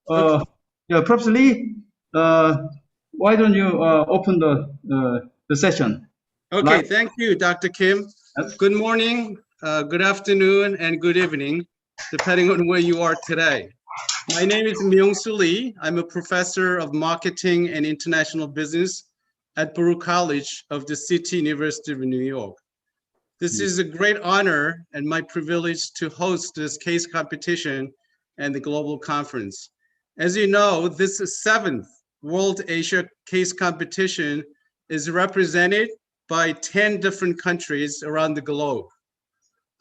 Professor Lee, why don't you open the session? Okay, thank you, Dr. Kim. Good morning, good afternoon, and good evening, depending on where you are today. My name is Myung-Soo Lee. I'm a professor of marketing and international business at Baruch College of the City University of New York. This is a great honor and my privilege to host this case competition and the global conference. As you know, this 7th World Asia Case Competition is represented by 10 different countries around the globe.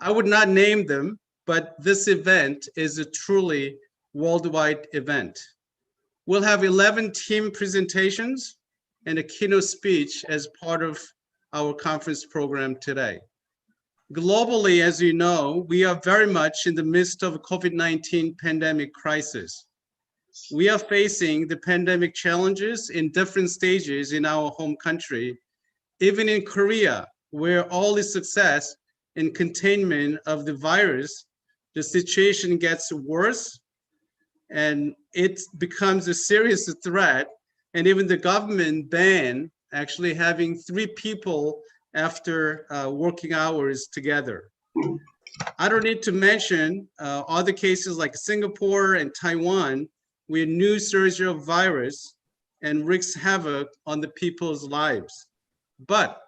I would not name them, but this event is a truly worldwide event. We'll have 11 team presentations and a keynote speech as part of our conference program today. Globally, as you know, we are very much in the midst of a COVID-19 pandemic crisis. We are facing the pandemic challenges in different stages in our home country, even in Korea, where all is success in containment of the virus, the situation gets worse and it becomes a serious threat. And even the government banned actually having 3 people after working hours together. I don't need to mention other cases like Singapore and Taiwan, where new surge of virus and wreaks havoc on the people's lives. But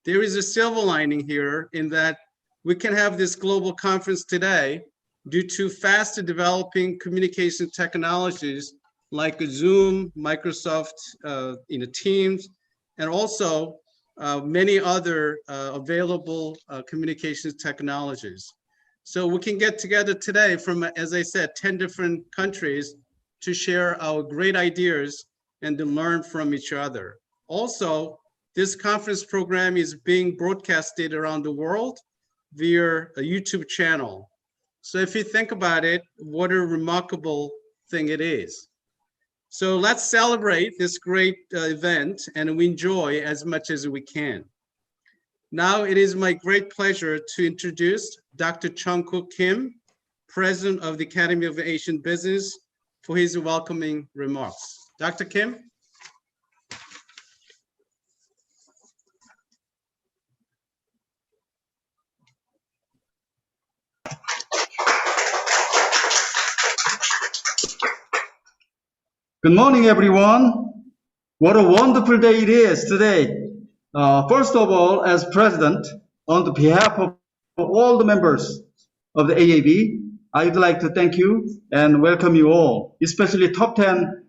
there is a silver lining here in that we can have this global conference today due to faster developing communication technologies like Zoom, Microsoft Teams, and also many other available communications technologies. So we can get together today from, as I said, 10 different countries to share our great ideas and to learn from each other. Also, this conference program is being broadcasted around the world via a YouTube channel. So if you think about it, what a remarkable thing it is. So let's celebrate this great event and we enjoy as much as we can. Now it is my great pleasure to introduce Dr. Chung-Kook Kim, President of the Academy of Asian Business, for his welcoming remarks. Dr. Kim? Good morning, everyone. What a wonderful day it is today. First of all, as president, on behalf of all the members of the AAB, I'd like to thank you and welcome you all, especially top 10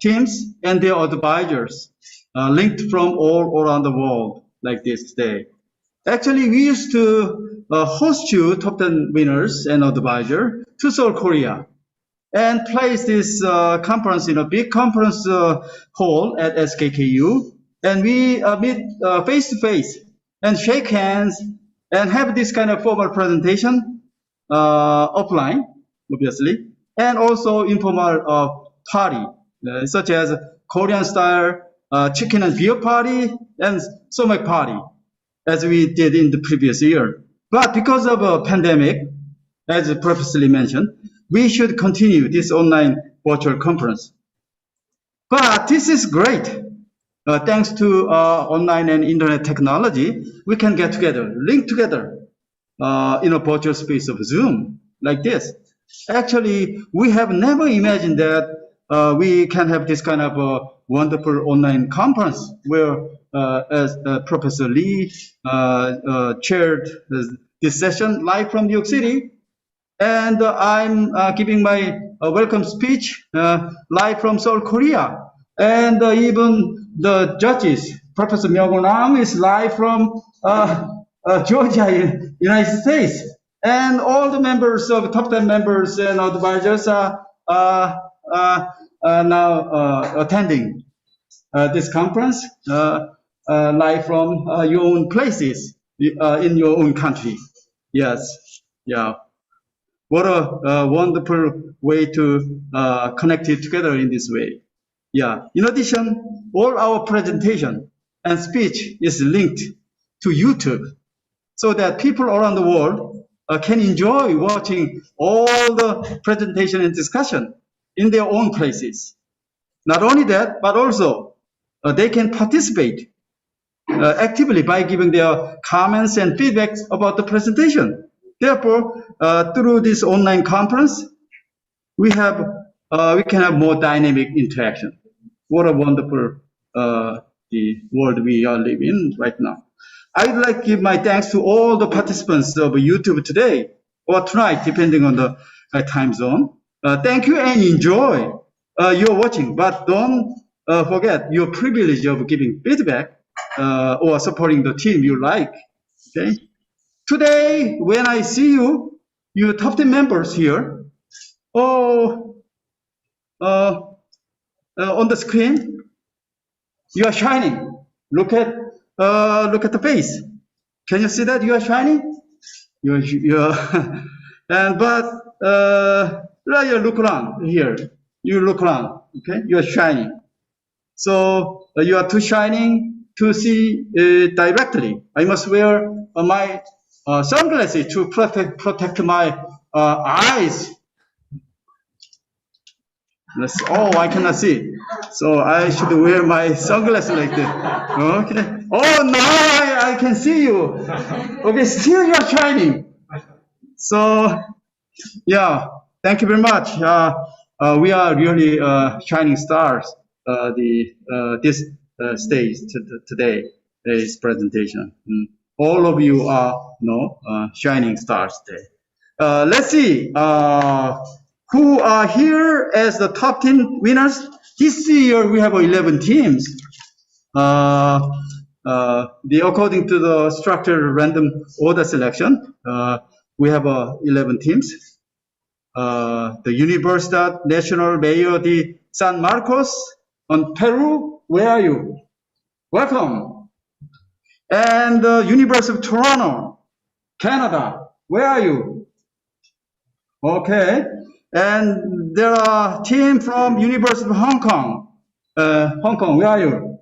teams and their advisors linked from all around the world like this today. Actually, we used to host you top 10 winners and advisors to Seoul, Korea, and place this conference in a big conference hall at SKKU. And we meet face to face and shake hands and have this kind of formal presentation offline, obviously, and also informal party, such as Korean style chicken and beer party and somek party, as we did in the previous year. But because of a pandemic, as Professor Lee mentioned, we should continue this online virtual conference. But this is great. Thanks to online and internet technology, we can get together, link together in a virtual space of Zoom like this. Actually, we have never imagined that we can have this kind of a wonderful online conference where, as Professor Lee chaired this session live from New York City. And I'm giving my welcome speech live from Seoul, Korea. And even the judges, Professor Myung Nam is live from Georgia, United States. And all the members of top 10 members and advisors are now attending this conference live from your own places in your own country. Yes, yeah. What a wonderful way to connect it together in this way. Yeah. In addition, all our presentation and speech is linked to YouTube so that people around the world can enjoy watching all the presentation and discussion in their own places. Not only that, but also they can participate actively by giving their comments and feedbacks about the presentation. Therefore, through this online conference, we can have more dynamic interaction. What a wonderful the world we are living in right now. I would like to give my thanks to all the participants of YouTube today or tonight, depending on the time zone. Thank you and enjoy your watching, but don't forget your privilege of giving feedback or supporting the team you like. Okay. Today, when I see you, you top 10 members here, on the screen, you are shining. Look at the face. Can you see that you are shining? You're and but you look around here. You look around. Okay, you are shining. So you are too shining to see directly. I must wear my sunglasses to protect my eyes. Oh, I cannot see. So I should wear my sunglasses like that. Okay. Oh, now I can see you. Okay, still you are shining. So, yeah, thank you very much. We are really shining stars. This stage today, today's presentation. All of you are shining stars today. Let's see. Who are here as the top 10 winners? This year we have 11 teams. According to the structured random order selection, we have 11 teams. The Universidad Nacional Mayor de San Marcos on Peru, where are you? Welcome. And the University of Toronto, Canada, where are you? Okay. And there are team from University of Hong Kong. Hong Kong, where are you?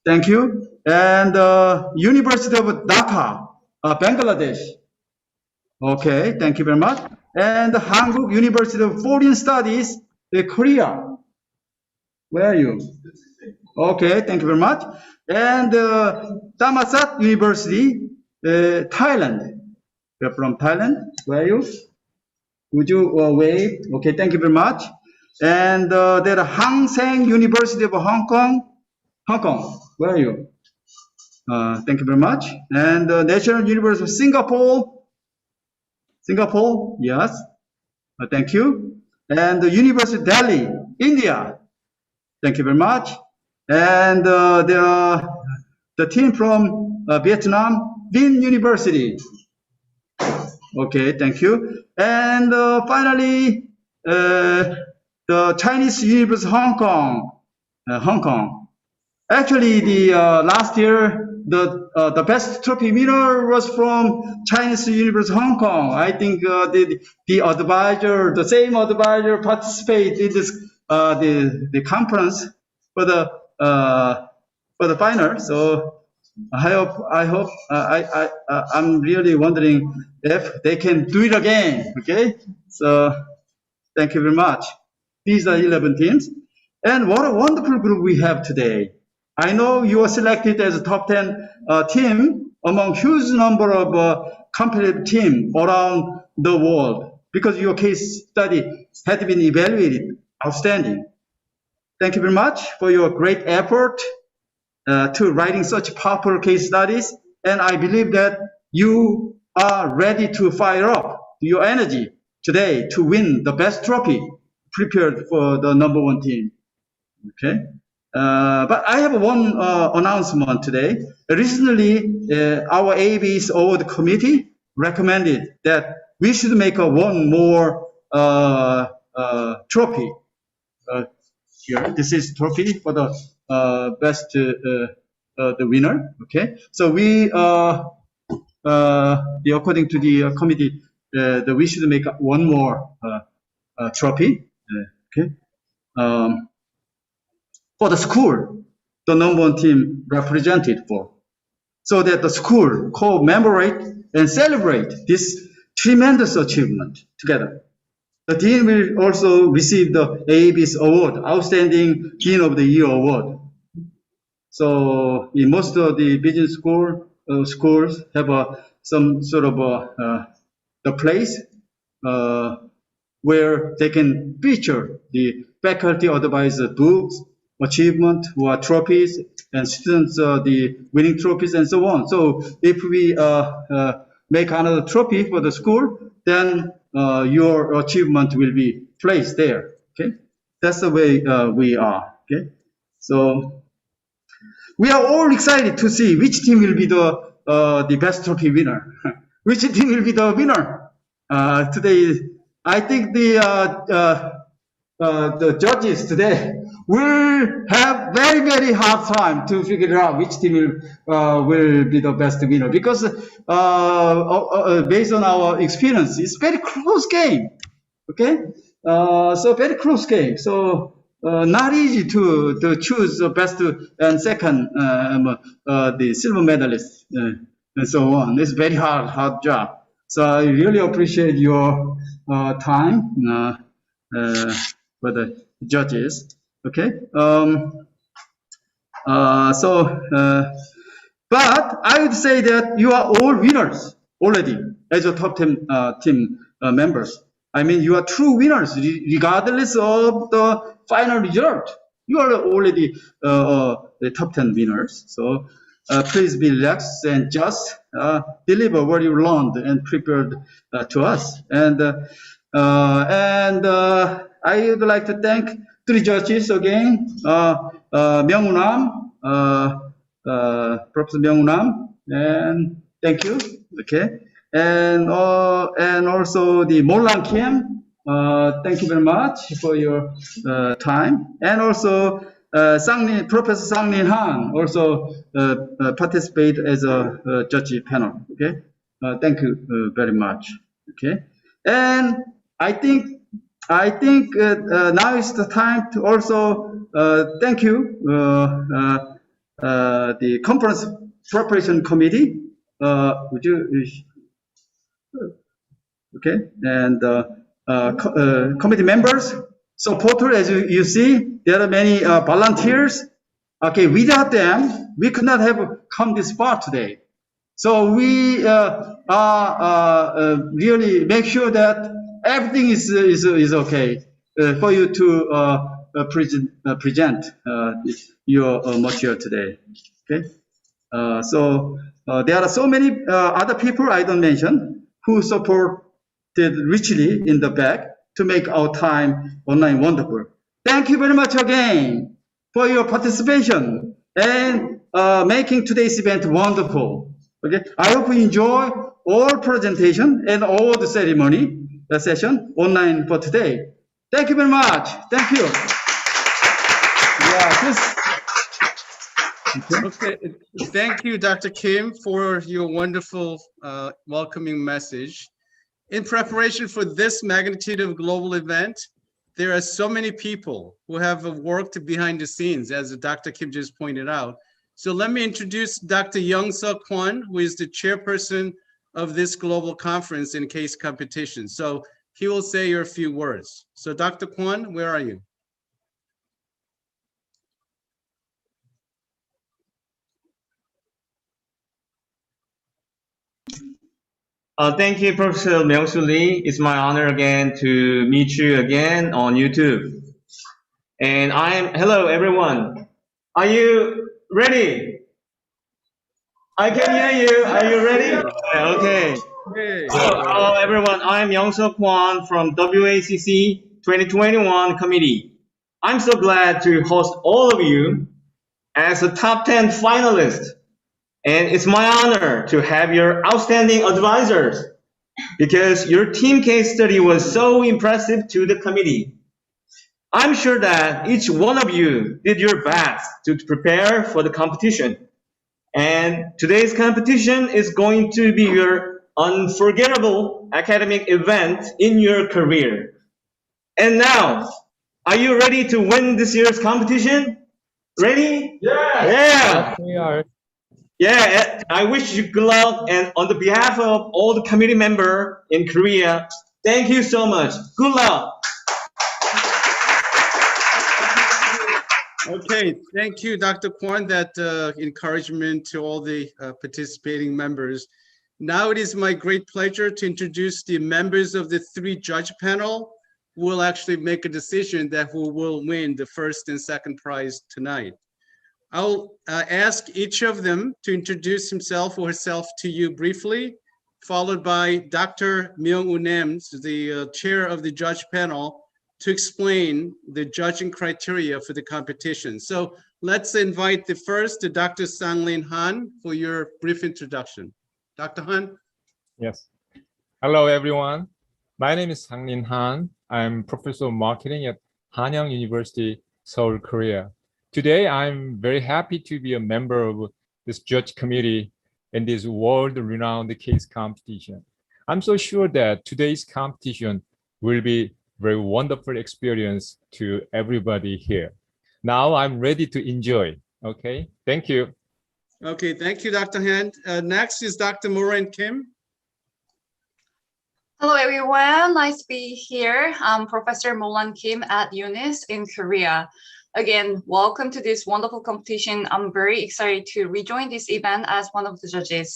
Thank you. And University of Dhaka, Bangladesh. Okay, thank you very much. And Hankuk University of Foreign Studies, Korea. Where are you? Okay, thank you very much. And Thammasat University, Thailand. You're from Thailand. Where are you? Would you wave? Okay, thank you very much. And there are Hang Seng University of Hong Kong. Hong Kong, where are you? Thank you very much. And National University of Singapore. Singapore, yes. Thank you. And the University of Delhi, India. Thank you very much. And there are the team from Vietnam, Vinh University. Okay, thank you. And finally, the Chinese University of Hong Kong. Hong Kong. Actually, the last year, the best trophy winner was from Chinese University of Hong Kong. I think the advisor, the same advisor, participated in this the conference for the final. So I'm really wondering if they can do it again. Okay, so thank you very much. These are 11 teams, and what a wonderful group we have today. I know you are selected as a top 10 team among huge number of competitive teams around the world because your case study had been evaluated outstanding. Thank you very much for your great effort to writing such powerful case studies, and I believe that you are ready to fire up your energy today to win the best trophy prepared for the #1 team. Okay. But I have one announcement today. Recently, our AB's award committee recommended that we should make one more trophy. Here, this is trophy for the best, the winner. Okay, so we, according to the committee, that we should make one more trophy. Okay. For the school, the #1 team represented for, so that the school commemorate and celebrate this tremendous achievement together. The dean will also receive the AAB's award, Outstanding Dean of the Year award. So in most of the business schools have some sort of the place where they can feature the faculty advisor books, achievement, or trophies, and students the winning trophies and so on. So if we make another trophy for the school, then your achievement will be placed there. Okay, that's the way we are. Okay, so we are all excited to see which team will be the best trophy winner. Which team will be the winner today? I think the judges today will have very hard time to figure out which team will be the best winner, because based on our experience, it's very close game. Okay, so very close game. So not easy to choose the best and second the silver medalist and so on. It's very hard job. So I really appreciate your time for the judges. Okay. But I would say that you are all winners already as your top 10 team members. I mean, you are true winners regardless of the final result. You are already the top 10 winners. So please be relaxed and just deliver what you learned and prepared to us. And I would like to thank three judges again, Myung Nam, Professor Myung Nam, and thank you. Okay, and also the Molan Kim. Thank you very much for your time, and also Professor Sang-Lin Han also participate as a judge panel. Okay, thank you very much. Okay, and I think now is the time to also thank you the conference preparation committee. Would you? Okay, and committee members, supporters. As you see, there are many volunteers. Okay, without them, we could not have come this far today. So we really make sure that everything is okay for you to present your material today. Okay, so there are so many other people I don't mention who supported richly in the back to make our time online wonderful. Thank you very much again for your participation and making today's event wonderful. Okay, I hope you enjoy all presentation and all the ceremony session online for today. Thank you very much. Thank you. Yeah, Okay, thank you, Dr. Kim, for your wonderful welcoming message. In preparation for this magnitude of global event, there are so many people who have worked behind the scenes, as Dr. Kim just pointed out. So let me introduce Dr. Young-Suk Kwon, who is the chairperson of this global conference in case competition. So he will say a few words. So Dr. Kwon, where are you? Thank you, Professor Myung-Soo Lee. It's my honor again to meet you again on YouTube. And hello everyone. Are you ready? I can hear you. Are you ready? Okay. Hello everyone. I'm Young-Suk Kwon from WACC 2021 committee. I'm so glad to host all of you as a top 10 finalist. And it's my honor to have your outstanding advisors because your team case study was so impressive to the committee. I'm sure that each one of you did your best to prepare for the competition. And today's competition is going to be your unforgettable academic event in your career. And now, are you ready to win this year's competition? Ready? Yeah. Yes, we are. Yeah, I wish you good luck, and on the behalf of all the committee members in Korea, Thank you so much. Good luck. Okay, thank you, Dr. Kwon, that encouragement to all the participating members. Now it is my great pleasure to introduce the members of the 3 judge panel who will actually make a decision that who will win the first and second prize tonight. I'll ask each of them to introduce himself or herself to you briefly, followed by Dr. Myung-Woo Nam, the chair of the judge panel, to explain the judging criteria for the competition. So let's invite the first, Dr. Sang-Lin Han, for your brief introduction. Dr. Han? Yes. Hello, everyone. My name is Sang-Lin Han. I'm professor of marketing at Hanyang University, Seoul, Korea. Today, I'm very happy to be a member of this judge committee in this world-renowned case competition. I'm so sure that today's competition will be very wonderful experience to everybody here. Now I'm ready to enjoy. Okay, thank you. Okay, thank you, Dr. Han. Next is Dr. Moran Kim. Hello, everyone. Nice to be here. I'm Professor Moran Kim at UNIS in Korea. Again, welcome to this wonderful competition. I'm very excited to rejoin this event as one of the judges.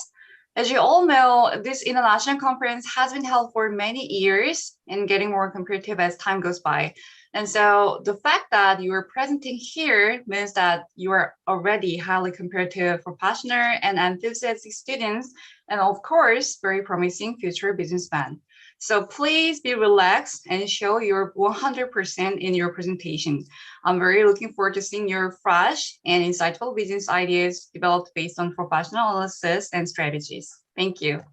As you all know, this international conference has been held for many years and getting more competitive as time goes by. And so the fact that you are presenting here means that you are already highly competitive professional and enthusiastic students, and of course, very promising future businessmen. So please be relaxed and show your 100% in your presentation. I'm very looking forward to seeing your fresh and insightful business ideas developed based on professional analysis and strategies. Thank you.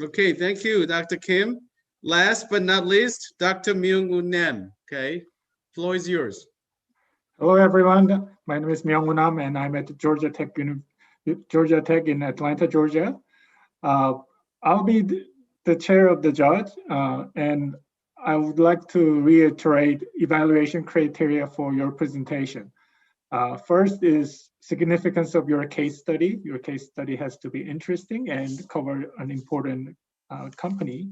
Okay, thank you, Dr. Kim. Last but not least, Dr. Myung-Woo Nam. Okay, floor is yours. Hello, everyone. My name is Myung-Woo Nam, and I'm at Georgia Tech in Atlanta, Georgia. I'll be the chair of the judge, and I would like to reiterate evaluation criteria for your presentation. First is significance of your case study. Your case study has to be interesting and cover an important company.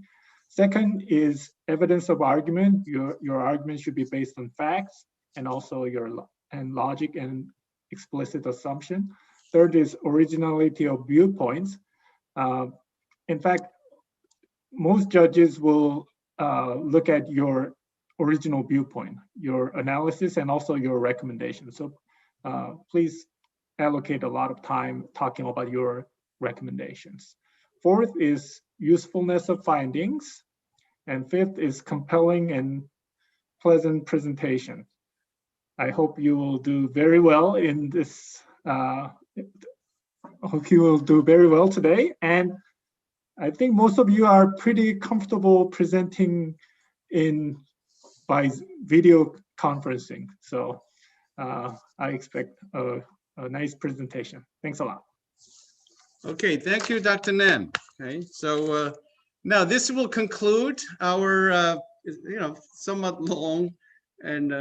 Second is evidence of argument. Your argument should be based on facts and also your logic and explicit assumption. Third is originality of viewpoints. In fact, most judges will look at your original viewpoint, your analysis, and also your recommendation. So please allocate a lot of time talking about your recommendations. Fourth is usefulness of findings. And fifth is compelling and pleasant presentation. I hope you will do very well in this. I hope you will do very well today. And I think most of you are pretty comfortable presenting by video conferencing. So I expect a nice presentation. Thanks a lot. Okay, thank you, Dr. Nam. Okay, so now this will conclude our, somewhat long and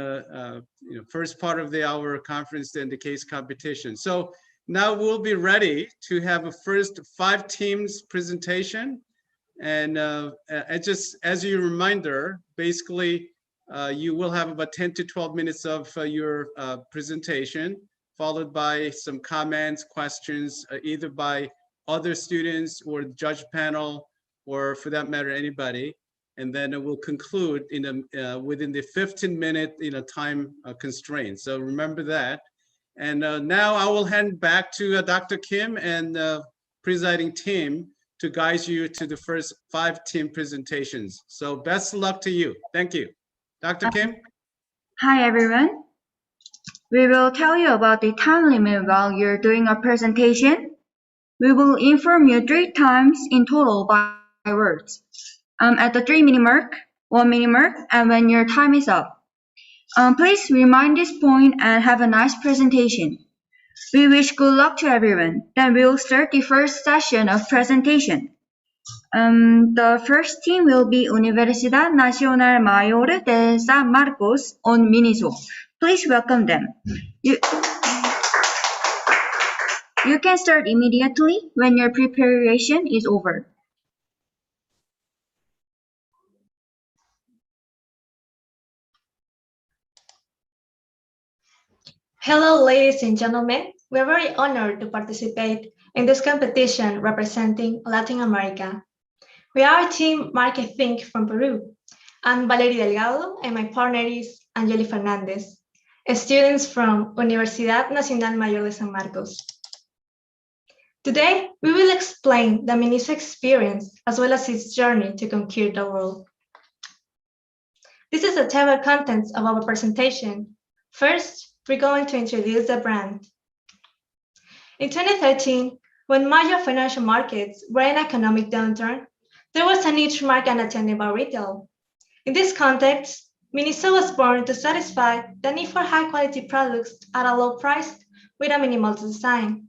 first part of our conference and the case competition. So now we'll be ready to have a first 5 teams presentation. And just as a reminder, basically, you will have about 10 to 12 minutes of your presentation, followed by some comments, questions, either by other students or the judge panel, or for that matter, anybody. And then it will conclude within the 15-minute time constraint. So remember that. And now I will hand back to Dr. Kim and the presiding team to guide you to the first 5 team presentations. So best of luck to you. Thank you. Dr. Kim? Hi, everyone. We will tell you about the time limit while you're doing a presentation. We will inform you 3 times in total by words. At the 3-minute mark, 1-minute mark, and when your time is up. Please remind this point and have a nice presentation. We wish good luck to everyone. Then we will start the first session of presentation. The first team will be Universidad Nacional Mayor de San Marcos on Miniso. Please welcome them. You can start immediately when your preparation is over. Hello, ladies and gentlemen. We're very honored to participate in this competition representing Latin America. We are Team Market Think from Peru. I'm Valeria Delgado, and my partner is Angeli Fernandez, students from Universidad Nacional Mayor de San Marcos. Today, we will explain the MINISO experience as well as its journey to conquer the world. This is the table of contents of our presentation. First, we're going to introduce the brand. In 2013, when major financial markets were in economic downturn, there was a niche market unattended by retail. In this context, MINISO was born to satisfy the need for high-quality products at a low price with a minimal design.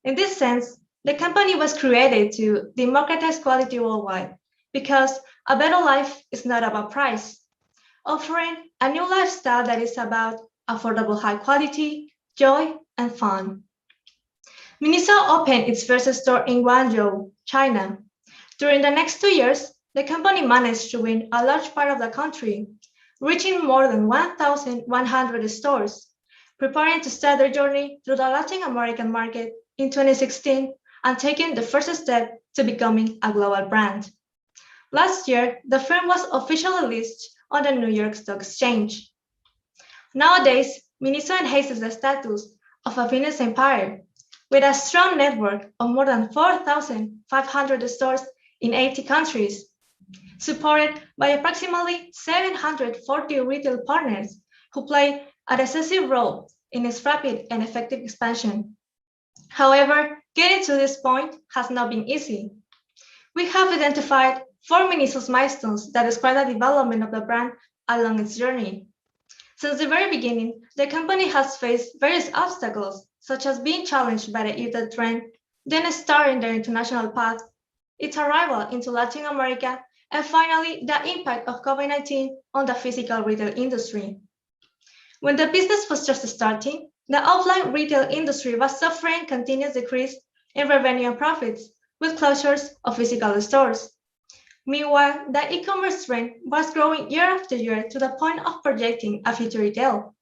In this sense, the company was created to democratize quality worldwide because a better life is not about price, offering a new lifestyle that is about affordable high quality, joy, and fun. MINISO opened its first store in Guangzhou, China. During the next 2 years, the company managed to win a large part of the country, reaching more than 1,100 stores, preparing to start their journey through the Latin American market in 2016 and taking the first step to becoming a global brand. Last year, the firm was officially listed on the New York Stock Exchange. Nowadays, MINISO enhances the status of a business empire with a strong network of more than 4,500 stores in 80 countries, supported by approximately 740 retail partners who play a decisive role in its rapid and effective expansion. However, getting to this point has not been easy. We have identified 4 MINISO milestones that describe the development of the brand along its journey. Since the very beginning, the company has faced various obstacles, such as being challenged by the internet trend, then starting their international path, its arrival into Latin America, and finally, the impact of COVID-19 on the physical retail industry. When the business was just starting, the offline retail industry was suffering continuous decrease in revenue and profits, with closures of physical stores. Meanwhile, the e-commerce trend was growing year after year to the point of projecting a future retail.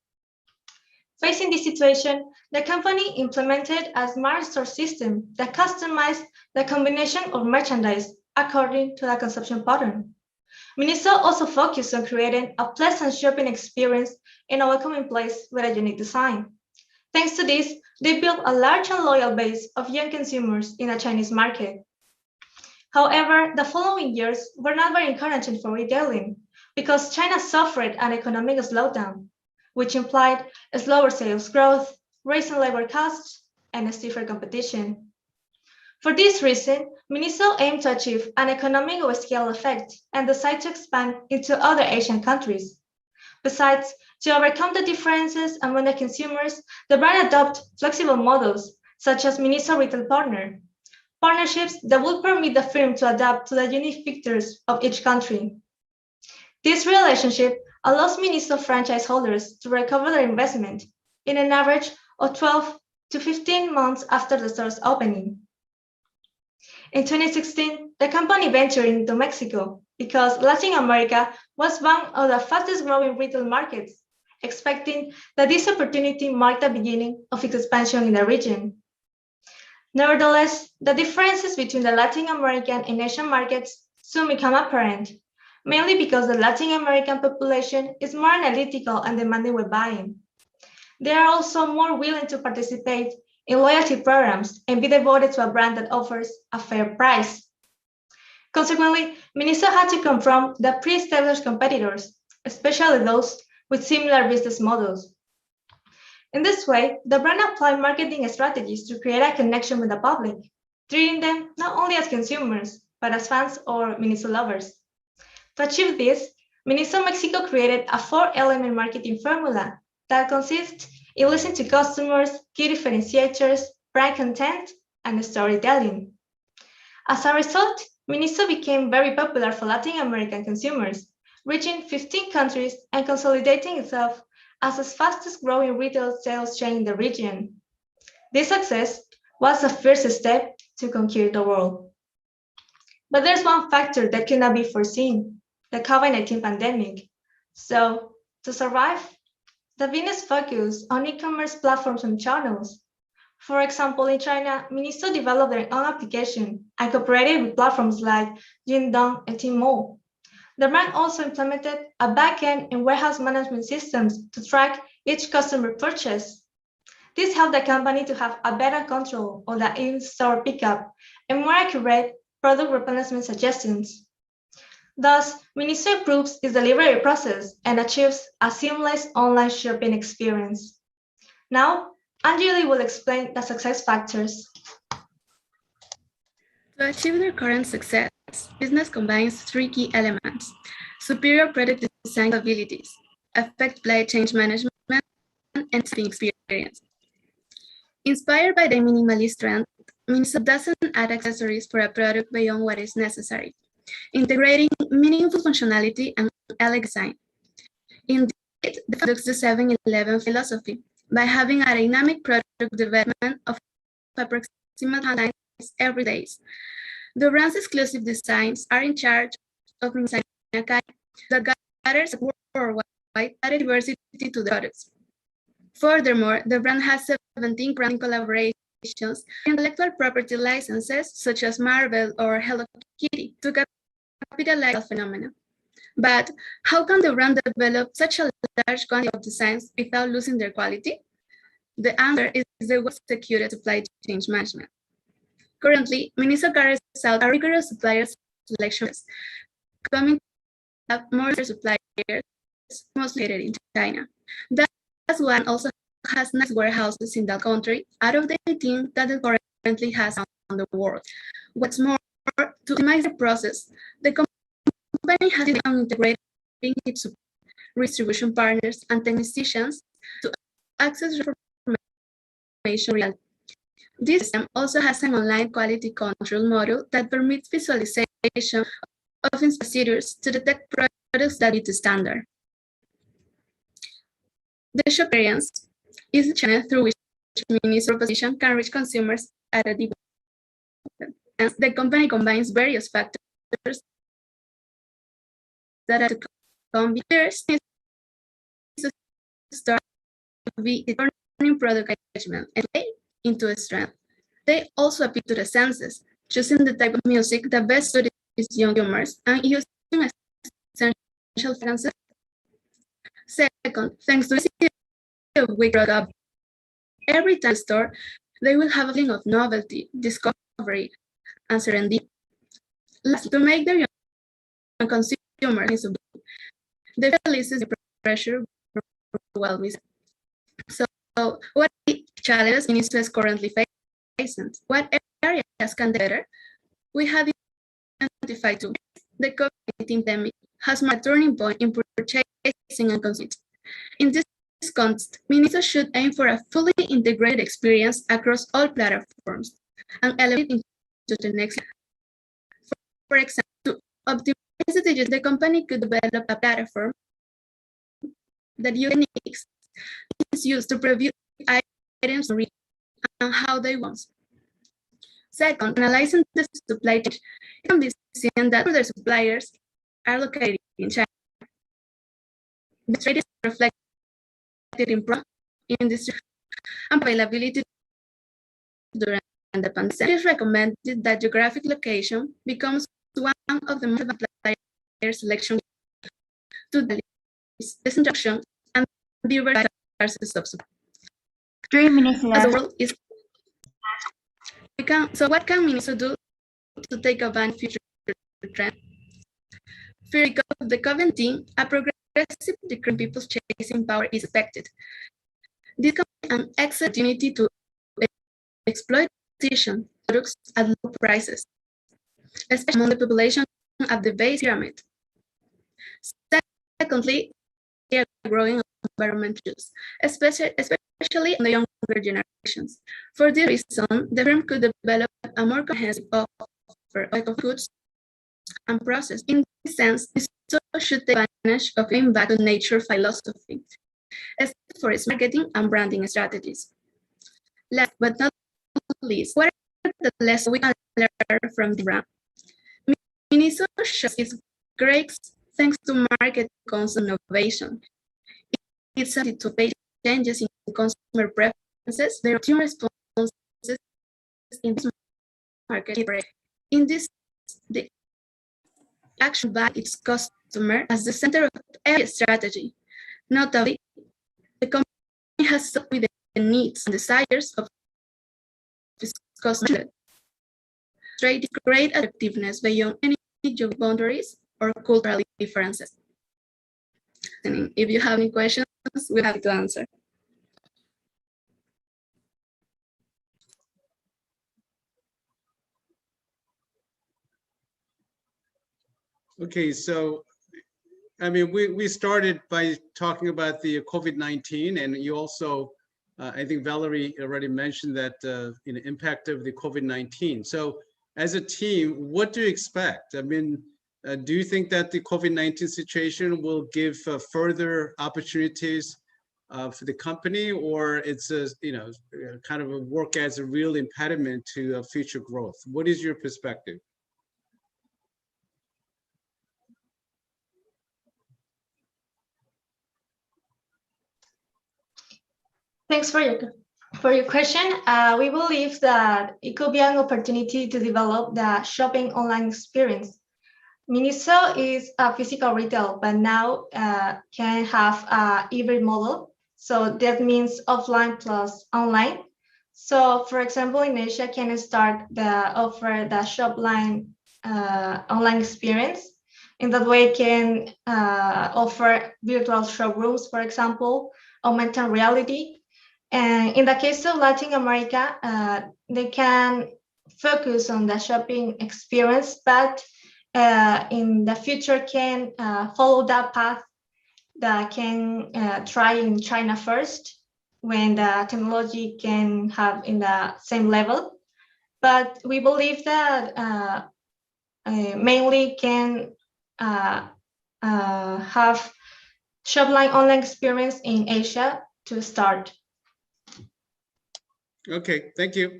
Facing this situation, the company implemented a smart store system that customized the combination of merchandise according to the consumption pattern. MINISO also focused on creating a pleasant shopping experience in a welcoming place with a unique design. Thanks to this, they built a large and loyal base of young consumers in the Chinese market. However, the following years were not very encouraging for retailing because China suffered an economic slowdown, which implied a slower sales growth, raising labor costs, and a stiffer competition. For this reason, MINISO aimed to achieve an economic of scale effect and decided to expand into other Asian countries. Besides, to overcome the differences among the consumers, the brand adopted flexible models such as MINISO Retail Partner, partnerships that will permit the firm to adapt to the unique features of each country. This relationship allows MINISO franchise holders to recover their investment in an average of 12 to 15 months after the store's opening. In 2016, the company ventured into Mexico because Latin America was one of the fastest growing retail markets, expecting that this opportunity marked the beginning of its expansion in the region. Nevertheless, the differences between the Latin American and Asian markets soon become apparent, mainly because the Latin American population is more analytical and demanding with buying. They are also more willing to participate in loyalty programs and be devoted to a brand that offers a fair price. Consequently, MINISO had to confront the pre-established competitors, especially those with similar business models. In this way, the brand applied marketing strategies to create a connection with the public, treating them not only as consumers, but as fans or MINISO lovers. To achieve this, MINISO Mexico created a 4-element marketing formula that consists in listening to customers, key differentiators, brand content, and storytelling. As a result, MINISO became very popular for Latin American consumers, reaching 15 countries and consolidating itself as the fastest growing retail sales chain in the region. This success was the first step to conquer the world. But there's one factor that cannot be foreseen, the COVID-19 pandemic. So, to survive, The business focus on e-commerce platforms and channels. For example, in China, Miniso developed their own application and cooperated with platforms like Jingdong and Tmall. The brand also implemented a backend and warehouse management systems to track each customer purchase. This helped the company to have a better control of the in-store pickup and more accurate product replenishment suggestions. Thus, Miniso improves its delivery process and achieves a seamless online shopping experience. Now, Anjali will explain the success factors. To achieve their current success, business combines three key elements: superior product design capabilities, effective supply chain management, and shopping experience. Inspired by the minimalist trend, Miniso doesn't add accessories for a product beyond what is necessary, integrating meaningful functionality and elegant design. Indeed, the adopts the 7-11 philosophy by having a dynamic product development of approximately 100 times every day. The brand's exclusive designs are in charge of designing a guide that gathers worldwide added diversity to the products. Furthermore, the brand has 17 branding collaborations and intellectual property licenses such as Marvel or Hello Kitty to capitalize on the phenomenon. But how can the brand develop such a large quantity of designs without losing their quality? The answer is the well-executed supply chain management. Currently, Miniso carries out a rigorous supplier selection process, coming to have more suppliers, mostly located in China. That's one also has nice warehouses in that country, out of the 18 that it currently has around the world. What's more, to optimize the process, the company has been integrating its distribution partners and technicians to access information reality. This system also has an online quality control module that permits visualization of procedures to detect products that meet the standard. The shop experience is the channel through which Miniso proposition can reach consumers at a deep level. And the company combines various factors that are to come. First is to start to be turning product engagement and play into a strength. They also appeal to the senses, choosing the type of music that best suits young consumers and using essential fragrances. Second, thanks to the week product, every time store, they will have a feeling of novelty, discovery, and serendipity. Last, to make their young consumers, the releases the pressure well with. So, what challenges Miniso is currently facing? What areas can be better? We have identified two. The COVID-19 pandemic has marked a turning point in purchasing and consumption. In this context, Miniso should aim for a fully integrated experience across all platforms and elevate it into the next level. For example, to optimize the company could develop a platform that uniques is used to preview items and how they want. Second, analyzing the supply chain, it can be seen that other suppliers are located in China. The trade is reflected in industry and availability during the pandemic. It is recommended that geographic location becomes one of the most supplier selection to the this instruction and diversity of supply. 3 minutes As the left. world is, so what can Miniso do to take advantage of future trend? Fear of the COVID-19, a progressive decline in people's chasing power is expected. This can be an excellent opportunity to exploit decision products at low prices, especially among the population at the base pyramid. Secondly, they are growing environmental use, especially in the younger generations. For this reason, the firm could develop a more comprehensive offer of goods and process. In this sense, this should take advantage of giving back to nature philosophy, especially for its marketing and branding strategies. Last but not least, what are the lessons we can learn from the brand? Miniso shows its great thanks to market constant innovation. it's subject to pay changes in consumer preferences, there are two responses in this market. In this, the action by its customer as the center of every strategy. Notably, the company has stuck with the needs and desires of its customers, demonstrating great attractiveness beyond any geographic boundaries or cultural differences. And if you have any questions, we're happy to answer. Okay, so I mean, we started by talking about the COVID-19, and you also, I think Valerie already mentioned that impact of the COVID-19. So as a team, what do you expect? I mean, do you think that the COVID-19 situation will give further opportunities for the company, or it's a, kind of a work as a real impediment to future growth? What is your perspective? Thanks for your question. We believe that it could be an opportunity to develop the shopping online experience. Miniso is a physical retail, but now can have a hybrid model. So that means offline plus online. So for example, in Asia, can start offer the shopline online experience. In that way, can offer virtual showrooms, for example, augmented reality. And in the case of Latin America, they can focus on the shopping experience, but in the future can follow that path that can try in China first, when the technology can have in the same level. But we believe that mainly can have shopline online experience in Asia to start. Okay, thank you.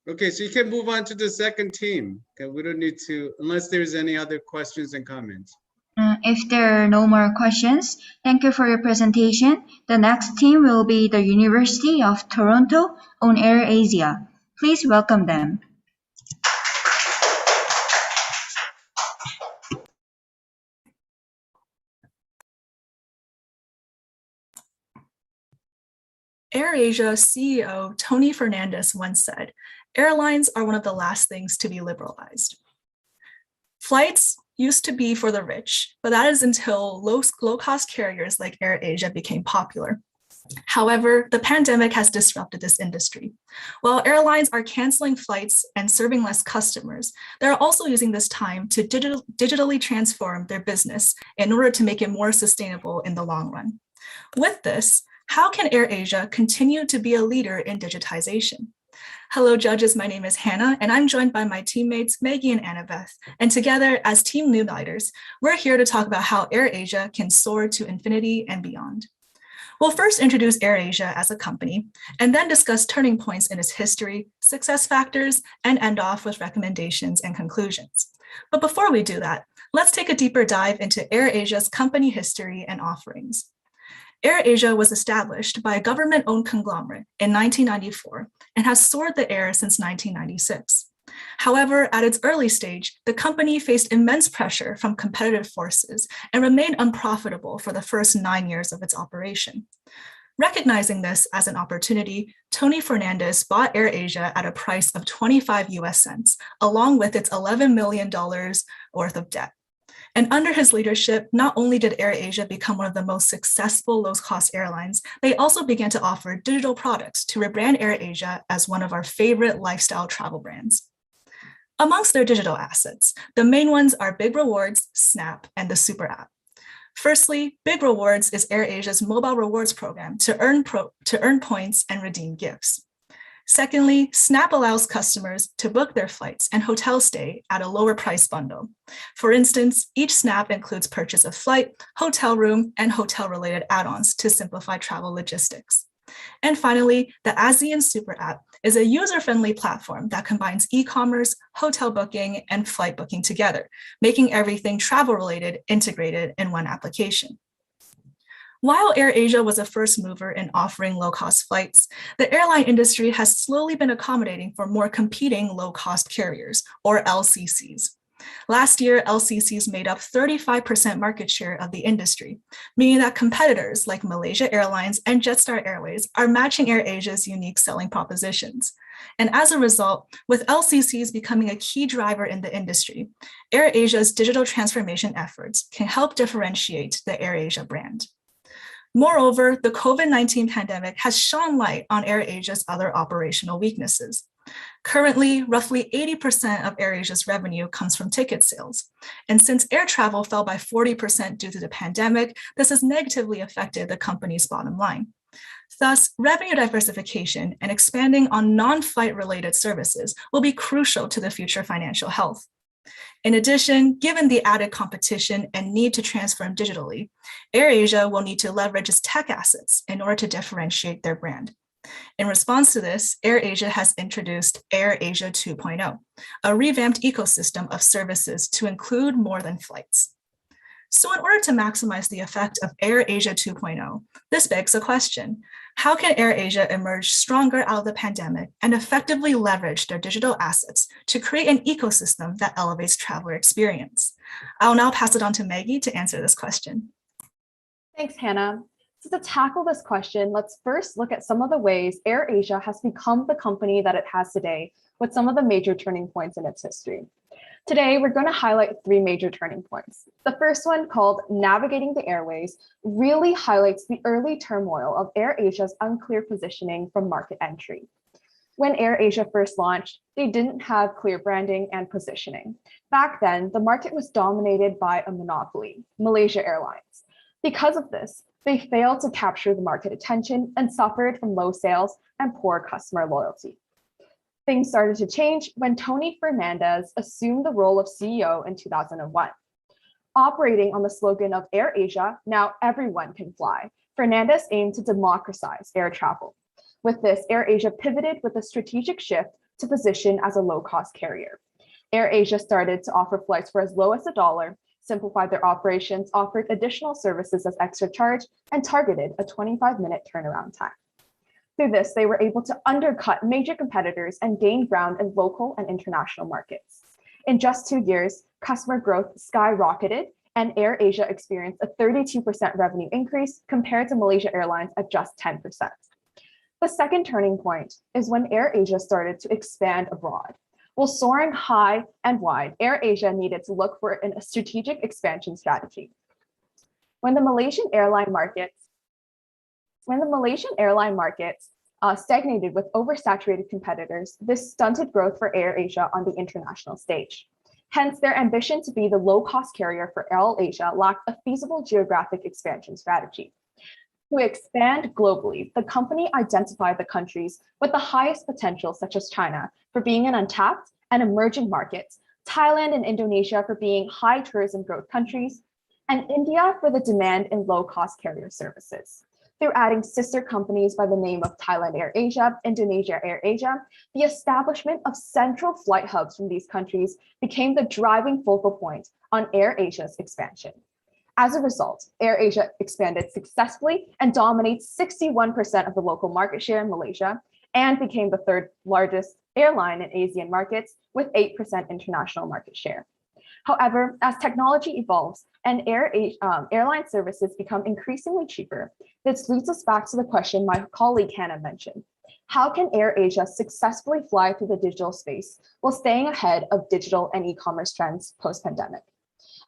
Okay, so you can move on to the second team. Okay, we don't need to, unless there's any other questions and comments. If there are no more questions, thank you for your presentation. The next team will be the University of Toronto on AirAsia. Please welcome them. AirAsia CEO Tony Fernandez once said, "Airlines are one of the last things to be liberalized." Flights used to be for the rich, but that is until low-cost carriers like AirAsia became popular. However, the pandemic has disrupted this industry. While airlines are canceling flights and serving less customers, they're also using this time to digitally transform their business in order to make it more sustainable in the long run. With this, how can AirAsia continue to be a leader in digitization? Hello, judges. My name is Hannah, and I'm joined by my teammates, Maggie and Annabeth. And together, as team new leaders, we're here to talk about how AirAsia can soar to infinity and beyond. We'll first introduce AirAsia as a company, and then discuss turning points in its history, success factors, and end off with recommendations and conclusions. But before we do that, let's take a deeper dive into AirAsia's company history and offerings. AirAsia was established by a government-owned conglomerate in 1994 and has soared the air since 1996. However, at its early stage, the company faced immense pressure from competitive forces and remained unprofitable for the first 9 years of its operation. Recognizing this as an opportunity, Tony Fernandez bought AirAsia at a price of 25 US cents, along with its $11 million worth of debt. And under his leadership, not only did AirAsia become one of the most successful low-cost airlines, they also began to offer digital products to rebrand AirAsia as one of our favorite lifestyle travel brands. Amongst their digital assets, the main ones are Big Rewards, Snap, and the Super App. Firstly, Big Rewards is AirAsia's mobile rewards program to earn points and redeem gifts. Secondly, Snap allows customers to book their flights and hotel stay at a lower price bundle. For instance, each Snap includes purchase of flight, hotel room, and hotel-related add-ons to simplify travel logistics. And finally, the ASEAN Super App is a user-friendly platform that combines e-commerce, hotel booking, and flight booking together, making everything travel-related integrated in one application. While AirAsia was a first mover in offering low-cost flights, the airline industry has slowly been accommodating for more competing low-cost carriers, or LCCs. Last year, LCCs made up 35% market share of the industry, meaning that competitors like Malaysia Airlines and Jetstar Airways are matching AirAsia's unique selling propositions. And as a result, with LCCs becoming a key driver in the industry, AirAsia's digital transformation efforts can help differentiate the AirAsia brand. Moreover, the COVID-19 pandemic has shone light on AirAsia's other operational weaknesses. Currently, roughly 80% of AirAsia's revenue comes from ticket sales. And since air travel fell by 40% due to the pandemic, this has negatively affected the company's bottom line. Thus, revenue diversification and expanding on non-flight related services will be crucial to the future financial health. In addition, given the added competition and need to transform digitally, AirAsia will need to leverage its tech assets in order to differentiate their brand. In response to this, AirAsia has introduced AirAsia 2.0, a revamped ecosystem of services to include more than flights. So in order to maximize the effect of AirAsia 2.0, this begs a question. How can AirAsia emerge stronger out of the pandemic and effectively leverage their digital assets to create an ecosystem that elevates traveler experience? I'll now pass it on to Maggie to answer this question. Thanks, Hannah. So to tackle this question, let's first look at some of the ways AirAsia has become the company that it has today, with some of the major turning points in its history. Today, we're going to highlight 3 major turning points. The first one, called Navigating the Airways, really highlights the early turmoil of AirAsia's unclear positioning from market entry. When AirAsia first launched, they didn't have clear branding and positioning. Back then, the market was dominated by a monopoly, Malaysia Airlines. Because of this, they failed to capture the market attention and suffered from low sales and poor customer loyalty. Things started to change when Tony Fernandez assumed the role of CEO in 2001. Operating on the slogan of AirAsia, now everyone can fly, Fernandez aimed to democratize air travel. With this, AirAsia pivoted with a strategic shift to position as a low-cost carrier. AirAsia started to offer flights for as low as $1, simplified their operations, offered additional services as extra charge, and targeted a 25-minute turnaround time. Through this, they were able to undercut major competitors and gain ground in local and international markets. In just 2 years, customer growth skyrocketed, and AirAsia experienced a 32% revenue increase compared to Malaysia Airlines at just 10%. The second turning point is when AirAsia started to expand abroad. While soaring high and wide, AirAsia needed to look for a strategic expansion strategy. When the Malaysian airline markets stagnated with oversaturated competitors, this stunted growth for AirAsia on the international stage. Hence, their ambition to be the low-cost carrier for AirAsia lacked a feasible geographic expansion strategy. To expand globally, the company identified the countries with the highest potential, such as China, for being an untapped and emerging market, Thailand and Indonesia for being high tourism growth countries, and India for the demand in low-cost carrier services. Through adding sister companies by the name of Thailand AirAsia, Indonesia AirAsia, the establishment of central flight hubs from these countries became the driving focal point on AirAsia's expansion. As a result, AirAsia expanded successfully and dominates 61% of the local market share in Malaysia and became the 3rd largest airline in ASEAN markets with 8% international market share. However, as technology evolves and airline services become increasingly cheaper, this leads us back to the question my colleague Hannah mentioned. How can AirAsia successfully fly through the digital space while staying ahead of digital and e-commerce trends post-pandemic?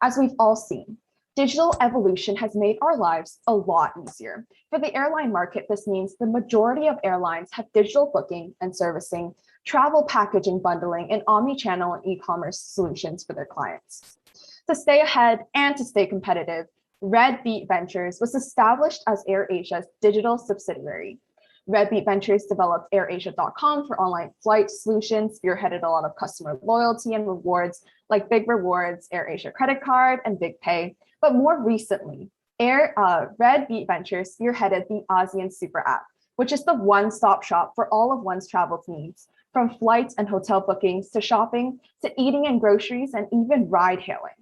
As we've all seen, digital evolution has made our lives a lot easier. For the airline market, this means the majority of airlines have digital booking and servicing, travel packaging, bundling, and omni-channel and e-commerce solutions for their clients. To stay ahead and to stay competitive, Red Beet Ventures was established as AirAsia's digital subsidiary. Redbeat Ventures developed AirAsia.com for online flight solutions, spearheaded a lot of customer loyalty and rewards like Big Rewards, AirAsia Credit Card, and Big Pay. But more recently, Redbeat Ventures spearheaded the ASEAN Super App, which is the one-stop shop for all of one's travel needs, from flights and hotel bookings to shopping to eating and groceries and even ride hailing.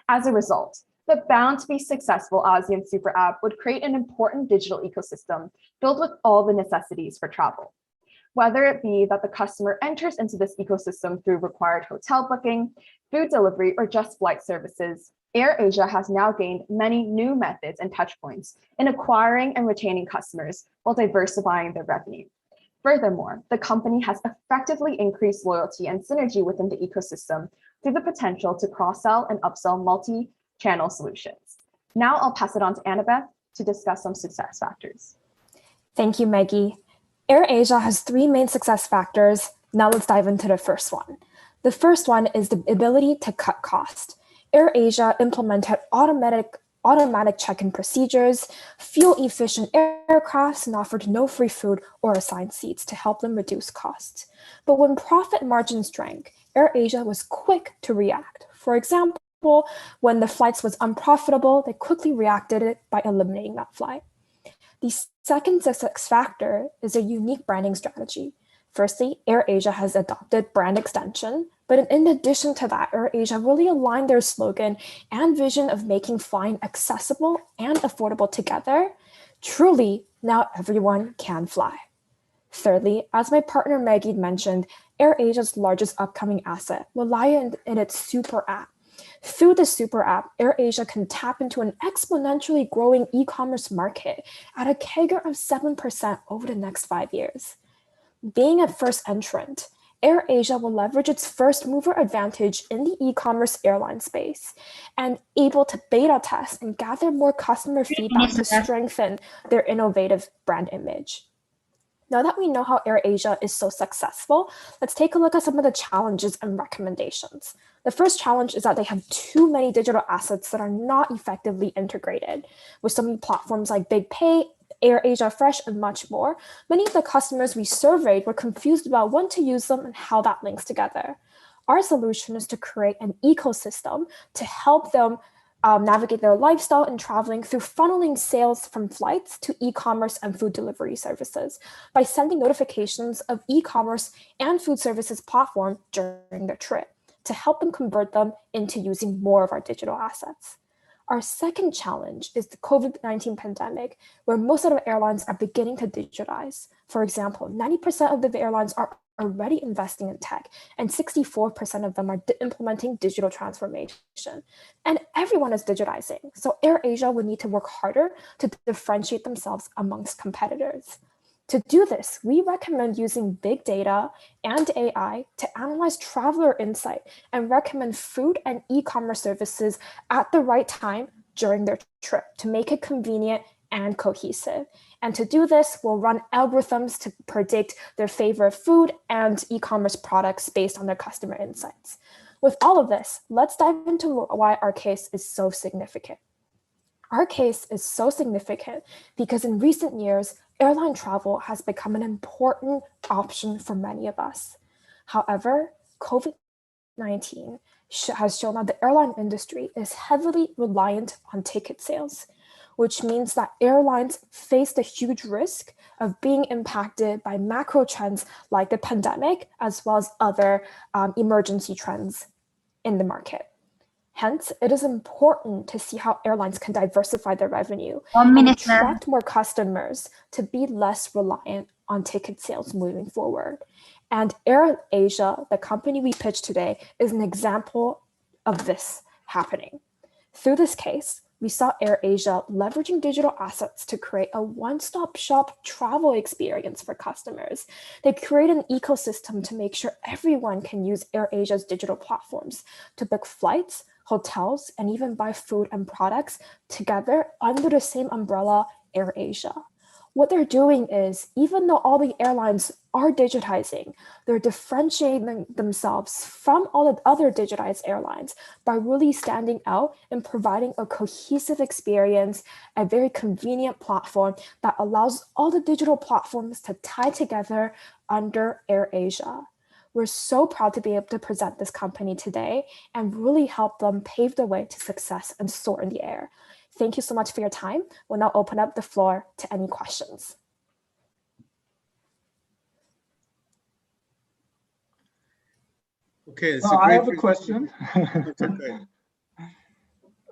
As a result, the bound to be successful ASEAN Super App would create an important digital ecosystem filled with all the necessities for travel. Whether it be that the customer enters into this ecosystem through required hotel booking, food delivery, or just flight services, AirAsia has now gained many new methods and touchpoints in acquiring and retaining customers while diversifying their revenue. Furthermore, the company has effectively increased loyalty and synergy within the ecosystem through the potential to cross-sell and upsell multi-channel solutions. Now I'll pass it on to Annabeth to discuss some success factors. Thank you, Maggie. AirAsia has three main success factors. Now let's dive into the first one. The first one is the ability to cut cost. AirAsia implemented automatic check-in procedures, fuel-efficient aircrafts, and offered no free food or assigned seats to help them reduce costs. But when profit margins drank, AirAsia was quick to react. For example, when the flights was unprofitable, they quickly reacted it by eliminating that flight. The second success factor is a unique branding strategy. Firstly, AirAsia has adopted brand extension, but in addition to that, AirAsia really aligned their slogan and vision of making flying accessible and affordable together. Truly, now everyone can fly. Thirdly, as my partner Maggie mentioned, AirAsia's largest upcoming asset will lie in its super app. Through the super app, AirAsia can tap into an exponentially growing e-commerce market at a CAGR of 7% over the next 5 years. Being a first entrant, AirAsia will leverage its first mover advantage in the e-commerce airline space and able to beta test and gather more customer feedback to strengthen their innovative brand image. Now that we know how AirAsia is so successful, let's take a look at some of the challenges and recommendations. The first challenge is that they have too many digital assets that are not effectively integrated. With so many platforms like Big Pay, AirAsia Fresh, and much more, many of the customers we surveyed were confused about when to use them and how that links together. Our solution is to create an ecosystem to help them navigate their lifestyle and traveling through funneling sales from flights to e-commerce and food delivery services by sending notifications of e-commerce and food services platform during their trip to help them convert them into using more of our digital assets. Our second challenge is the COVID-19 pandemic, where most of the airlines are beginning to digitize. For example, 90% of the airlines are already investing in tech, and 64% of them are implementing digital transformation. And everyone is digitizing, so AirAsia would need to work harder to differentiate themselves amongst competitors. To do this, we recommend using big data and AI to analyze traveler insight and recommend food and e-commerce services at the right time during their trip to make it convenient and cohesive. And to do this, we'll run algorithms to predict their favorite food and e-commerce products based on their customer insights. With all of this, let's dive into why our case is so significant. Our case is so significant because in recent years, airline travel has become an important option for many of us. However, COVID-19 has shown that the airline industry is heavily reliant on ticket sales, which means that airlines face the huge risk of being impacted by macro trends like the pandemic, as well as other emergency trends in the market. Hence, it is important to see how airlines can diversify their revenue and attract more customers to be less reliant on ticket sales moving forward. And AirAsia, the company we pitched today, is an example of this happening. Through this case, we saw AirAsia leveraging digital assets to create a one-stop shop travel experience for customers. They create an ecosystem to make sure everyone can use AirAsia's digital platforms to book flights, hotels, and even buy food and products together under the same umbrella, AirAsia. what they're doing is, even though all the airlines are digitizing, they're differentiating themselves from all the other digitized airlines by really standing out and providing a cohesive experience, a very convenient platform that allows all the digital platforms to tie together under AirAsia. We're so proud to be able to present this company today and really help them pave the way to success and soar in the air. Thank you so much for your time. We'll now open up the floor to any questions. Okay, So I have a question.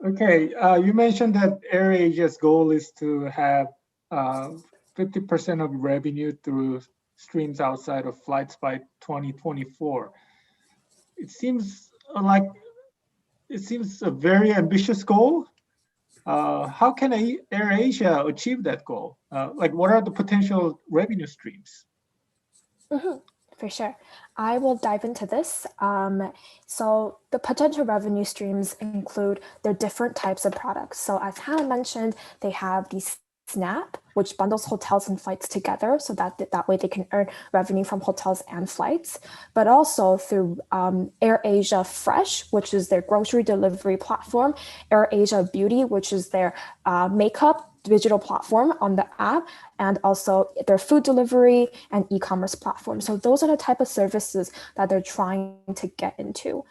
Okay, you mentioned that AirAsia's goal is to have 50% of revenue through streams outside of flights by 2024. It seems a very ambitious goal. How can AirAsia achieve that goal? What are the potential revenue streams? For sure. I will dive into this. So the potential revenue streams include their different types of products. So as Hannah mentioned, they have these Snap, which bundles hotels and flights together, so that way they can earn revenue from hotels and flights, but also through AirAsia Fresh, which is their grocery delivery platform, AirAsia Beauty, which is their makeup digital platform on the app, and also their food delivery and e-commerce platform. So those are the type of services that they're trying to get into.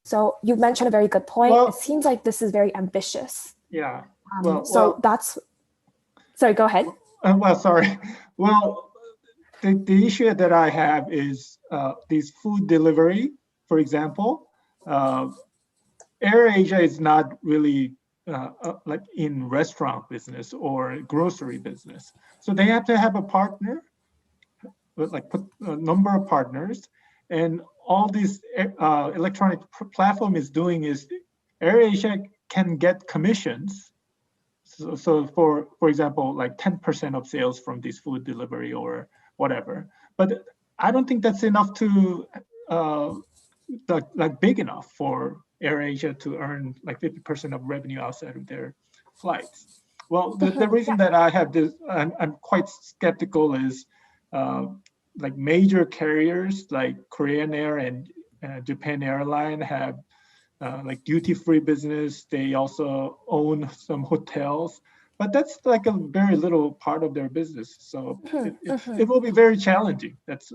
So you mentioned a very good point. It seems like this is very ambitious. Yeah. Sorry, go ahead. Sorry. Well, the issue that I have is these food delivery, for example. AirAsia is not really like in restaurant business or grocery business. So they have to have a partner, put a number of partners, and all this electronic platform is doing is AirAsia can get commissions. So for example, like 10% of sales from this food delivery or whatever. But I don't think that's enough to big enough for AirAsia to earn like 50% of revenue outside of their flights. Well, the reason that I have this, I'm quite skeptical is like major carriers like Korean Air and Japan Airline have like duty-free business. They also own some hotels, but that's like a very little part of their business. So it will be very challenging. That's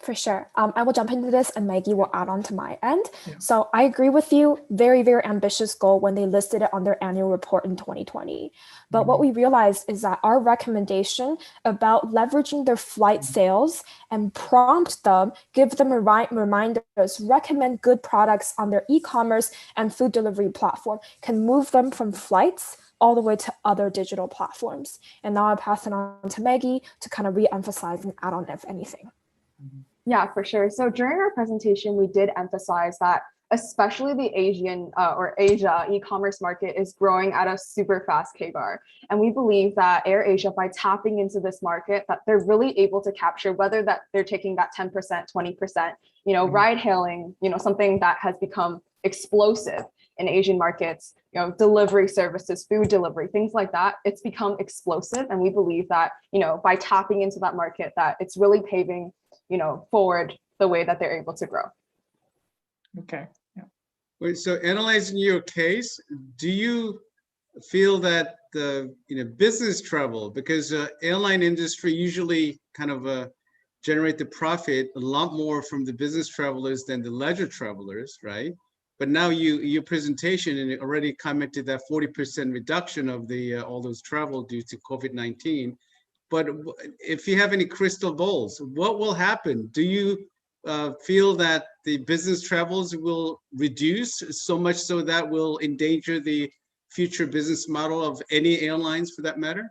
For sure. I will jump into this and Maggie will add on to my end. Yeah. So I agree with you. Very, very ambitious goal when they listed it on their annual report in 2020. But what we realized is that our recommendation about leveraging their flight sales and prompt them, give them reminders, recommend good products on their e-commerce and food delivery platform can move them from flights all the way to other digital platforms. And now I'll pass it on to Maggie to kind of re-emphasize and add on if anything. Yeah, for sure. So during our presentation, we did emphasize that especially the Asian or Asia e-commerce market is growing at a super fast CAGR. And we believe that AirAsia, by tapping into this market, that they're really able to capture, whether that they're taking that 10%, 20%, ride hailing, something that has become explosive in Asian markets, delivery services, food delivery, things like that. It's become explosive. And we believe that, by tapping into that market, that it's really paving forward the way that they're able to grow. Okay. Yeah. Wait, so analyzing your case, do you feel that the business travel, because airline industry usually kind of generate the profit a lot more from the business travelers than the leisure travelers, right? But now your presentation and it already commented that 40% reduction of the all those travel due to COVID-19. But if you have any crystal balls, what will happen? Do you feel that the business travels will reduce so much so that will endanger the future business model of any airlines for that matter?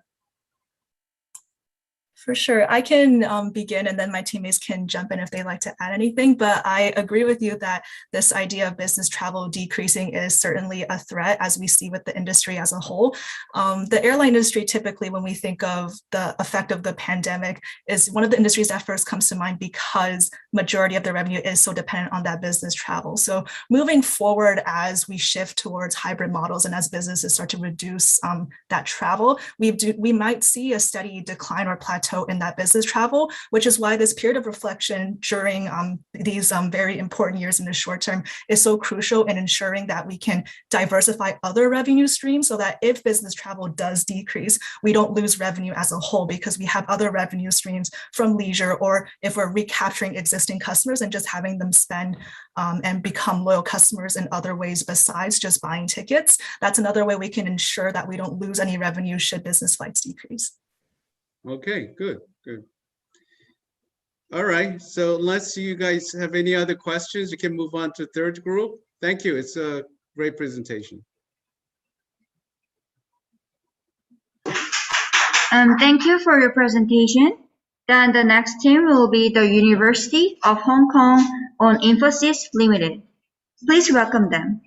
For sure. I can begin and then my teammates can jump in if they'd like to add anything, but I agree with you that this idea of business travel decreasing is certainly a threat as we see with the industry as a whole. The airline industry, typically when we think of the effect of the pandemic, is one of the industries that first comes to mind because majority of the revenue is so dependent on that business travel. So moving forward as we shift towards hybrid models and as businesses start to reduce that travel, we might see a steady decline or plateau in that business travel, which is why this period of reflection during these very important years in the short term is so crucial in ensuring that we can diversify other revenue streams so that if business travel does decrease, we don't lose revenue as a whole because we have other revenue streams from leisure, or if we're recapturing existing customers and just having them spend and become loyal customers in other ways besides just buying tickets. That's another way we can ensure that we don't lose any revenue should business flights decrease. Okay, good. All right, so unless you guys have any other questions, you can move on to third group. Thank you, it's a great presentation. Thank you for your presentation. Then the next team will be the University of Hong Kong on Infosys Limited. Please welcome them.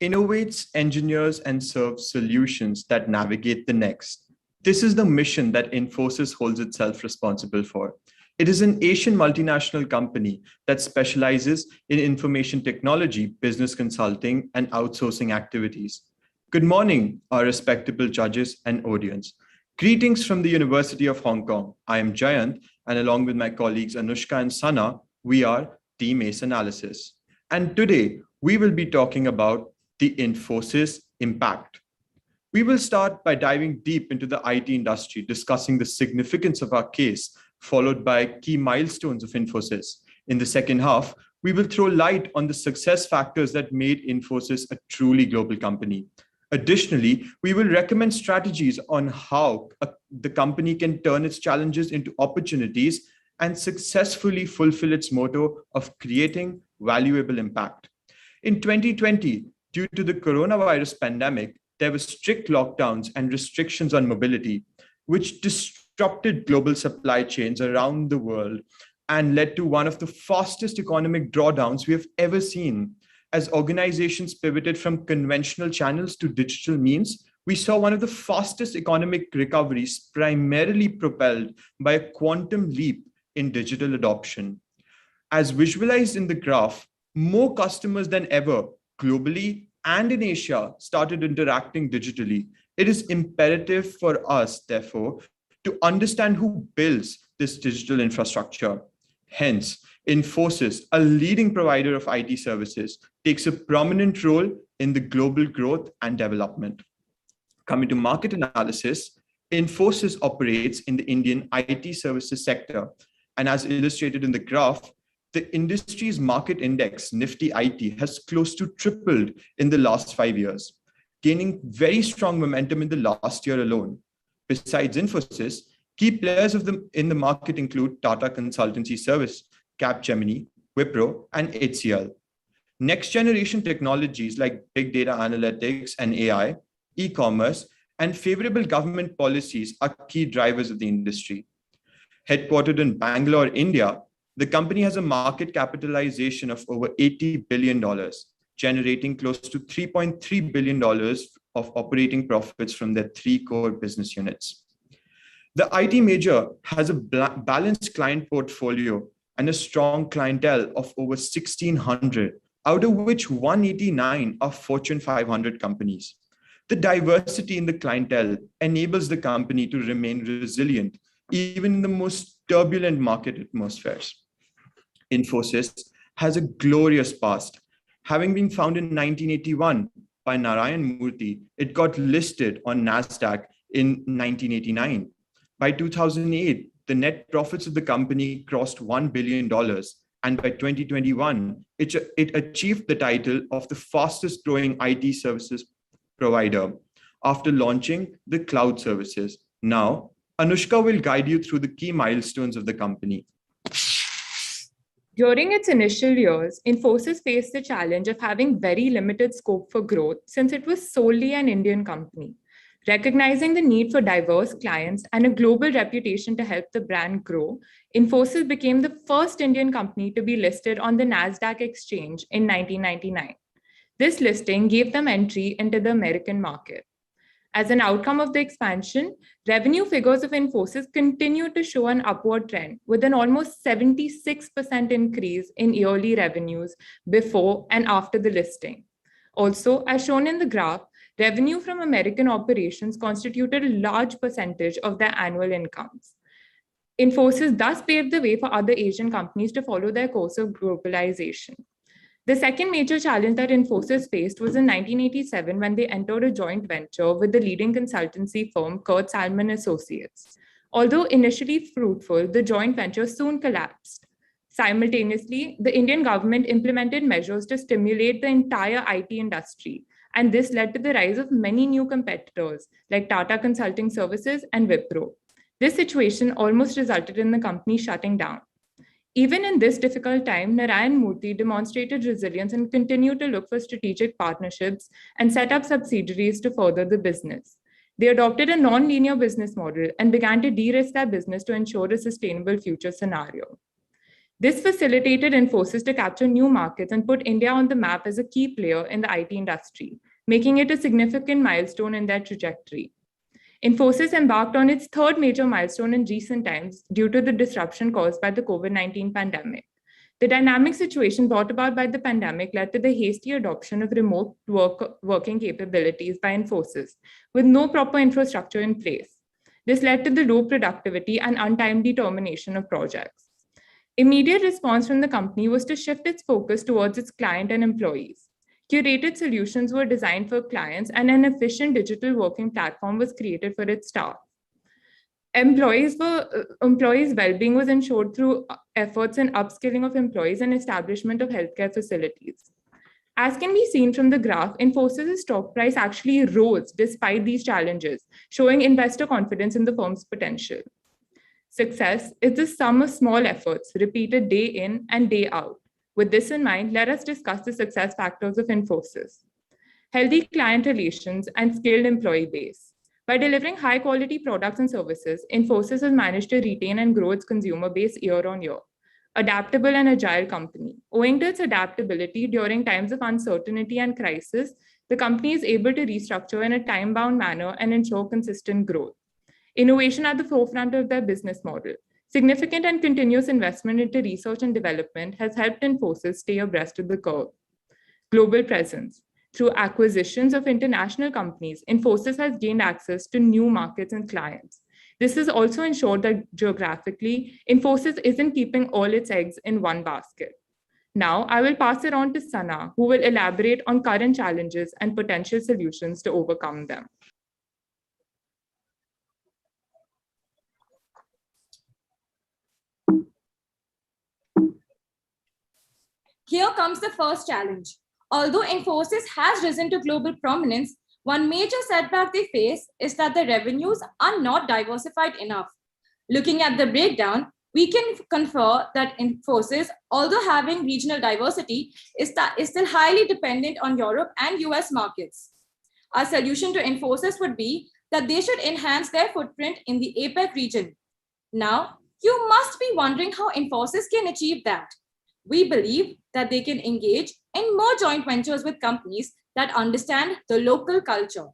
Innovates, engineers, and serves solutions that navigate the next. This is the mission that Infosys holds itself responsible for. It is an Asian multinational company that specializes in information technology, business consulting, and outsourcing activities. Good morning, our respectable judges and audience. Greetings from the University of Hong Kong. I am Jayant, and along with my colleagues Anushka and Sana, we are Team ACE Analysis. And today, we will be talking about the Infosys impact. We will start by diving deep into the IT industry, discussing the significance of our case, followed by key milestones of Infosys. In the second half, we will throw light on the success factors that made Infosys a truly global company. Additionally, we will recommend strategies on how the company can turn its challenges into opportunities and successfully fulfill its motto of creating valuable impact. In 2020, due to the coronavirus pandemic, there were strict lockdowns and restrictions on mobility, which disrupted global supply chains around the world and led to one of the fastest economic drawdowns we have ever seen. As organizations pivoted from conventional channels to digital means, we saw one of the fastest economic recoveries, primarily propelled by a quantum leap in digital adoption. As visualized in the graph, more customers than ever globally and in Asia started interacting digitally. It is imperative for us, therefore, to understand who builds this digital infrastructure. Hence, Infosys, a leading provider of IT services, takes a prominent role in the global growth and development. Coming to market analysis, Infosys operates in the Indian IT services sector. And as illustrated in the graph, the industry's market index, Nifty IT, has close to tripled in the last 5 years, gaining very strong momentum in the last year alone. Besides Infosys, key players in the market include Tata Consultancy Service, Capgemini, Wipro, and HCL. Next generation technologies like big data analytics and AI, e-commerce, and favorable government policies are key drivers of the industry. Headquartered in Bangalore, India, the company has a market capitalization of over $80 billion, generating close to $3.3 billion of operating profits from their 3 core business units. The IT major has a balanced client portfolio and a strong clientele of over 1,600, out of which 189 are Fortune 500 companies. The diversity in the clientele enables the company to remain resilient, even in the most turbulent market atmospheres. Infosys has a glorious past. Having been founded in 1981 by Narayan Murthy, it got listed on NASDAQ in 1989. By 2008, the net profits of the company crossed $1 billion. And by 2021, it achieved the title of the fastest growing IT services provider after launching the cloud services. Now, Anushka will guide you through the key milestones of the company. During its initial years, Infosys faced the challenge of having very limited scope for growth since it was solely an Indian company. Recognizing the need for diverse clients and a global reputation to help the brand grow, Infosys became the first Indian company to be listed on the NASDAQ exchange in 1999. This listing gave them entry into the American market. As an outcome of the expansion, revenue figures of Infosys continue to show an upward trend with an almost 76% increase in yearly revenues before and after the listing. Also, as shown in the graph, revenue from American operations constituted a large percentage of their annual incomes. Infosys thus paved the way for other Asian companies to follow their course of globalization. The second major challenge that Infosys faced was in 1987 when they entered a joint venture with the leading consultancy firm Kurt Salmon Associates. Although initially fruitful, the joint venture soon collapsed. Simultaneously, the Indian government implemented measures to stimulate the entire IT industry, and this led to the rise of many new competitors like Tata Consulting Services and Wipro. This situation almost resulted in the company shutting down. Even in this difficult time, Narayan Murthy demonstrated resilience and continued to look for strategic partnerships and set up subsidiaries to further the business. They adopted a non-linear business model and began to de-risk their business to ensure a sustainable future scenario. This facilitated Infosys to capture new markets and put India on the map as a key player in the IT industry, making it a significant milestone in their trajectory. Infosys embarked on its third major milestone in recent times due to the disruption caused by the COVID-19 pandemic. The dynamic situation brought about by the pandemic led to the hasty adoption of remote working capabilities by Infosys, with no proper infrastructure in place. This led to the low productivity and untimely termination of projects. Immediate response from the company was to shift its focus towards its client and employees. Curated solutions were designed for clients and an efficient digital working platform was created for its staff. Employees' well-being was ensured through efforts in upskilling of employees and establishment of healthcare facilities. As can be seen from the graph, Infosys' stock price actually rose despite these challenges, showing investor confidence in the firm's potential. Success is the sum of small efforts repeated day in and day out. With this in mind, let us discuss the success factors of Infosys. Healthy client relations and skilled employee base. By delivering high-quality products and services, Infosys has managed to retain and grow its consumer base year on year. Adaptable and agile company. Owing to its adaptability during times of uncertainty and crisis, the company is able to restructure in a time-bound manner and ensure consistent growth. Innovation at the forefront of their business model. Significant and continuous investment into research and development has helped Infosys stay abreast of the curve. Global presence. Through acquisitions of international companies, Infosys has gained access to new markets and clients. This has also ensured that geographically, Infosys isn't keeping all its eggs in one basket. Now, I will pass it on to Sana, who will elaborate on current challenges and potential solutions to overcome them. Here comes the first challenge. Although Infosys has risen to global prominence, one major setback they face is that the revenues are not diversified enough. Looking at the breakdown, we can confer that Infosys, although having regional diversity, is still highly dependent on Europe and US markets. Our solution to Infosys would be that they should enhance their footprint in the APAC region. Now, you must be wondering how Infosys can achieve that. We believe that they can engage in more joint ventures with companies that understand the local culture.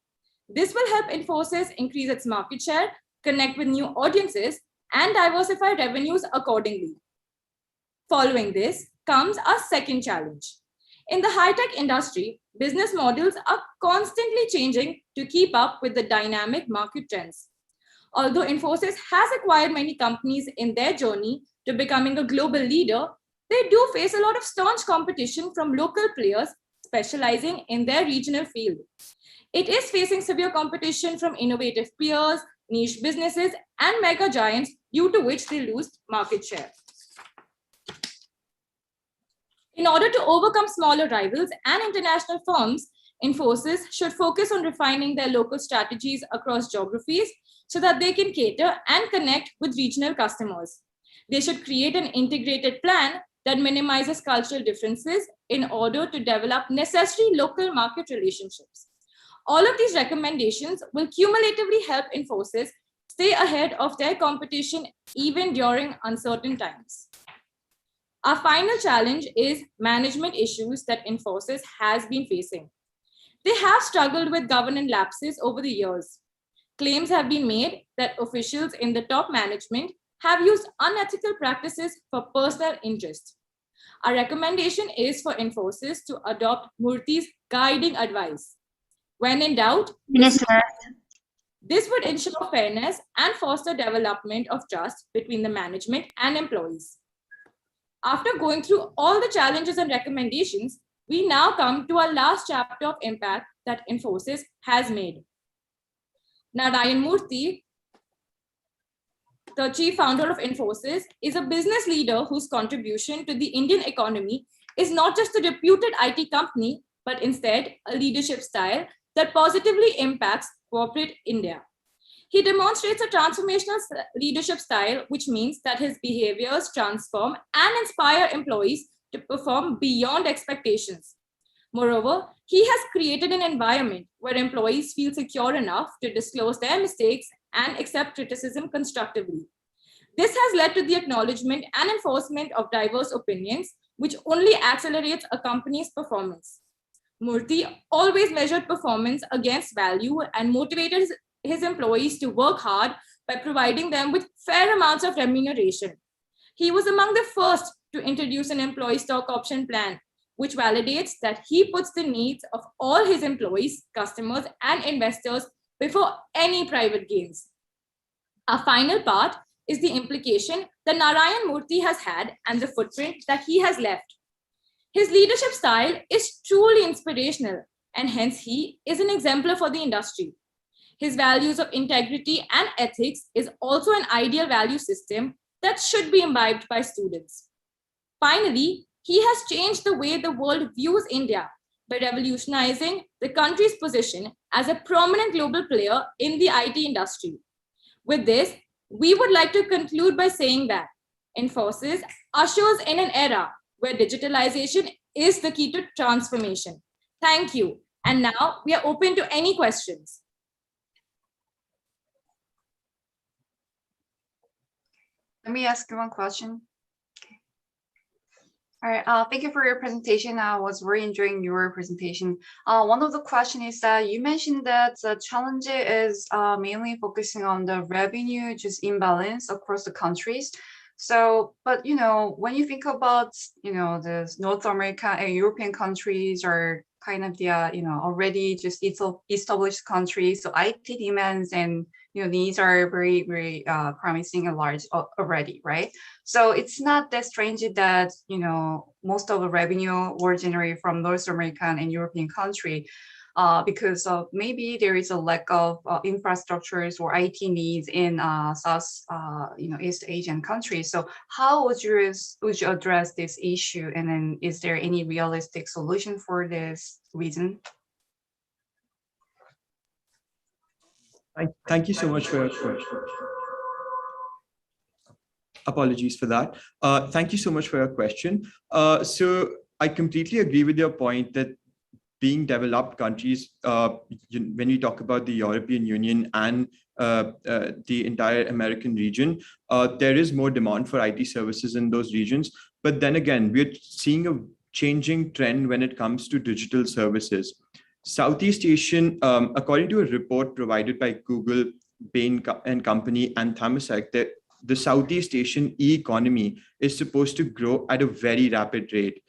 This will help Infosys increase its market share, connect with new audiences, and diversify revenues accordingly. Following this comes our second challenge. In the high-tech industry, business models are constantly changing to keep up with the dynamic market trends. Although Infosys has acquired many companies in their journey to becoming a global leader, they do face a lot of staunch competition from local players specializing in their regional field. It is facing severe competition from innovative peers, niche businesses, and mega giants, due to which they lose market share. In order to overcome smaller rivals and international firms, Infosys should focus on refining their local strategies across geographies so that they can cater and connect with regional customers. They should create an integrated plan that minimizes cultural differences in order to develop necessary local market relationships. All of these recommendations will cumulatively help Infosys stay ahead of their competition even during uncertain times. Our final challenge is management issues that Infosys has been facing. They have struggled with governance lapses over the years. Claims have been made that officials in the top management have used unethical practices for personal interest. Our recommendation is for Infosys to adopt Murthy's guiding advice. When in doubt, this would ensure fairness and foster development of trust between the management and employees. After going through all the challenges and recommendations, we now come to our last chapter of impact that Infosys has made. Narayan Murthy, the chief founder of Infosys, is a business leader whose contribution to the Indian economy is not just a reputed IT company, but instead a leadership style that positively impacts corporate India. He demonstrates a transformational leadership style, which means that his behaviors transform and inspire employees to perform beyond expectations. Moreover, he has created an environment where employees feel secure enough to disclose their mistakes and accept criticism constructively. This has led to the acknowledgement and enforcement of diverse opinions, which only accelerates a company's performance. Murthy always measured performance against value and motivated his employees to work hard by providing them with fair amounts of remuneration. He was among the first to introduce an employee stock option plan, which validates that he puts the needs of all his employees, customers, and investors before any private gains. Our final part is the implication that Narayan Murthy has had and the footprint that he has left. His leadership style is truly inspirational, and hence he is an exemplar for the industry. His values of integrity and ethics is also an ideal value system that should be imbibed by students. Finally, he has changed the way the world views India by revolutionizing the country's position as a prominent global player in the IT industry. With this, we would like to conclude by saying that Infosys ushers in an era where digitalization is the key to transformation. Thank you. And now we are open to any questions. Let me ask you one question. Okay. All right, thank you for your presentation. I was really enjoying your presentation. One of the questions is that you mentioned that the challenge is mainly focusing on the revenue just imbalance across the countries. So, but when you think about the North America and European countries are kind of the already just established countries, so IT demands and these are very, very promising and large already, right? So it's not that strange that most of the revenue were generated from North American and European country. Because of maybe there is a lack of infrastructures or IT needs in South, East Asian countries. So how would you address this issue? And then is there any realistic solution for this reason? Thank you so much for your question. Apologies for that. Thank you so much for your question. So I completely agree with your point that being developed countries, when you talk about the European Union and the entire American region, there is more demand for IT services in those regions. But then again, we're seeing a changing trend when it comes to digital services. Southeast Asian, according to a report provided by Google, Bain and Company, and Temasek, the Southeast Asian e-economy is supposed to grow at a very rapid rate,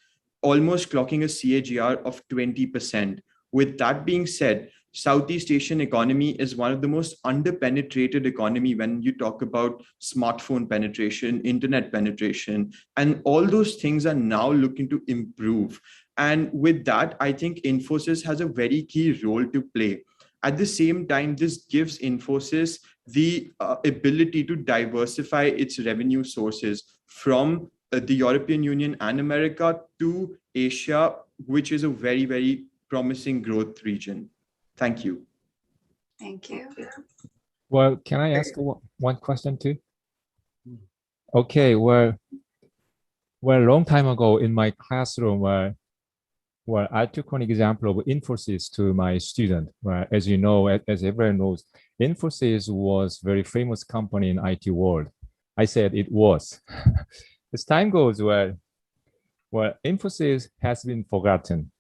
almost clocking a CAGR of 20%. With that being said, Southeast Asian economy is one of the most underpenetrated economy when you talk about smartphone penetration, internet penetration, and all those things are now looking to improve. And with that, I think Infosys has a very key role to play. At the same time, this gives Infosys the ability to diversify its revenue sources from the European Union and America to Asia, which is a very, very promising growth region. Thank you. Thank you. Well, can I ask one question too? Okay, well, Well, a long time ago in my classroom, where I took an example of Infosys to my student. Where, as you know, as everyone knows, Infosys was very famous company in IT world. I said it was. As time goes, Infosys has been forgotten.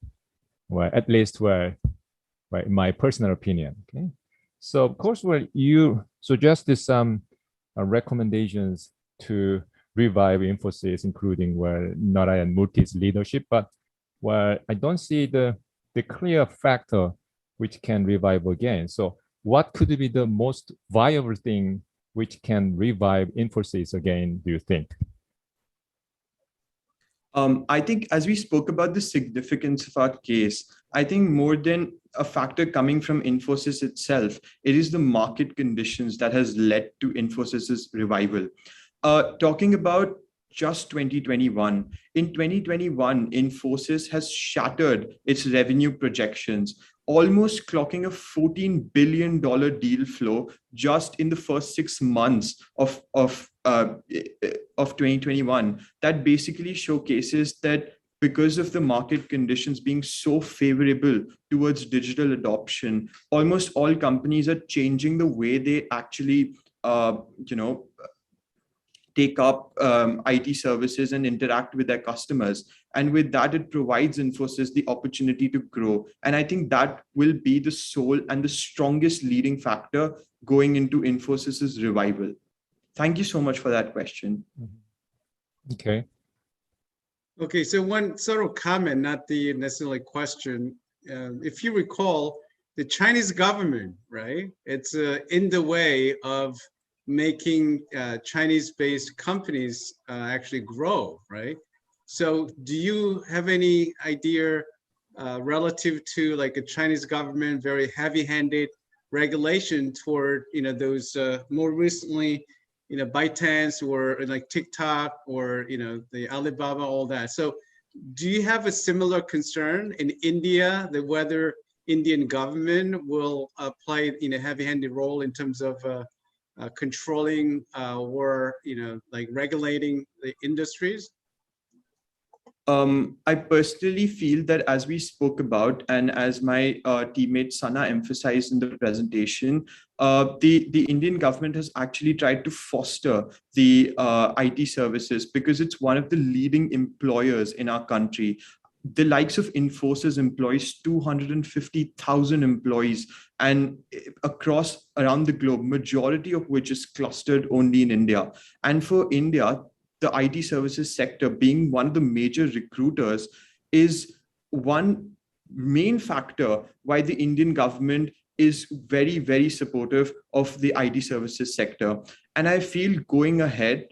Well, at least in my personal opinion. Okay, so of course, you suggested some recommendations to revive Infosys, including Narayan Murthy's leadership, but I don't see the clear factor which can revive again. So what could be the most viable thing which can revive Infosys again, do you think? I think as we spoke about the significance of our case, I think more than a factor coming from Infosys itself, it is the market conditions that has led to Infosys's revival. Talking about just 2021, in 2021, Infosys has shattered its revenue projections, almost clocking a $14 billion deal flow just in the first 6 months of 2021. That basically showcases that because of the market conditions being so favorable towards digital adoption, almost all companies are changing the way they actually, take up IT services and interact with their customers. And with that, it provides Infosys the opportunity to grow. And I think that will be the sole and the strongest leading factor going into Infosys's revival. Thank you so much for that question. Okay. Okay, so one sort of comment, not the necessarily question. If you recall, the Chinese government, right? It's in the way of making Chinese-based companies actually grow, right? So do you have any idea relative to like a Chinese government, very heavy-handed regulation toward, those more recently, ByteDance or like TikTok or, the Alibaba, all that. So do you have a similar concern in India that whether Indian government will play a heavy-handed role in terms of controlling or like regulating the industries? I personally feel that as we spoke about, and as my teammate Sana emphasized in the presentation, the Indian government has actually tried to foster the IT services because it's one of the leading employers in our country. The likes of Infosys employs 250,000 employees and across around the globe, majority of which is clustered only in India. And for India, the IT services sector being one of the major recruiters is one main factor why the Indian government is very, very supportive of the IT services sector. And I feel going ahead,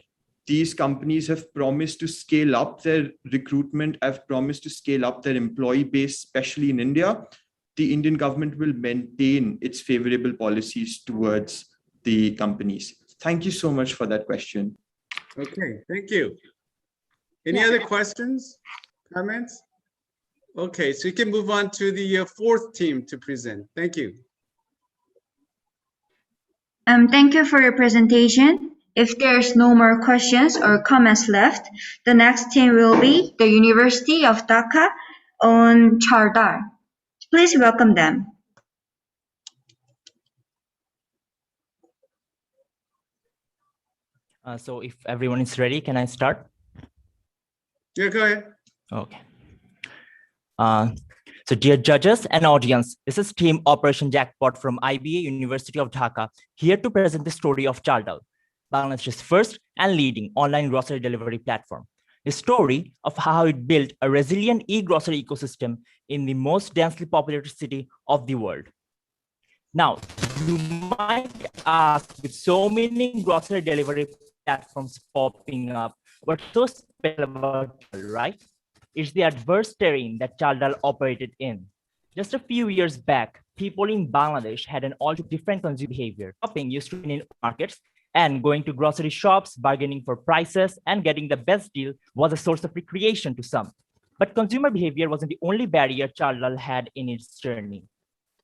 these companies have promised to scale up their recruitment, have promised to scale up their employee base, especially in India. The Indian government will maintain its favorable policies towards the companies. Thank you so much for that question. Okay, thank you. Any other questions, comments? Okay, so you can move on to the fourth team to present. Thank you. Thank you for your presentation. If there's no more questions or comments left, the next team will be the University of Dhaka on Chardar. Please welcome them. So if everyone is ready, can I start? Yeah, go ahead. Okay. So dear judges and audience, this is Team Operation Jackpot from IBA University of Dhaka, here to present the story of Chardal, Bangladesh's first and leading online grocery delivery platform. The story of how it built a resilient e-grocery ecosystem in the most densely populated city of the world. Now, you might ask, with so many grocery delivery platforms popping up, what's so special about Chardal, right? It's the adverse terrain that Chardal operated in. Just a few years back, people in Bangladesh had an altogether different consumer behavior. Shopping used to be in markets, and going to grocery shops, bargaining for prices, and getting the best deal was a source of recreation to some. But consumer behavior wasn't the only barrier Chardal had in its journey.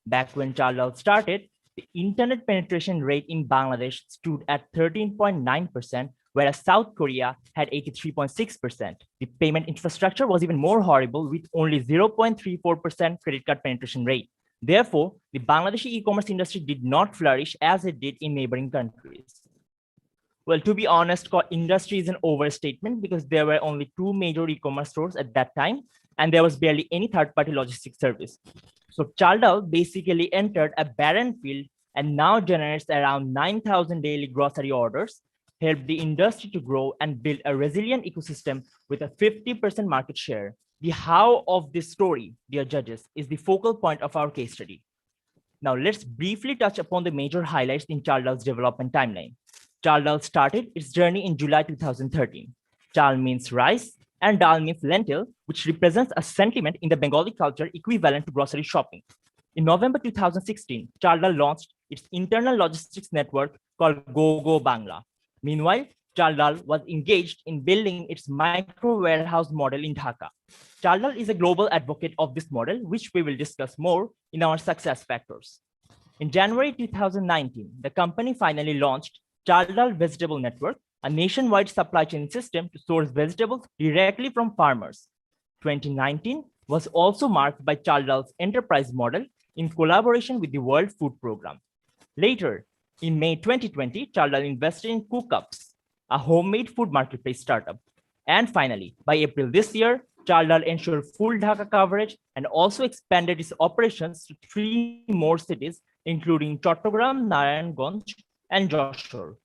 Back when Chardal started, the internet penetration rate in Bangladesh stood at 13.9%, whereas South Korea had 83.6%. The payment infrastructure was even more horrible with only 0.34% credit card penetration rate. Therefore, the Bangladeshi e-commerce industry did not flourish as it did in neighboring countries. Well, to be honest, industry is an overstatement because there were only 2 major e-commerce stores at that time, and there was barely any third-party logistics service. So Chaldal basically entered a barren field and now generates around 9,000 daily grocery orders, helped the industry to grow and build a resilient ecosystem with a 50% market share. The how of this story, dear judges, is the focal point of our case study. Now let's briefly touch upon the major highlights in Chaldal's development timeline. Chaldal started its journey in July 2013. Chal means rice and dal means lentil, which represents a sentiment in the Bengali culture equivalent to grocery shopping. In November 2016, Chaldal launched its internal logistics network called GoGo Bangla. Meanwhile, Chaldal was engaged in building its micro warehouse model in Dhaka. Chaldal is a global advocate of this model, which we will discuss more in our success factors. In January 2019, the company finally launched Chaldal Vegetable Network, a nationwide supply chain system to source vegetables directly from farmers. 2019 was also marked by Chaldal's enterprise model in collaboration with the World Food Programme. Later, in May 2020, Chaldal invested in Cookups, a homemade food marketplace startup. And finally, by April this year, Chaldal ensured full Dhaka coverage and also expanded its operations to 3 more cities, including Chattogram, Narayanganj, and Joshore.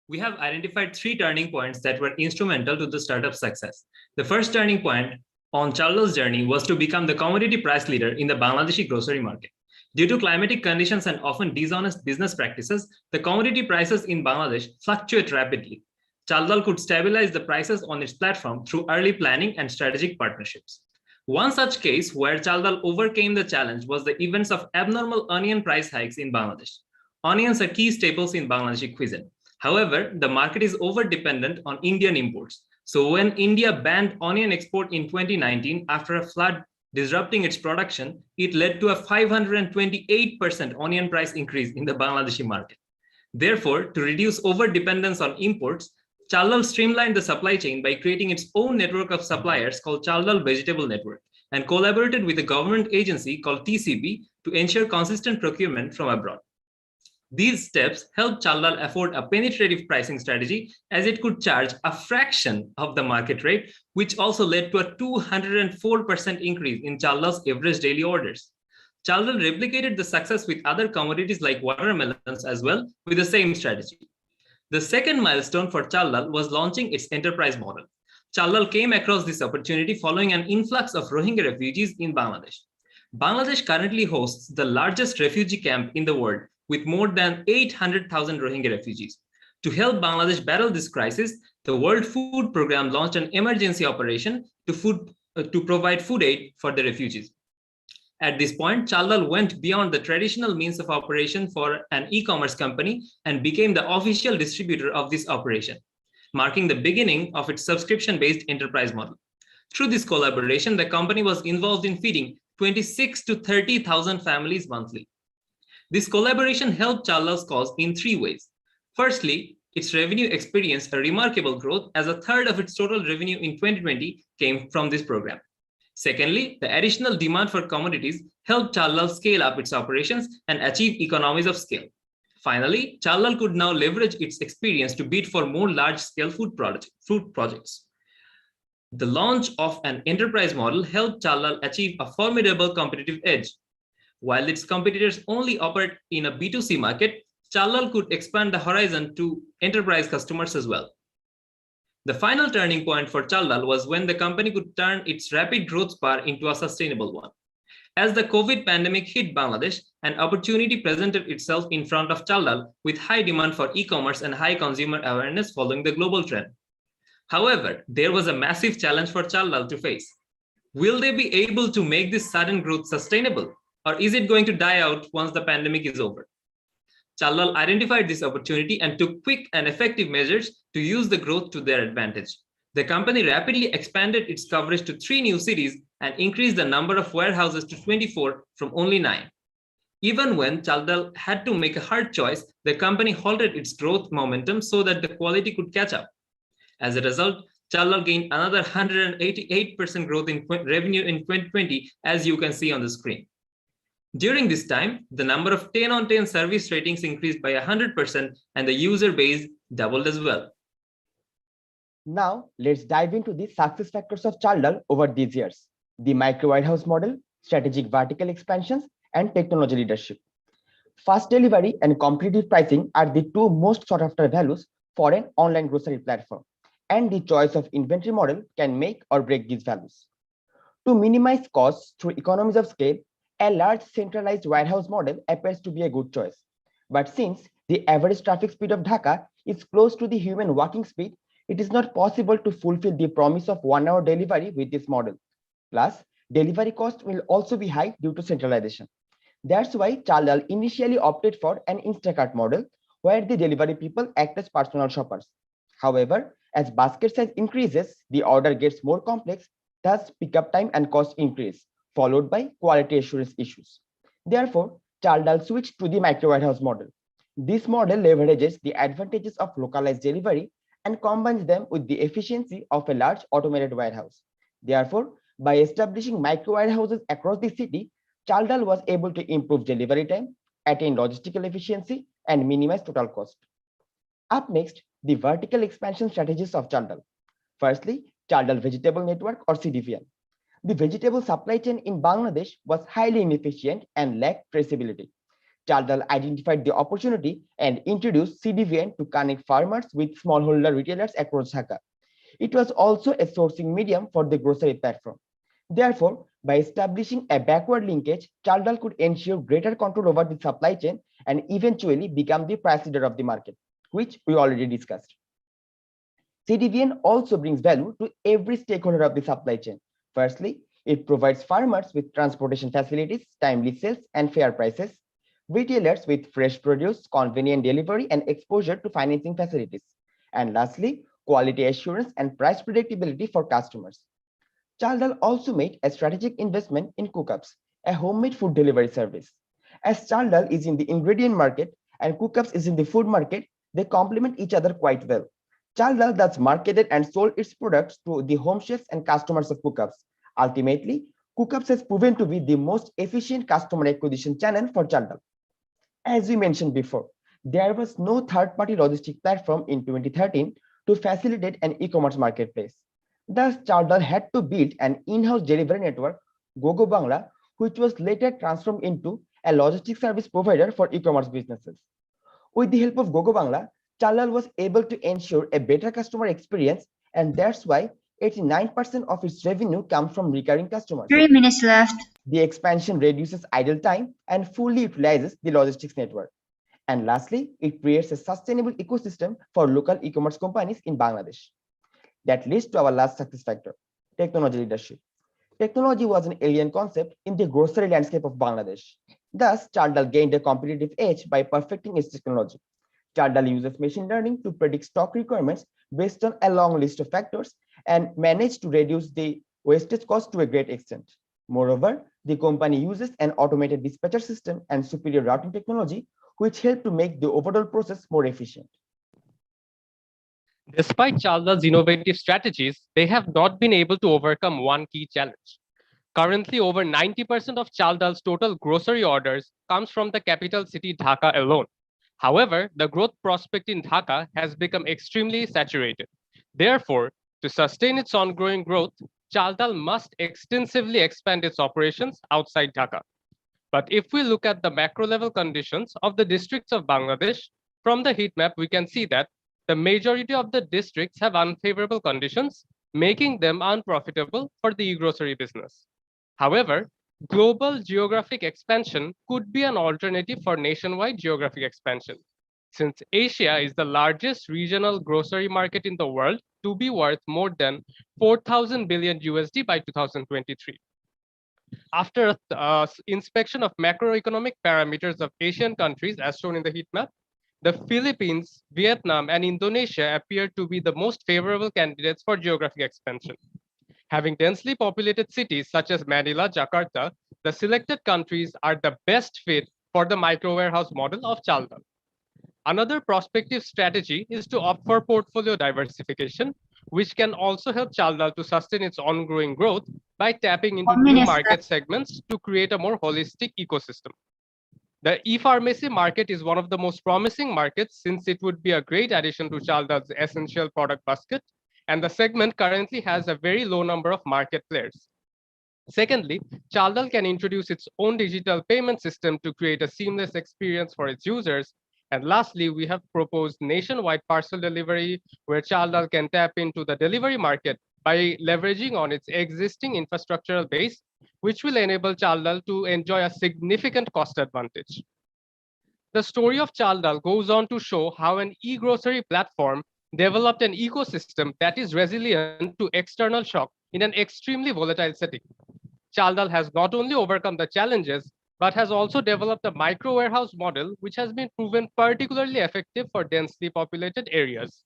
We have identified 3 turning points that were instrumental to the startup's success. The first turning point on Chaldal's journey was to become the commodity price leader in the Bangladeshi grocery market. Due to climatic conditions and often dishonest business practices, the commodity prices in Bangladesh fluctuate rapidly. Chaldal could stabilize the prices on its platform through early planning and strategic partnerships. One such case where Chaldal overcame the challenge was the events of abnormal onion price hikes in Bangladesh. Onions are key staples in Bangladeshi cuisine. However, the market is over-dependent on Indian imports. So when India banned onion export in 2019 after a flood disrupting its production, it led to a 528% onion price increase in the Bangladeshi market. Therefore, to reduce over-dependence on imports, Chaldal streamlined the supply chain by creating its own network of suppliers called Chaldal Vegetable Network and collaborated with a government agency called TCB to ensure consistent procurement from abroad. These steps helped Chaldal afford a penetrative pricing strategy as it could charge a fraction of the market rate, which also led to a 204% increase in Chaldal's average daily orders. Chaldal replicated the success with other commodities like watermelons as well with the same strategy. The second milestone for Chaldal was launching its enterprise model. Chaldal came across this opportunity following an influx of Rohingya refugees in Bangladesh. Bangladesh currently hosts the largest refugee camp in the world with more than 800,000 Rohingya refugees. To help Bangladesh battle this crisis, the World Food Programme launched an emergency operation to provide food aid for the refugees. At this point, Chaldal went beyond the traditional means of operation for an e-commerce company and became the official distributor of this operation, marking the beginning of its subscription-based enterprise model. Through this collaboration, the company was involved in feeding 26 to 30,000 families monthly. This collaboration helped Chaldal's cause in 3 ways. Firstly, its revenue experienced a remarkable growth as a third of its total revenue in 2020 came from this program. Secondly, the additional demand for commodities helped Chaldal scale up its operations and achieve economies of scale. Finally, Chaldal could now leverage its experience to bid for more large-scale food projects. The launch of an enterprise model helped Chaldal achieve a formidable competitive edge. While its competitors only operate in a B2C market, Chaldal could expand the horizon to enterprise customers as well. The final turning point for Chaldal was when the company could turn its rapid growth spur into a sustainable one. As the COVID pandemic hit Bangladesh, an opportunity presented itself in front of Chaldal with high demand for e-commerce and high consumer awareness following the global trend. However, there was a massive challenge for Chaldal to face. Will they be able to make this sudden growth sustainable? Or is it going to die out once the pandemic is over? Chaldal identified this opportunity and took quick and effective measures to use the growth to their advantage. The company rapidly expanded its coverage to 3 new cities and increased the number of warehouses to 24 from only 9. Even when Chaldal had to make a hard choice, the company halted its growth momentum so that the quality could catch up. As a result, Chaldal gained another 188% growth in revenue in 2020, as you can see on the screen. During this time, the number of 10 on 10 service ratings increased by 100% and the user base doubled as well. Now, let's dive into the success factors of Chaldal over these years: the micro warehouse model, strategic vertical expansions, and technology leadership. Fast delivery and competitive pricing are the two most sought after values for an online grocery platform, and the choice of inventory model can make or break these values. To minimize costs through economies of scale, a large centralized warehouse model appears to be a good choice. But since the average traffic speed of Dhaka is close to the human walking speed, it is not possible to fulfill the promise of 1 hour delivery with this model. Plus, delivery cost will also be high due to centralization. That's why Chaldal initially opted for an Instacart model where the delivery people act as personal shoppers. However, as basket size increases, the order gets more complex, thus pickup time and cost increase, followed by quality assurance issues. Therefore, Chaldal switched to the micro warehouse model. This model leverages the advantages of localized delivery and combines them with the efficiency of a large automated warehouse. Therefore, by establishing micro warehouses across the city, Chaldal was able to improve delivery time, attain logistical efficiency, and minimize total cost. Up next, the vertical expansion strategies of Chaldal. Firstly, Chaldal Vegetable Network or CDVN. The vegetable supply chain in Bangladesh was highly inefficient and lacked traceability. Chaldal identified the opportunity and introduced CDVN to connect farmers with smallholder retailers across Dhaka. It was also a sourcing medium for the grocery platform. Therefore, by establishing a backward linkage, Chaldal could ensure greater control over the supply chain and eventually become the price leader of the market, which we already discussed. CDVN also brings value to every stakeholder of the supply chain. Firstly, it provides farmers with transportation facilities, timely sales, and fair prices, retailers with fresh produce, convenient delivery, and exposure to financing facilities, and lastly, quality assurance and price predictability for customers. Chaldal also made a strategic investment in Cookups, a homemade food delivery service. As Chaldal is in the ingredient market and Cookups is in the food market, they complement each other quite well. Chaldal thus marketed and sold its products to the home chefs and customers of Cookups. Ultimately, Cookups has proven to be the most efficient customer acquisition channel for Chaldal. As we mentioned before, there was no third-party logistic platform in 2013 to facilitate an e-commerce marketplace. Thus, Chaldal had to build an in-house delivery network, Gogo Bangla, which was later transformed into a logistics service provider for e-commerce businesses. With the help of Gogo Bangla, Chaldal was able to ensure a better customer experience, and that's why 89% of its revenue comes from recurring customers. 3 minutes left. The expansion reduces idle time and fully utilizes the logistics network. And lastly, it creates a sustainable ecosystem for local e-commerce companies in Bangladesh. That leads to our last success factor, technology leadership. Technology was an alien concept in the grocery landscape of Bangladesh. Thus, Chaldal gained a competitive edge by perfecting its technology. Chaldal uses machine learning to predict stock requirements based on a long list of factors and managed to reduce the wastage cost to a great extent. Moreover, the company uses an automated dispatcher system and superior routing technology, which help to make the overall process more efficient. Despite Chaldal's innovative strategies, they have not been able to overcome one key challenge. Currently, over 90% of Chaldal's total grocery orders comes from the capital city Dhaka alone. However, the growth prospect in Dhaka has become extremely saturated. Therefore, to sustain its ongoing growth, Chaldal must extensively expand its operations outside Dhaka. But if we look at the macro level conditions of the districts of Bangladesh, from the heat map, we can see that the majority of the districts have unfavorable conditions, making them unprofitable for the e-grocery business. However, global geographic expansion could be an alternative for nationwide geographic expansion, since Asia is the largest regional grocery market in the world to be worth more than 4,000 billion USD by 2023. After inspection of macroeconomic parameters of Asian countries, as shown in the heat map, the Philippines, Vietnam, and Indonesia appear to be the most favorable candidates for geographic expansion. Having densely populated cities such as Manila, Jakarta, the selected countries are the best fit for the micro warehouse model of Chaldal. Another prospective strategy is to opt for portfolio diversification, which can also help Chaldal to sustain its ongoing growth by tapping into new market segments to create a more holistic ecosystem. The e-pharmacy market is one of the most promising markets since it would be a great addition to Chaldal's essential product basket, and the segment currently has a very low number of market players. Secondly, Chaldal can introduce its own digital payment system to create a seamless experience for its users. And lastly, we have proposed nationwide parcel delivery, where Chaldal can tap into the delivery market by leveraging on its existing infrastructural base, which will enable Chaldal to enjoy a significant cost advantage. The story of Chaldal goes on to show how an e-grocery platform developed an ecosystem that is resilient to external shock in an extremely volatile setting. Chaldal has not only overcome the challenges, but has also developed a micro warehouse model, which has been proven particularly effective for densely populated areas,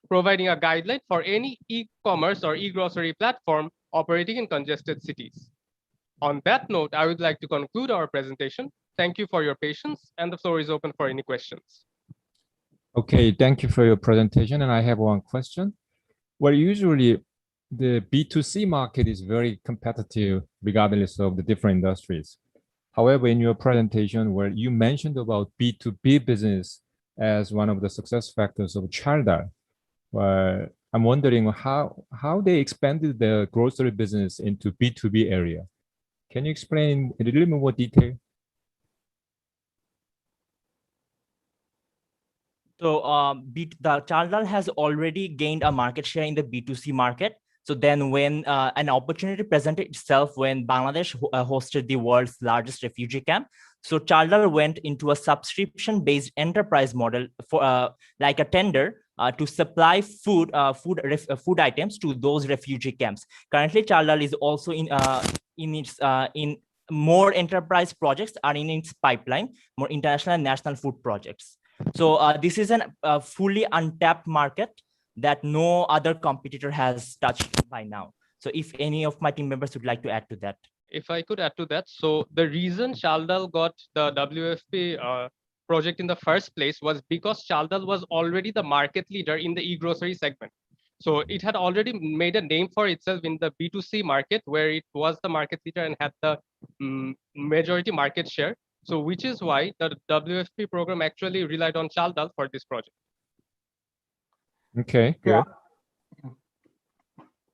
providing a guideline for any e-commerce or e-grocery platform operating in congested cities. On that note, I would like to conclude our presentation. Thank you for your patience, and the floor is open for any questions. Okay, thank you for your presentation. And I have one question. Well, usually the B2C market is very competitive regardless of the different industries. However, in your presentation where you mentioned about B2B business as one of the success factors of Chaldal, I'm wondering how they expanded the grocery business into B2B area. Can you explain in a little bit more detail? So the Chaldal has already gained a market share in the B2C market. So then when an opportunity presented itself when Bangladesh hosted the world's largest refugee camp, so Chaldal went into a subscription-based enterprise model for like a tender to supply food items to those refugee camps. Currently, Chaldal is also in more enterprise projects are in its pipeline, more international and national food projects. So this is a fully untapped market that no other competitor has touched by now. So if any of my team members would like to add to that. If I could add to that, so the reason Chaldal got the WFP project in the first place was because Chaldal was already the market leader in the e-grocery segment. So it had already made a name for itself in the B2C market, where it was the market leader and had the majority market share. So which is why the WFP program actually relied on Chaldal for this project. Okay, good.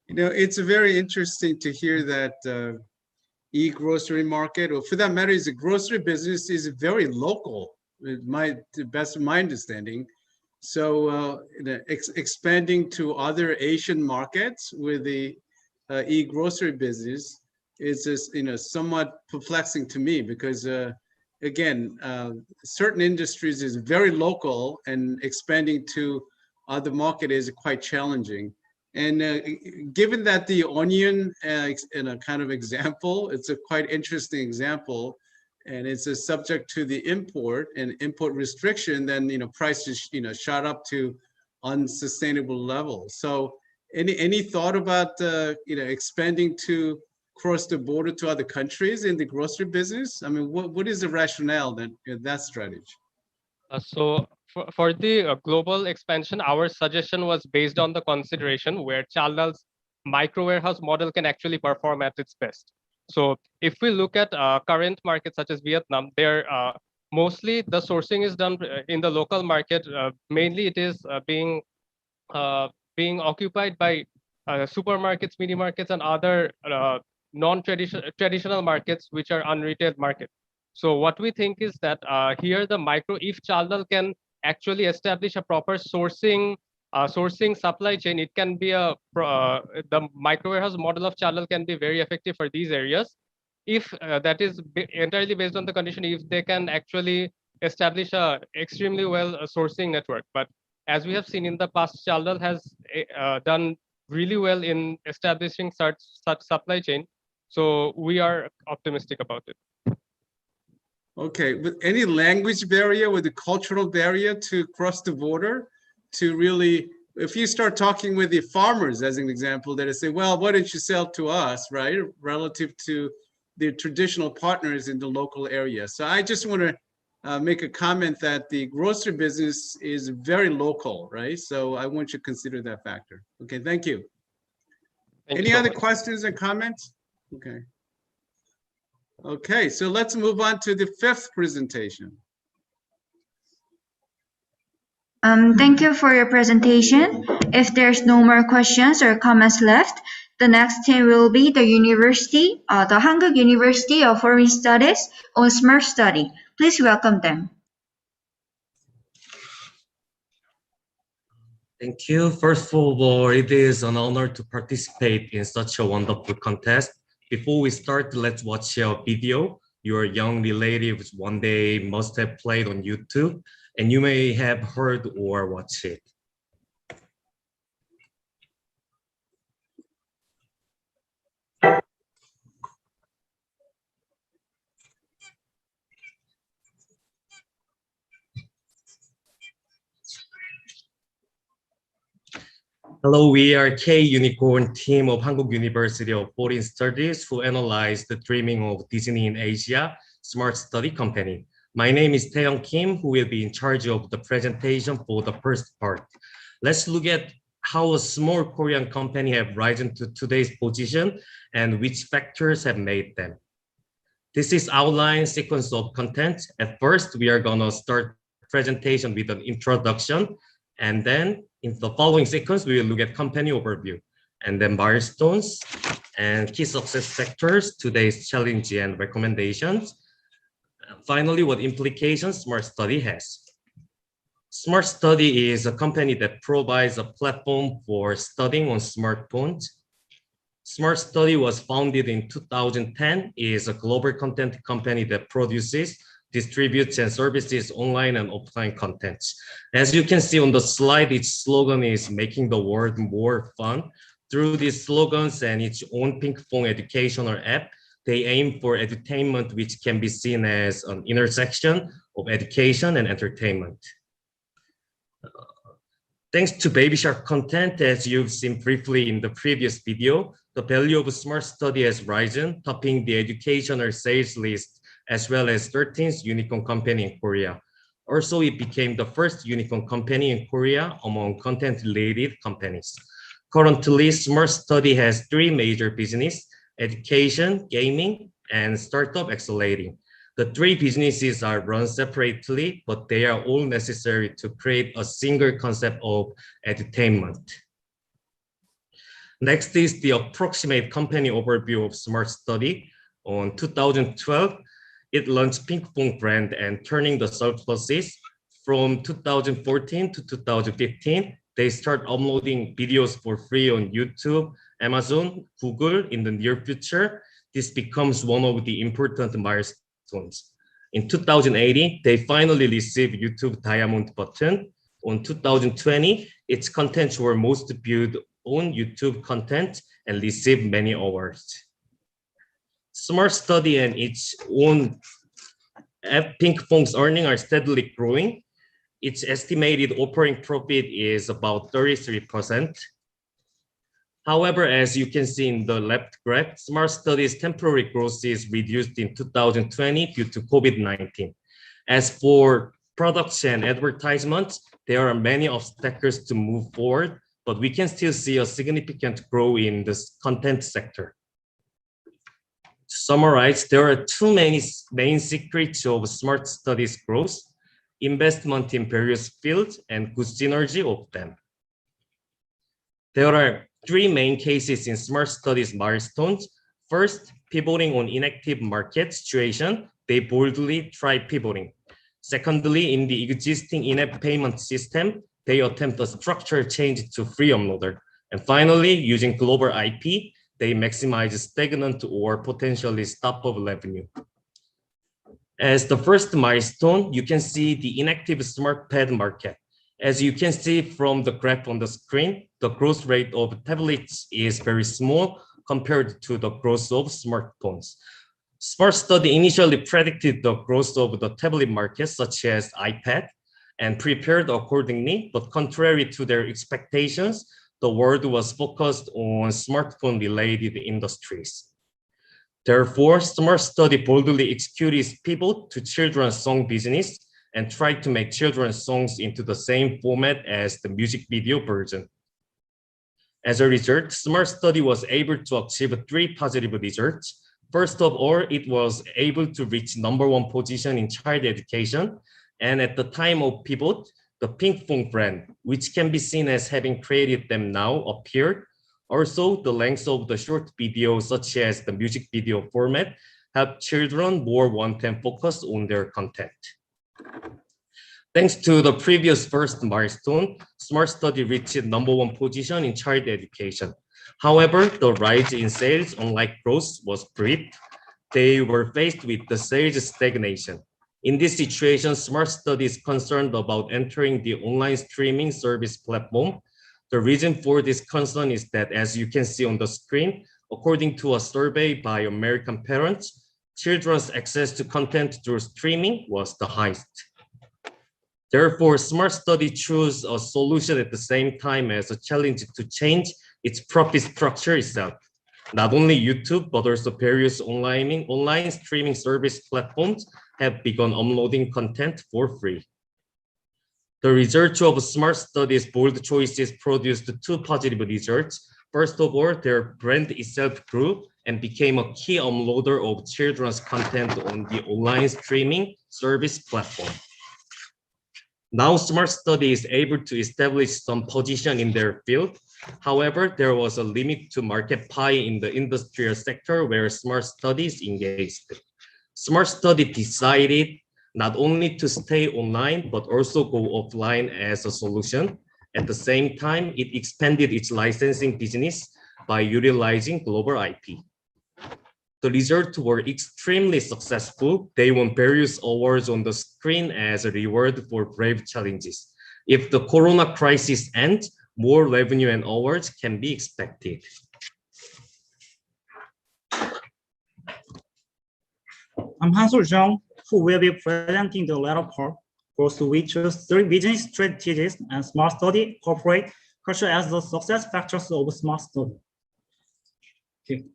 You know, it's very interesting to hear that e-grocery market, or for that matter, is a grocery business is very local, to the best of my understanding. So expanding to other Asian markets with the e-grocery business is just, somewhat perplexing to me because again, certain industries is very local and expanding to other market is quite challenging. And given that the onion in a kind of example, it's a quite interesting example, and it's a subject to the import and import restriction, then prices shot up to unsustainable levels. So any thought about expanding to cross the border to other countries in the grocery business? I mean, what is the rationale then in that strategy? So for the global expansion, our suggestion was based on the consideration where Chaldal's micro warehouse model can actually perform at its best. So if we look at current markets such as Vietnam, there mostly the sourcing is done in the local market. Mainly it is being occupied by supermarkets, mini markets, and other non-traditional markets, which are unretailed market. So what we think is that here if Chaldal can actually establish a proper sourcing supply chain, it can be the micro warehouse model of Chaldal can be very effective for these areas. If that is entirely based on the condition, if they can actually establish a extremely well sourcing network. But as we have seen in the past, Chaldal has done really well in establishing such supply chain. So we are optimistic about it. Okay, but any language barrier or the cultural barrier to cross the border to really, if you start talking with the farmers as an example, that say, well, why don't you sell to us, right? Relative to the traditional partners in the local area. So I just want to make a comment that the grocery business is very local, right? So I want you to consider that factor. Okay, thank you. Any other questions or comments? Okay. Okay, so let's move on to the fifth presentation. Thank you for your presentation. If there's no more questions or comments left, the next team will be the university, the Hankuk University of Foreign Studies on Smart Study. Please welcome them. Thank you. First of all, it is an honor to participate in such a wonderful contest. Before we start, let's watch a video your young relatives one day must have played on YouTube, and you may have heard or watched it. Hello, we are K-Unicorn team of Hankuk University of Foreign Studies who analyzed the dreaming of Disney in Asia Smart Study Company. My name is Taeyoung Kim, who will be in charge of the presentation for the first part. Let's look at how a small Korean company have risen to today's position and which factors have made them. This is outline sequence of content. At first, we are gonna start presentation with an introduction, and then in the following sequence, we will look at company overview, and then milestones and key success factors, today's challenge and recommendations. Finally, what implications Smart Study has. Smart Study is a company that provides a platform for studying on smartphones. Smart Study was founded in 2010, is a global content company that produces, distributes, and services online and offline content. As you can see on the slide, its slogan is making the world more fun. Through these slogans and its own Pinkfong educational app, they aim for edutainment, which can be seen as an intersection of education and entertainment. Thanks to Baby Shark content, as you've seen briefly in the previous video, the value of Smart Study has risen, topping the educational sales list, as well as 13th unicorn company in Korea. Also, it became the first unicorn company in Korea among content-related companies. Currently, Smart Study has three major businesses: education, gaming, and startup accelerating. The three businesses are run separately, but they are all necessary to create a single concept of edutainment. Next is the approximate company overview of Smart Study. On 2012, it launched Pinkfong brand and turning the surpluses. From 2014 to 2015, they start uploading videos for free on YouTube, Amazon, Google. In the near future, this becomes one of the important milestones. In 2018, they finally received YouTube Diamond button. On 2020, its contents were most viewed on YouTube content and received many awards. Smart Study and its own app Pinkfong's earnings are steadily growing. Its estimated operating profit is about 33%. However, as you can see in the left graph, Smart Study's temporary growth is reduced in 2020 due to COVID-19. As for products and advertisements, there are many obstacles to move forward, but we can still see a significant growth in this content sector. To summarize, there are two main secrets of Smart Studies growth: investment in various fields and good synergy of them. There are three main cases in Smart Studies milestones. First, pivoting on inactive market situation, they boldly try pivoting. Secondly, in the existing in-app payment system, they attempt a structural change to free uploader. And finally, using global IP, they maximize stagnant or potentially stop-up revenue. As the first milestone, you can see the inactive smart pad market. As you can see from the graph on the screen, the growth rate of tablets is very small compared to the growth of smartphones. Smart Study initially predicted the growth of the tablet market, such as iPad, and prepared accordingly, but contrary to their expectations, the world was focused on smartphone-related industries. Therefore, Smart Study boldly executed its pivot to children's song business and tried to make children's songs into the same format as the music video version. As a result, Smart Study was able to achieve 3 positive results. First of all, it was able to reach #1 position in child education. And at the time of pivot, the Pink Phone brand, which can be seen as having created them now, appeared. Also, the length of the short video, such as the music video format, helped children more want and focus on their content. Thanks to the previous first milestone, Smart Study reached #1 position in child education. However, the rise in sales, unlike growth, was brief. They were faced with the sales stagnation. In this situation, Smart Study is concerned about entering the online streaming service platform. The reason for this concern is that, as you can see on the screen, according to a survey by American parents, children's access to content through streaming was the highest. Therefore, Smart Study chose a solution at the same time as a challenge to change its profit structure itself. Not only YouTube, but also various online streaming service platforms have begun uploading content for free. The result of Smart Study's bold choices produced 2 positive results. First of all, their brand itself grew and became a key uploader of children's content on the online streaming service platform. Now, Smart Study is able to establish some position in their field. However, there was a limit to market pie in the industrial sector where Smart Study is engaged. Smart Study decided not only to stay online, but also go offline as a solution. At the same time, it expanded its licensing business by utilizing global IP. The results were extremely successful. They won various awards on the screen as a reward for brave challenges. If the Corona crisis ends, more revenue and awards can be expected. I'm Han-Sul Jeong, who will be presenting the latter part, for which 3 business strategies and Smart Study corporate culture as the success factors of Smart Study. Okay.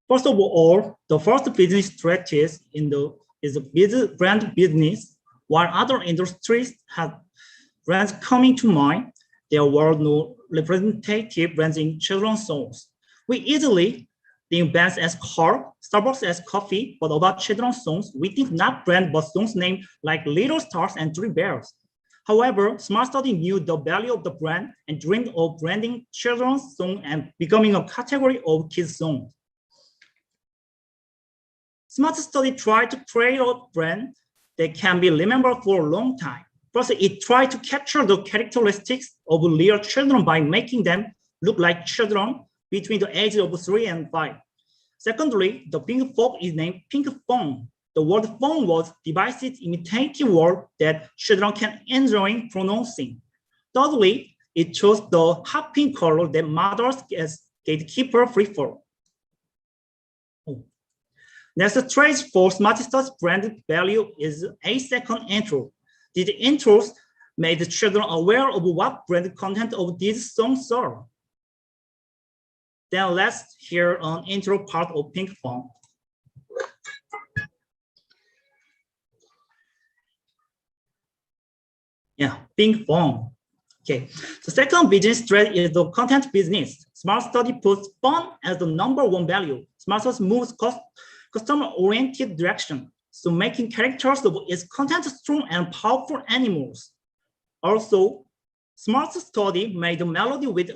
First of all, the first business strategy is the brand business. While other industries have brands coming to mind, there were no representative brands in children's songs. We easily think bands as car, Starbucks as coffee, but about children's songs, we think not brand, but songs named like Little Stars and Three Bears. However, Smart Study knew the value of the brand and dreamed of branding children's song and becoming a category of kids' songs. Smart Study tried to create a brand that can be remembered for a long time. First, it tried to capture the characteristics of real children by making them look like children between the ages of 3 and 5. Secondly, the pink phone is named Pink Phone. The word phone was device's imitative word that children can enjoy pronouncing. Thirdly, it chose the hot pink color that mothers as gatekeeper prefer. Next trait for Smart Study's brand value is 8-second intro. These intros made the children aware of what brand content of these songs are. Then let's hear an intro part of Pink Phone. Yeah, Pink Phone. Okay, the second business strategy is the content business. Smart Study puts fun as the #1 value. Smart Study moves customer-oriented direction, so making characters of its content strong and powerful animals. Also, Smart Study made a melody with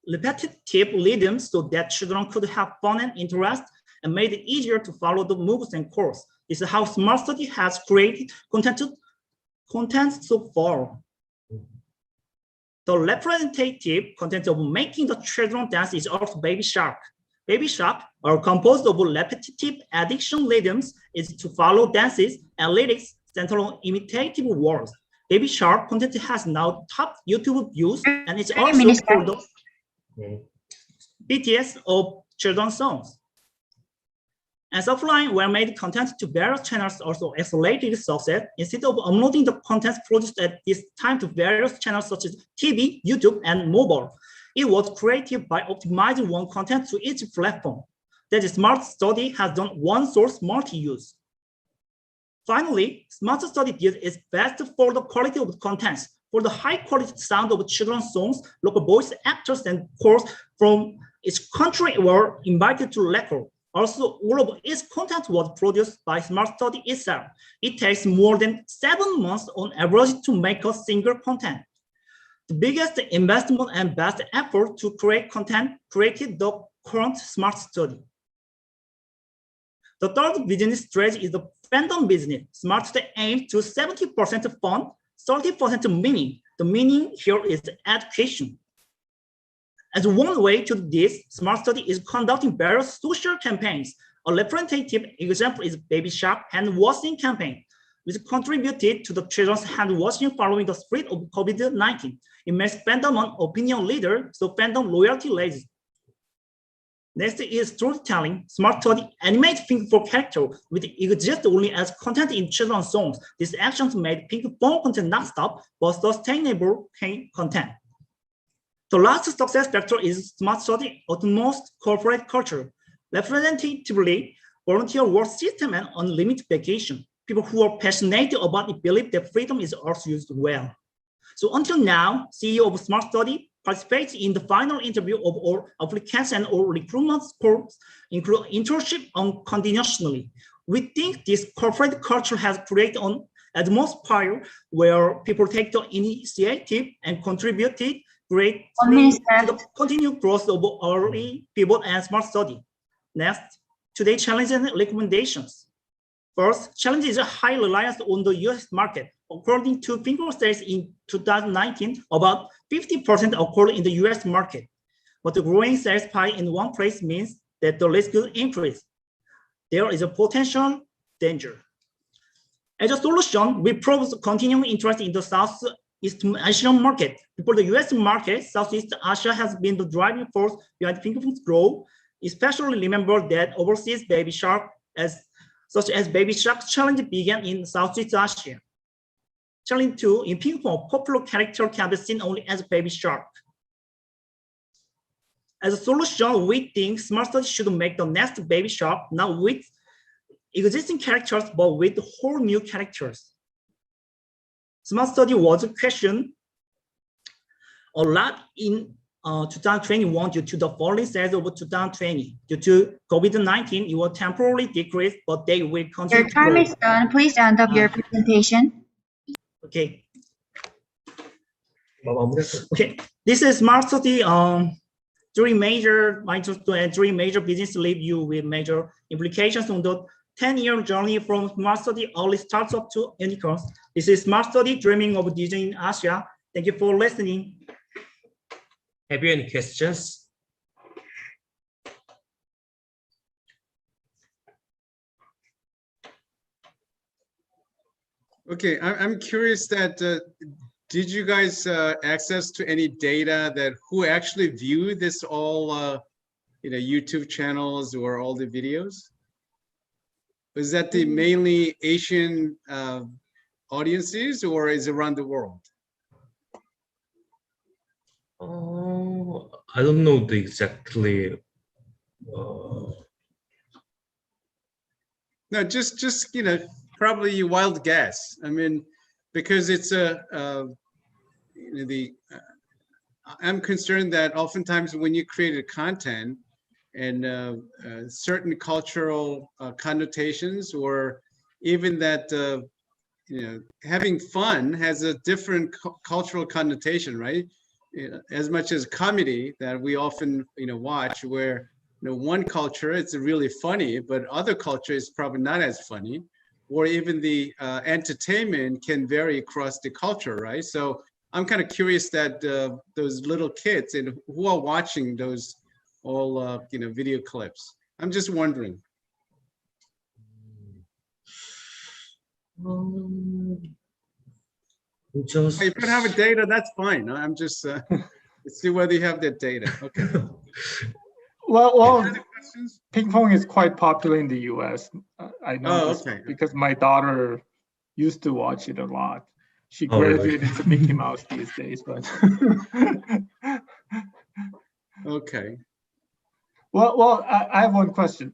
repetitive rhythms so that children could have fun and interest, and made it easier to follow the moves and chords. This is how Smart Study has created content so far. The representative content of making the children dance is also Baby Shark. Baby Shark are composed of repetitive addiction rhythms, is to follow dances and lyrics centered on imitative words. Baby Shark content has now top YouTube views, and it's also for the BTS of children's songs. As offline well-made content to various channels also accelerated success. Instead of uploading the content produced at this time to various channels such as TV, YouTube, and mobile, it was created by optimizing one content to each platform. that the smart study has done one source multi-use. Finally, smart study is best for the quality of the contents, for the high quality sound of children's songs, local voice actors and chorus from each country were invited to lecture. Also, all of its content was produced by Smart Study itself. It takes more than 7 months on average to make a single content. The biggest investment and best effort to create content created the current Smart Study. The third business strategy is the fandom business. Smart Study aims to 70% fun, 30% meaning. The meaning here is education. As one way to do this, Smart Study is conducting various social campaigns. A representative example is Baby Shark hand washing campaign, which contributed to the children's hand washing following the spread of COVID-19. It makes fandom an opinion leader, so fandom loyalty raises. Next is storytelling. Smart Study animates Pink Phone character, which exists only as content in children's songs. These actions made Pink Phone content not stop, but sustainable content. The last success factor is Smart Study utmost corporate culture. Representatively, volunteer work system and unlimited vacation. People who are passionate about it believe that freedom is also used well. So until now, CEO of Smart Study participates in the final interview of all applicants and all recruitment scores, include internship unconditionally. We think this corporate culture has created an atmosphere where people take the initiative and contributed greatly to the continued growth of early pivot and Smart Study. Next, today's challenges and recommendations. First, challenge is a high reliance on the US market. According to Finkel studies in 2019, about 50% occurred in the US market. But the growing sales pie in one place means that the risk will increase. There is a potential danger. As a solution, we propose continuing interest in the Southeast Asian market. For the US market, Southeast Asia has been the driving force behind Fingerprint's growth. Especially remember that overseas Baby Shark, such as Baby Shark challenge began in Southeast Asia. Challenge 2, in Pingpong, popular character can be seen only as Baby Shark. As a solution, we think Smart Study should make the next Baby Shark not with existing characters, but with whole new characters. Smart Study was questioned a lot in 2021 due to the falling sales over 2020. Due to COVID-19, it will temporarily decrease, but they will continue. Your time is done. Please end up your presentation. Okay. Okay. This is Smart Study. Three major business review with major implications on the 10-year journey from Smart Study early startup to unicorns. This is Smart Study dreaming of Disney in Asia. Thank you for listening. Have you any questions? Okay, I'm curious that did you guys access to any data that who actually viewed this all YouTube channels or all the videos? Was that the mainly Asian audiences or is it around the world? Oh, I don't know the exactly. No, just probably a wild guess. I mean, because it's I'm concerned that oftentimes when you create a content and certain cultural connotations, or even that having fun has a different cultural connotation, right? As much as comedy that we often watch, where one culture it's really funny, but other culture is probably not as funny, or even the entertainment can vary across the culture, right? So I'm kind of curious that those little kids and who are watching those all video clips. I'm just wondering. If you don't have a data, that's fine. I'm just let's see whether you have that data. Okay. Well, ping pong is quite popular in the US. I know this because my daughter used to watch it a lot. She graduated to Mickey Mouse these days, but okay. Well, I have one question.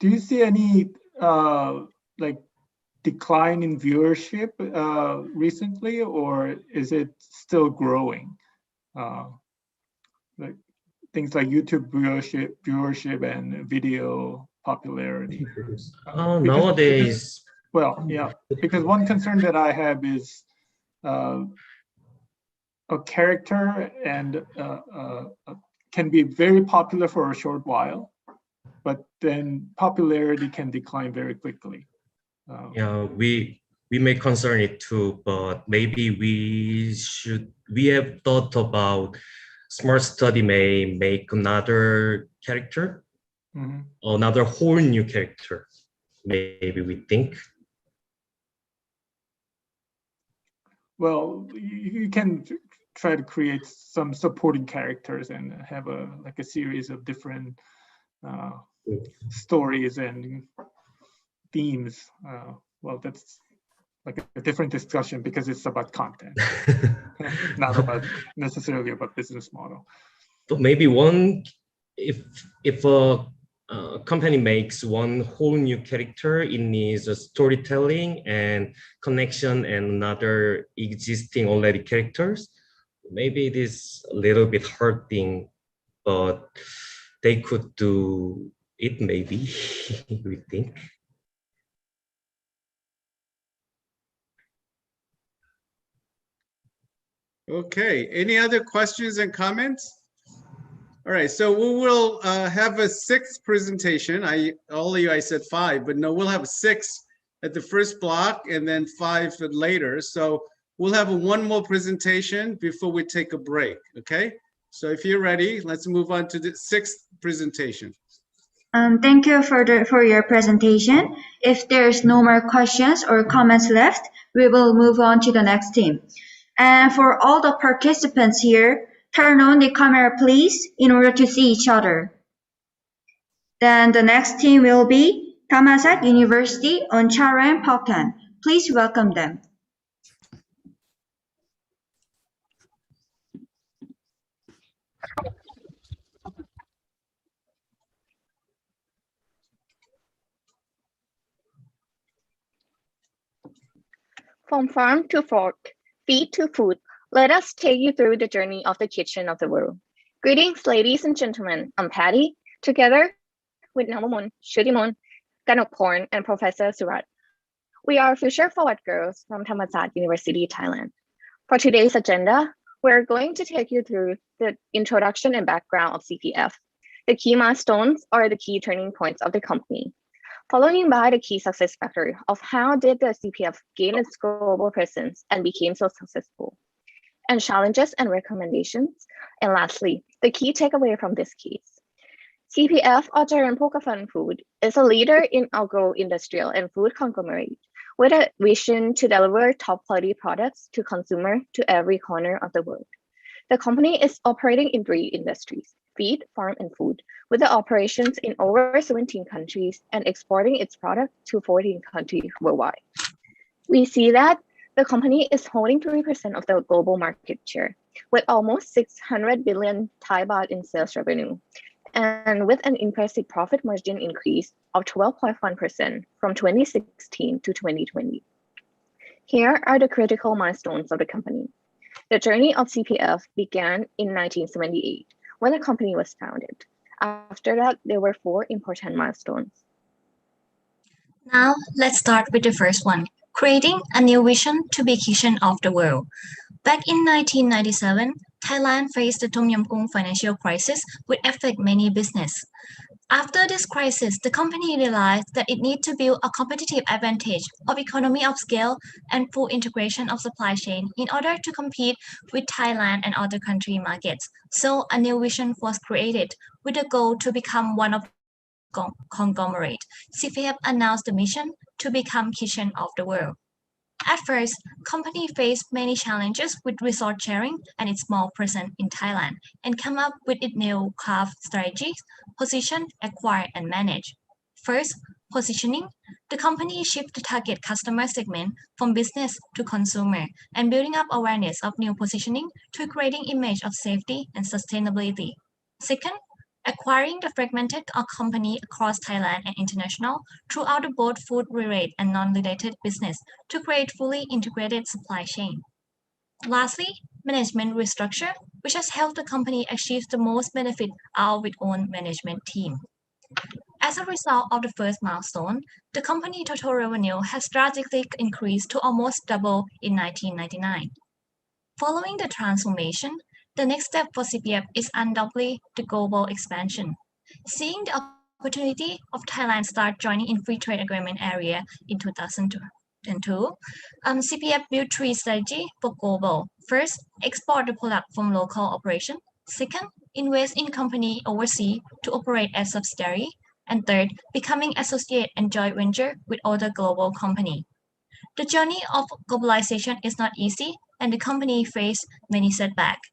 Do you see any like decline in viewership recently, or is it still growing? Like things like YouTube viewership and video popularity. Nowadays. Well, yeah, because one concern that I have is a character and can be very popular for a short while, but then popularity can decline very quickly. Yeah, we may concern it too, but maybe we have thought about smart study may make another character, another whole new character, maybe we think. Well, you can try to create some supporting characters and have a series of different stories and themes. Well, that's like a different discussion because it's about content, not about necessarily about business model. But maybe if a company makes one whole new character, it needs a storytelling and connection and another existing already characters. Maybe it is a little bit hurting, but they could do it maybe, we think. Okay, any other questions and comments? All right, so we will have a sixth presentation. All of you, I said 5, but no, we'll have 6 at the first block and then 5 later. So we'll have one more presentation before we take a break, okay? So if you're ready, let's move on to the 6th presentation. Thank you for your presentation. If there's no more questions or comments left, we will move on to the next team. And for all the participants here, turn on the camera, please, in order to see each other. Then the next team will be Thammasat University on Charan Pakhan. Please welcome them. From farm to fork, feed to food, let us take you through the journey of the kitchen of the world. Greetings, ladies and gentlemen. I'm Patty, together with Namamun, Shudimon, Ganokporn, and Professor Surat. We are Future Forward Girls from Thammasat University, Thailand. For today's agenda, we're going to take you through the introduction and background of CPF, the key milestones or the key turning points of the company, following by the key success factor of how did the CPF gain its global presence and became so successful, and challenges and recommendations, and lastly, the key takeaway from this case. CPF, or Charan Pakhan Food, is a leader in agro-industrial and food conglomerate with a vision to deliver top-quality products to consumer to every corner of the world. The company is operating in 3 industries: feed, farm, and food, with the operations in over 17 countries and exporting its product to 14 countries worldwide. We see that the company is holding 3% of the global market share, with almost 600 billion Thai baht in sales revenue, and with an impressive profit margin increase of 12.1% from 2016 to 2020. Here are the critical milestones of the company. The journey of CPF began in 1978, when the company was founded. After that, there were 4 important milestones. Now, let's start with the first one, creating a new vision to be kitchen of the world. Back in 1997, Thailand faced the Tom Yum Goong financial crisis, which affected many businesses. After this crisis, the company realized that it needed to build a competitive advantage of economy of scale and full integration of supply chain in order to compete with Thailand and other country markets. So a new vision was created with the goal to become one of the conglomerate. CPF announced the mission to become kitchen of the world. At first, company faced many challenges with resource sharing and its small presence in Thailand, and come up with its new craft strategies, position, acquire, and manage. First, Positioning: the company shifted the target customer segment from business to consumer and building up awareness of new positioning to creating image of safety and sustainability. Second, acquiring the fragmented company across Thailand and international throughout the both food-related and non-related business to create fully integrated supply chain. Lastly, management restructure, which has helped the company achieve the most benefit out of its own management team. As a result of the first milestone, the company total revenue has drastically increased to almost double in 1999. Following the transformation, the next step for CPF is undoubtedly the global expansion. Seeing the opportunity of Thailand start joining in free trade agreement area in 2002, CPF built three strategies for global. First, export the product from local operation. Second, invest in company overseas to operate as subsidiary. And third, becoming associate and joint venture with other global company. The journey of globalization is not easy, and the company faced many setbacks.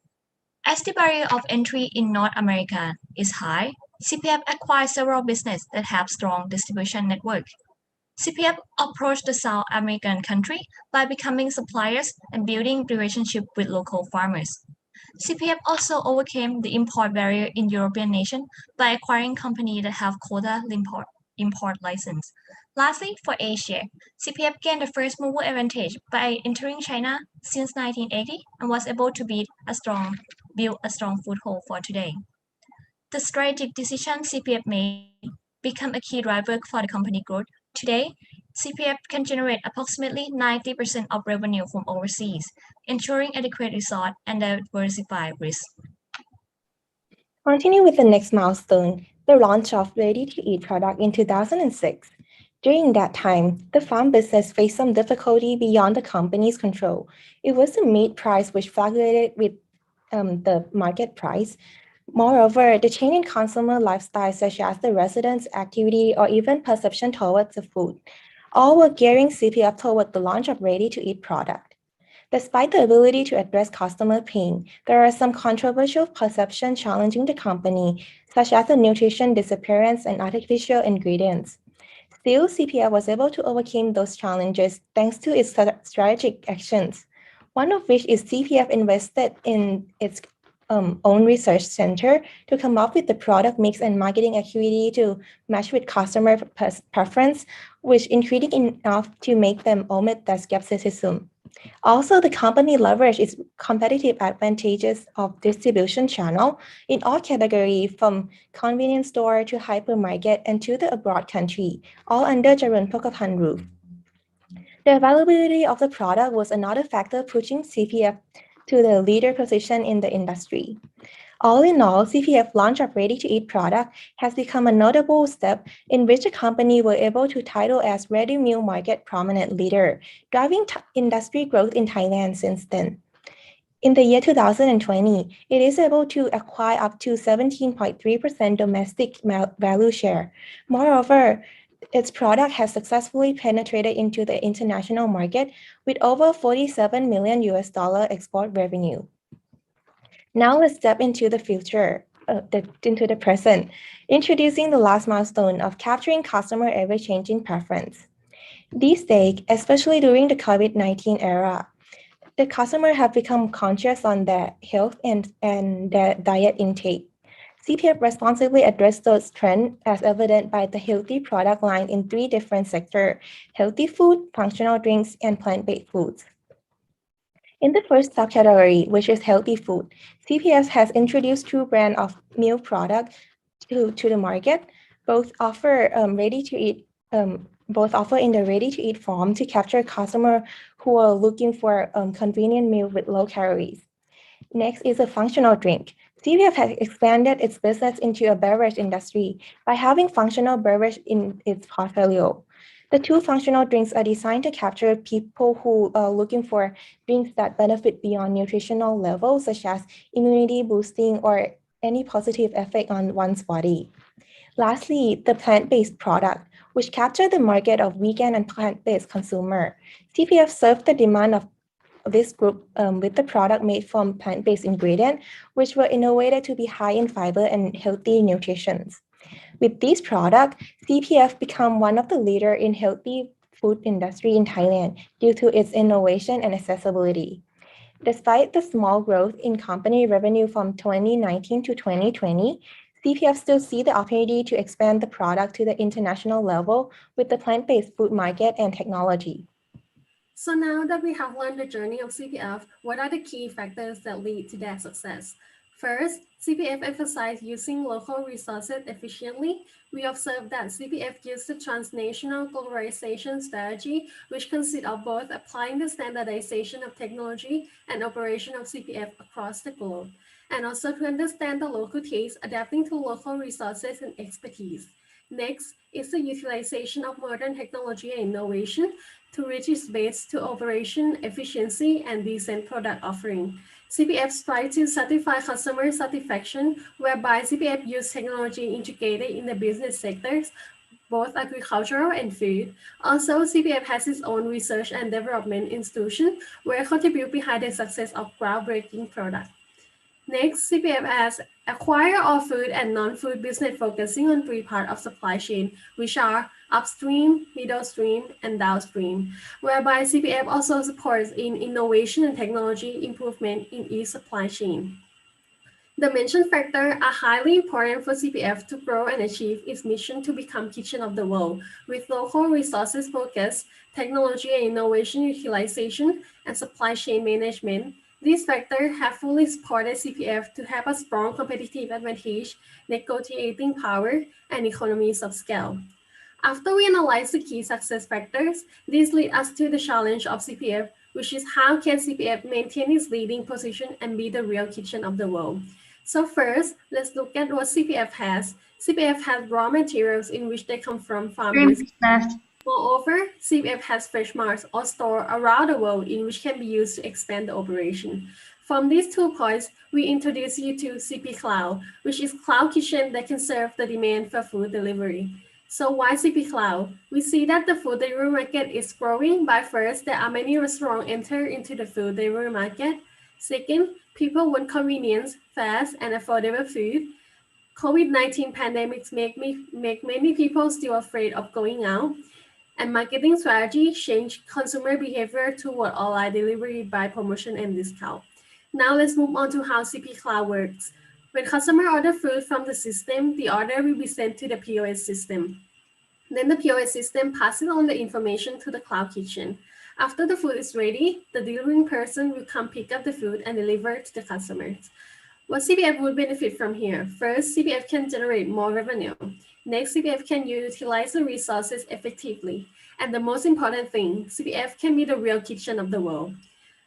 As the barrier of entry in North America is high, CPF acquired several businesses that have strong distribution network. CPF approached the South American country by becoming suppliers and building relationship with local farmers. CPF also overcame the import barrier in European nations by acquiring companies that have quota import license. Lastly, for Asia, CPF gained the first mover advantage by entering China since 1980 and was able to build a strong foothold for today. The strategic decision CPF made become a key driver for the company growth. Today, CPF can generate approximately 90% of revenue from overseas, ensuring adequate resource and diversified risk. Continue with the next milestone, the launch of ready-to-eat product in 2006. During that time, the farm business faced some difficulty beyond the company's control. It was the meat price which fluctuated with the market price. Moreover, the change in consumer lifestyle, such as the residents' activity or even perception towards the food, all were gearing CPF toward the launch of ready-to-eat product. Despite the ability to address customer pain, there are some controversial perceptions challenging the company, such as the nutrition disappearance and artificial ingredients. Still, CPF was able to overcome those challenges thanks to its strategic actions, one of which is CPF invested in its own research center to come up with the product mix and marketing activity to match with customer preference, which increasing enough to make them omit their skepticism. Also, the company leveraged its competitive advantages of distribution channel in all categories from convenience store to hypermarket and to the abroad country, all under Chairperson roof. The availability of the product was another factor pushing CPF to the leader position in the industry. All in all, CPF launch of ready-to-eat product has become a notable step in which the company were able to title as ready meal market prominent leader, driving industry growth in Thailand since then. In the year 2020, it is able to acquire up to 17.3% domestic value share. Moreover, its product has successfully penetrated into the international market with over $47 million export revenue. Now let's step into the future, into the present, introducing the last milestone of capturing customer ever-changing preference. These days, especially during the COVID-19 era, the customer have become conscious on their health and their diet intake. CPF responsibly addressed those trends as evident by the healthy product line in three different sectors: healthy food, functional drinks, and plant-based foods. In the first subcategory, which is healthy food, CPF has introduced two brands of meal products to the market. Both offer in the ready-to-eat form to capture customers who are looking for convenient meal with low calories. Next is a functional drink. CPF has expanded its business into a beverage industry by having functional beverage in its portfolio. The two functional drinks are designed to capture people who are looking for drinks that benefit beyond nutritional levels, such as immunity boosting or any positive effect on one's body. Lastly, the plant-based product, which capture the market of vegan and plant-based consumer. CPF served the demand of this group with the product made from plant-based ingredients, which were innovated to be high in fiber and healthy nutrition. With this product, CPF become one of the leader in healthy food industry in Thailand due to its innovation and accessibility. Despite the small growth in company revenue from 2019 to 2020, CPF still see the opportunity to expand the product to the international level with the plant-based food market and technology. So now that we have learned the journey of CPF, what are the key factors that lead to their success? First, CPF emphasized using local resources efficiently. We observed that CPF used the transnational globalization strategy, which consists of both applying the standardization of technology and operation of CPF across the globe, and also to understand the local tastes, adapting to local resources and expertise. Next is the utilization of modern technology and innovation to reach its base to operation efficiency and decent product offering. CPF strives to satisfy customer satisfaction, whereby CPF use technology integrated in the business sectors, both agricultural and food. Also, CPF has its own research and development institution, where contribute behind the success of groundbreaking products. Next, CPF has acquired all food and non-food business focusing on three parts of supply chain, which are upstream, middle stream, and downstream, whereby CPF also supports in innovation and technology improvement in each supply chain. The mentioned factors are highly important for CPF to grow and achieve its mission to become kitchen of the world, with local resources focus, technology and innovation utilization, and supply chain management. These factors have fully supported CPF to have a strong competitive advantage, negotiating power, and economies of scale. After we analyze the key success factors, this leads us to the challenge of CPF, which is how can CPF maintain its leading position and be the real kitchen of the world. So first, let's look at what CPF has. CPF has raw materials in which they come from farmers. Moreover, CPF has fresh marts or store around the world in which can be used to expand the operation. From these 2 points, we introduce you to CP Cloud, which is cloud kitchen that can serve the demand for food delivery. So why CP Cloud? We see that the food delivery market is growing. By first, there are many restaurants enter into the food delivery market. Second, people want convenience, fast, and affordable food. COVID-19 pandemics make many people still afraid of going out. And marketing strategy change consumer behavior toward online delivery by promotion and discount. Now let's move on to how CP Cloud works. When customer order food from the system, the order will be sent to the POS system. Then the POS system passes on the information to the cloud kitchen. After the food is ready, the delivering person will come pick up the food and deliver it to the customers. What CPF would benefit from here? First, CPF can generate more revenue. Next, CPF can utilize the resources effectively. And the most important thing, CPF can be the real kitchen of the world.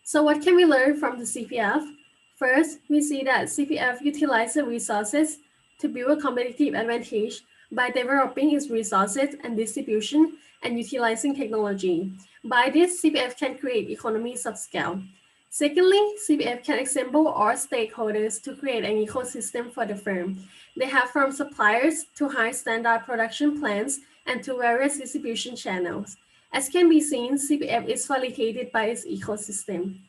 So what can we learn from the CPF? First, we see that CPF utilizes the resources to build a competitive advantage by developing its resources and distribution and utilizing technology. By this, CPF can create economies of scale. Secondly, CPF can assemble all stakeholders to create an ecosystem for the firm. They have from suppliers to high standard production plants and to various distribution channels. As can be seen, CPF is facilitated by its ecosystem.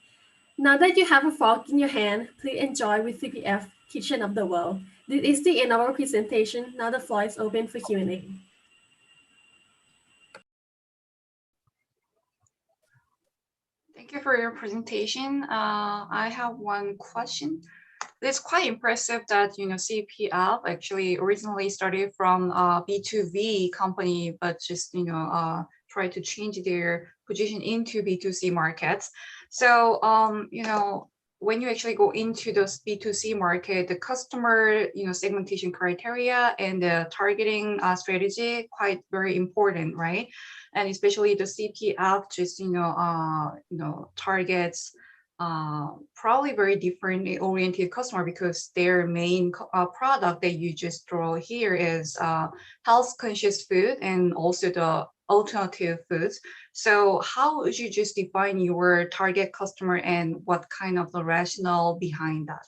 Now that you have a fork in your hand, please enjoy with CPF, Kitchen of the World. This is the end of our presentation. Now the floor is open for Q&A. Thank you for your presentation. I have one question. It's quite impressive that CPF actually originally started from a B2B company, but just try to change their position into B2C markets. So when you actually go into this B2C market, the customer segmentation criteria and the targeting strategy quite very important, right? And especially the CPF just targets probably very differently oriented customer, because their main product that you just draw here is health conscious food and also the alternative foods. So how would you just define your target customer and what kind of the rationale behind that?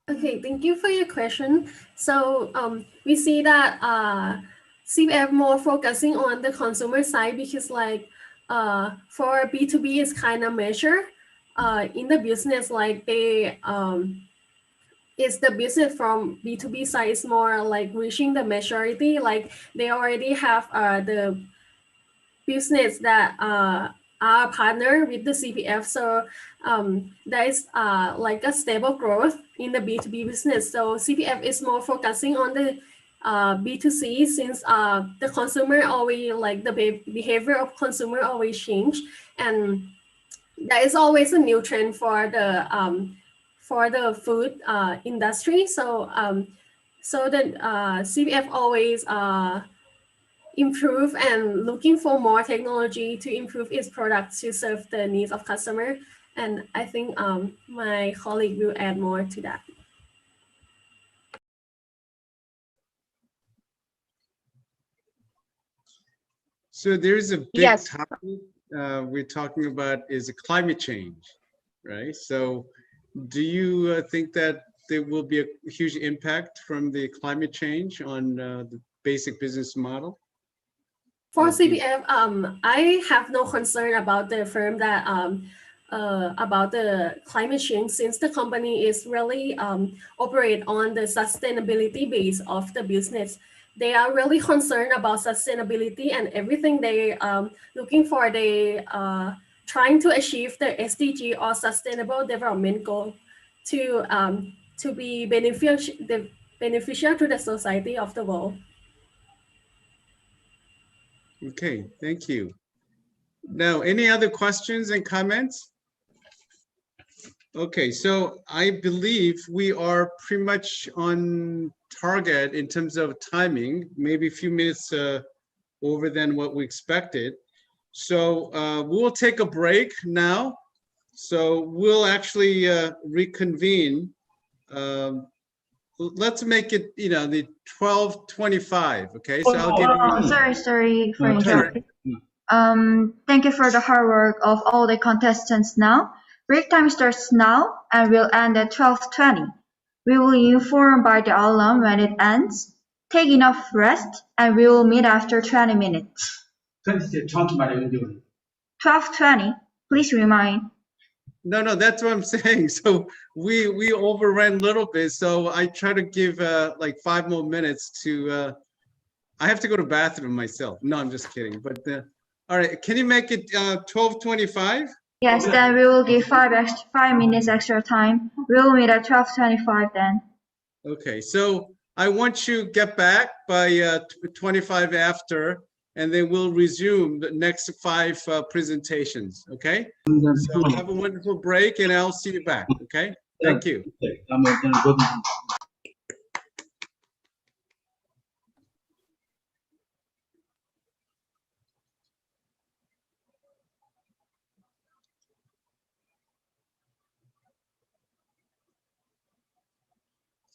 Okay, thank you for your question. So we see that CPF more focusing on the consumer side because like for B2B is kind of measure in the business like they is the business from B2B side is more like reaching the maturity like they already have the business that are partner with the CPF. So there is like a stable growth in the B2B business. So CPF is more focusing on the B2C since the consumer always like the behavior of consumer always change, and there is always a new trend for the food industry. So so the CPF always improve and looking for more technology to improve its products to serve the needs of customer. And I think my colleague will add more to that. So there's a big Yes. topic we're talking about is climate change, right? So do you think that there will be a huge impact from the climate change on the basic business model? For CPF, I have no concern about the firm that about the climate change since the company is really operate on the sustainability base of the business. They are really concerned about sustainability and everything they looking for. They trying to achieve the SDG or Sustainable Development Goal to be beneficial to the society of the world. Okay, thank you. Now, any other questions and comments? Okay, so I believe we are pretty much on target in terms of timing, maybe a few minutes over than what we expected. So we'll take a break now. So we'll actually reconvene. Let's make it, the 12:25. Okay, so I'll give you. Sorry for interrupting. Thank you for the hard work of all the contestants now. Break time starts now and will end at 12:20. We will inform by the alarm when it ends. Take enough rest and we will meet after 20 minutes. 12:20. Please remind. No, that's what I'm saying. So we overran a little bit. So I try to give like 5 more minutes to. I have to go to bathroom myself. No, I'm just kidding. But all right, can you make it 12:25? Yes, then we will give 5 minutes extra time. We will meet at 12:25 then. Okay, so I want you to get back by 25 after, and then we'll resume the next 5 presentations, okay? So have a wonderful break, and I'll see you back, okay? Thank you.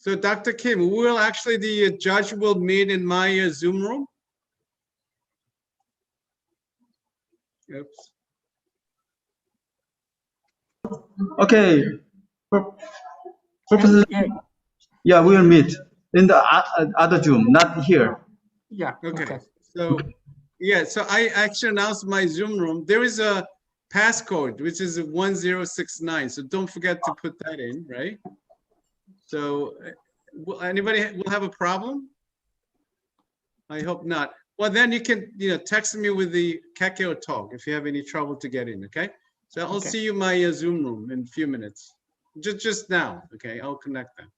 So Dr. Kim, will actually the judge will meet in my Zoom room? Oops. Okay. Professor, yeah, we'll meet in the other Zoom, not here. Yeah. Okay. So, yeah, so I actually announced my Zoom room. There is a passcode, which is 1069. So don't forget to put that in, right? So will anybody will have a problem? I hope not. Well, then you can, text me with the Kakao Talk if you have any trouble to get in, okay? So I'll see you in my Zoom room in a few minutes. Just now, okay? I'll connect them.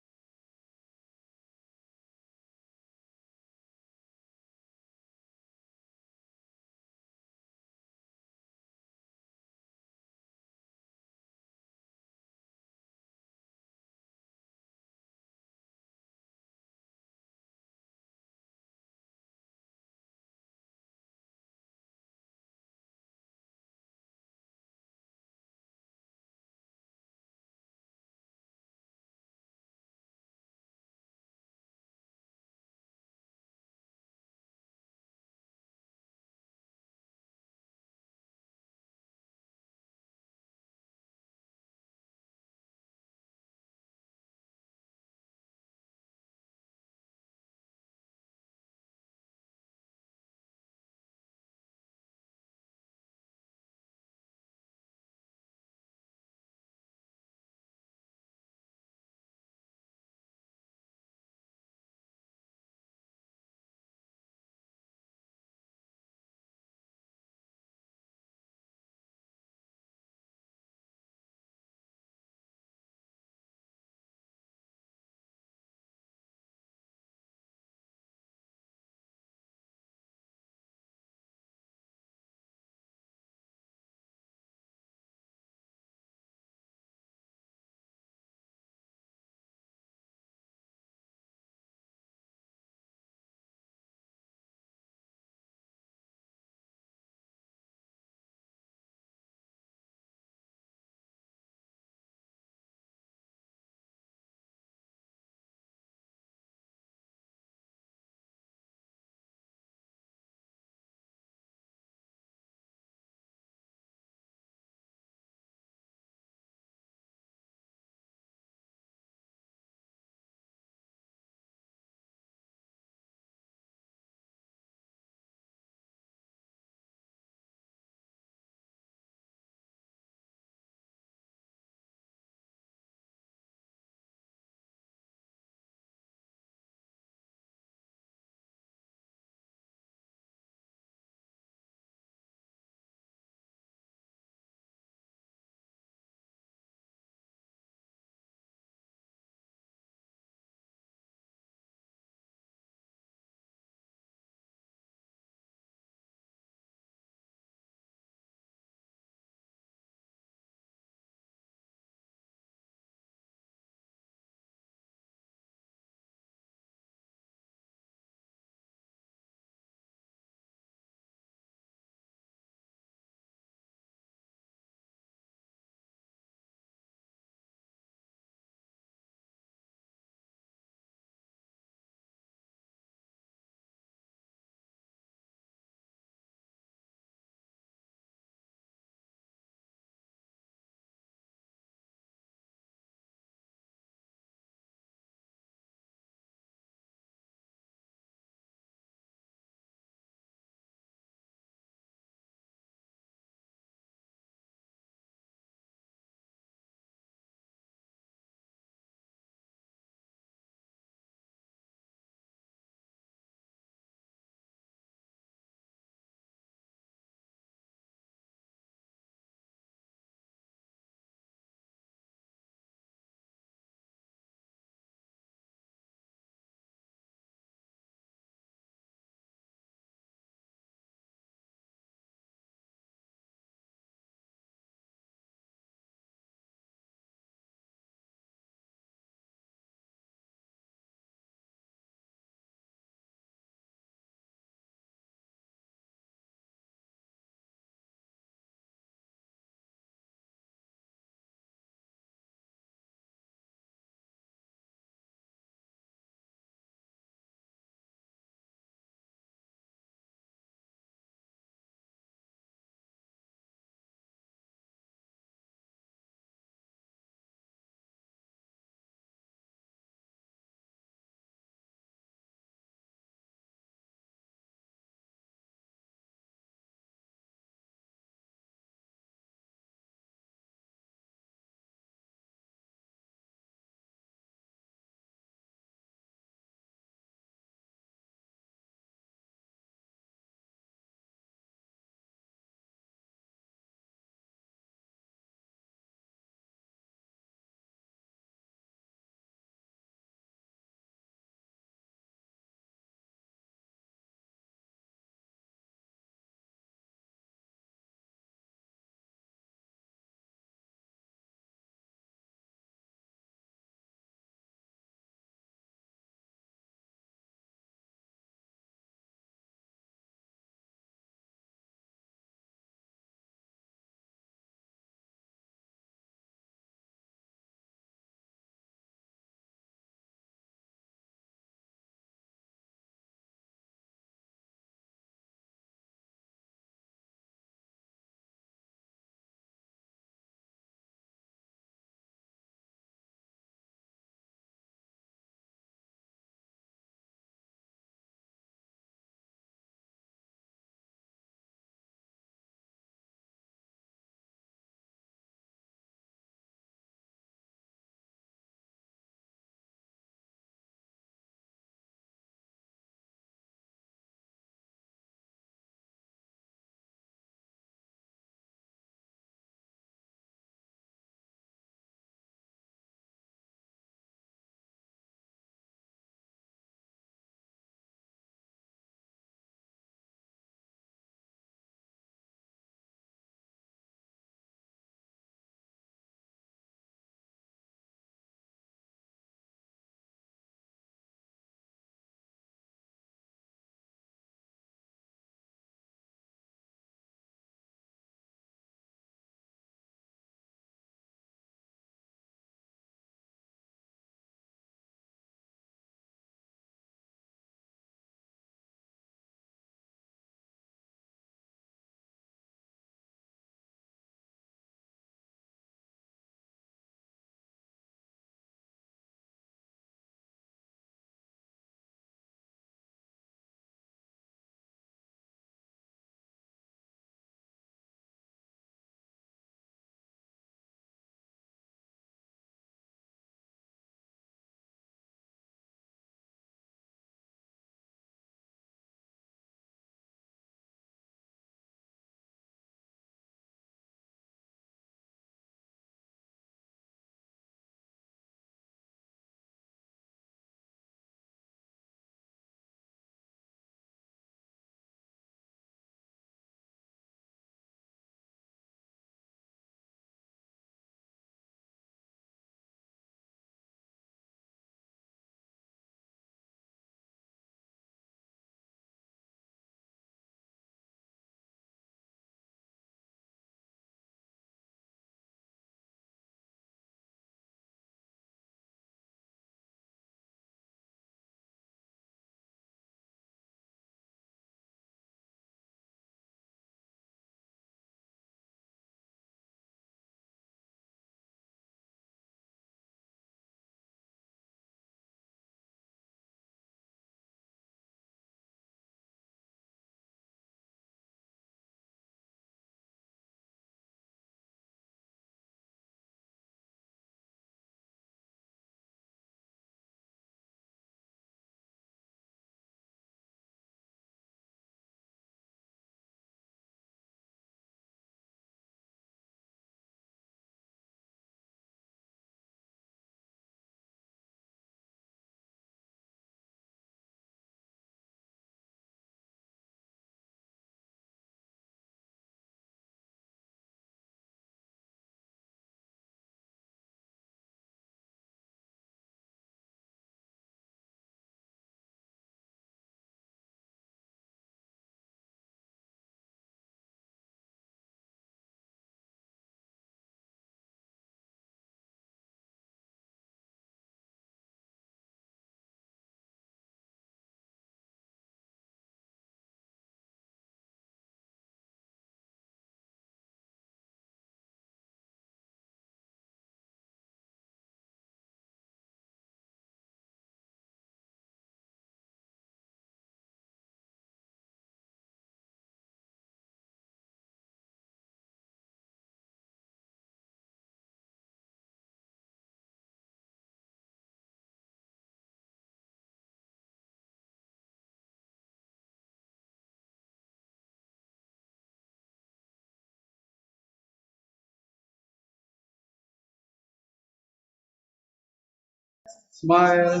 Smile.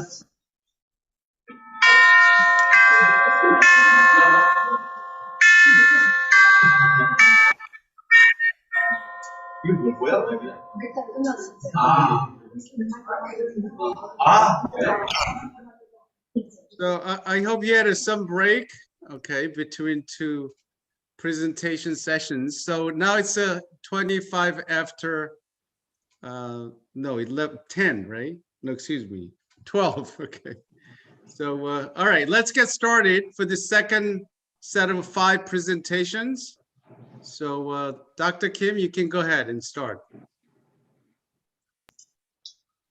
So I hope you had some break, okay, between two presentation sessions. So now it's 25 after, no, 10, right? No, excuse me, 12, okay. So, all right, let's get started for the second set of 5 presentations. So, Dr. Kim, you can go ahead and start.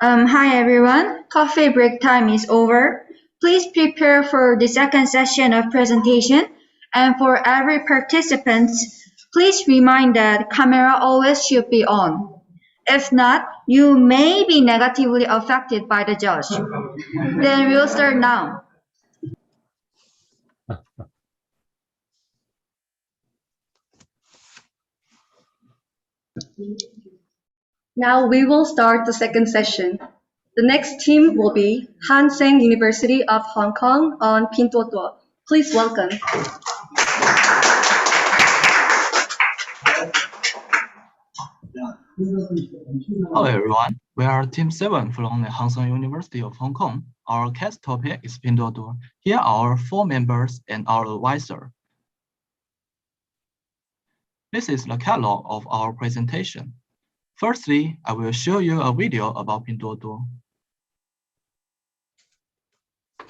Hi everyone, coffee break time is over. Please prepare for the second session of presentation. And for every participant, please remind that camera always should be on. If not, you may be negatively affected by the judge. Then we'll start now. Now we will start the second session. The next team will be Han Seng University of Hong Kong on Pinduoduo. Please welcome. Hello everyone, we are Team 7 from the Hang Seng University of Hong Kong. Our case topic is Pinduoduo. Here are our 4 members and our advisor. This is the catalog of our presentation. Firstly, I will show you a video about Pinduoduo.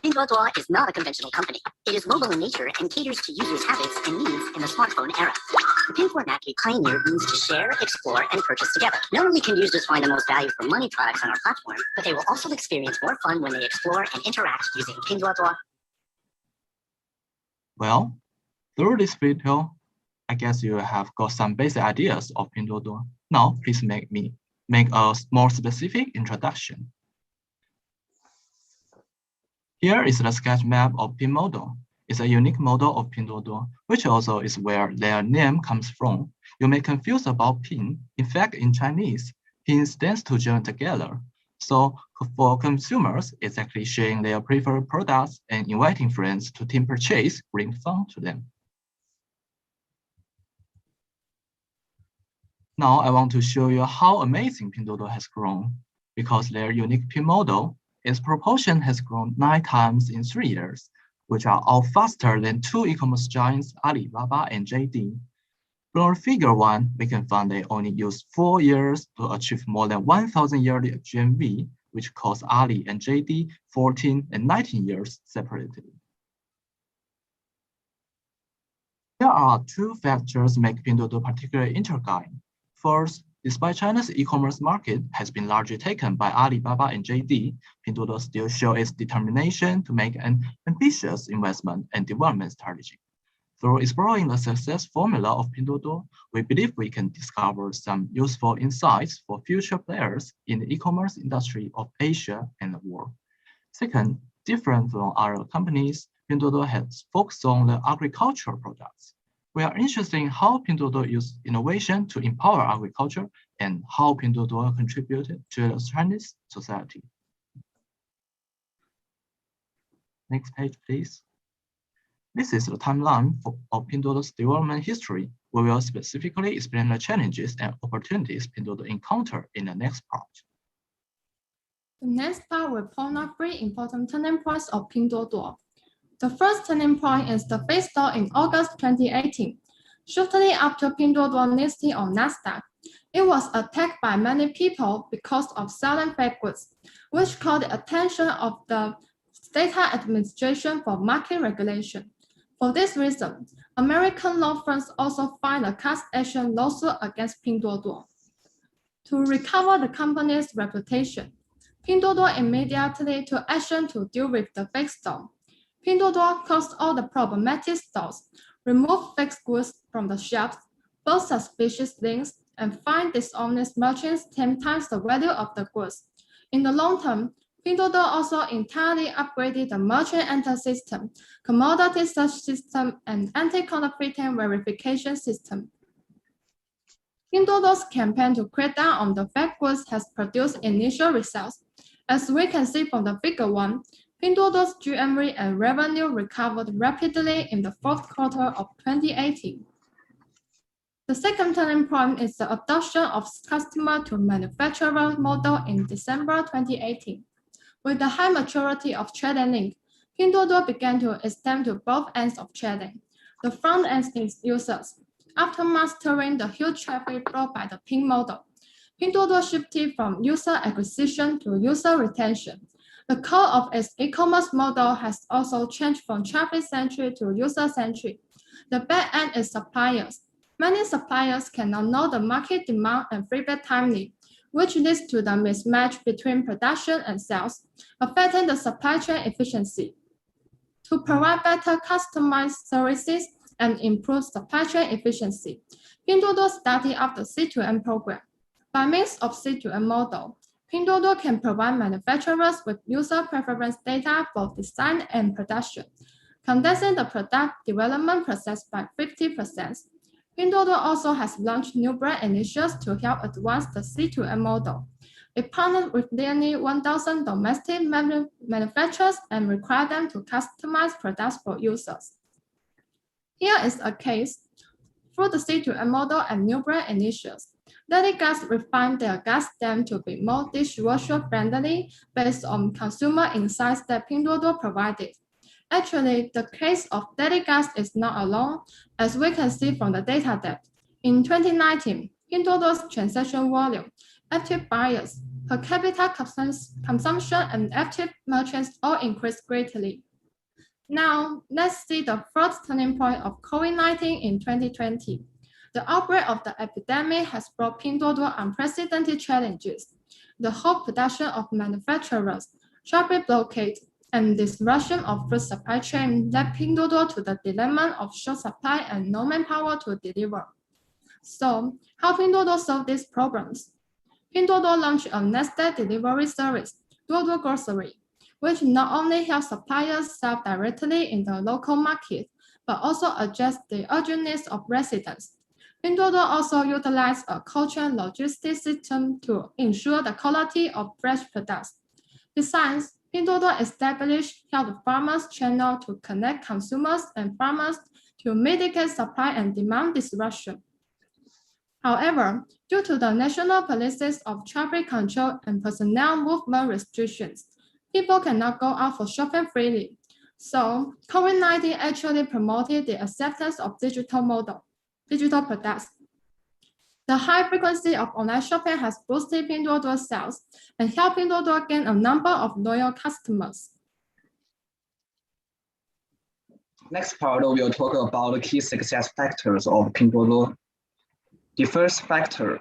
Pinduoduo is not a conventional company. It is mobile in nature and caters to users' habits and needs in the smartphone era. The PIN format we pioneered means to share, explore, and purchase together. Not only can users find the most value for money products on our platform, but they will also experience more fun when they explore and interact using Pinduoduo. Well, through this video, I guess you have got some basic ideas of Pinduoduo. Now, please make a more specific introduction. Here is the sketch map of Pin model. It's a unique model of Pinduoduo, which also is where their name comes from. You may confuse about Pin. In fact, in Chinese, Pin stands to join together. So for consumers, it's actually sharing their preferred products and inviting friends to team purchase, bring fun to them. Now I want to show you how amazing Pinduoduo has grown. Because their unique Pin model, its proportion has grown 9 times in 3 years, which are all faster than 2 e-commerce giants, Alibaba and JD. From figure 1, we can find they only used 4 years to achieve more than 1,000 yearly GMV, which cost Ali and JD 14 and 19 years separately. There are 2 factors make Pinduoduo particularly intriguing. First, despite China's e-commerce market has been largely taken by Alibaba and JD, Pinduoduo still shows its determination to make an ambitious investment and development strategy. Through exploring the success formula of Pinduoduo, we believe we can discover some useful insights for future players in the e-commerce industry of Asia and the world. Second, different from other companies, Pinduoduo has focused on the agricultural products. We are interested in how Pinduoduo used innovation to empower agriculture and how Pinduoduo contributed to the Chinese society. Next page, please. This is the timeline of Pinduoduo's development history. We will specifically explain the challenges and opportunities Pinduoduo encountered in the next part. The next part will point out 3 important turning points of Pinduoduo. The first turning point is the phase out in August 2018. Shortly after Pinduoduo listing on Nasdaq, it was attacked by many people because of selling fake goods, which caught the attention of the Data Administration for Market Regulation. For this reason, American law firms also filed a class action lawsuit against Pinduoduo. To recover the company's reputation, Pinduoduo immediately took action to deal with the fake store. Pinduoduo closed all the problematic stores, removed fake goods from the shelves, blocked suspicious links, and fined dishonest merchants 10 times the value of the goods. In the long term, Pinduoduo also entirely upgraded the merchant enter system, commodity search system, and anti-counterfeiting verification system. Pinduoduo's campaign to crack down on the fake goods has produced initial results. As we can see from the figure 1, Pinduoduo's GMV and revenue recovered rapidly in the fourth quarter of 2018. The second turning point is the adoption of customer to manufacturer model in December 2018. With the high maturity of trading link, Pinduoduo began to extend to both ends of trading. The front end is users. After mastering the huge traffic brought by the pin model, Pinduoduo shifted from user acquisition to user retention. The core of its e-commerce model has also changed from traffic-centric to user-centric. The back end is suppliers. Many suppliers cannot know the market demand and feedback timely, which leads to the mismatch between production and sales, affecting the supply chain efficiency. To provide better customized services and improve supply chain efficiency, Pinduoduo started up the C2M program. By means of C2M model, Pinduoduo can provide manufacturers with user preference data for design and production, condensing the product development process by 50%. Pinduoduo also has launched new brand initiatives to help advance the C2M model. It partnered with nearly 1,000 domestic manufacturers and required them to customize products for users. Here is a case. Through the C2M model and new brand initiatives, delegates refined their gas stamp to be more dishwasher friendly based on consumer insights that Pinduoduo provided. Actually, the case of delegates is not alone, as we can see from the data that in 2019, Pinduoduo's transaction volume, active buyers, per capita consumption, and active merchants all increased greatly. Now, let's see the first turning point of COVID-19 in 2020. The outbreak of the epidemic has brought Pinduoduo unprecedented challenges. The whole production of manufacturers, traffic blockade, and disruption of food supply chain led Pinduoduo to the dilemma of short supply and no manpower to deliver. So, how Pinduoduo solved these problems? Pinduoduo launched a next-day delivery service, Duoduo Grocery, which not only helps suppliers sell directly in the local market, but also address the urgent needs of residents. Pinduoduo also utilized a cold chain logistics system to ensure the quality of fresh products. Besides, Pinduoduo established Help Farmers channel to connect consumers and farmers to mitigate supply and demand disruption. However, due to the national policies of traffic control and personnel movement restrictions, people cannot go out for shopping freely. So, COVID-19 actually promoted the acceptance of digital products. The high frequency of online shopping has boosted Pinduoduo's sales and helped Pinduoduo gain a number of loyal customers. Next part, we'll talk about the key success factors of Pinduoduo. The first factor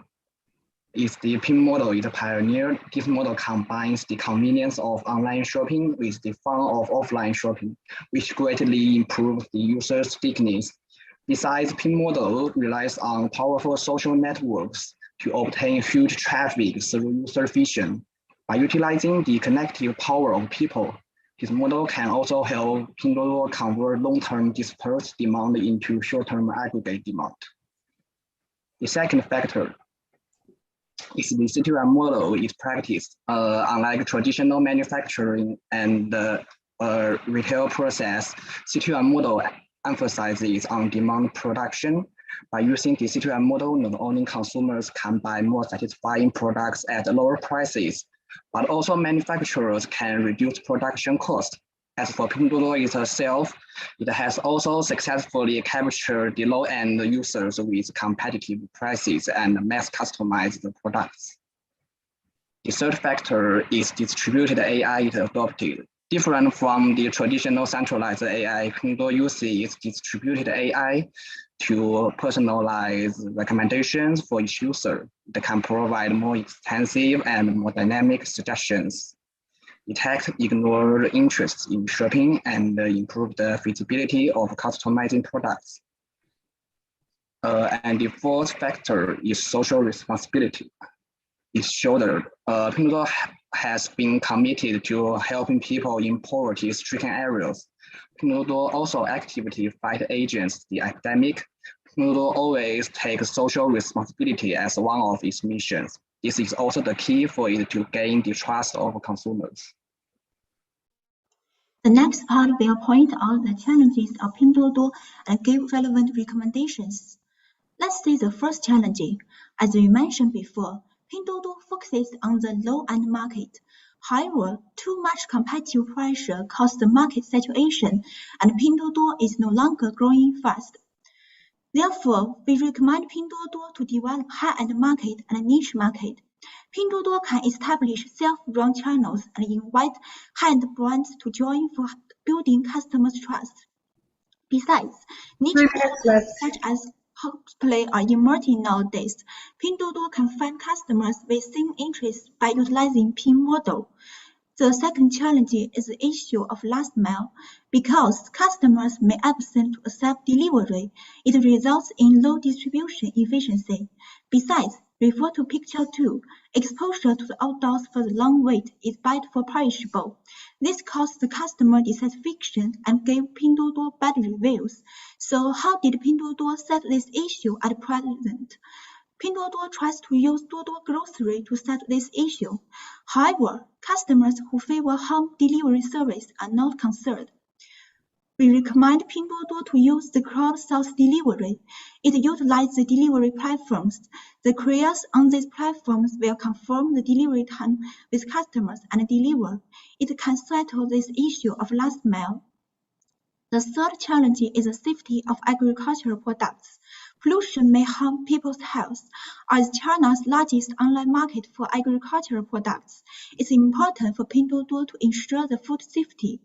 is the PIN model is a pioneer. This model combines the convenience of online shopping with the fun of offline shopping, which greatly improves the user stickiness. Besides, PIN model relies on powerful social networks to obtain huge traffic through user vision. By utilizing the connective power of people, this model can also help Pinduoduo convert long-term dispersed demand into short-term aggregate demand. The second factor is the C2M model is practiced. Unlike traditional manufacturing and retail process, C2M model emphasizes on-demand production. By using the C2M model, not only consumers can buy more satisfying products at lower prices, but also manufacturers can reduce production costs. As for Pinduoduo itself, it has also successfully captured the low-end users with competitive prices and mass-customized products. The third factor is distributed AI it adopted. Different from the traditional centralized AI, Pinduoduo uses distributed AI to personalize recommendations for each user that can provide more extensive and more dynamic suggestions. Detect ignored interests in shopping and improve the feasibility of customizing products. And the fourth factor is social responsibility. It showed that Pinduoduo has been committed to helping people in poverty-stricken areas. Pinduoduo also actively fight against the epidemic. Pinduoduo always takes social responsibility as one of its missions. This is also the key for it to gain the trust of consumers. The next part will point out the challenges of Pinduoduo and give relevant recommendations. Let's see the first challenge. As we mentioned before, Pinduoduo focuses on the low-end market. However, too much competitive pressure caused the market saturation, and Pinduoduo is no longer growing fast. Therefore, we recommend Pinduoduo to develop high-end market and niche market. Pinduoduo can establish self-run channels and invite high-end brands to join for building customers' trust. Besides, niche products such as cosplay are emerging nowadays. Pinduoduo can find customers with same interests by utilizing Pin model. The second challenge is the issue of last mile. Because customers may absent to accept delivery, it results in low distribution efficiency. Besides, refer to picture 2. Exposure to the outdoors for the long wait is bad for perishable. This caused the customer dissatisfaction and gave Pinduoduo bad reviews. So how did Pinduoduo settle this issue at present? Pinduoduo tries to use Duoduo Grocery to settle this issue. However, customers who favor home delivery service are not concerned. We recommend Pinduoduo to use the crowdsourced delivery. It utilizes the delivery platforms. The couriers on these platforms will confirm the delivery time with customers and deliver. It can settle this issue of last mile. The third challenge is the safety of agricultural products. Pollution may harm people's health. As China's largest online market for agricultural products, it's important for Pinduoduo to ensure the food safety.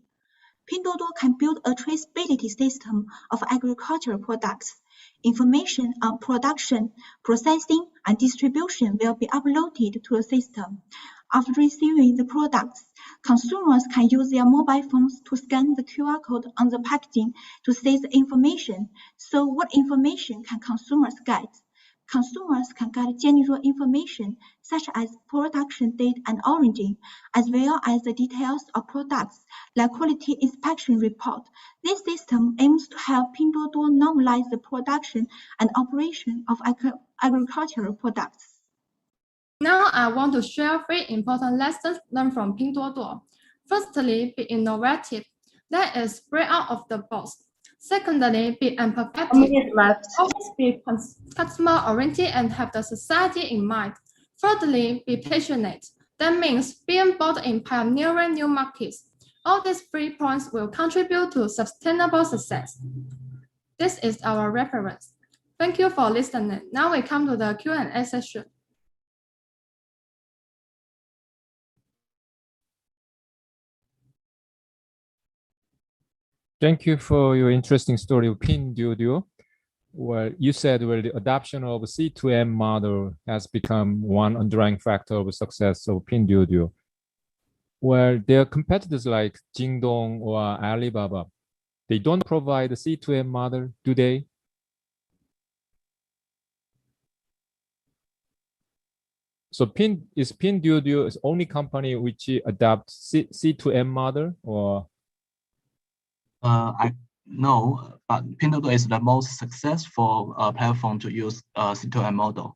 Pinduoduo can build a traceability system of agricultural products. Information on production, processing, and distribution will be uploaded to the system. After receiving the products, consumers can use their mobile phones to scan the QR code on the packaging to see the information. So what information can consumers get? Consumers can get general information such as production date and origin, as well as the details of products like quality inspection report. This system aims to help Pinduoduo normalize the production and operation of agricultural products. Now I want to share 3 important lessons learned from Pinduoduo. Firstly, be innovative. That is, spread out of the box. Secondly, be empathetic. Always be customer-oriented and have the society in mind. Thirdly, be passionate. That means being bold in pioneering new markets. All these 3 points will contribute to sustainable success. This is our reference. Thank you for listening. Now we come to the Q&A session. Thank you for your interesting story of Pinduoduo. Well, you said the adoption of C2M model has become one underlying factor of success of Pinduoduo. Well, their competitors like Jingdong or Alibaba, they don't provide the C2M model, do they? So Pinduoduo is only company which adopts C2M model, or? No, but Pinduoduo is the most successful platform to use C2M model.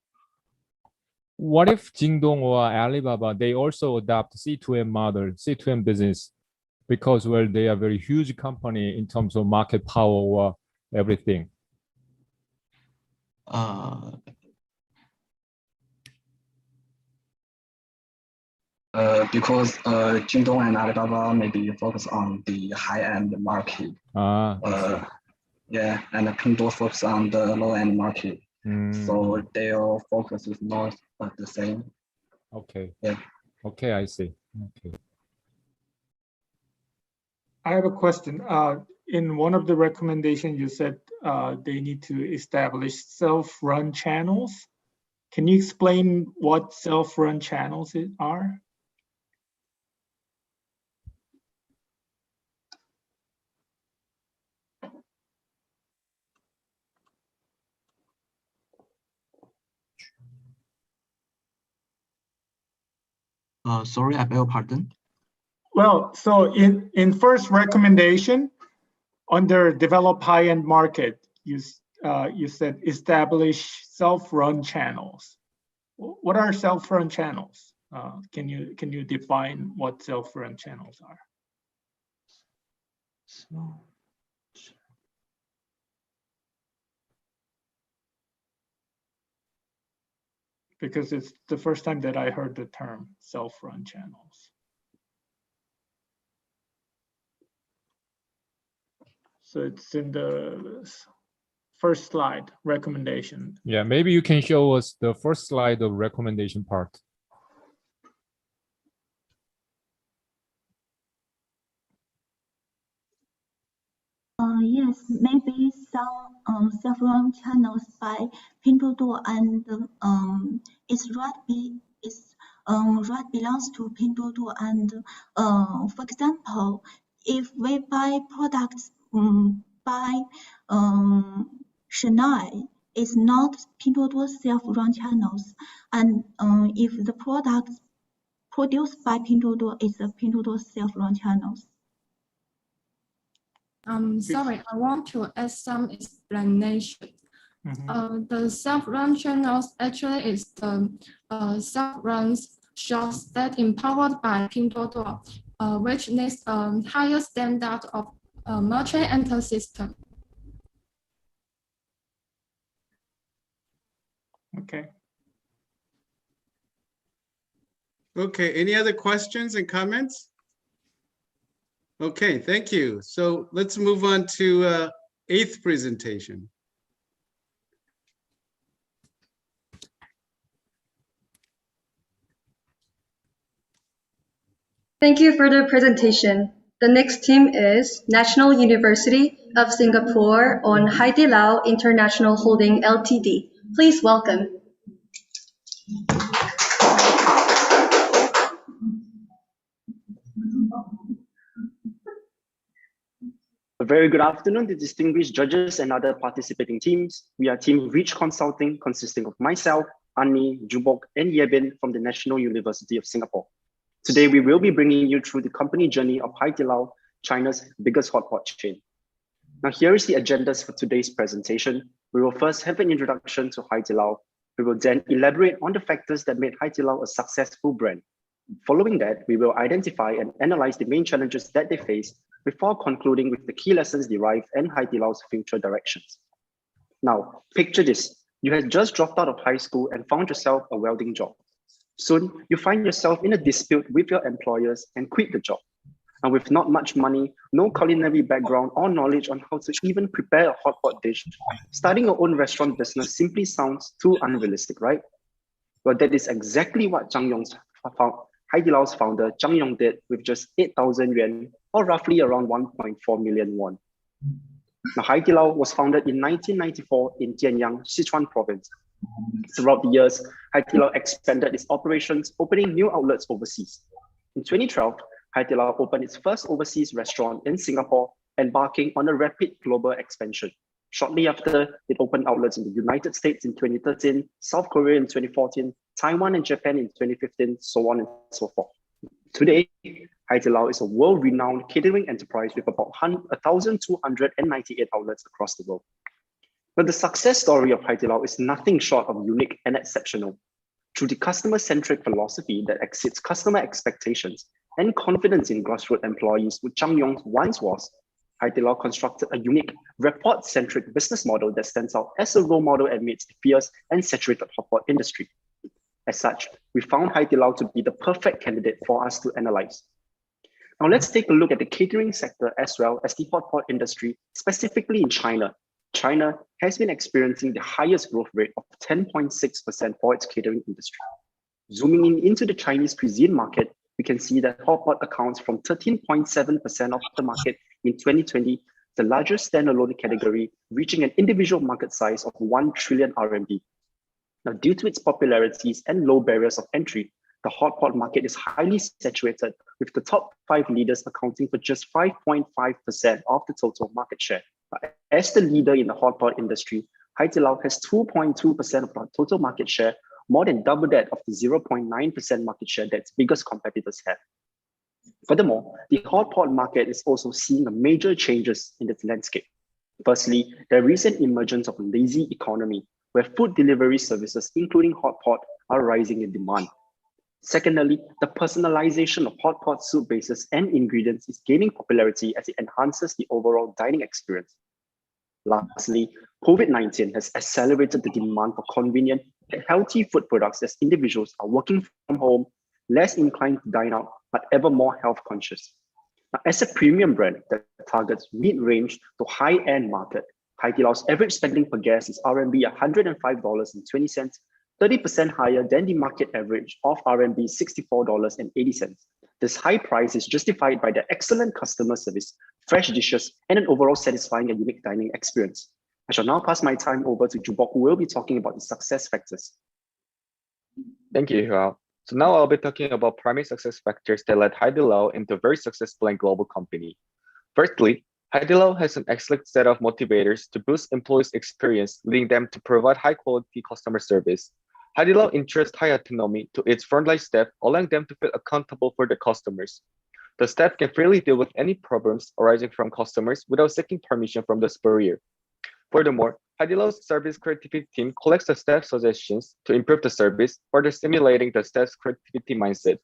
What if Jingdong or Alibaba, they also adopt C2M model, C2M business, because they are very huge company in terms of market power or everything? Because Jingdong and Alibaba maybe focus on the high-end market. Yeah, and Pinduoduo focus on the low-end market. So their focus is not the same. Okay. Yeah. Okay, I see. Okay. I have a question. In one of the recommendations, you said they need to establish self-run channels. Can you explain what self-run channels are? Sorry, I beg your pardon. Well, so in first recommendation, under develop high-end market, you said establish self-run channels. what are self-run channels? Can you define what self-run channels are? Because it's the first time that I heard the term self-run channels. So it's in the first slide, recommendation. Yeah, maybe you can show us the first slide of recommendation part. Yes, maybe some self-run channels by Pinduoduo, and its right belongs to Pinduoduo. And for example, if we buy products by Chanel, it's not Pinduoduo self-run channels, and if the products produced by Pinduoduo is a Pinduoduo self-run channels. Sorry, I want to add some explanation. The self-run channels actually is the self-run shops that empowered by Pinduoduo, which needs higher standard of merchant ecosystem. Okay. Okay, any other questions and comments? Okay, thank you. So let's move on to 8th presentation. Thank you for the presentation. The next team is National University of Singapore on Haidilao International Holding Ltd. Please welcome. A very good afternoon to distinguished judges and other participating teams. We are Team Reach Consulting, consisting of myself, Annie, Jubok, and Yebin from the National University of Singapore. Today, we will be bringing you through the company journey of Haidilao, China's biggest hotpot chain. Now, here is the agendas for today's presentation. We will first have an introduction to Haidilao. We will then elaborate on the factors that made Haidilao a successful brand. Following that, we will identify and analyze the main challenges that they face before concluding with the key lessons derived and Haidilao's future directions. Now, picture this. You had just dropped out of high school and found yourself a welding job. Soon, you find yourself in a dispute with your employers and quit the job. And with not much money, no culinary background or knowledge on how to even prepare a hot pot dish, starting your own restaurant business simply sounds too unrealistic, right? Well, that is exactly what Haidilao's founder Zhang Yong did with just 8,000 yuan, or roughly around 1.4 million won. Now, Haidilao was founded in 1994 in Jianyang, Sichuan province. Throughout the years, Haidilao expanded its operations, opening new outlets overseas. In 2012, Haidilao opened its first overseas restaurant in Singapore, embarking on a rapid global expansion. Shortly after, it opened outlets in the United States in 2013, South Korea in 2014, Taiwan and Japan in 2015, so on and so forth. Today, Haidilao is a world-renowned catering enterprise with about 1,298 outlets across the world. But the success story of Haidilao is nothing short of unique and exceptional. Through the customer-centric philosophy that exceeds customer expectations and confidence in grassroots employees, which Zhang Yong once was, Haidilao constructed a unique, report-centric business model that stands out as a role model amidst the fierce and saturated hotpot industry. As such, we found Haidilao to be the perfect candidate for us to analyze. Now let's take a look at the catering sector as well as the hotpot industry, specifically in China. China has been experiencing the highest growth rate of 10.6% for its catering industry. Zooming in into the Chinese cuisine market, we can see that hotpot accounts from 13.7% of the market in 2020, the largest standalone category, reaching an individual market size of 1 trillion RMB. Now, due to its popularities and low barriers of entry, the hotpot market is highly saturated, with the top 5 leaders accounting for just 5.5% of the total market share. As the leader in the hotpot industry, Haidilao has 2.2% of the total market share, more than double that of the 0.9% market share that its biggest competitors have. Furthermore, the hotpot market is also seeing major changes in its landscape. Firstly, there is an emergence of a lazy economy. where food delivery services, including hot pot, are rising in demand. Secondly, the personalization of hot pot soup bases and ingredients is gaining popularity as it enhances the overall dining experience. Lastly, COVID-19 has accelerated the demand for convenient and healthy food products as individuals are working from home, less inclined to dine out, but ever more health conscious. Now, as a premium brand that targets mid-range to high-end market, Haidilau's average spending per guest is RMB $105.20, 30% higher than the market average of RMB $64.80. This high price is justified by the excellent customer service, fresh dishes, and an overall satisfying and unique dining experience. I shall now pass my time over to Jubok, who will be talking about the success factors. Thank you, Joao. So now I'll be talking about primary success factors that led Haidilao into a very successful and global company. Firstly, Haidilao has an excellent set of motivators to boost employees' experience, leading them to provide high-quality customer service. Haidilao entrusts high autonomy to its frontline staff, allowing them to feel accountable for their customers. The staff can freely deal with any problems arising from customers without seeking permission from the superior. Furthermore, Haidilao's service creativity team collects the staff suggestions to improve the service, further stimulating the staff's creativity mindset.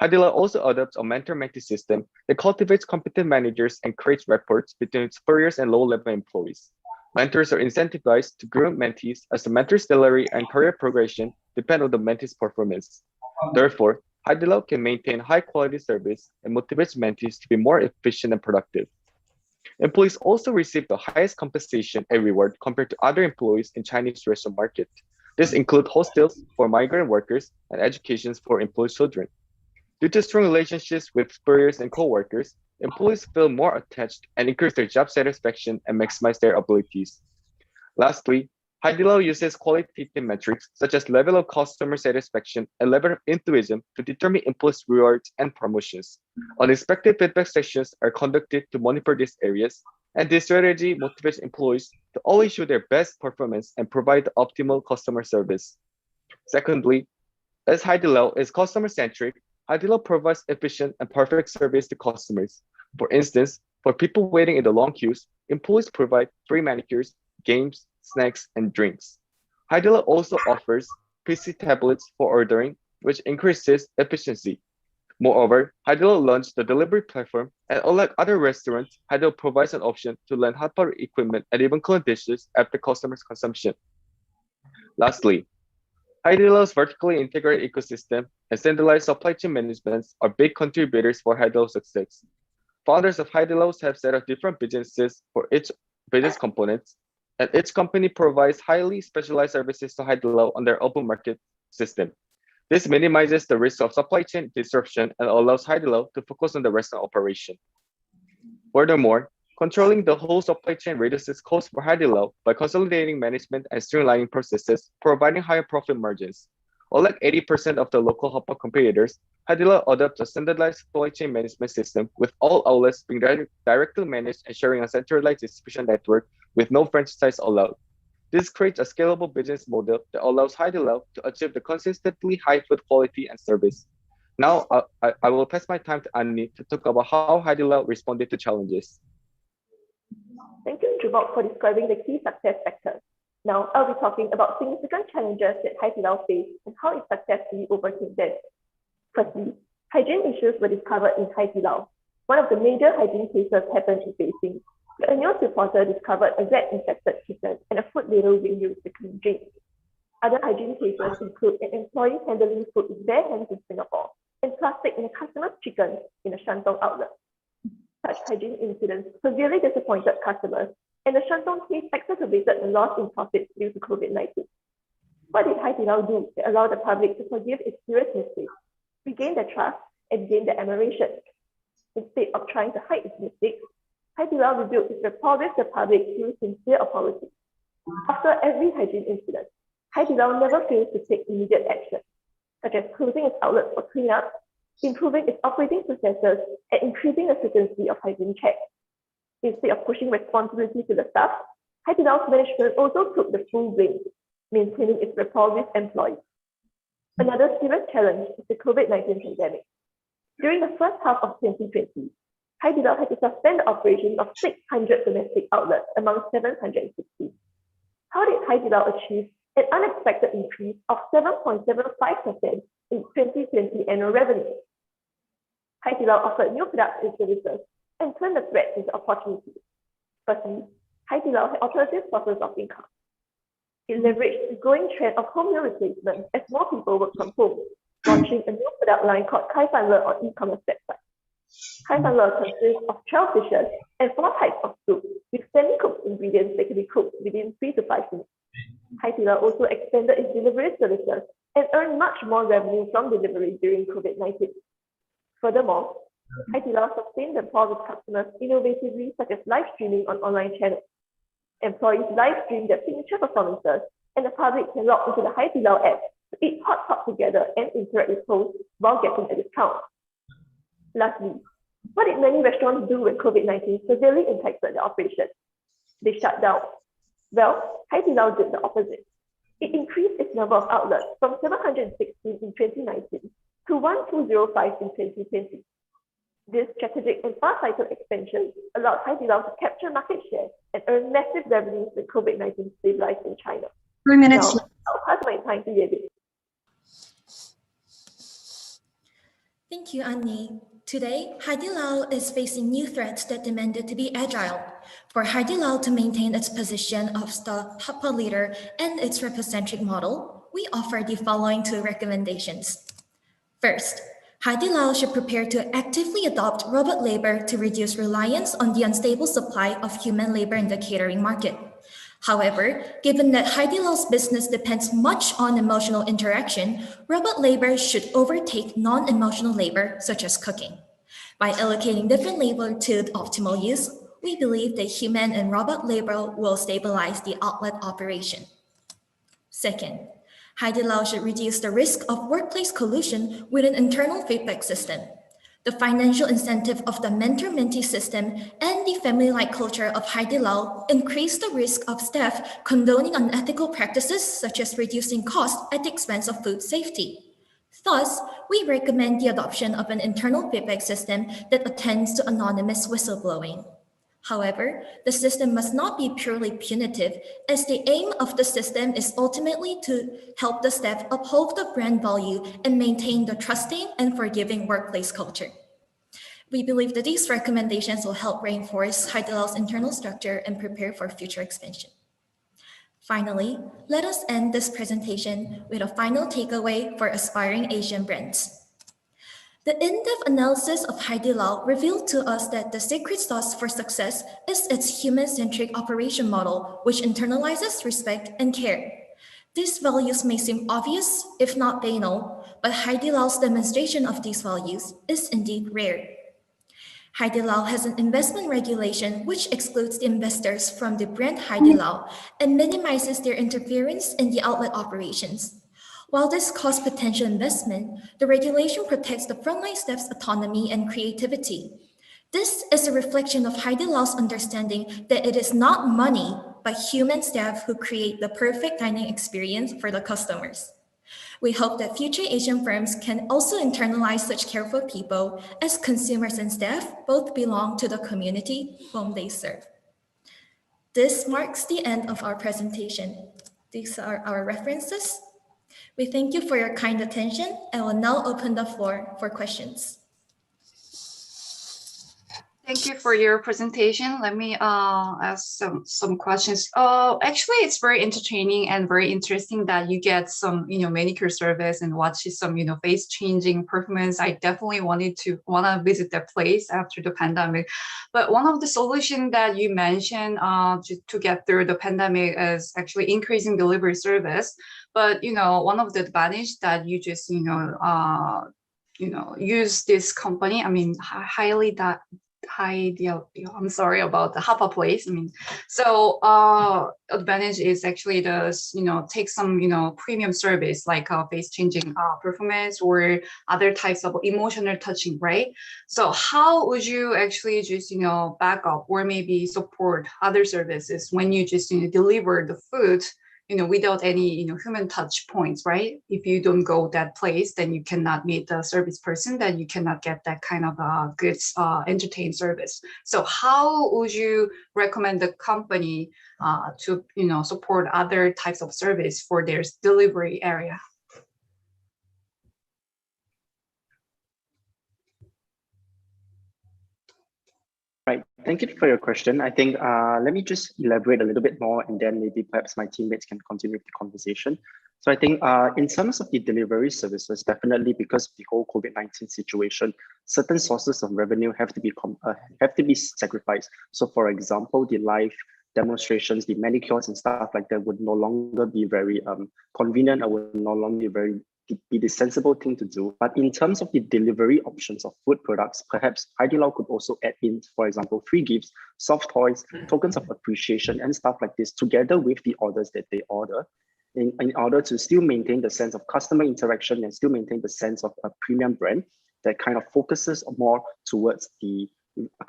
Haidilao also adopts a mentor-mentee system that cultivates competent managers and creates reports between superiors and low-level employees. Mentors are incentivized to groom mentees as the mentor's salary and career progression depend on the mentee's performance. Therefore, Haidilao can maintain high-quality service and motivates mentees to be more efficient and productive. Employees also receive the highest compensation and reward compared to other employees in Chinese restaurant market. This includes hostels for migrant workers and educations for employee children. Due to strong relationships with superiors and co-workers, employees feel more attached and increase their job satisfaction and maximize their abilities. Lastly, Haidilao uses qualitative metrics such as level of customer satisfaction and level of enthusiasm to determine employees' rewards and promotions. Unexpected feedback sessions are conducted to monitor these areas, and this strategy motivates employees to always show their best performance and provide the optimal customer service. Secondly, as Haidilao is customer-centric, Haidilao provides efficient and perfect service to customers. For instance, for people waiting in the long queues, employees provide free manicures, games, snacks, and drinks. Haidilao also offers PC tablets for ordering, which increases efficiency. Moreover, Haidilao launched the delivery platform, and unlike other restaurants, Haidilao provides an option to lend hot pot equipment and even clean dishes after customers' consumption. Lastly, Haidilao's vertically integrated ecosystem and centralized supply chain management are big contributors for Haidilao's success. Founders of Haidilao have set up different businesses for each business components, and each company provides highly specialized services to Haidilao on their open market system. This minimizes the risk of supply chain disruption and allows Haidilao to focus on the restaurant operation. Furthermore, controlling the whole supply chain reduces costs for Haidilao by consolidating management and streamlining processes, providing higher profit margins. Unlike 80% of the local hotpot competitors, Haidilao adopts a standardized supply chain management system with all outlets being directly managed and sharing a centralized distribution network with no franchise allowed. This creates a scalable business model that allows Haidilao to achieve the consistently high food quality and service. Now, I will pass my time to Annie to talk about how Haidilao responded to challenges. Thank you, Jubok, for describing the key success factors. Now, I'll be talking about significant challenges that Haidilao faced and how it successfully overcame them. Firstly, hygiene issues were discovered in Haidilao. One of the major hygiene cases happened in Beijing. A news reporter discovered a rat-infected chicken and a food ladle being used to clean drinks. Other hygiene cases include an employee handling food with bare hands in Singapore and plastic in a customer's chicken in a Shantung outlet. Such hygiene incidents severely disappointed customers, and the Shantung case exacerbated the loss in profits due to COVID-19. What did Haidilao do to allow the public to forgive its serious mistakes, regain their trust, and gain their admiration? Instead of trying to hide its mistakes, Haidilao revealed its rapport with the public through sincere apology. After every hygiene incident, Haidilao never fails to take immediate action, such as closing its outlets for cleanup, improving its operating processes, and increasing the frequency of hygiene checks. Instead of pushing responsibility to the staff, Haidilao's management also took the full blame, maintaining its rapport with employees. Another serious challenge is the COVID-19 pandemic. During the first half of 2020, Haidilao had to suspend the operation of 600 domestic outlets among 760. How did Haidilao achieve an unexpected increase of 7.75% in 2020 annual revenue? Haidilao offered new products and services and turned the threats into opportunities. Firstly, Haidilao had alternative sources of income. It leveraged the growing trend of home meal replacement as more people work from home, launching a new product line called Kai Fan Le on e-commerce website. Kai Fan Le consists of 12 dishes and 4 types of soup with semi-cooked ingredients that can be cooked within 3 to 5 minutes. Haidilao also expanded its delivery services and earned much more revenue from delivery during COVID-19. Furthermore, Haidilao sustained the pause of customers innovatively, such as live streaming on online channels. Employees live stream their signature performances, and the public can log into the Haidilao app to eat hot pot together and interact with hosts while getting a discount. Lastly, what did many restaurants do when COVID-19 severely impacted their operation? They shut down. Well, Haidilao did the opposite. It increased its number of outlets from 716 in 2019 to 1,205 in 2020. This strategic and far-sighted expansion allowed Haidilao to capture market share and earn massive revenues when COVID-19 stabilized in China. 3 minutes. Now, I'll pass my time to Yebin. Thank you, Annie. Today, Haidilao is facing new threats that demanded to be agile. For Haidilao to maintain its position of the Hapa leader and its representative model, we offer the following 2 recommendations. First, Haidilao should prepare to actively adopt robot labor to reduce reliance on the unstable supply of human labor in the catering market. However, given that Haidilao's business depends much on emotional interaction, robot labor should overtake non-emotional labor, such as cooking. By allocating different labor to optimal use, we believe that human and robot labor will stabilize the outlet operation. Second, Haidilao should reduce the risk of workplace collusion with an internal feedback system. The financial incentive of the mentor-mentee system and the family-like culture of Haidilao increase the risk of staff condoning unethical practices such as reducing costs at the expense of food safety. Thus, we recommend the adoption of an internal feedback system that attends to anonymous whistleblowing. However, the system must not be purely punitive, as the aim of the system is ultimately to help the staff uphold the brand value and maintain the trusting and forgiving workplace culture. We believe that these recommendations will help reinforce Haidilao's internal structure and prepare for future expansion. Finally, let us end this presentation with a final takeaway for aspiring Asian brands. The in-depth analysis of Haidilao revealed to us that the secret sauce for success is its human-centric operation model, which internalizes respect and care. These values may seem obvious, if not banal, but Haidilao's demonstration of these values is indeed rare. Haidilao has an investment regulation which excludes the investors from the brand Haidilao and minimizes their interference in the outlet operations. While this costs potential investment, the regulation protects the frontline staff's autonomy and creativity. This is a reflection of Haidilao's understanding that it is not money, but human staff who create the perfect dining experience for the customers. We hope that future Asian firms can also internalize such care for people, as consumers and staff both belong to the community whom they serve. This marks the end of our presentation. These are our references. We thank you for your kind attention and will now open the floor for questions. Thank you for your presentation. Let me ask some questions. Actually, it's very entertaining and very interesting that you get some, manicure service and watch some, face changing performance. I definitely want to visit that place after the pandemic. But one of the solutions that you mentioned to get through the pandemic is actually increasing delivery service. But one of the advantage that you just use this company. I mean, I'm sorry about the Hapa place. Advantage is actually the take some premium service like face changing performance or other types of emotional touching, right? So how would you actually just back up or maybe support other services when you just deliver the food without any, human touch points, right? If you don't go that place, then you cannot meet the service person, then you cannot get that kind of good entertain service. So how would you recommend the company to, support other types of service for their delivery area? Right, thank you for your question. I think let me just elaborate a little bit more, and then maybe perhaps my teammates can continue the conversation. So I think in terms of the delivery services, definitely because of the whole COVID-19 situation, certain sources of revenue have to be sacrificed. So for example, the live demonstrations, the manicures and stuff like that would no longer be very convenient, or would no longer be the sensible thing to do. But in terms of the delivery options of food products, perhaps Haidilao could also add in, for example, free gifts, soft toys, tokens of appreciation and stuff like this together with the orders that they order in order to still maintain the sense of customer interaction and still maintain the sense of a premium brand that kind of focuses more towards the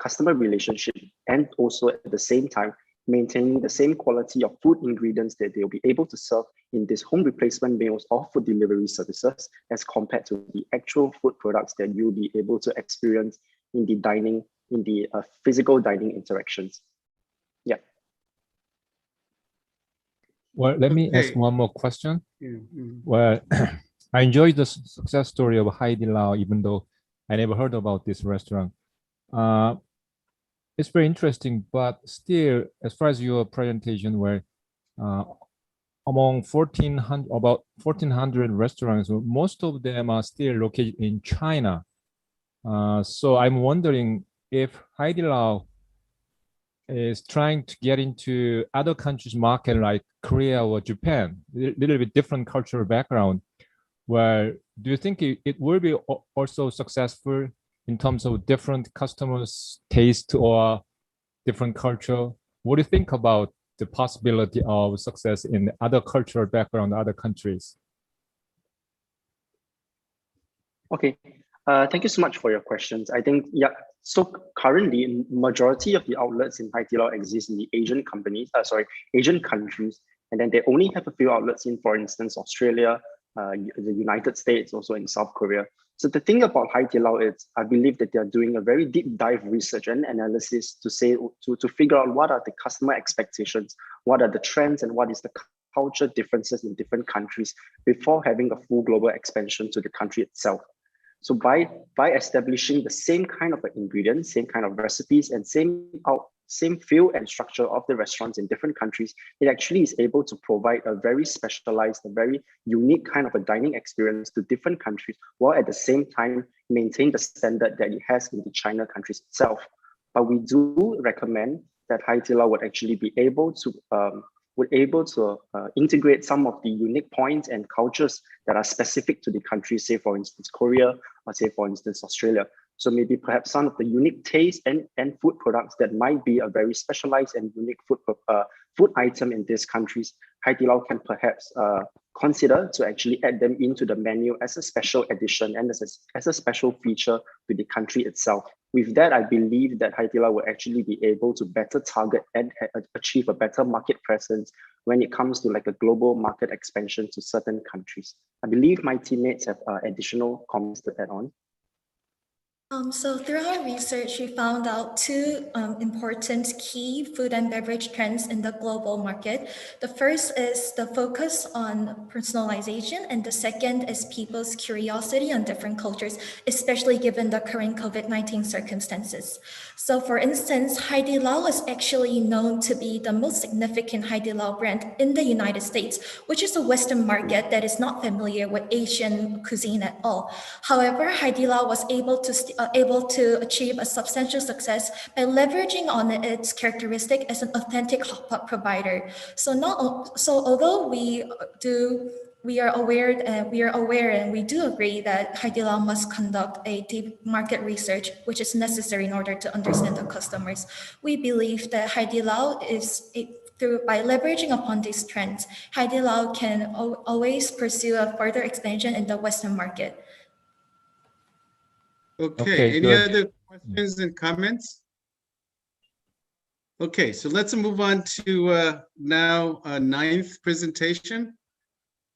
customer relationship, and also at the same time maintaining the same quality of food ingredients that they'll be able to serve in these home replacement meals or food delivery services as compared to the actual food products that you'll be able to experience in the dining, in the physical dining interactions. Yeah. Well, let me ask one more question. Well, I enjoyed the success story of Haidilao, even though I never heard about this restaurant. It's very interesting, but still, as far as your presentation, where among about 1,400 restaurants, most of them are still located in China. So I'm wondering if Haidilao is trying to get into other countries' market like Korea or Japan, a little bit different cultural background. Where do you think it will be also successful in terms of different customers' taste or different culture? What do you think about the possibility of success in other cultural background, other countries? Okay, thank you so much for your questions. I think, yeah, so currently majority of the outlets in Haidilao exist in the Asian countries, and then they only have a few outlets in, for instance, Australia, the United States, also in South Korea. So the thing about Haidilao is, I believe that they are doing a very deep dive research and analysis to figure out what are the customer expectations, what are the trends, and what is the culture differences in different countries before having a full global expansion to the country itself. So by establishing the same kind of ingredients, same kind of recipes, and same feel and structure of the restaurants in different countries, it actually is able to provide a very specialized, a very unique kind of a dining experience to different countries, while at the same time maintain the standard that it has in the China countries itself. But we do recommend that Haidilao would actually be able to integrate some of the unique points and cultures that are specific to the country, say for instance Korea, or say for instance Australia. So maybe perhaps some of the unique taste and food products that might be a very specialized and unique food item in these countries, Haidilao can perhaps consider to actually add them into the menu as a special addition and as a special feature to the country itself. With that, I believe that Haidilao will actually be able to better target and achieve a better market presence when it comes to like a global market expansion to certain countries. I believe my teammates have additional comments to add on. So through our research, we found out two important key food and beverage trends in the global market. The first is the focus on personalization, and the second is people's curiosity on different cultures, especially given the current COVID-19 circumstances. So for instance, Haidilao is actually known to be the most significant Haidilao brand in the United States, which is a Western market that is not familiar with Asian cuisine at all. However, Haidilao was able to achieve a substantial success by leveraging on its characteristic as an authentic hotpot provider. So although we are aware and we do agree that Haidilao must conduct a deep market research, which is necessary in order to understand the customers. We believe that Haidilao by leveraging upon these trends, Haidilao can always pursue a further expansion in the Western market. Okay, any other questions and comments Okay, so let's move on to now ninth presentation.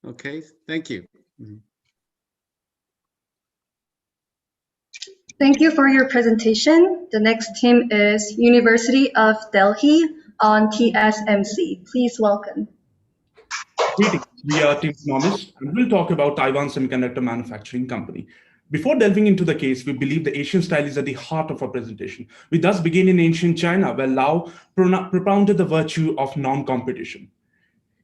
Okay, thank you. Thank you for your presentation. The next team is University of Delhi on TSMC. Please welcome. Greetings, we are Team Economist, and we'll talk about Taiwan Semiconductor Manufacturing Company. Before delving into the case, we believe the Asian style is at the heart of our presentation. We thus begin in ancient China, where Lao propounded the virtue of non-competition.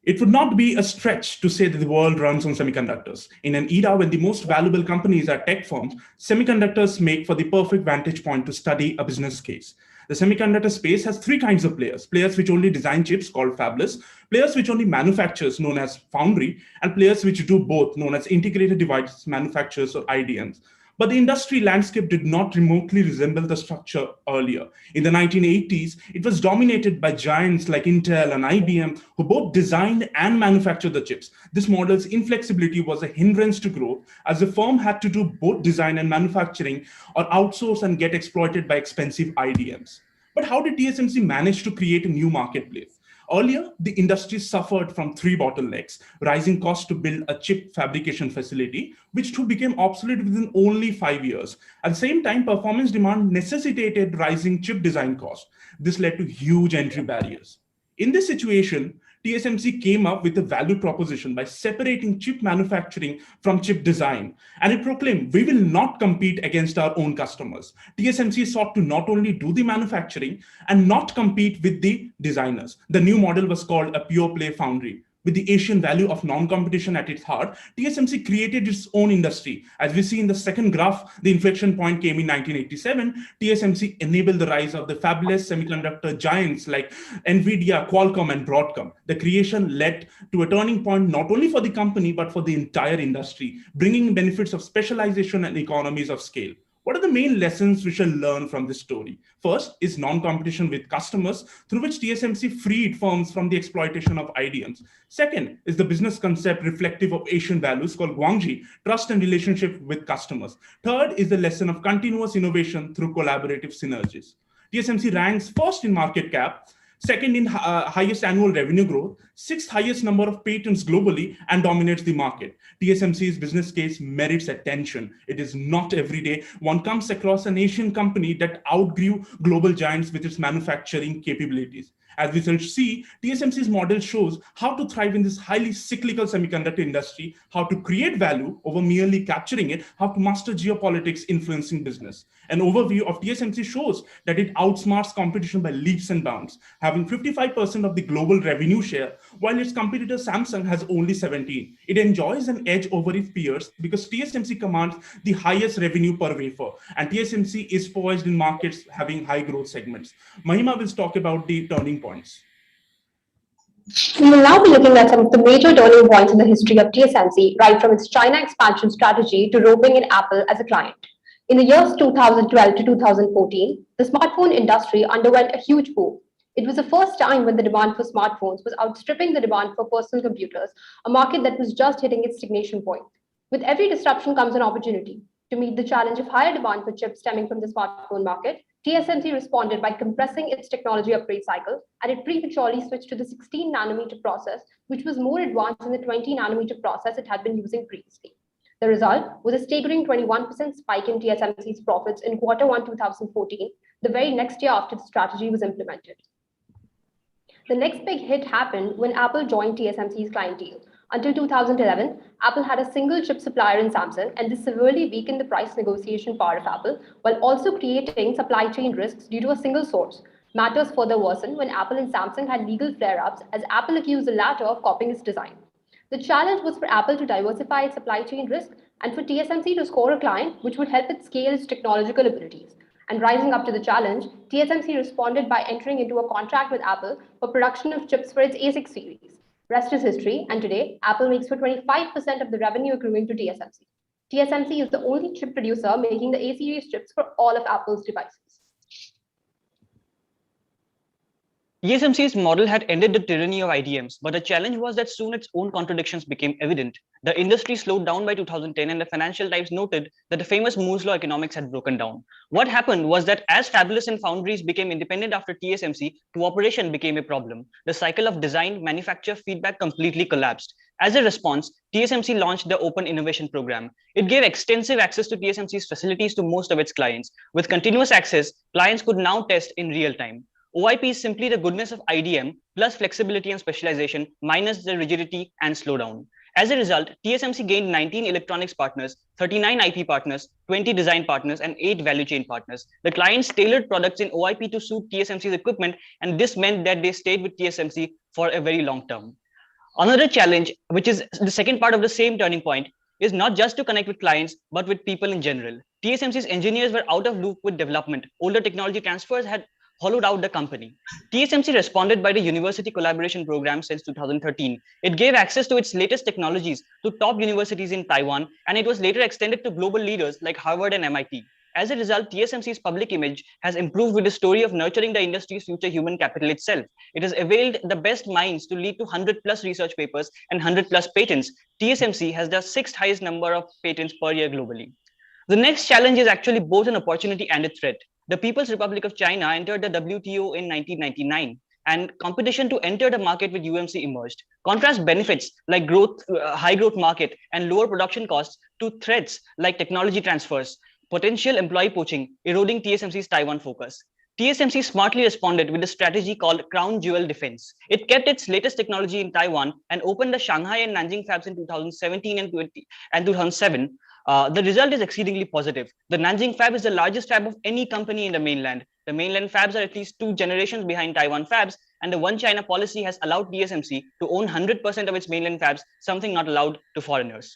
It would not be a stretch to say that the world runs on semiconductors. In an era when the most valuable companies are tech firms, semiconductors make for the perfect vantage point to study a business case. The semiconductor space has three kinds of players: players which only design chips, called fabless, players which only manufactures, known as foundry, and players which do both, known as integrated device manufacturers, or IDMs. But the industry landscape did not remotely resemble the structure earlier. In the 1980s, it was dominated by giants like Intel and IBM, who both designed and manufactured the chips. This model's inflexibility was a hindrance to growth, as the firm had to do both design and manufacturing, or outsource and get exploited by expensive IDMs. But how did TSMC manage to create a new marketplace? Earlier, the industry suffered from three bottlenecks: rising costs to build a chip fabrication facility, which too became obsolete within only 5 years. At the same time, performance demand necessitated rising chip design costs. This led to huge entry barriers. In this situation, TSMC came up with a value proposition by separating chip manufacturing from chip design. And it proclaimed, we will not compete against our own customers. TSMC sought to not only do the manufacturing and not compete with the designers. The new model was called a pure play foundry. With the Asian value of non-competition at its heart, TSMC created its own industry. As we see in the second graph, the inflection point came in 1987. TSMC enabled the rise of the fabulous semiconductor giants like NVIDIA, Qualcomm, and Broadcom. The creation led to a turning point not only for the company, but for the entire industry, bringing benefits of specialization and economies of scale. What are the main lessons we shall learn from this story? First is non-competition with customers, through which TSMC freed firms from the exploitation of IDMs. Second is the business concept reflective of Asian values called Guangxi, trust and relationship with customers. Third is the lesson of continuous innovation through collaborative synergies. TSMC ranks first in market cap, second in highest annual revenue growth, sixth highest number of patents globally, and dominates the market. TSMC's business case merits attention. It is not every day one comes across an Asian company that outgrew global giants with its manufacturing capabilities. As we shall see, TSMC's model shows how to thrive in this highly cyclical semiconductor industry, how to create value over merely capturing it, how to master geopolitics influencing business. An overview of TSMC shows that it outsmarts competition by leaps and bounds, having 55% of the global revenue share, while its competitor Samsung has only 17%. It enjoys an edge over its peers because TSMC commands the highest revenue per wafer, and TSMC is poised in markets having high growth segments. Mahima will talk about the turning points. We will now be looking at some of the major turning points in the history of TSMC, right from its China expansion strategy to roping in Apple as a client. In the years 2012 to 2014, the smartphone industry underwent a huge boom. It was the first time when the demand for smartphones was outstripping the demand for personal computers, a market that was just hitting its stagnation point. With every disruption comes an opportunity. To meet the challenge of higher demand for chips stemming from the smartphone market, TSMC responded by compressing its technology upgrade cycle, and it prematurely switched to the 16-nanometer process, which was more advanced than the 20-nanometer process it had been using previously. The result was a staggering 21% spike in TSMC's profits in Q1 2014, the very next year after the strategy was implemented. The next big hit happened when Apple joined TSMC's clientele. Until 2011, Apple had a single chip supplier in Samsung, and this severely weakened the price negotiation power of Apple, while also creating supply chain risks due to a single source. Matters further worsened when Apple and Samsung had legal flare-ups, as Apple accused the latter of copying its design. The challenge was for Apple to diversify its supply chain risk and for TSMC to score a client which would help it scale its technological abilities. And rising up to the challenge, TSMC responded by entering into a contract with Apple for production of chips for its A6 series. Rest is history, and today, Apple makes for 25% of the revenue accruing to TSMC. TSMC is the only chip producer making the A series chips for all of Apple's devices. TSMC's model had ended the tyranny of IDMs, but the challenge was that soon its own contradictions became evident. The industry slowed down by 2010, and the Financial Times noted that the famous Moore's Law economics had broken down. What happened was that as fabless and foundries became independent after TSMC, cooperation became a problem. The cycle of design, manufacture, feedback completely collapsed. As a response, TSMC launched the Open Innovation Program. It gave extensive access to TSMC's facilities to most of its clients. With continuous access, clients could now test in real time. OIP is simply the goodness of IDM plus flexibility and specialization minus the rigidity and slowdown. As a result, TSMC gained 19 electronics partners, 39 IP partners, 20 design partners, and 8 value chain partners. The clients tailored products in OIP to suit TSMC's equipment, and this meant that they stayed with TSMC for a very long term. Another challenge, which is the second part of the same turning point, is not just to connect with clients, but with people in general. TSMC's engineers were out of loop with development. Older technology transfers had hollowed out the company. TSMC responded by the University Collaboration Program since 2013. It gave access to its latest technologies to top universities in Taiwan, and it was later extended to global leaders like Harvard and MIT. As a result, TSMC's public image has improved with the story of nurturing the industry's future human capital itself. It has availed the best minds to lead to 100+ research papers and 100+ patents. TSMC has the 6th highest number of patents per year globally. The next challenge is actually both an opportunity and a threat. The People's Republic of China entered the WTO in 1999, and competition to enter the market with UMC emerged. Contrast benefits like high growth market and lower production costs to threats like technology transfers, potential employee poaching, eroding TSMC's Taiwan focus. TSMC smartly responded with a strategy called Crown Jewel Defense. It kept its latest technology in Taiwan and opened the Shanghai and Nanjing fabs in 2017 and 2007. The result is exceedingly positive. The Nanjing fab is the largest fab of any company in the mainland. The mainland fabs are at least 2 generations behind Taiwan fabs, and the One China policy has allowed TSMC to own 100% of its mainland fabs, something not allowed to foreigners.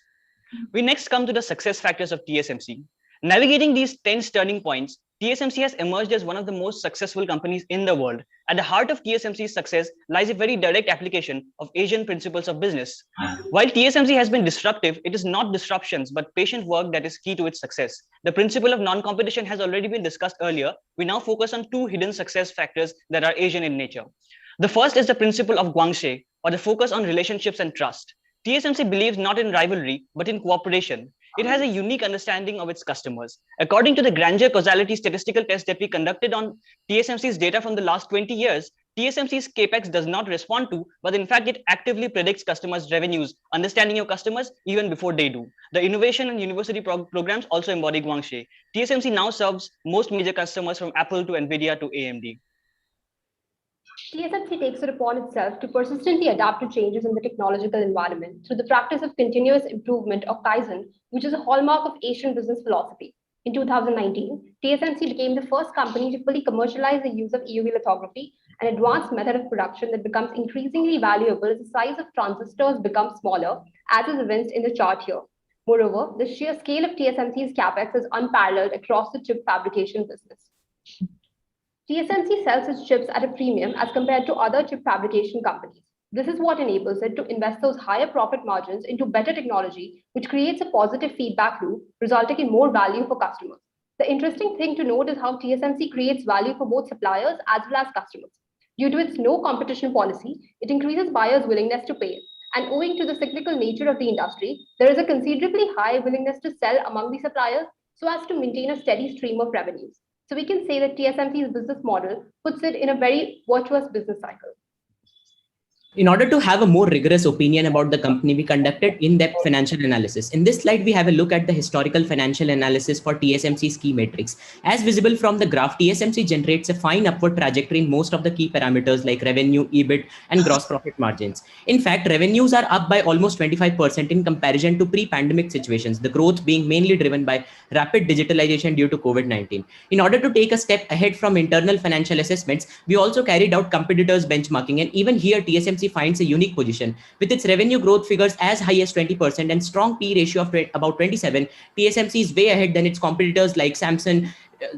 We next come to the success factors of TSMC. Navigating these 10 turning points, TSMC has emerged as one of the most successful companies in the world. At the heart of TSMC's success lies a very direct application of Asian principles of business. While TSMC has been disruptive, it is not disruptions, but patient work that is key to its success. The principle of non-competition has already been discussed earlier. We now focus on 2 hidden success factors that are Asian in nature. The first is the principle of guanxi, or the focus on relationships and trust. TSMC believes not in rivalry, but in cooperation. It has a unique understanding of its customers. According to the grandeur causality statistical test that we conducted on TSMC's data from the last 20 years, TSMC's CapEx does not respond to, but in fact, it actively predicts customers' revenues, understanding your customers even before they do. The innovation and university programs also embody guanxi. TSMC now serves most major customers from Apple to NVIDIA to AMD. TSMC takes it upon itself to persistently adapt to changes in the technological environment through the practice of continuous improvement or Kaizen, which is a hallmark of Asian business philosophy. In 2019, TSMC became the first company to fully commercialize the use of EUV lithography, an advanced method of production that becomes increasingly valuable as the size of transistors becomes smaller, as is evinced in the chart here. Moreover, the sheer scale of TSMC's capex is unparalleled across the chip fabrication business. TSMC sells its chips at a premium as compared to other chip fabrication companies. This is what enables it to invest those higher profit margins into better technology, which creates a positive feedback loop, resulting in more value for customers. The interesting thing to note is how TSMC creates value for both suppliers as well as customers. Due to its no competition policy, it increases buyers' willingness to pay. And owing to the cyclical nature of the industry, there is a considerably high willingness to sell among the suppliers so as to maintain a steady stream of revenues. So we can say that TSMC's business model puts it in a very virtuous business cycle. In order to have a more rigorous opinion about the company, we conducted in-depth financial analysis. In this slide, we have a look at the historical financial analysis for TSMC's key metrics. As visible from the graph, TSMC generates a fine upward trajectory in most of the key parameters like revenue, EBIT, and gross profit margins. In fact, revenues are up by almost 25% in comparison to pre-pandemic situations, the growth being mainly driven by rapid digitalization due to COVID-19. In order to take a step ahead from internal financial assessments, we also carried out competitors benchmarking, and even here TSMC finds a unique position. With its revenue growth figures as high as 20% and strong P ratio of about 27, TSMC is way ahead than its competitors like Samsung,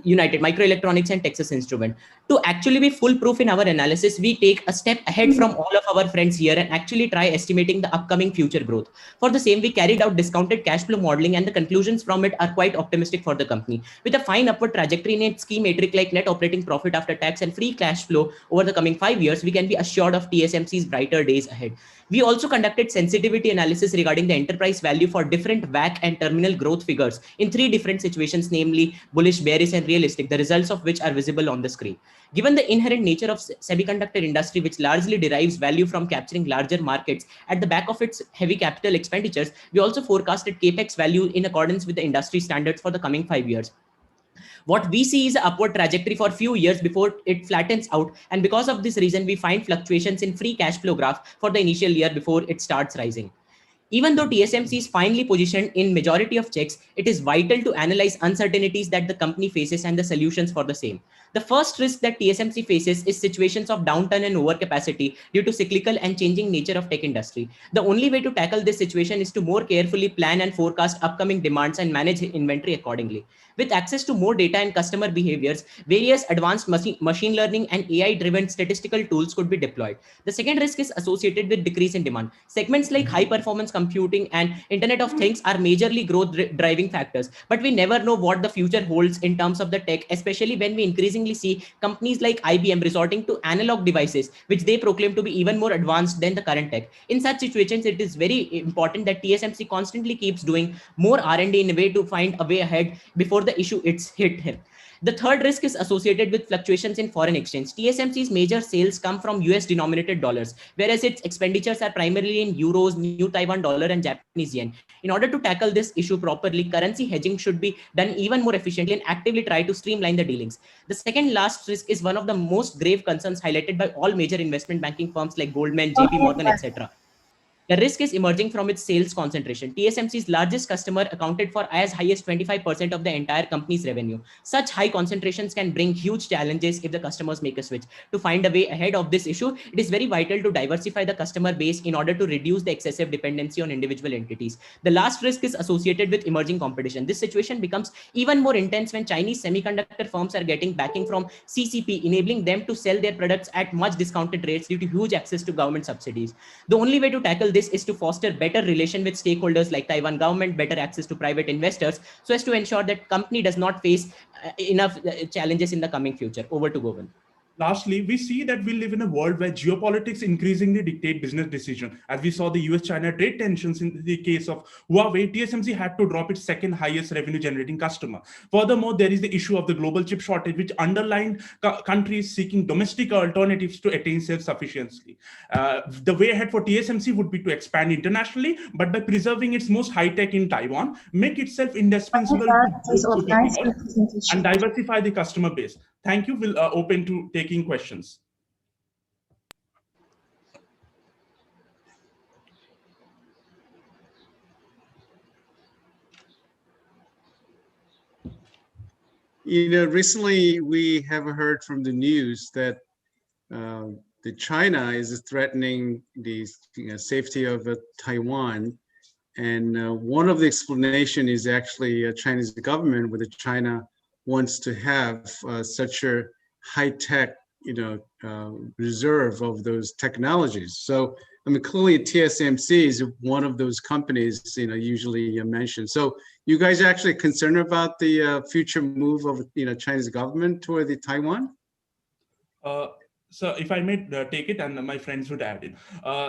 United Microelectronics, and Texas Instruments. To actually be foolproof in our analysis, we take a step ahead from all of our friends here and actually try estimating the upcoming future growth. For the same, we carried out discounted cash flow modeling, and the conclusions from it are quite optimistic for the company. With a fine upward trajectory in its key metric like net operating profit after tax and free cash flow over the coming 5 years, we can be assured of TSMC's brighter days ahead. We also conducted sensitivity analysis regarding the enterprise value for different WACC and terminal growth figures in 3 different situations, namely bullish, bearish, and realistic, the results of which are visible on the screen. Given the inherent nature of semiconductor industry, which largely derives value from capturing larger markets at the back of its heavy capital expenditures, we also forecasted capex value in accordance with the industry standards for the coming 5 years. What we see is an upward trajectory for a few years before it flattens out, and because of this reason, we find fluctuations in free cash flow graph for the initial year before it starts rising. Even though TSMC is finely positioned in majority of checks, it is vital to analyze uncertainties that the company faces and the solutions for the same. The first risk that TSMC faces is situations of downturn and overcapacity due to cyclical and changing nature of tech industry. The only way to tackle this situation is to more carefully plan and forecast upcoming demands and manage inventory accordingly. With access to more data and customer behaviors, various advanced machine learning and AI-driven statistical tools could be deployed. The second risk is associated with decrease in demand. Segments like high-performance computing and Internet of Things are majorly growth driving factors, but we never know what the future holds in terms of the tech, especially when we increasingly see companies like IBM resorting to analog devices, which they proclaim to be even more advanced than the current tech. In such situations, it is very important that TSMC constantly keeps doing more R&D in a way to find a way ahead before the issue it's hit him. The third risk is associated with fluctuations in foreign exchange. TSMC's major sales come from US denominated dollars, whereas its expenditures are primarily in euros, New Taiwan dollar, and Japanese yen. In order to tackle this issue properly, currency hedging should be done even more efficiently and actively try to streamline the dealings. The second last risk is one of the most grave concerns highlighted by all major investment banking firms like Goldman, JP Morgan, etc. The risk is emerging from its sales concentration. TSMC's largest customer accounted for as high as 25% of the entire company's revenue. Such high concentrations can bring huge challenges if the customers make a switch. To find a way ahead of this issue, it is very vital to diversify the customer base in order to reduce the excessive dependency on individual entities. The last risk is associated with emerging competition. This situation becomes even more intense when Chinese semiconductor firms are getting backing from CCP, enabling them to sell their products at much discounted rates due to huge access to government subsidies. The only way to tackle this is to foster better relation with stakeholders like Taiwan government, better access to private investors, so as to ensure that company does not face enough challenges in the coming future. Over to Govind. Lastly, we see that we live in a world where geopolitics increasingly dictate business decisions. As we saw the US-China trade tensions in the case of Huawei, TSMC had to drop its second highest revenue generating customer. Furthermore, there is the issue of the global chip shortage, which underlined countries seeking domestic alternatives to attain self-sufficiency. The way ahead for TSMC would be to expand internationally, but by preserving its most high-tech in Taiwan, make itself indispensable and diversify the customer base. Thank you. We'll open to taking questions. You know, recently we have heard from the news that China is threatening the safety of Taiwan. And one of the explanation is actually a Chinese government, whether China wants to have such a high-tech, reserve of those technologies. So, I mean, clearly TSMC is one of those companies, usually mentioned. So, you guys are actually concerned about the future move of, Chinese government toward the Taiwan? So if I may take it, and my friends would add in.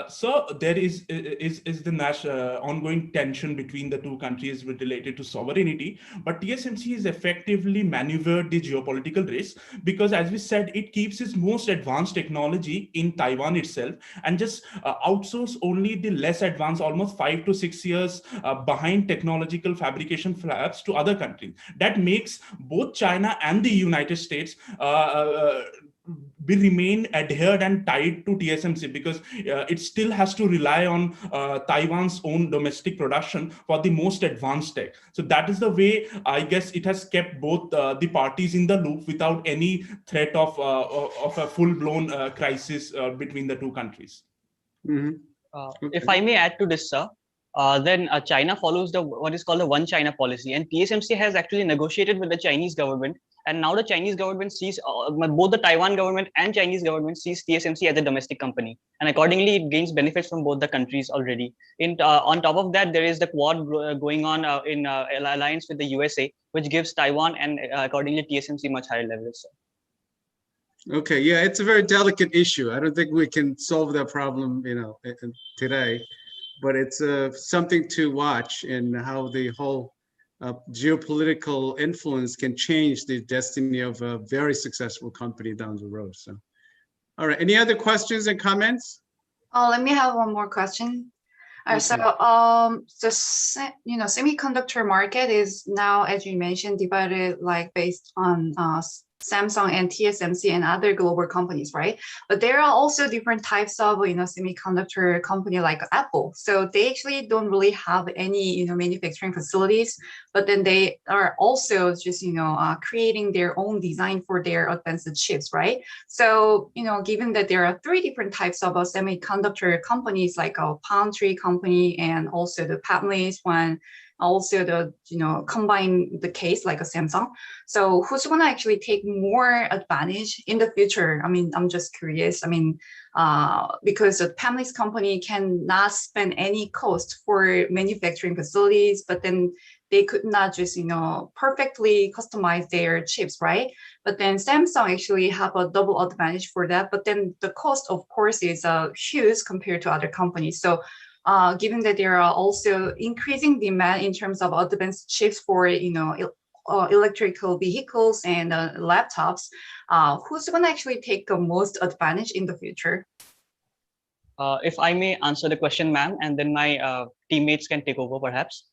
So there is the ongoing tension between the two countries related to sovereignty, but TSMC has effectively maneuvered the geopolitical risk because, as we said, it keeps its most advanced technology in Taiwan itself and just outsource only the less advanced, almost 5 to 6 years behind technological fabrication fabs to other countries. That makes both China and the United States we remain adhered and tied to TSMC because it still has to rely on Taiwan's own domestic production for the most advanced tech. So that is the way, I guess, it has kept both the parties in the loop without any threat of a full-blown crisis between the two countries. Mm-hmm. If I may add to this, sir, then China follows what is called the One China policy, and TSMC has actually negotiated with the Chinese government, and now the Chinese government sees both the Taiwan government and Chinese government sees TSMC as a domestic company, and accordingly it gains benefits from both the countries already. On top of that, there is the Quad going on in alliance with the USA, which gives Taiwan and accordingly TSMC much higher leverage. Okay, yeah, it's a very delicate issue. I don't think we can solve that problem, today, but it's something to watch in how the whole geopolitical influence can change the destiny of a very successful company down the road. So, all right, any other questions and comments? Let me have one more question. Okay. So the semiconductor market is now, as you mentioned, divided like based on Samsung and TSMC and other global companies, right? But there are also different types of semiconductor company like Apple. So they actually don't really have any manufacturing facilities, but then they are also just creating their own design for their advanced chips, right? So given that there are three different types of semiconductor companies, like a foundry company and also the fabless one, also the combine the case like a Samsung. So who's gonna actually take more advantage in the future? I mean, I'm just curious. I mean, because the fabless company cannot spend any cost for manufacturing facilities, but then they could not just perfectly customize their chips, right? But then Samsung actually have a double advantage for that. But then the cost, of course, is huge compared to other companies. So given that there are also increasing demand in terms of advanced chips for electrical vehicles and laptops, who's going to actually take the most advantage in the future? If I may answer the question, ma'am, and then my teammates can take over perhaps.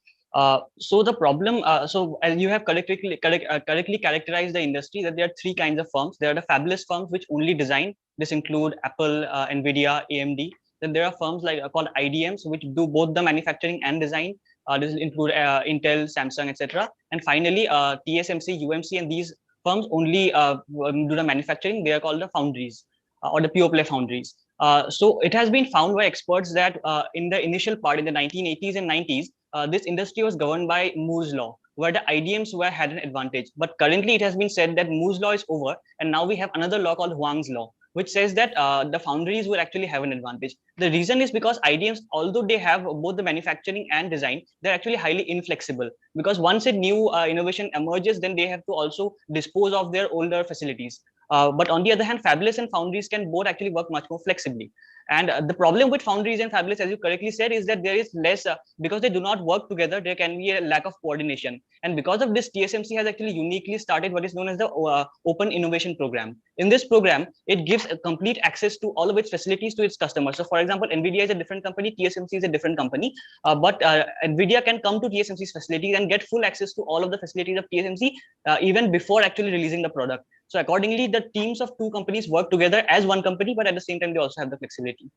So the problem, so as you have correctly characterized the industry, that there are three kinds of firms. There are the fabless firms which only design. This include Apple, Nvidia, AMD. Then there are firms like called IDMs, which do both the manufacturing and design. This include Intel, Samsung, etc. And finally, TSMC, UMC, and these firms only do the manufacturing. They are called the foundries or the pure play foundries. So it has been found by experts that in the initial part in the 1980s and 90s, this industry was governed by Moore's law, where the IDMs had an advantage. But currently, it has been said that Moore's law is over, and now we have another law called Huang's law, which says that the foundries will actually have an advantage. The reason is because IDMs, although they have both the manufacturing and design, they're actually highly inflexible, because once a new innovation emerges, then they have to also dispose of their older facilities. But on the other hand, fabless and foundries can both actually work much more flexibly. And the problem with foundries and fabless, as you correctly said, is that there is less, because they do not work together, there can be a lack of coordination. And because of this, TSMC has actually uniquely started what is known as the Open Innovation Program. In this program, it gives a complete access to all of its facilities to its customers. So for example, NVIDIA is a different company, TSMC is a different company, but NVIDIA can come to TSMC's facilities and get full access to all of the facilities of TSMC even before actually releasing the product. So accordingly, the teams of two companies work together as one company, but at the same time, they also have the flexibility.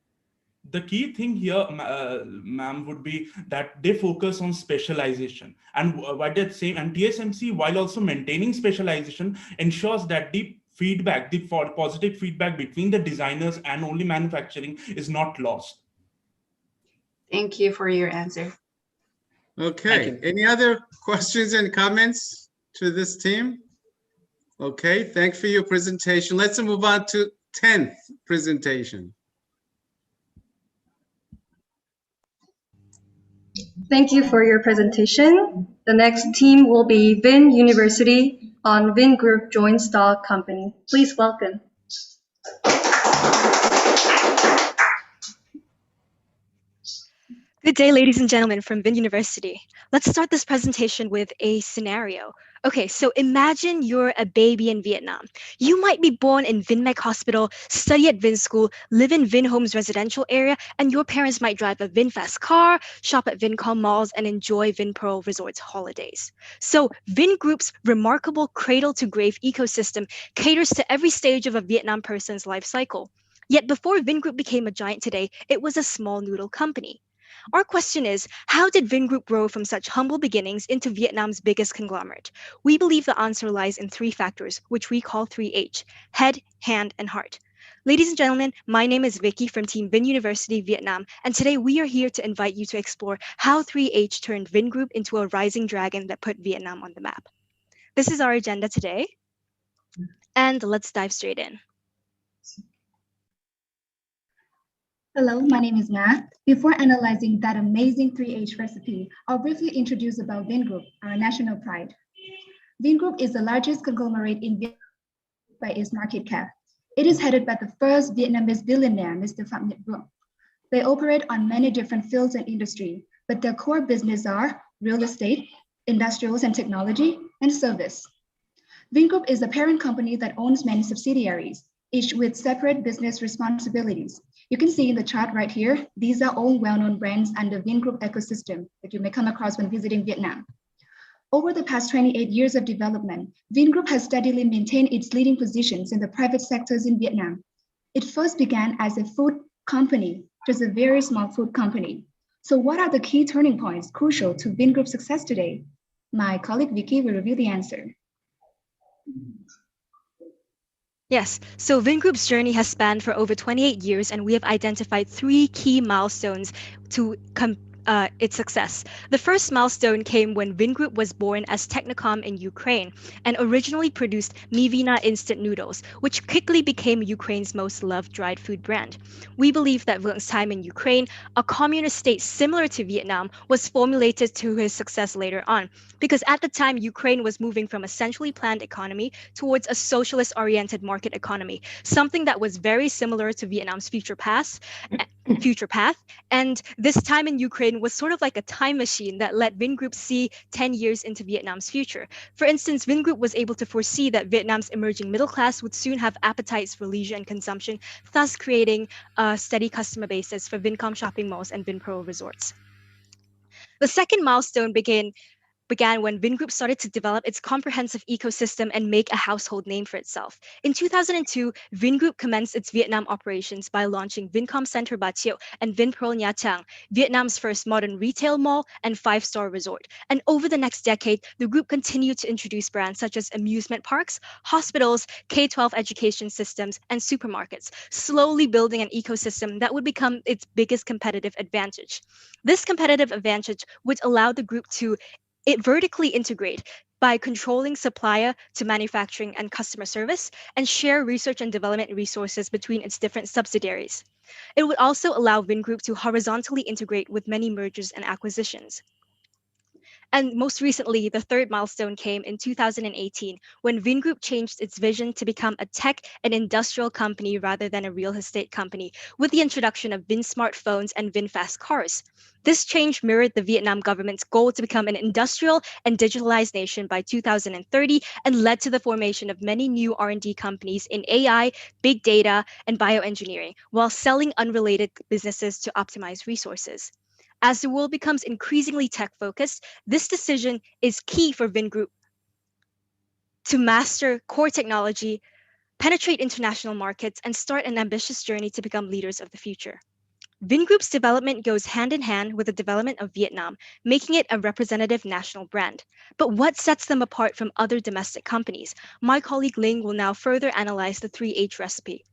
The key thing here, ma'am, would be that they focus on specialization, and what that same, and TSMC, while also maintaining specialization, ensures that the feedback, the positive feedback between the designers and only manufacturing is not lost. Thank you for your answer. Okay, any other questions and comments to this team? Okay, thanks for your presentation. Let's move on to 10th presentation. Thank you for your presentation. The next team will be Vin University on Vin Group Joint Stock Company. Please welcome. Good day, ladies and gentlemen from Vin University. Let's start this presentation with a scenario. Okay, so imagine you're a baby in Vietnam. You might be born in Vinmec Hospital, study at Vin School, live in Vin Home's residential area, and your parents might drive a VinFast car, shop at Vincom malls, and enjoy Vinpearl Resorts holidays. So Vin Group's remarkable cradle-to-grave ecosystem caters to every stage of a Vietnam person's life cycle. Yet before Vin Group became a giant today, it was a small noodle company. Our question is, how did Vin Group grow from such humble beginnings into Vietnam's biggest conglomerate? We believe the answer lies in three factors, which we call 3H: head, hand, and heart. Ladies and gentlemen, my name is Vicky from Team Vin University, Vietnam, and today we are here to invite you to explore how 3H turned Vingroup into a rising dragon that put Vietnam on the map. This is our agenda today, and let's dive straight in. Hello, my name is Nat. Before analyzing that amazing 3H recipe, I'll briefly introduce about Vingroup, our national pride. Vingroup is the largest conglomerate in Vietnam by its market cap. It is headed by the first Vietnamese billionaire, Mr. Phạm Nhật Vượng. They operate on many different fields and industry, but their core business are real estate, industrials and technology, and service. Vingroup is a parent company that owns many subsidiaries, each with separate business responsibilities. You can see in the chart right here, these are all well-known brands under Vingroup ecosystem that you may come across when visiting Vietnam. Over the past 28 years of development, Vingroup has steadily maintained its leading positions in the private sectors in Vietnam. It first began as a food company, just a very small food company. So what are the key turning points crucial to Vingroup's success today? My colleague Vicky will review the answer. Yes, so Vingroup's journey has spanned for over 28 years, and we have identified 3 key milestones to its success. The first milestone came when Vingroup was born as Technocom in Ukraine and originally produced Mivina instant noodles, which quickly became Ukraine's most loved dried food brand. We believe that Vượng time in Ukraine, a communist state similar to Vietnam, was formulated to his success later on, because at the time Ukraine was moving from a centrally planned economy towards a socialist-oriented market economy, something that was very similar to Vietnam's future path. And this time in Ukraine was sort of like a time machine that let Vingroup see 10 years into Vietnam's future. For instance, Vingroup was able to foresee that Vietnam's emerging middle class would soon have appetites for leisure and consumption, thus creating a steady customer basis for Vincom shopping malls and Vinpro resorts. The second milestone began when Vingroup started to develop its comprehensive ecosystem and make a household name for itself. In 2002, Vingroup commenced its Vietnam operations by launching Vincom Center Ba Chieu and Vinpearl Nha Trang, Vietnam's first modern retail mall and 5-star resort. And over the next decade, the group continued to introduce brands such as amusement parks, hospitals, K-12 education systems, and supermarkets, slowly building an ecosystem that would become its biggest competitive advantage. This competitive advantage would allow the group to vertically integrate by controlling supplier to manufacturing and customer service and share research and development resources between its different subsidiaries. It would also allow Vingroup to horizontally integrate with many mergers and acquisitions. And most recently, the third milestone came in 2018 when Vingroup changed its vision to become a tech and industrial company rather than a real estate company with the introduction of Vin smartphones and VinFast cars. This change mirrored the Vietnam government's goal to become an industrial and digitalized nation by 2030 and led to the formation of many new R&D companies in AI, big data, and bioengineering, while selling unrelated businesses to optimize resources. As the world becomes increasingly tech-focused, this decision is key for Vingroup to master core technology, penetrate international markets, and start an ambitious journey to become leaders of the future. Vingroup's development goes hand in hand with the development of Vietnam, making it a representative national brand. But what sets them apart from other domestic companies? My colleague Ling will now further analyze the 3H recipe.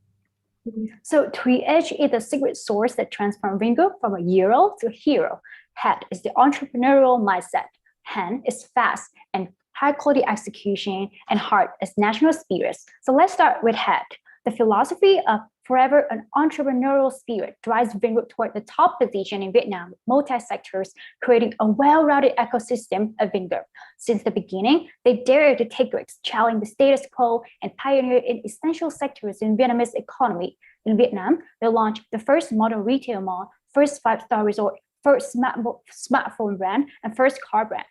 So 3H is the secret sauce that transforms Vingroup from a hero to a hero. Head is the entrepreneurial mindset. Hand is fast and high quality execution, and heart is national spirits. So let's start with head. The philosophy of forever an entrepreneurial spirit drives Vingroup toward the top position in Vietnam, multi-sectors, creating a well-rounded ecosystem of Vingroup. Since the beginning, they dared to take risks, challenge the status quo, and pioneer in essential sectors in Vietnamese economy. In Vietnam, they launched the first modern retail mall, first 5-star resort, first smartphone brand, and first car brand.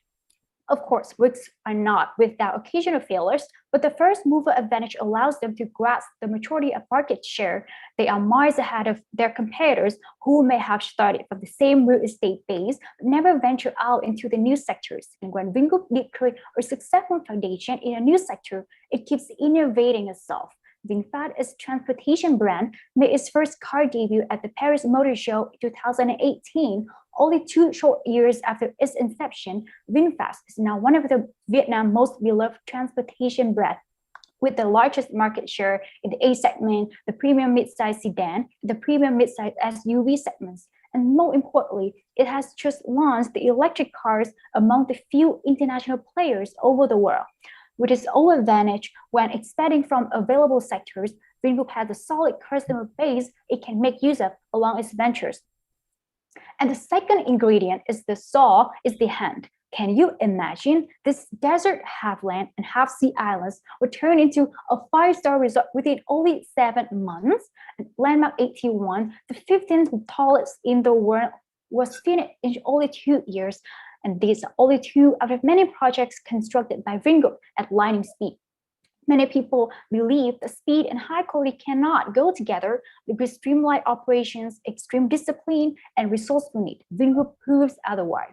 Of course, risks are not without occasional failures, but the first mover advantage allows them to grasp the majority of market share. They are miles ahead of their competitors who may have started from the same real estate base, but never venture out into the new sectors. And when Vingroup did create a successful foundation in a new sector, it keeps innovating itself. VinFast, its transportation brand, made its first car debut at the Paris Motor Show in 2018. Only 2 short years after its inception, VinFast is now one of the Vietnam's most beloved transportation brands. with the largest market share in the A segment, the premium midsize sedan, the premium midsize SUV segments. And more importantly, it has just launched the electric cars among the few international players over the world. With its own advantage when expanding from available sectors, Vingroup has a solid customer base it can make use of along its ventures. And the second ingredient is the hand. Can you imagine this desert half land and half sea islands would turn into a 5-star resort within only 7 months? And Landmark 81, the 15th tallest in the world, was finished in only 2 years. And these are only 2 out of many projects constructed by Vingroup at lightning speed. Many people believe that speed and high quality cannot go together because streamlined operations, extreme discipline, and resourcefulness. Vingroup proves otherwise.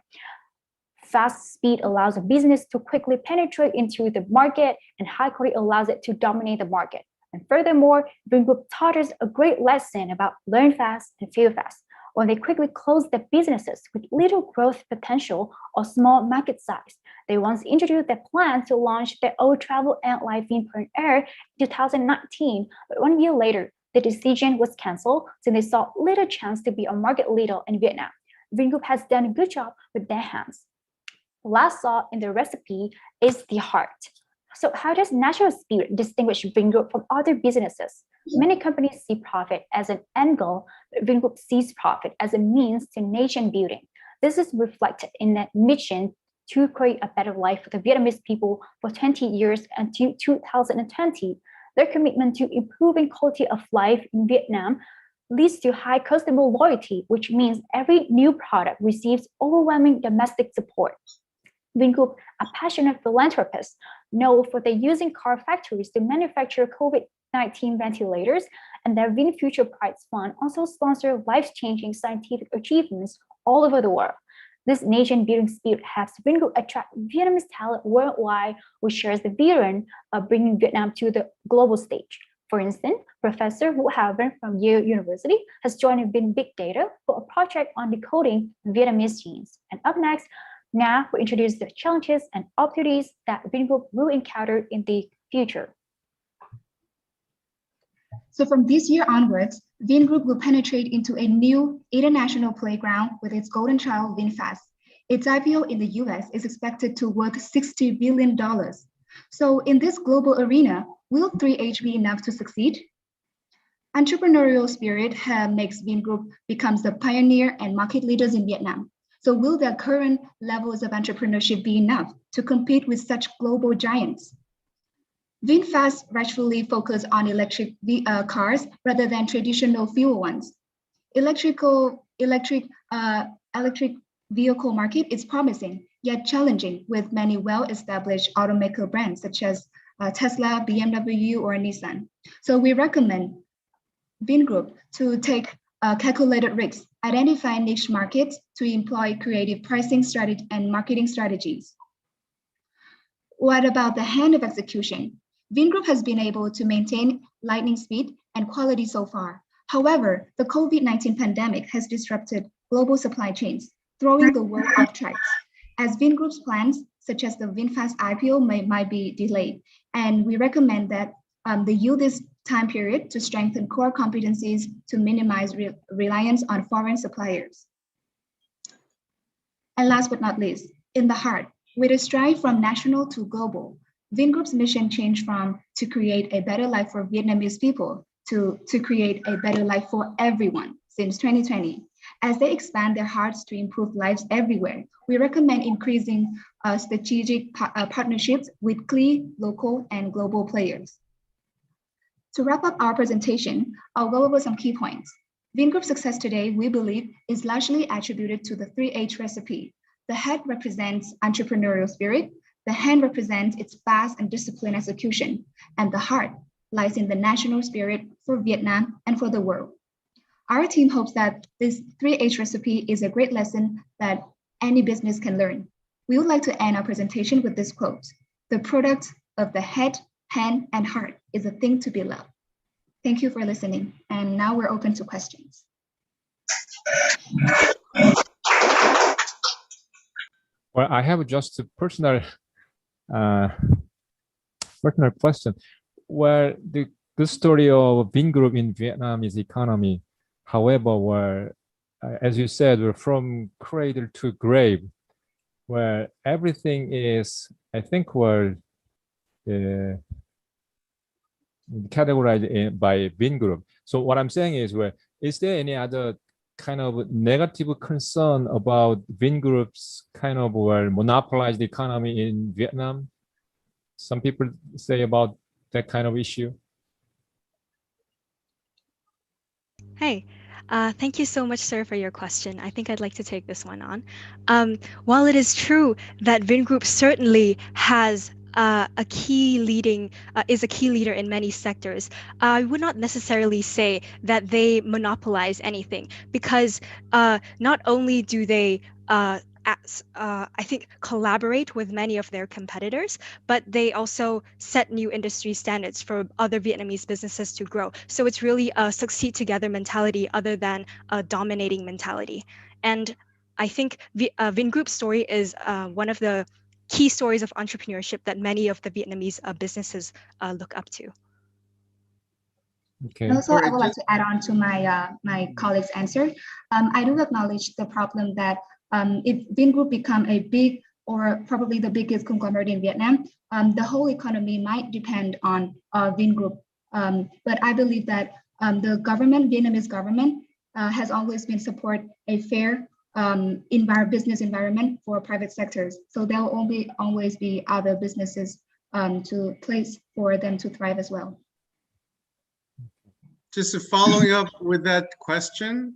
Fast speed allows a business to quickly penetrate into the market, and high quality allows it to dominate the market. And furthermore, Vingroup taught us a great lesson about learn fast and fail fast. When they quickly closed their businesses with little growth potential or small market size, they once introduced their plan to launch their own travel and live Vinpearl Air in 2019. But 1 year later, the decision was canceled since they saw little chance to be a market leader in Vietnam. Vingroup has done a good job with their hands. Last salt in the recipe is the heart. So how does national spirit distinguish Vingroup from other businesses? Many companies see profit as an end goal, but Vingroup sees profit as a means to nation building. This is reflected in the mission to create a better life for the Vietnamese people for 20 years until 2020. Their commitment to improving quality of life in Vietnam leads to high customer loyalty, which means every new product receives overwhelming domestic support. Vingroup, a passionate philanthropist, known for their using car factories to manufacture COVID-19 ventilators, and their Vin Future Prize Fund also sponsor life-changing scientific achievements all over the world. This nation-building spirit helps Vingroup attract Vietnamese talent worldwide, which shares the vision of bringing Vietnam to the global stage. For instance, Professor Vũ Hào from Yale University has joined Vin Big Data for a project on decoding Vietnamese genes. And up next, now we introduce the challenges and opportunities that Vingroup will encounter in the future. So from this year onwards, Vingroup will penetrate into a new international playground with its golden child, VinFast. Its IPO in the US is expected to worth $60 billion. So in this global arena, will 3H be enough to succeed? Entrepreneurial spirit makes Vingroup becomes the pioneer and market leaders in Vietnam. So will their current levels of entrepreneurship be enough to compete with such global giants? VinFast rightfully focus on electric cars rather than traditional fuel ones. Electric vehicle market is promising, yet challenging with many well-established automaker brands such as Tesla, BMW, or Nissan. So we recommend Vingroup to take calculated risks, identify niche markets to employ creative pricing strategy and marketing strategies. What about the hand of execution? Vingroup has been able to maintain lightning speed and quality so far. However, the COVID-19 pandemic has disrupted global supply chains, throwing the world off tracks. As Vingroup's plans, such as the VinFast IPO, might be delayed, and we recommend that they use this time period to strengthen core competencies to minimize reliance on foreign suppliers. And last but not least, in the heart, with a strive from national to global, Vingroup's mission changed from to create a better life for Vietnamese people to create a better life for everyone since 2020. As they expand their hearts to improve lives everywhere, we recommend increasing strategic partnerships with key local and global players. To wrap up our presentation, I'll go over some key points. Vingroup's success today, we believe, is largely attributed to the 3H recipe. The head represents entrepreneurial spirit, the hand represents its fast and disciplined execution, and the heart lies in the national spirit for Vietnam and for the world. Our team hopes that this 3H recipe is a great lesson that any business can learn. We would like to end our presentation with this quote: "The product of the head, hand, and heart is a thing to be loved." Thank you for listening. And now we're open to questions. Well, I have just a personal question. Well, the good story of Vingroup in Vietnam is economy. However, where, as you said, we're from cradle to grave, where everything is, I think, where categorized by Vingroup. So what I'm saying is, where is there any other kind of negative concern about Vingroup's kind of monopolized economy in Vietnam? Some people say about that kind of issue. Hey, thank you so much, sir, for your question. I think I'd like to take this one on. While it is true that Vingroup certainly has a key leading is a key leader in many sectors, I would not necessarily say that they monopolize anything, because not only do they I think collaborate with many of their competitors, but they also set new industry standards for other Vietnamese businesses to grow. So it's really a succeed together mentality other than a dominating mentality. And I think Vingroup's story is one of the key stories of entrepreneurship that many of the Vietnamese businesses look up to. Okay. Also, I would like to add on to my colleague's answer. I do acknowledge the problem that if Vingroup become a big or probably the biggest conglomerate in Vietnam, the whole economy might depend on Vingroup. But I believe that the government, Vietnamese government, has always been support a fair business environment for private sectors. So there will always be other businesses to place for them to thrive as well. Just following up with that question,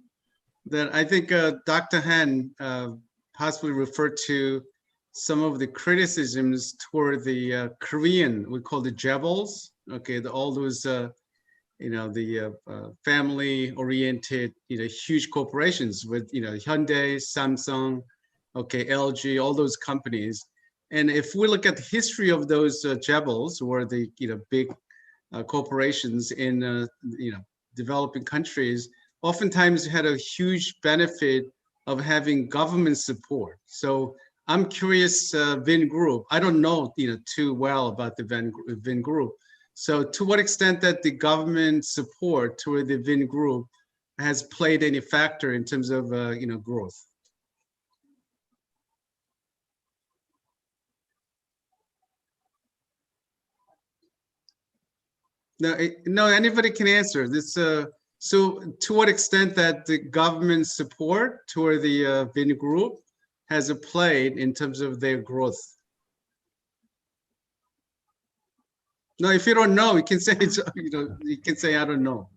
that I think Dr. Han possibly referred to some of the criticisms toward the Korean, we call the Jebels, okay, all those, the family-oriented, huge corporations with, Hyundai, Samsung, okay, LG, all those companies. And if we look at the history of those Jebels, or the, big corporations in, developing countries, oftentimes had a huge benefit of having government support. So I'm curious, Vingroup, I don't know, too well about the Vingroup. So to what extent that the government support toward the Vingroup has played any factor in terms of, growth? No, anybody can answer this. So to what extent that the government support toward the Vingroup has played in terms of their growth? No, if you don't know, you can say it's, you can say I don't know.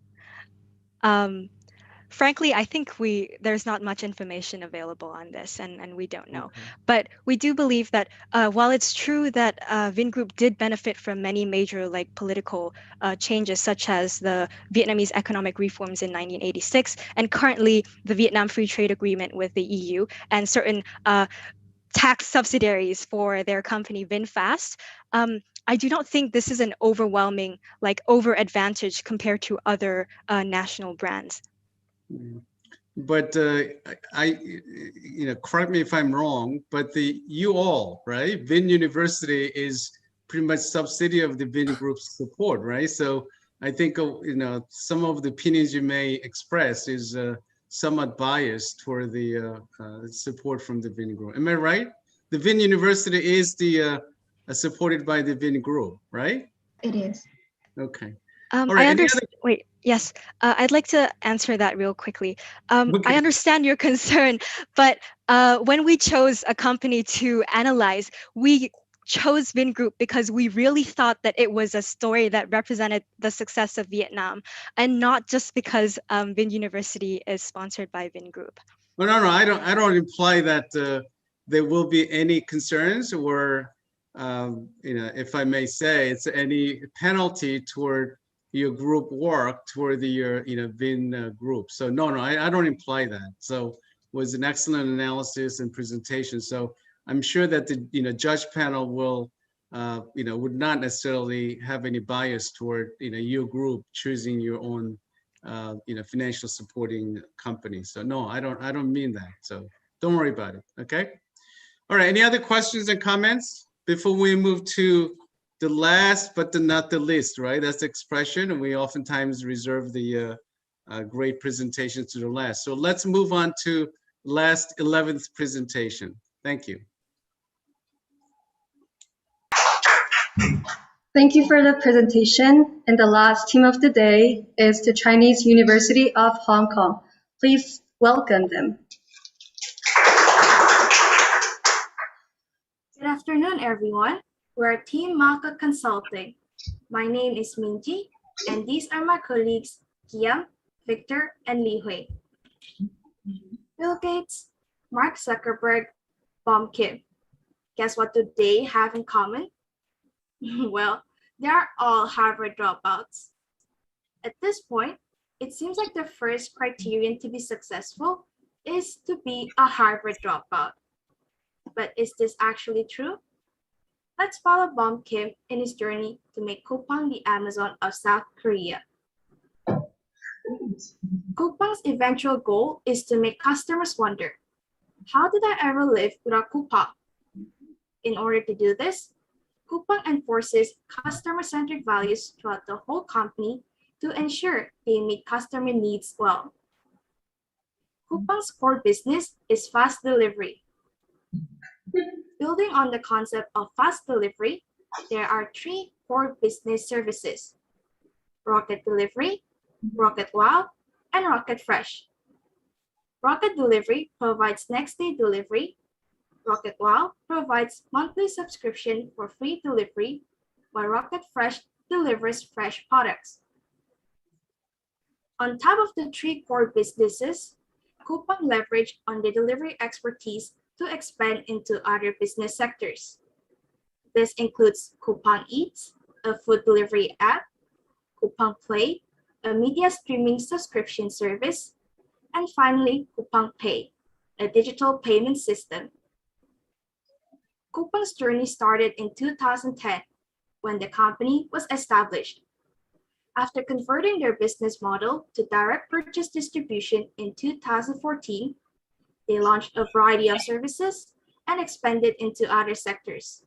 Frankly, I think there's not much information available on this, and we don't know. Okay. But we do believe that while it's true that Vingroup did benefit from many major political changes, such as the Vietnamese economic reforms in 1986, and currently the Vietnam Free Trade Agreement with the EU, and certain tax subsidiaries for their company VinFast, I do not think this is an overwhelming, over advantage compared to other national brands. But correct me if I'm wrong, but you all, right? Vin University is pretty much subsidiary of the Vingroup's support, right? So I think, some of the opinions you may express is somewhat biased for the support from the Vingroup. Am I right? The Vin University is supported by the Vingroup, right? It is. Okay. All right. I understand. Wait, yes. I'd like to answer that real quickly. Okay. I understand your concern, but when we chose a company to analyze, we chose Vingroup because we really thought that it was a story that represented the success of Vietnam, and not just because Vin University is sponsored by Vingroup. Well, no, I don't imply that there will be any concerns or, if I may say, it's any penalty toward your group work toward your Vin group. So no, I don't imply that. So it was an excellent analysis and presentation. So I'm sure that the judge panel will would not necessarily have any bias toward your group choosing your own financial supporting company. So no, I don't mean that. So don't worry about it. Okay. All right. Any other questions and comments before we move to the last but not the least, right? That's the expression, and we oftentimes reserve the great presentation to the last. So let's move on to last 11th presentation. Thank you. Thank you for the presentation. And the last team of the day is the Chinese University of Hong Kong. Please welcome them. Good afternoon, everyone. We're Team Maka Consulting. My name is Minji, and these are my colleagues, Kiam, Victor, and Li Hui. Bill Gates, Mark Zuckerberg, Bom Kim. Guess what do they have in common? Well, they are all Harvard dropouts. At this point, it seems like the first criterion to be successful is to be a Harvard dropout. But is this actually true? Let's follow Bom Kim in his journey to make Coupang the Amazon of South Korea. Coupang's eventual goal is to make customers wonder, how did I ever live without Coupang? In order to do this, Coupang enforces customer-centric values throughout the whole company to ensure they meet customer needs well. Coupang's core business is fast delivery. Building on the concept of fast delivery, there are three core business services: Rocket Delivery, Rocket Wow, and Rocket Fresh. Rocket Delivery provides next-day delivery. Rocket Wow provides monthly subscription for free delivery, while Rocket Fresh delivers fresh products. On top of the three core businesses, Coupang leveraged on the delivery expertise to expand into other business sectors. This includes Coupang Eats, a food delivery app, Coupang Play, a media streaming subscription service, and finally, Coupang Pay, a digital payment system. Coupang's journey started in 2010 when the company was established. After converting their business model to direct purchase distribution in 2014, they launched a variety of services and expanded into other sectors.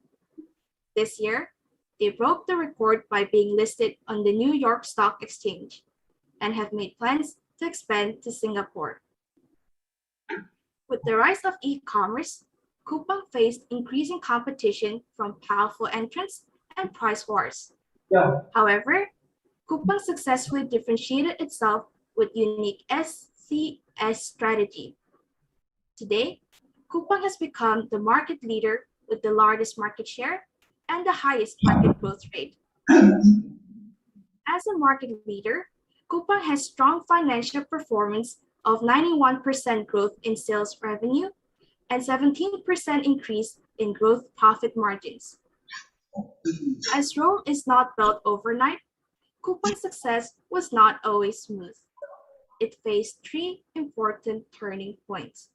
This year, they broke the record by being listed on the New York Stock Exchange and have made plans to expand to Singapore. With the rise of e-commerce, Coupang faced increasing competition from powerful entrants and price wars. However, Coupang successfully differentiated itself with unique SCS strategy. Today, Coupang has become the market leader with the largest market share and the highest market growth rate. As a market leader, Coupang has strong financial performance of 91% growth in sales revenue and 17% increase in gross profit margins. As Rome is not built overnight, Coupang's success was not always smooth. It faced three important turning points.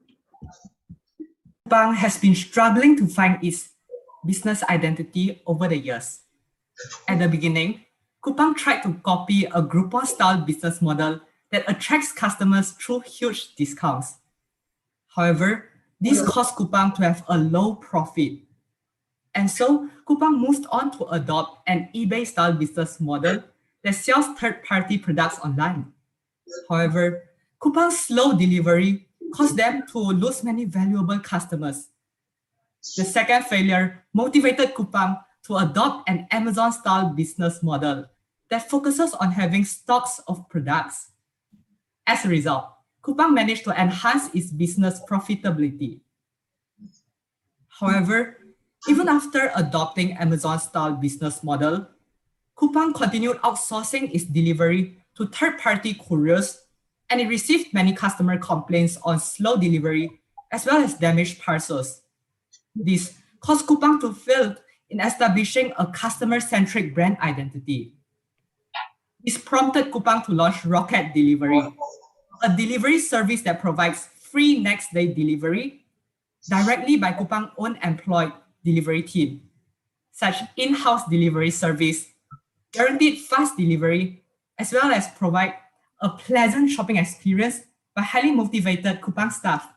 Coupang has been struggling to find its business identity over the years. At the beginning, Coupang tried to copy a Groupon-style business model that attracts customers through huge discounts. However, this caused Coupang to have a low profit. And so, Coupang moved on to adopt an eBay-style business model that sells third-party products online. However, Coupang's slow delivery caused them to lose many valuable customers. The second failure motivated Coupang to adopt an Amazon-style business model that focuses on having stocks of products. As a result, Coupang managed to enhance its business profitability. However, even after adopting Amazon-style business model, Coupang continued outsourcing its delivery to third-party couriers, and it received many customer complaints on slow delivery as well as damaged parcels. This caused Coupang to fail in establishing a customer-centric brand identity. This prompted Coupang to launch Rocket Delivery, a delivery service that provides free next-day delivery directly by Coupang's own employed delivery team. Such in-house delivery service guaranteed fast delivery as well as provide a pleasant shopping experience by highly motivated Coupang staff.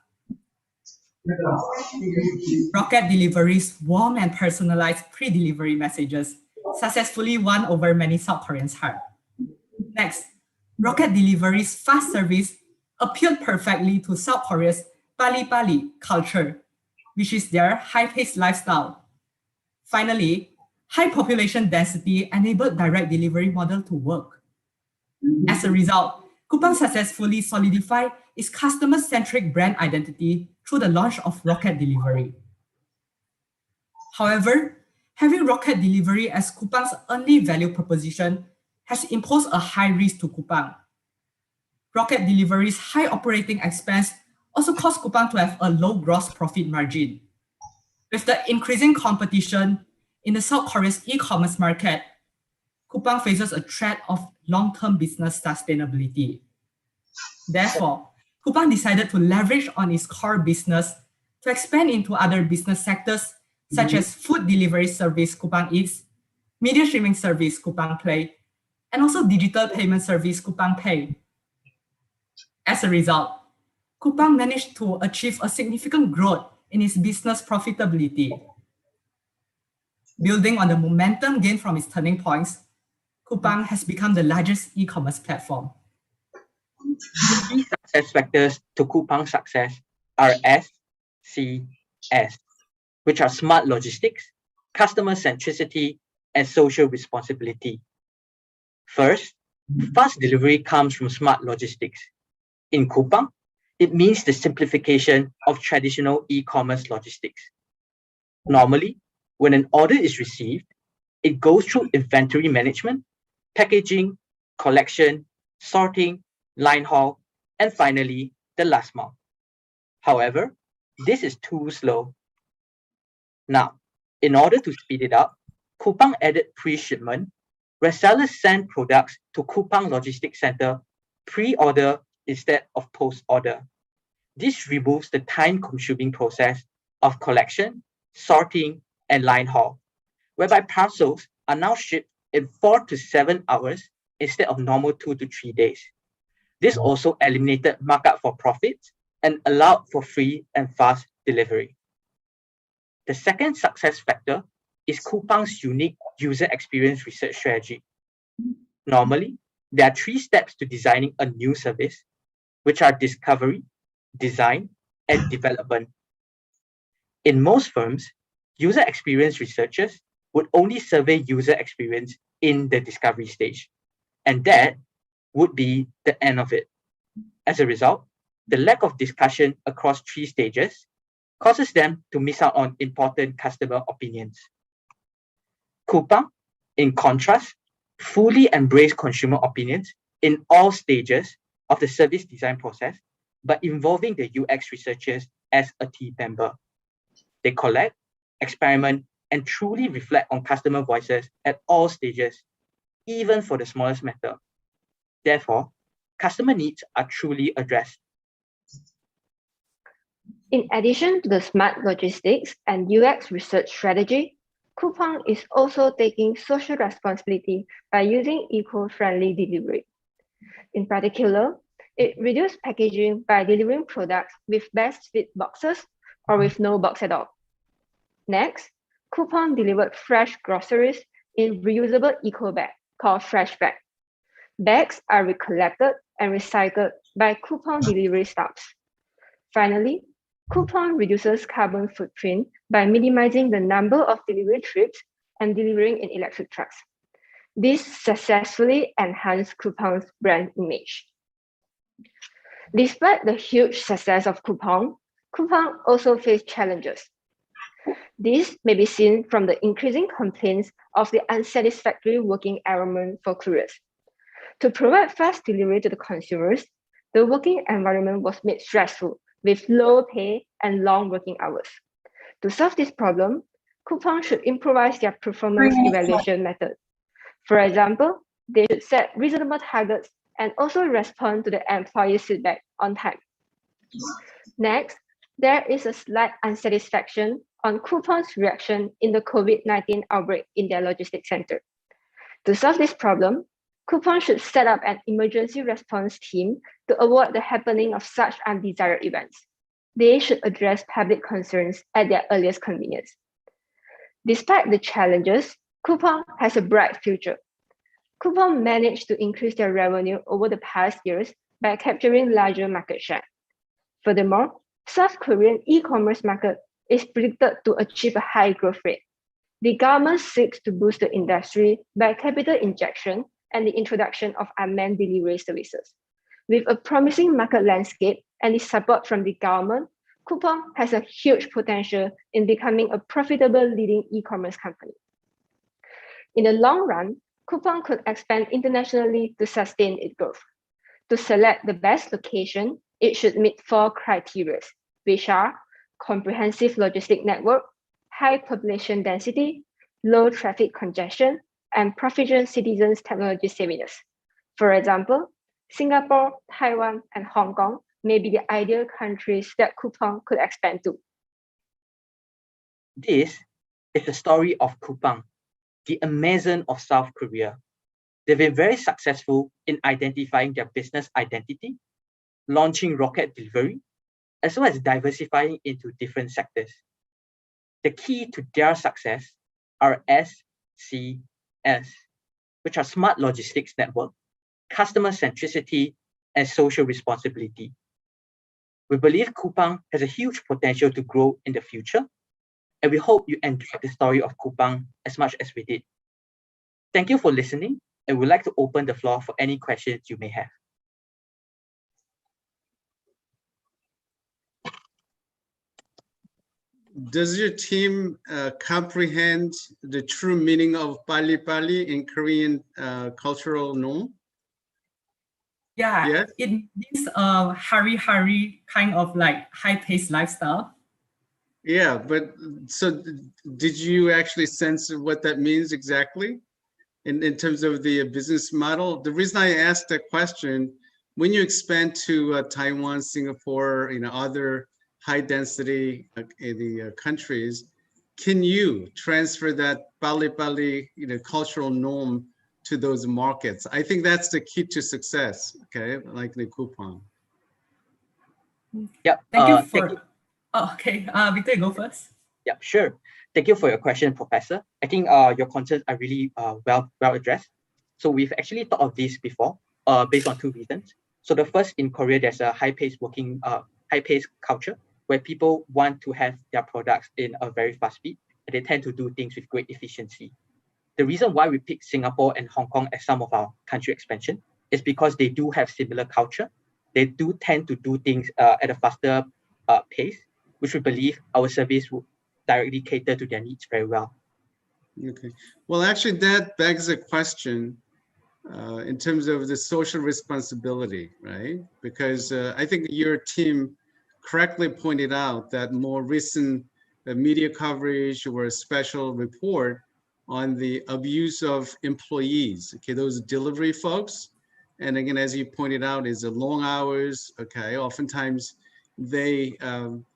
Rocket Delivery's warm and personalized pre-delivery messages successfully won over many South Koreans' heart. Next, Rocket Delivery's fast service appealed perfectly to South Korea's pali-pali culture, which is their high-paced lifestyle. Finally, high population density enabled direct delivery model to work. As a result, Coupang successfully solidified its customer-centric brand identity through the launch of Rocket Delivery. However, having Rocket Delivery as Coupang's only value proposition has imposed a high risk to Coupang. Rocket Delivery's high operating expense also caused Coupang to have a low gross profit margin. With the increasing competition in the South Korea's e-commerce market, Coupang faces a threat of long-term business sustainability. Therefore, Coupang decided to leverage on its core business to expand into other business sectors such as food delivery service Coupang Eats, media streaming service Coupang Play, and also digital payment service Coupang Pay. As a result, Coupang managed to achieve a significant growth in its business profitability. Building on the momentum gained from its turning points, Coupang has become the largest e-commerce platform. The key success factors to Coupang's success are S, C, S, which are smart logistics, customer centricity, and social responsibility. First, fast delivery comes from smart logistics. In Coupang, it means the simplification of traditional e-commerce logistics. Normally, when an order is received, it goes through inventory management, packaging, collection, sorting, line haul, and finally, the last mile. However, this is too slow. Now, in order to speed it up, Coupang added pre-shipment, where sellers send products to Coupang Logistics Center pre-order instead of post-order. This removes the time-consuming process of collection, sorting, and line haul, whereby parcels are now shipped in 4 to 7 hours instead of normal 2 to 3 days. This also eliminated markup for profits and allowed for free and fast delivery. The second success factor is Coupang's unique user experience research strategy. Normally, there are 3 steps to designing a new service, which are discovery, design, and development. In most firms, user experience researchers would only survey user experience in the discovery stage, and that would be the end of it. As a result, the lack of discussion across 3 stages causes them to miss out on important customer opinions. Coupang, in contrast, fully embrace consumer opinions in all stages of the service design process, but involving the UX researchers as a team member. They collect, experiment, and truly reflect on customer voices at all stages, even for the smallest matter. Therefore, customer needs are truly addressed. In addition to the smart logistics and UX research strategy, Coupang is also taking social responsibility by using eco-friendly delivery. In particular, it reduced packaging by delivering products with best fit boxes or with no box at all. Next, Coupang delivered fresh groceries in reusable eco bag called Fresh Bag. Bags are recollected and recycled by Coupang delivery staffs. Finally, Coupang reduces carbon footprint by minimizing the number of delivery trips and delivering in electric trucks. This successfully enhanced Coupang's brand image. Despite the huge success of Coupang, Coupang also faced challenges. This may be seen from the increasing complaints of the unsatisfactory working environment for couriers. To provide fast delivery to the consumers, the working environment was made stressful with low pay and long working hours. To solve this problem, Coupang should improvise their performance evaluation method. For example, they should set reasonable targets and also respond to the employees' feedback on time. Next, there is a slight unsatisfaction on Coupang's reaction in the COVID-19 outbreak in their logistics center. To solve this problem, Coupang should set up an emergency response team to avoid the happening of such undesired events. They should address public concerns at their earliest convenience. Despite the challenges, Coupang has a bright future. Coupang managed to increase their revenue over the past years by capturing larger market share. Furthermore, South Korean e-commerce market is predicted to achieve a high growth rate. The government seeks to boost the industry by capital injection and the introduction of unmanned delivery services. With a promising market landscape and the support from the government, Coupang has a huge potential in becoming a profitable leading e-commerce company. In the long run, Coupang could expand internationally to sustain its growth. To select the best location, it should meet 4 criteria, which are comprehensive logistic network, high population density, low traffic congestion, and proficient citizens' technology savviness. For example, Singapore, Taiwan, and Hong Kong may be the ideal countries that Coupang could expand to. This is the story of Coupang, the Amazon of South Korea. They've been very successful in identifying their business identity, launching rocket delivery, as well as diversifying into different sectors. The key to their success are SCS, which are smart logistics network, customer centricity, and social responsibility. We believe Coupang has a huge potential to grow in the future, and we hope you enjoyed the story of Coupang as much as we did. Thank you for listening, and we'd like to open the floor for any questions you may have. Does your team comprehend the true meaning of pali pali in Korean cultural norm? Yeah, Yes? it means a hurry kind of like high-paced lifestyle. Yeah, but so did you actually sense what that means exactly in terms of the business model? The reason I asked that question, when you expand to Taiwan, Singapore, other high density countries, can you transfer that Bali, cultural norm to those markets? I think that's the key to success, okay, like the Coupang. Yeah. Thank you for. Oh, okay, Victor, go first. Yeah, sure. Thank you for your question, Professor. I think your concerns are really well addressed. So we've actually thought of this before, based on 2 reasons. So the first, in Korea, there's a high-paced culture where people want to have their products in a very fast speed, and they tend to do things with great efficiency. The reason why we pick Singapore and Hong Kong as some of our country expansion is because they do have similar culture. They do tend to do things at a faster pace, which we believe our service will directly cater to their needs very well. Okay. Well, actually, that begs a question in terms of the social responsibility, right? Because I think your team correctly pointed out that more recent media coverage or a special report on the abuse of employees, okay, those delivery folks. And again, as you pointed out, is the long hours, okay, oftentimes they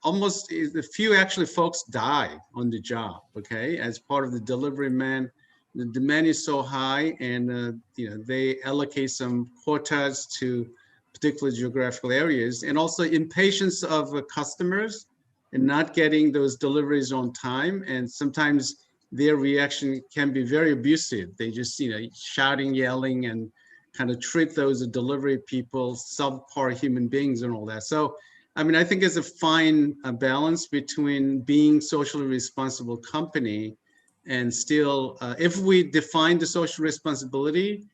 almost, a few actually folks die on the job, okay, as part of the delivery man. The demand is so high, and they allocate some quotas to particular geographical areas, and also impatience of customers and not getting those deliveries on time. And sometimes their reaction can be very abusive. They just, shouting, yelling, and kind of treat those delivery people subpar human beings and all that. So, I mean, I think it's a fine balance between being socially responsible company and still, if we define the social responsibility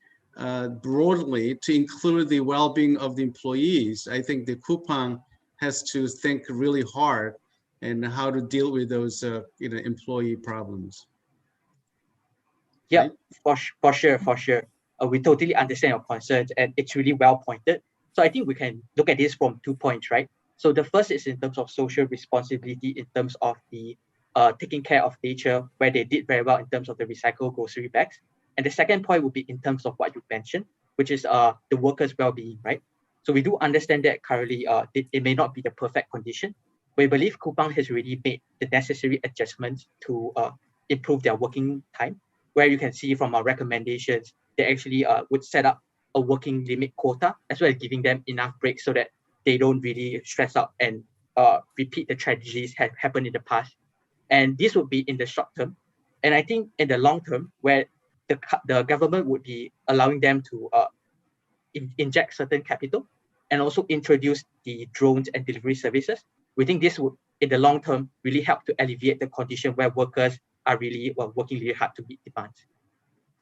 broadly to include the well-being of the employees, I think the Coupang has to think really hard and how to deal with those employee problems. Yeah, for sure. We totally understand your concerns, and it's really well pointed. So I think we can look at this from 2 points, right? So the first is in terms of social responsibility, in terms of the taking care of nature, where they did very well in terms of the recycled grocery bags. And the second point would be in terms of what you mentioned, which is the workers' well-being, right? So we do understand that currently it may not be the perfect condition. We believe Coupang has already made the necessary adjustments to improve their working time, where you can see from our recommendations, they actually would set up a working limit quota, as well as giving them enough breaks so that they don't really stress out and repeat the tragedies that happened in the past. And this would be in the short term. And I think in the long term, where the government would be allowing them to inject certain capital and also introduce the drones and delivery services, we think this would, in the long term, really help to alleviate the condition where workers are really working really hard to meet demands.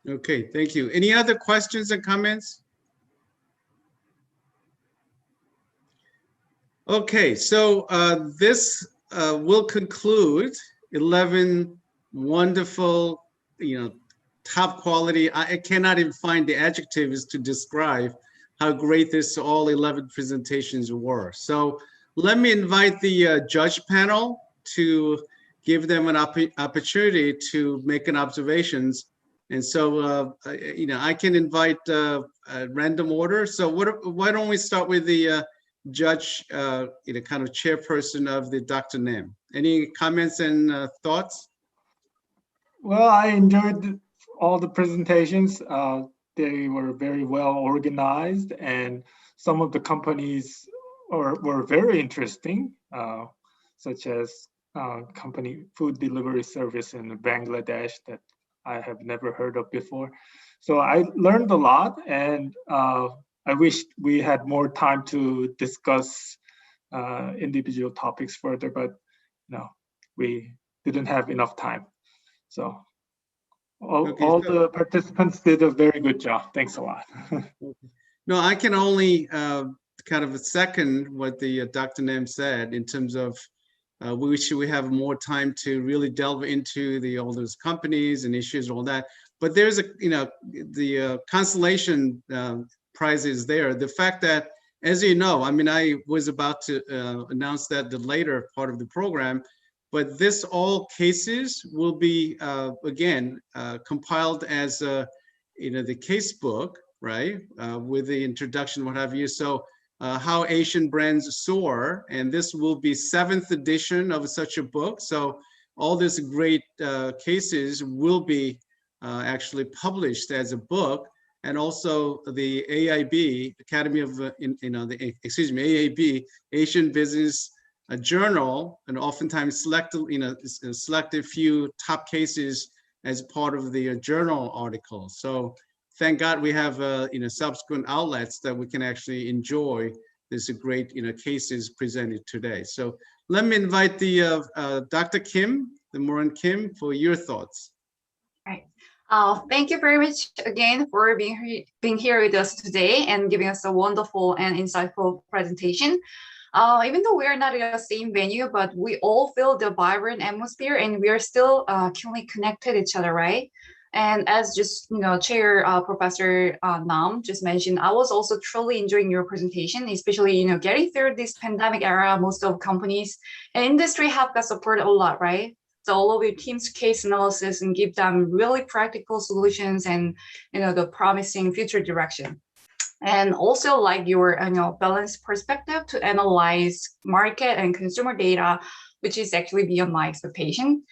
Okay, thank you. Any other questions and comments? Okay, so this will conclude 11 wonderful, top quality. I cannot even find the adjectives to describe how great this all 11 presentations were. So let me invite the judge panel to give them an opportunity to make an observations. And so, I can invite a random order. So why don't we start with the judge, kind of chairperson of the Dr. Nam. Any comments and thoughts? Well, I enjoyed all the presentations. They were very well organized, and some of the companies were very interesting, such as company food delivery service in Bangladesh that I have never heard of before. So I learned a lot, and I wish we had more time to discuss individual topics further, but no, we didn't have enough time. So all the participants did a very good job. Thanks a lot. No, I can only kind of second what the Dr. Nam said in terms of we wish we have more time to really delve into all those companies and issues and all that. But there's the consolation prize is there. The fact that, as you know, I mean, I was about to announce that the later part of the program, but this all cases will be again compiled as the case book, right? With the introduction, what have you. So how Asian brands soar, and this will be 7th edition of such a book. So all these great cases will be actually published as a book. And also the AIB, Academy of, AAB, Asian Business Journal, and oftentimes selected few top cases as part of the journal article. So thank God we have, subsequent outlets that we can actually enjoy this great, cases presented today. So let me invite the Dr. Kim, the Moran Kim, for your thoughts. Right. Thank you very much again for being here with us today and giving us a wonderful and insightful presentation. Even though we are not in the same venue, but we all feel the vibrant atmosphere and we are still keenly connected to each other, right? And as just, Chair Professor Nam just mentioned, I was also truly enjoying your presentation, especially, getting through this pandemic era. Most of companies and industry have got support a lot, right? So all of your team's case analysis and give them really practical solutions and, the promising future direction. And also like your balanced perspective to analyze market and consumer data, which is actually beyond my expectation.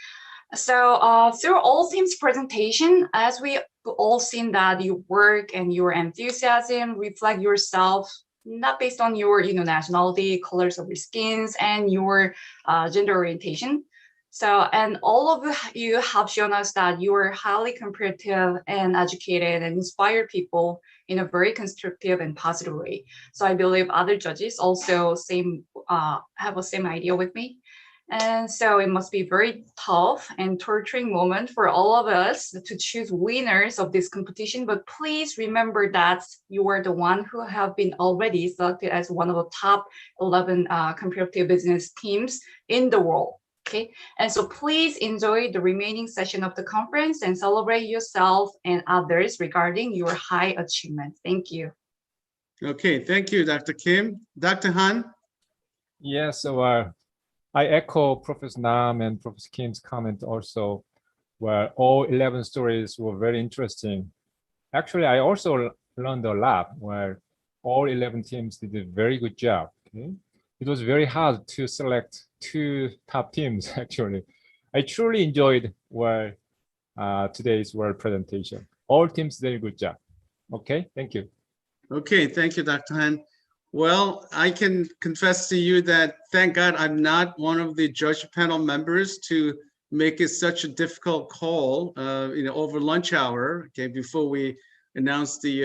So through all teams' presentation, as we all seen that your work and your enthusiasm reflect yourself, not based on your nationality, colors of your skins, and your gender orientation. So, and all of you have shown us that you are highly competitive and educated and inspire people in a very constructive and positive way. So I believe other judges also have the same idea with me. And so it must be very tough and torturing moment for all of us to choose winners of this competition. But please remember that you are the one who have been already selected as one of the top 11 competitive business teams in the world. Okay, and so please enjoy the remaining session of the conference and celebrate yourself and others regarding your high achievement. Thank you. Okay, thank you, Dr. Kim. Dr. Han? Yes, so I echo Professor Nam and Professor Kim's comment also, where all 11 stories were very interesting. Actually, I also learned a lot where all 11 teams did a very good job. Okay? It was very hard to select 2 top teams, actually. I truly enjoyed today's world presentation. All teams did a good job. Okay, thank you. Okay, thank you, Dr. Han. Well, I can confess to you that, thank God, I'm not one of the judge panel members to make it such a difficult call, over lunch hour, okay, before we announce the,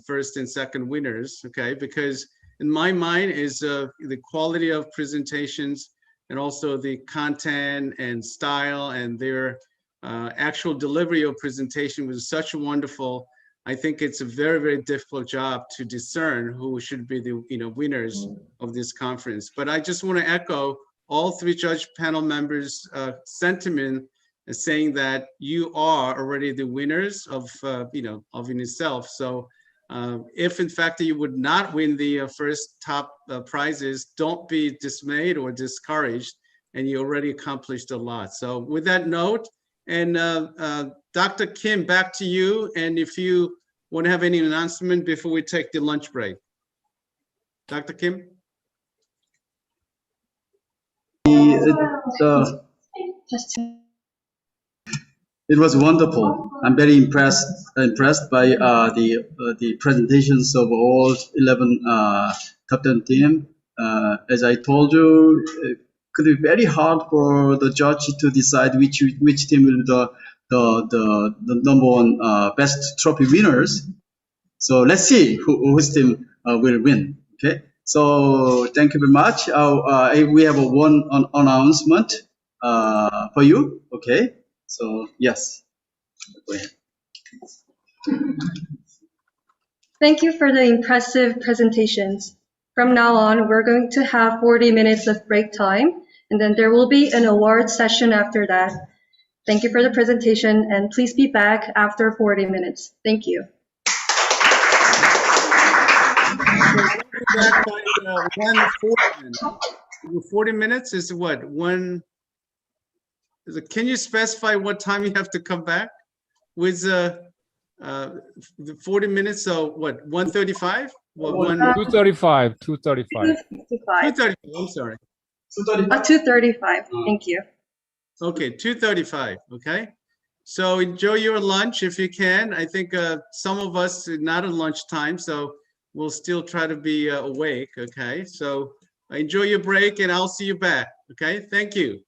first and second winners, okay, because in my mind is the quality of presentations and also the content and style and their actual delivery of presentation was such wonderful. I think it's a very, very difficult job to discern who should be the winners of this conference. But I just want to echo all three judge panel members' sentiment, saying that you are already the winners of of in itself. So if in fact you would not win the first top prizes, don't be dismayed or discouraged, and you already accomplished a lot. So with that note, and Dr. Kim, back to you. And if you want to have any announcement before we take the lunch break. Dr. Kim? It was wonderful. I'm very impressed by the presentations of all 11 top 10 team. As I told you, it could be very hard for the judge to decide which team will be the number one best trophy winners. So let's see whose team will win. Okay. So thank you very much. We have one announcement for you. Okay. So yes. Go ahead. Thank you for the impressive presentations. From now on, we're going to have 40 minutes of break time, and then there will be an award session after that. Thank you for the presentation, and please be back after 40 minutes. Thank you. Back by 40 minutes is what? Can you specify what time you have to come back? With the 40 minutes, so what, 1:35? What, 2:35. 2:35. 2:35, I'm sorry. 2:35, thank you. Okay, 2:35, okay. So enjoy your lunch if you can. I think some of us are not at lunchtime, so we'll still try to be awake, okay? So enjoy your break and I'll see you back, okay? Thank you.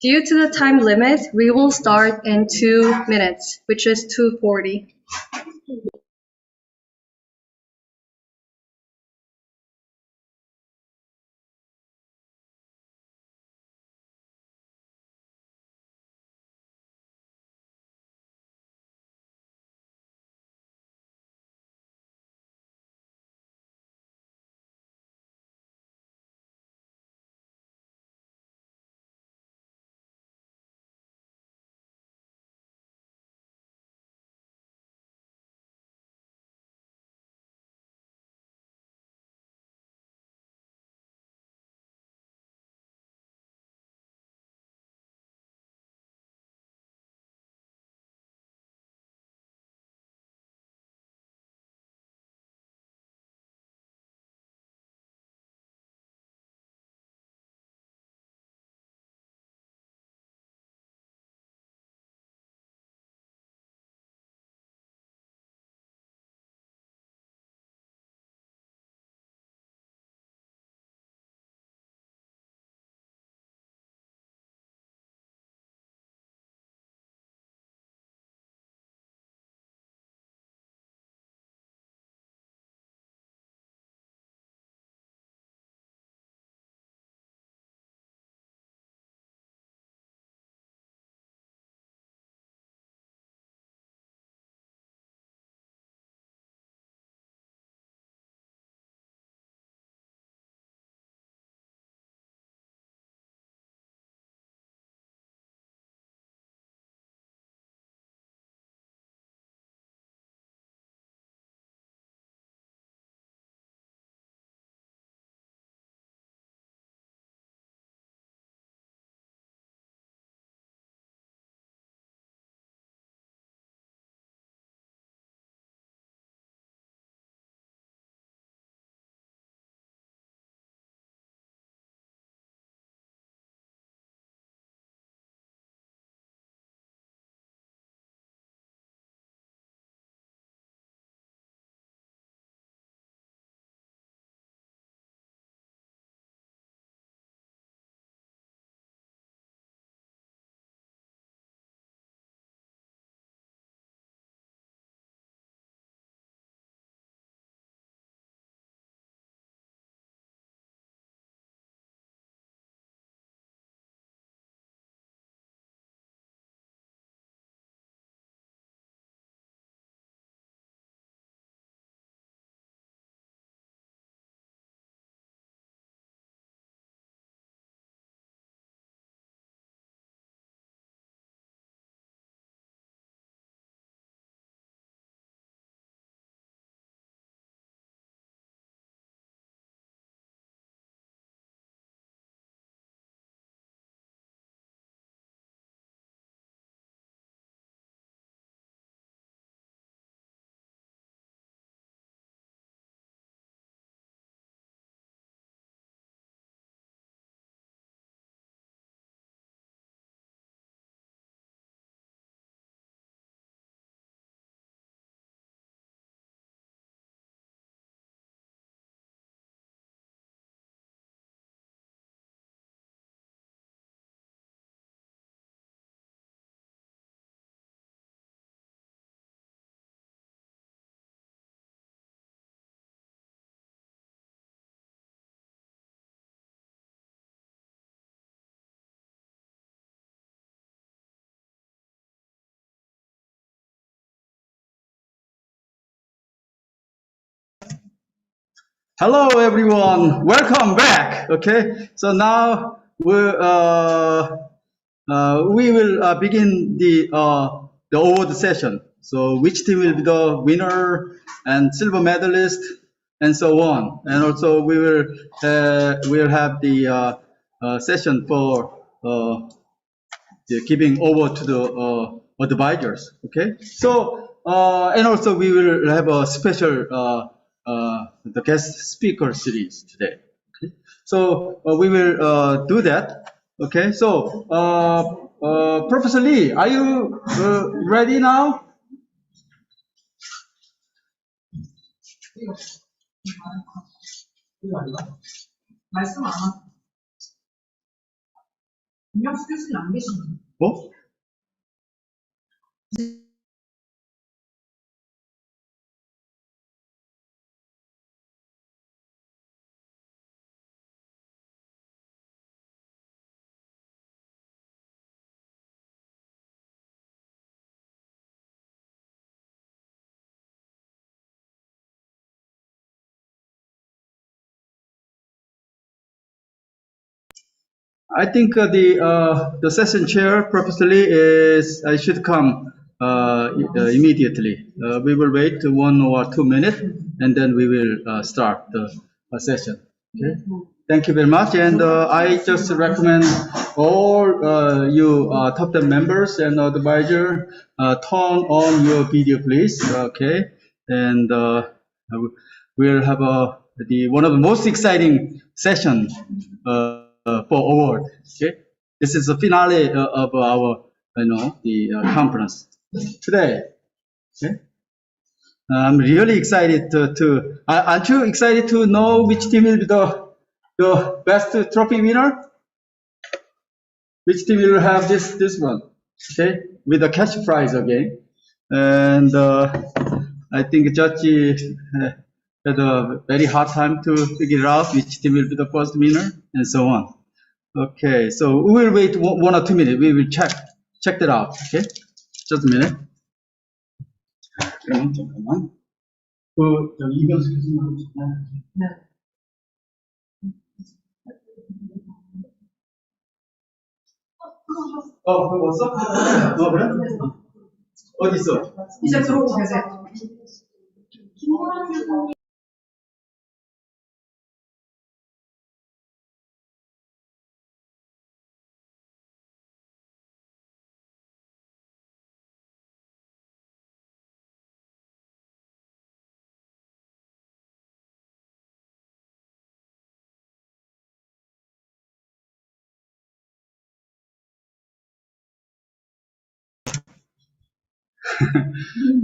Due to the time limit, we will start in 2 minutes, which is 2:40. Hello, everyone. Welcome back. Okay, so now we will begin the award session. So which team will be the winner and silver medalist and so on. And also we'll have the session for giving over to the advisors. Okay. So and also we will have a special the guest speaker series today. Okay. So we will do that. Okay. So Professor Lee, are you ready now? 뭐? I think the session chair purposely is I should come immediately. We will wait 1 or 2 minutes and then we will start the session. Okay. Thank you very much. And I just recommend all you top 10 members and advisor turn on your video, please. Okay. And we'll have one of the most exciting session for award. Okay, this is the finale of our, the conference today. Okay, I'm really excited aren't you excited to know which team will be the best trophy winner? Which team will have this one? Okay, with the cash prize again, and I think Judge had a very hard time to figure out which team will be the first winner, and so on. Okay, so we will wait 1 or 2 minutes. We will check that out. Okay, just a minute. 그럼 잠깐만. 이병수 교수님. 네. 그거 왔어? 그래? 어디 있어? 이제 들어오고 계세요.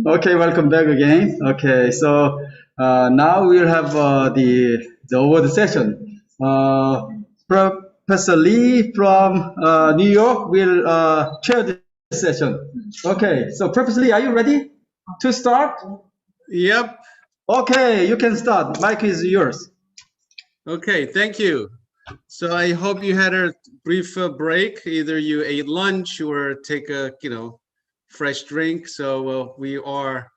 Okay, welcome back again. Okay, so now we'll have the award session. Professor Lee from New York will chair the session. Okay, so Professor Lee, are you ready to start? Yep. Okay, you can start. Mic is yours. Okay, thank you. So I hope you had a brief break. Either you ate lunch or take a, fresh drink. So we are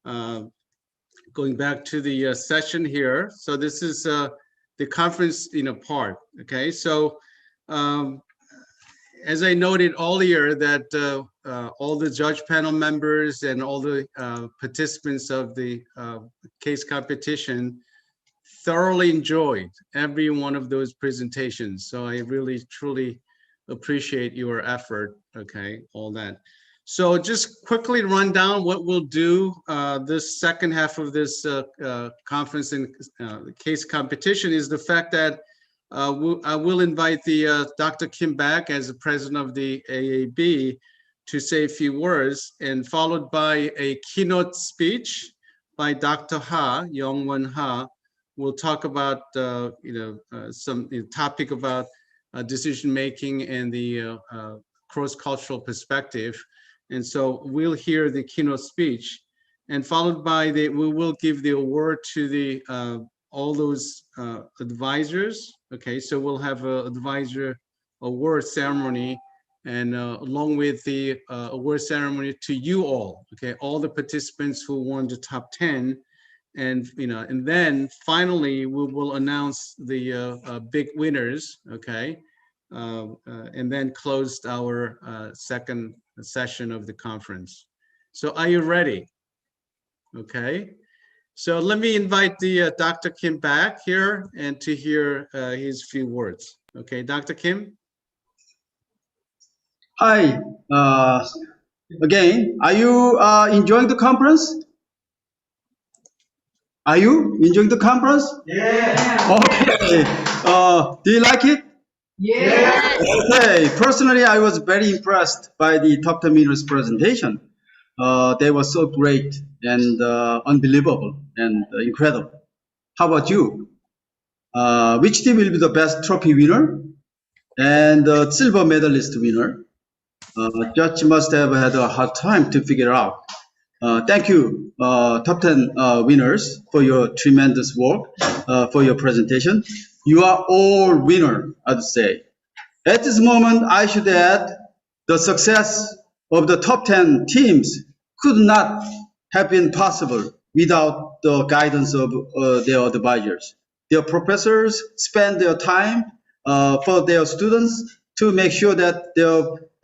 going back to the session here. So this is the conference, part. Okay, so as I noted earlier, that all the judge panel members and all the participants of the case competition thoroughly enjoyed every one of those presentations. So I really, truly appreciate your effort. Okay, all that. So just quickly run down what we'll do this second half of this conference and case competition is the fact that I will invite the Dr. Kim back as the president of the AAB to say a few words, and followed by a keynote speech by Dr. Ha, Young-Won Ha. We'll talk about some topic about decision making and the cross-cultural perspective. And so we'll hear the keynote speech, and followed by we will give the award to the all those advisors. Okay, so we'll have an advisor award ceremony, and along with the award ceremony to you all. Okay, all the participants who won the top 10, and and then finally we will announce the big winners. Okay, and then closed our second session of the conference. So are you ready? Okay, so let me invite the Dr. Kim back here and to hear his few words. Okay, Dr. Kim. Hi, again, are you enjoying the conference? Are you enjoying the conference? Yeah. Okay, do you like it? Yeah. Okay, personally, I was very impressed by the top 10 winners presentation. They were so great and unbelievable and incredible. How about you? Which team will be the best trophy winner? and the silver medalist winner. Judge must have had a hard time to figure out. Thank you, top 10 winners, for your tremendous work, for your presentation. You are all winner, I'd say. At this moment, I should add the success of the top 10 teams could not have been possible without the guidance of their advisors. Their professors spend their time for their students to make sure that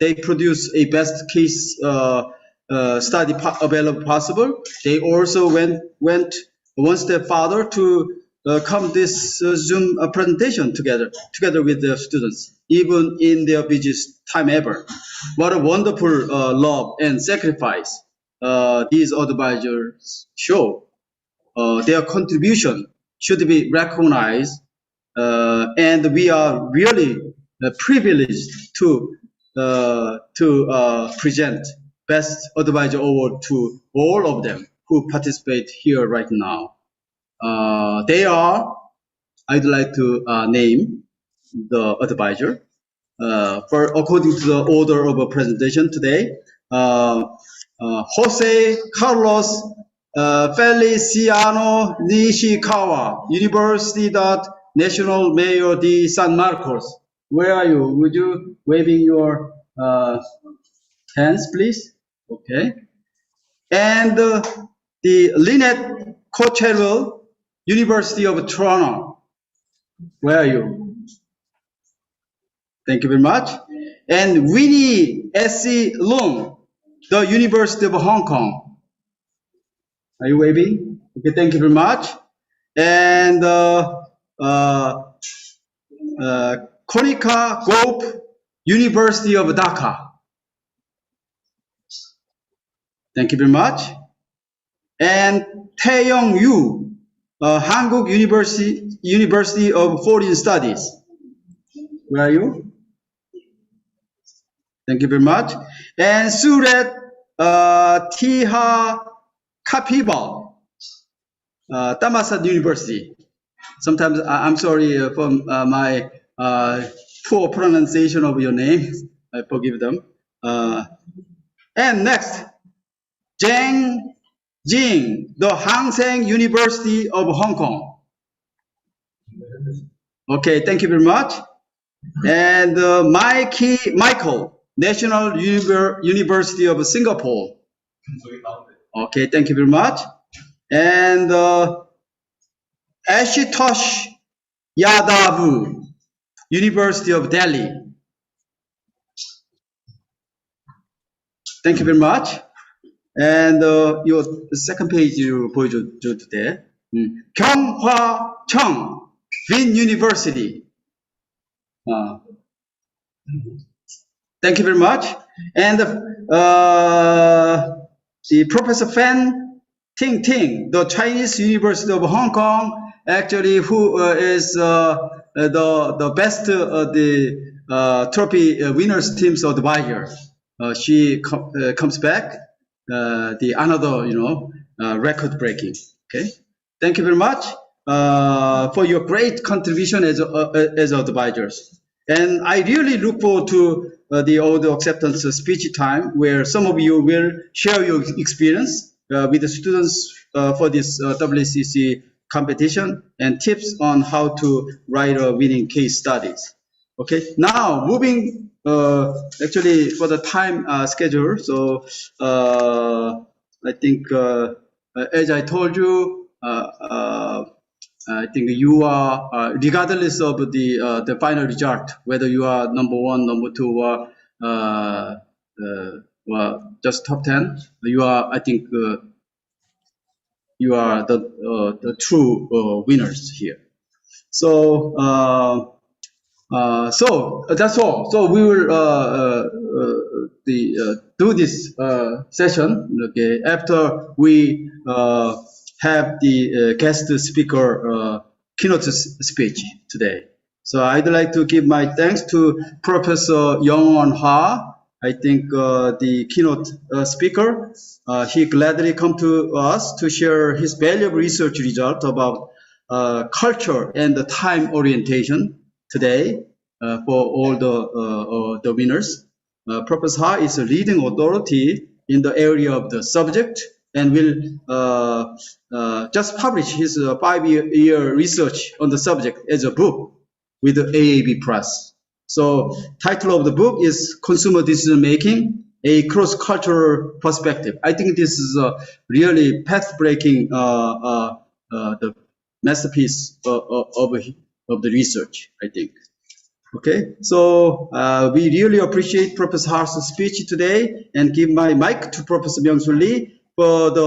they produce a best case study available possible. They also went one step further to come this Zoom presentation together with the students, even in their busiest time ever. What a wonderful love and sacrifice these advisors show. Their contribution should be recognized, and we are really privileged to present Best Advisor Award to all of them who participate here right now. They are, I'd like to name the advisor. According to the order of a presentation today, Jose Carlos Feliciano Nishikawa, Universidad Nacional Mayor de San Marcos. Where are you? Would you waving your hands, please? Okay. And the Lynette Coachella, University of Toronto. Where are you? Thank you very much. And Winnie S.C. Leung, the University of Hong Kong. Are you waving? Okay, thank you very much. And Konica Gop, University of Dhaka. Thank you very much. And Taeyong Yu, Hankuk University of Foreign Studies. Where are you? Thank you very much. And Surat Tiha Kapibal, Thammasat University. Sometimes I'm sorry for my poor pronunciation of your name. I forgive them. And next, Zhang Jing, the Hang Seng University of Hong Kong. Okay, thank you very much. And Michael, National University of Singapore. Okay, thank you very much. And Ashutosh Yadav, University of Delhi. Thank you very much. And your second page you 보여줘 today. Kyunghwa Chung, Vin University. Thank you very much. And the Professor Fan Ting Ting, the Chinese University of Hong Kong, actually who is the best trophy winners team's advisor. She comes back, another record breaking. Okay, thank you very much for your great contribution as advisors. And I really look forward to the audio acceptance speech time, where some of you will share your experience with the students for this WCC competition and tips on how to write a winning case studies. Okay, now moving actually for the time schedule. So I think as I told you, I think you are, regardless of the final result, whether you are number 1, number 2, or just top 10, you are, I think, you are the true winners here. So, so that's all. So we will do this session. Okay, after we have the guest speaker keynote speech today. So I'd like to give my thanks to Professor Young-won Ha. I think the keynote speaker, he gladly come to us to share his valuable research result about culture and the time orientation today. for all the winners. Professor Ha is a leading authority in the area of the subject and will just publish his 5-year research on the subject as a book with the AAB Press. So title of the book is Consumer Decision Making, a Cross-Cultural Perspective. I think this is a really path-breaking the masterpiece of the research, I think. Okay, so we really appreciate Professor Ha's speech today and give my mic to Professor Myung-Soo Lee for the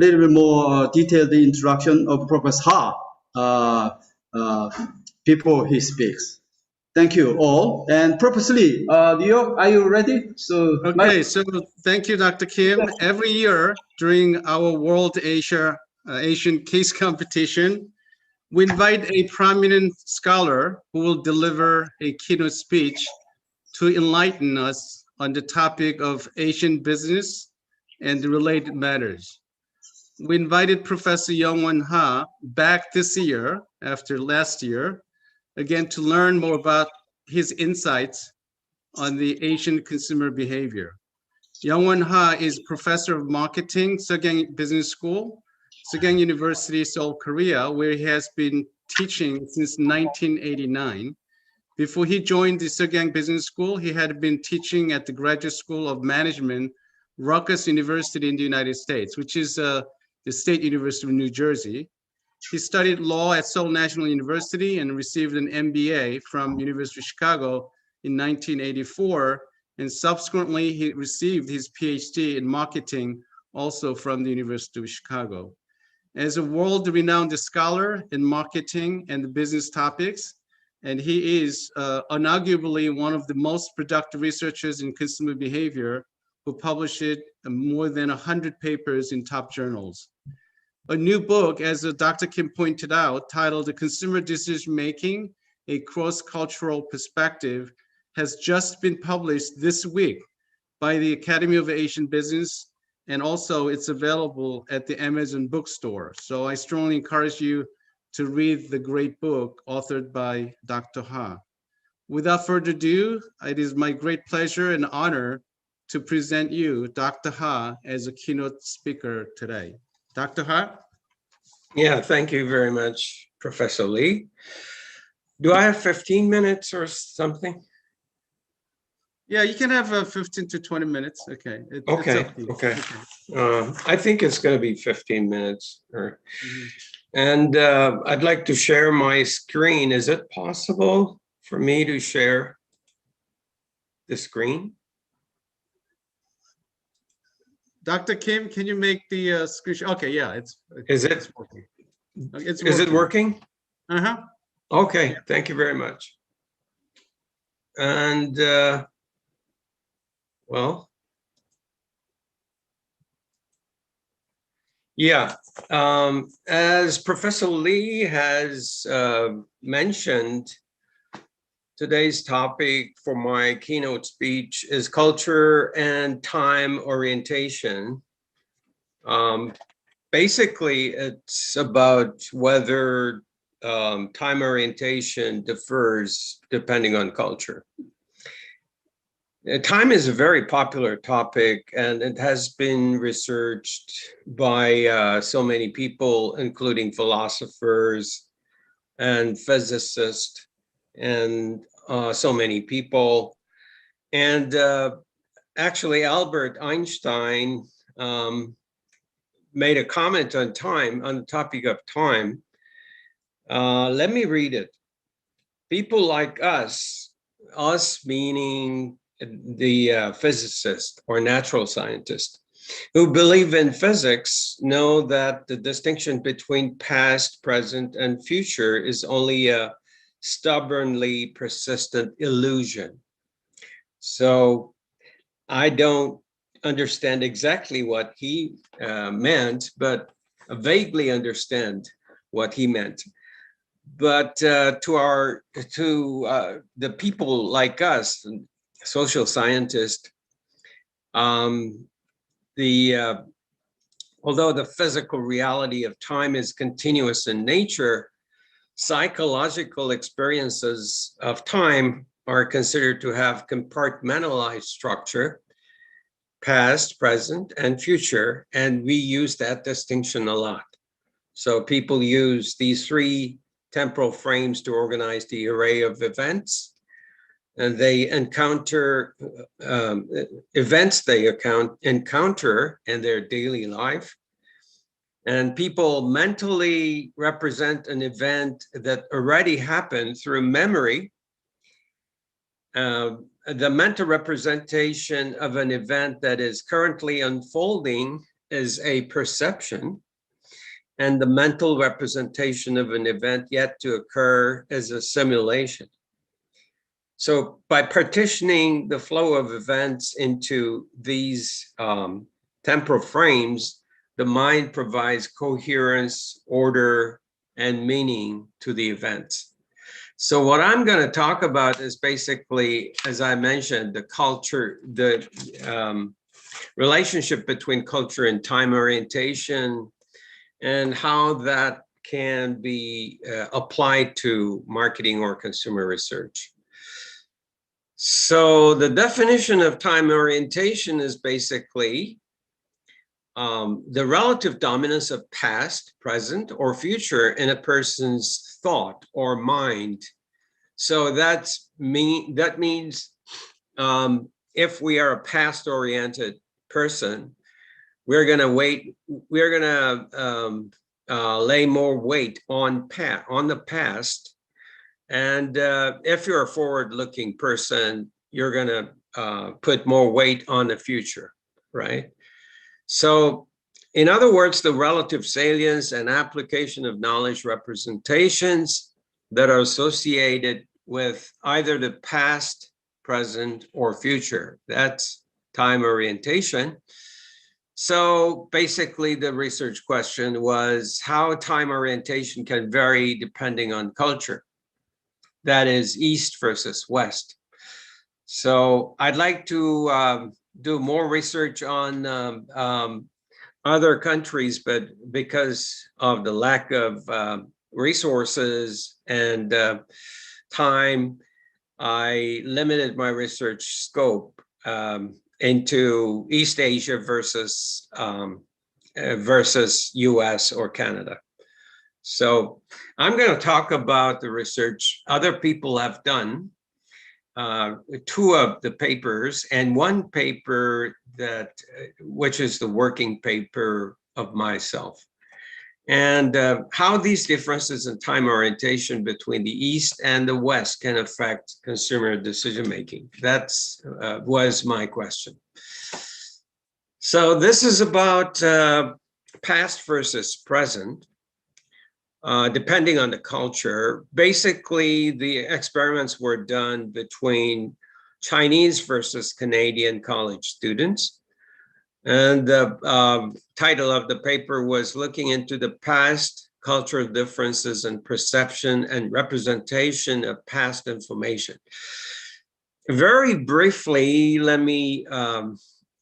little bit more detailed introduction of Professor Ha before he speaks. Thank you all. And Professor Lee, are you ready? So okay, so thank you, Dr. Kim. Every year during our World Asian Case Competition, we invite a prominent scholar who will deliver a keynote speech to enlighten us on the topic of Asian business and the related matters. We invited Professor Young-Won Ha back this year after last year, again to learn more about his insights on the Asian consumer behavior. Young-Won Ha is professor of marketing, Seogang Business School, Seogang University, Seoul, Korea, where he has been teaching since 1989. Before he joined the Seogang Business School, he had been teaching at the Graduate School of Management, Rutgers University in the United States, which is the State University of New Jersey. He studied law at Seoul National University and received an MBA from University of Chicago in 1984. And subsequently, he received his PhD in marketing also from the University of Chicago. As a world-renowned scholar in marketing and business topics, and he is unarguably one of the most productive researchers in consumer behavior who published more than 100 papers in top journals. A new book, as Dr. Kim pointed out, titled The Consumer Decision Making, a Cross-Cultural Perspective, has just been published this week by the Academy of Asian Business, and also it's available at the Amazon bookstore. So I strongly encourage you to read the great book authored by Dr. Ha. Without further ado, it is my great pleasure and honor to present you Dr. Ha as a keynote speaker today. Dr. Ha? Yeah, thank you very much, Professor Lee. Do I have 15 minutes or something? Yeah, you can have 15 to 20 minutes. Okay. Okay. I think it's going to be 15 minutes. And I'd like to share my screen. Is it possible for me to share the screen? Dr. Kim, can you make the screen? Okay, yeah, it's working. Is it working? Uh-huh. Okay, thank you very much. And well, yeah, as Professor Lee has mentioned, today's topic for my keynote speech is culture and time orientation. Basically, it's about whether time orientation differs depending on culture. Time is a very popular topic, and it has been researched by so many people, including philosophers and physicists and so many people. And actually, Albert Einstein made a comment on time, on the topic of time. Let me read it. People like us meaning the physicist or natural scientist, who believe in physics, know that the distinction between past, present, and future is only a stubbornly persistent illusion. So I don't understand exactly what he meant, but vaguely understand what he meant. But to the people like us, social scientists, although the physical reality of time is continuous in nature, Psychological experiences of time are considered to have compartmentalized structure, past, present, and future, and we use that distinction a lot. So people use these three temporal frames to organize the array of events, and they encounter events they encounter in their daily life. And people mentally represent an event that already happened through memory. The mental representation of an event that is currently unfolding is a perception, and the mental representation of an event yet to occur is a simulation. So by partitioning the flow of events into these temporal frames, the mind provides coherence, order, and meaning to the events. So what I'm going to talk about is basically, as I mentioned, the culture, the relationship between culture and time orientation, and how that can be applied to marketing or consumer research. So the definition of time orientation is basically the relative dominance of past, present, or future in a person's thought or mind. So that means if we are a past-oriented person, we're going to lay more weight on the past. And if you're a forward-looking person, you're going to put more weight on the future, right? So in other words, the relative salience and application of knowledge representations that are associated with either the past, present, or future. That's time orientation. So basically the research question was how time orientation can vary depending on culture. That is East versus West. So I'd like to do more research on other countries, but because of the lack of resources and time, I limited my research scope into East Asia versus US or Canada. So I'm going to talk about the research other people have done, two of the papers, and one paper which is the working paper of myself, and how these differences in time orientation between the East and the West can affect consumer decision-making. That's was my question. So this is about past versus present. Depending on the culture. Basically, the experiments were done between Chinese versus Canadian college students. And the title of the paper was looking into the past cultural differences in perception and representation of past information. Very briefly, let me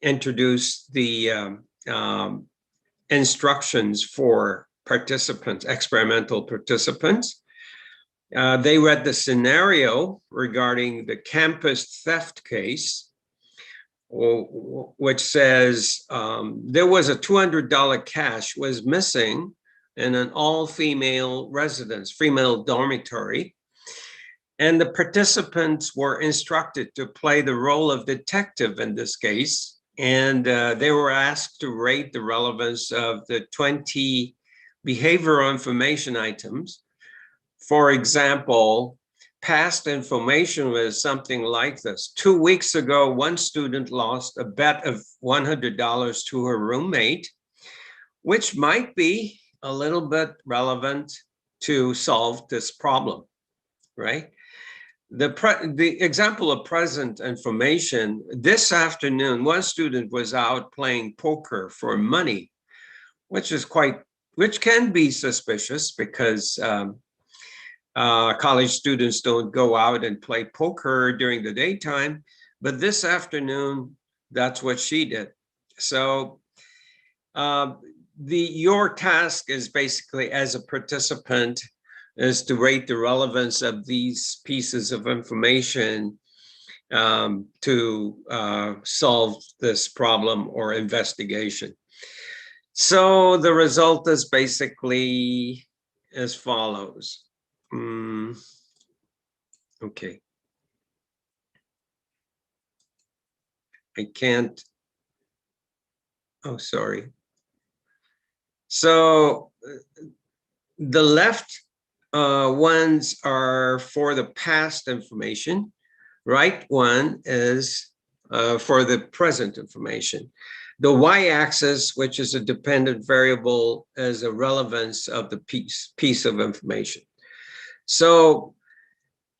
introduce the instructions for participants, experimental participants. They read the scenario regarding the campus theft case, which says there was a $200 cash was missing in an all-female residence, female dormitory. And the participants were instructed to play the role of detective in this case. And they were asked to rate the relevance of the 20 behavioral information items. For example, past information was something like this. 2 weeks ago, one student lost a bet of $100 to her roommate, which might be a little bit relevant to solve this problem, right? The example of present information, this afternoon, one student was out playing poker for money, which can be suspicious because college students don't go out and play poker during the daytime. But this afternoon, that's what she did. So your task is basically, as a participant, is to rate the relevance of these pieces of information to solve this problem or investigation. So the result is basically as follows. Okay. I can't. Oh, sorry. So the left ones are for the past information. Right one is for the present information. The y-axis, which is a dependent variable, is a relevance of the piece of information. So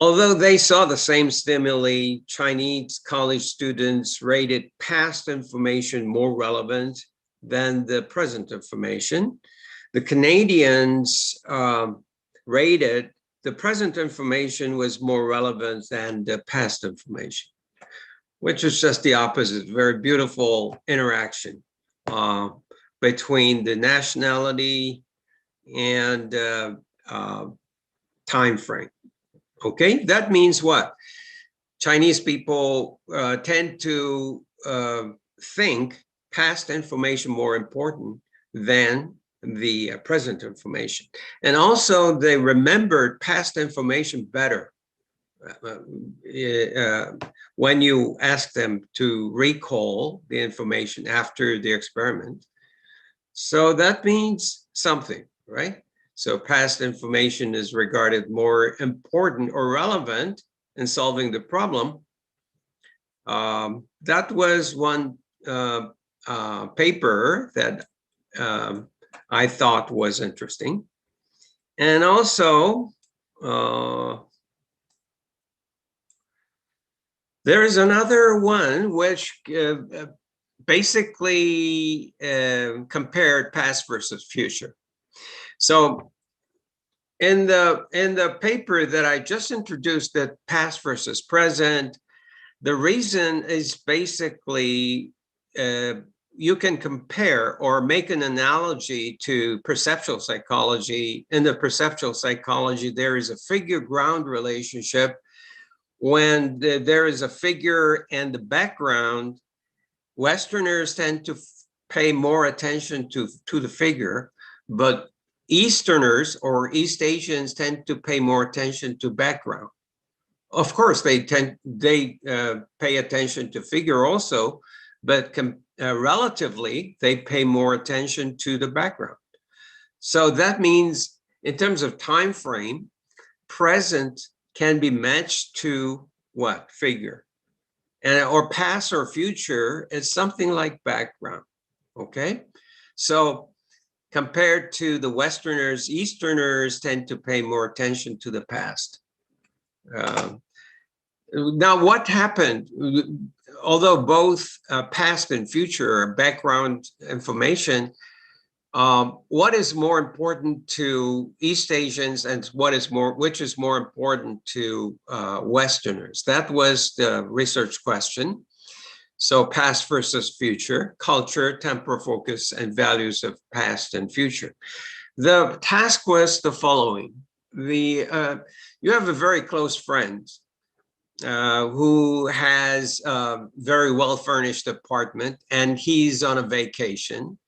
although they saw the same stimuli, Chinese college students rated past information more relevant than the present information. The Canadians rated the present information was more relevant than the past information, which is just the opposite. Very beautiful interaction between the nationality and time frame. Okay, that means what? Chinese people tend to think past information more important than the present information. And also they remembered past information better when you ask them to recall the information after the experiment. So that means something, right? So past information is regarded more important or relevant in solving the problem. That was one paper that I thought was interesting. And also, there is another one which basically compared past versus future. So in the paper that I just introduced, that past versus present, the reason is basically you can compare or make an analogy to perceptual psychology. In the perceptual psychology, there is a figure-ground relationship. When there is a figure and the background, Westerners tend to pay more attention to the figure, but Easterners or East Asians tend to pay more attention to background. Of course, they pay attention to figure also, but relatively, they pay more attention to the background. So that means in terms of time frame, present can be matched to what? Figure. And or past or future is something like background, okay? So compared to the Westerners, Easterners tend to pay more attention to the past. Now, what happened? Although both past and future are background information, what is more important to East Asians and which is more important to Westerners? That was the research question. So past versus future, culture, temporal focus, and values of past and future. The task was the following. You have a very close friend who has a very well-furnished apartment, and he's on a vacation.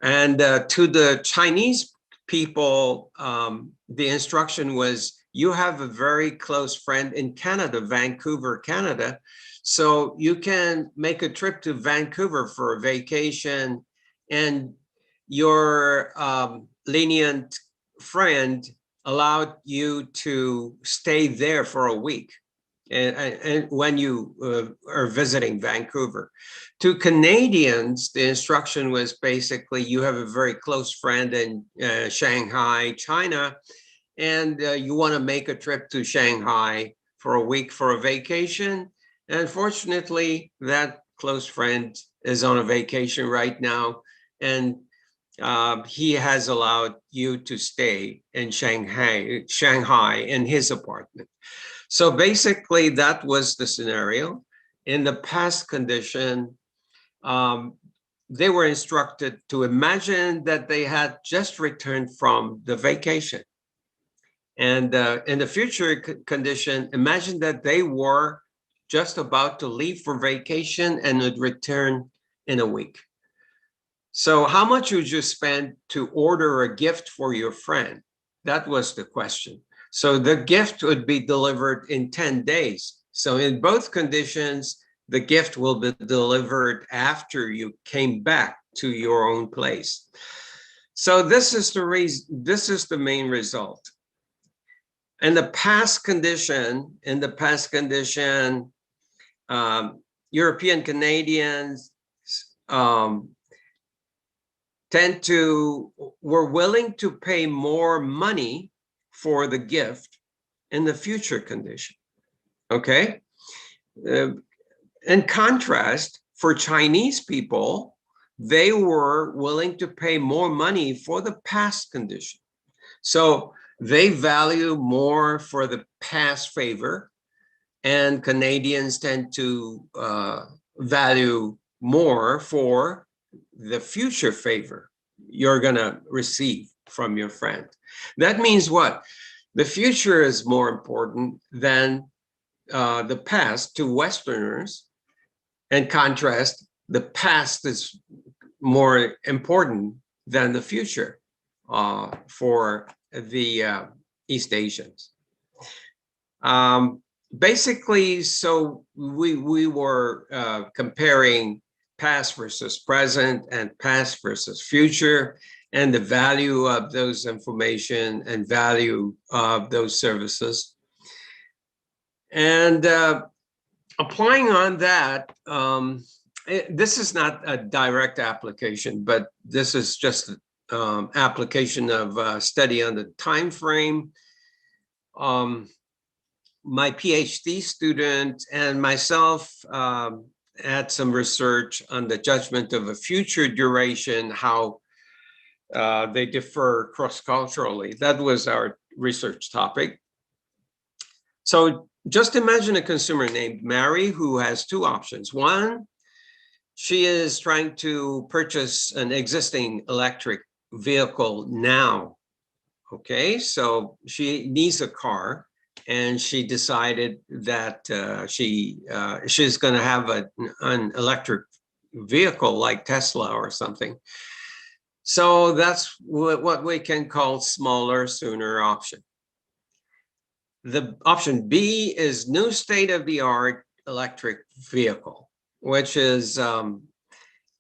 And to the Chinese people, the instruction was, you have a very close friend in Canada, Vancouver, Canada. So you can make a trip to Vancouver for a vacation, and your lenient friend allowed you to stay there for a week. And when you are visiting Vancouver. To Canadians, the instruction was basically, you have a very close friend in Shanghai, China, and you want to make a trip to Shanghai for a week for a vacation. And fortunately, that close friend is on a vacation right now, and he has allowed you to stay in Shanghai in his apartment. So basically, that was the scenario. In the past condition, they were instructed to imagine that they had just returned from the vacation. And in the future condition, imagine that they were just about to leave for vacation and would return in a week. So how much would you spend to order a gift for your friend? That was the question. So the gift would be delivered in 10 days. So in both conditions, the gift will be delivered after you came back to your own place. So this is the reason, this is the main result. In the past condition, European Canadians were willing to pay more money for the gift in the future condition, okay? In contrast, for Chinese people, they were willing to pay more money for the past condition. So they value more for the past favor, and Canadians tend to value more for the future favor you're gonna receive from your friend. That means what? The future is more important than the past to Westerners. In contrast, the past is more important than the future for the East Asians. Basically, so we were comparing past versus present and past versus future, and the value of those information and value of those services. And applying on that, this is not a direct application, but this is just application of study on the time frame. My PhD student and myself had some research on the judgment of a future duration, how they differ cross-culturally. That was our research topic. So just imagine a consumer named Mary who has two options. One, she is trying to purchase an existing electric vehicle now. Okay, so she needs a car, and she decided that she's going to have an electric vehicle like Tesla or something. So that's what we can call smaller, sooner option. The option B is new state-of-the-art electric vehicle, which is going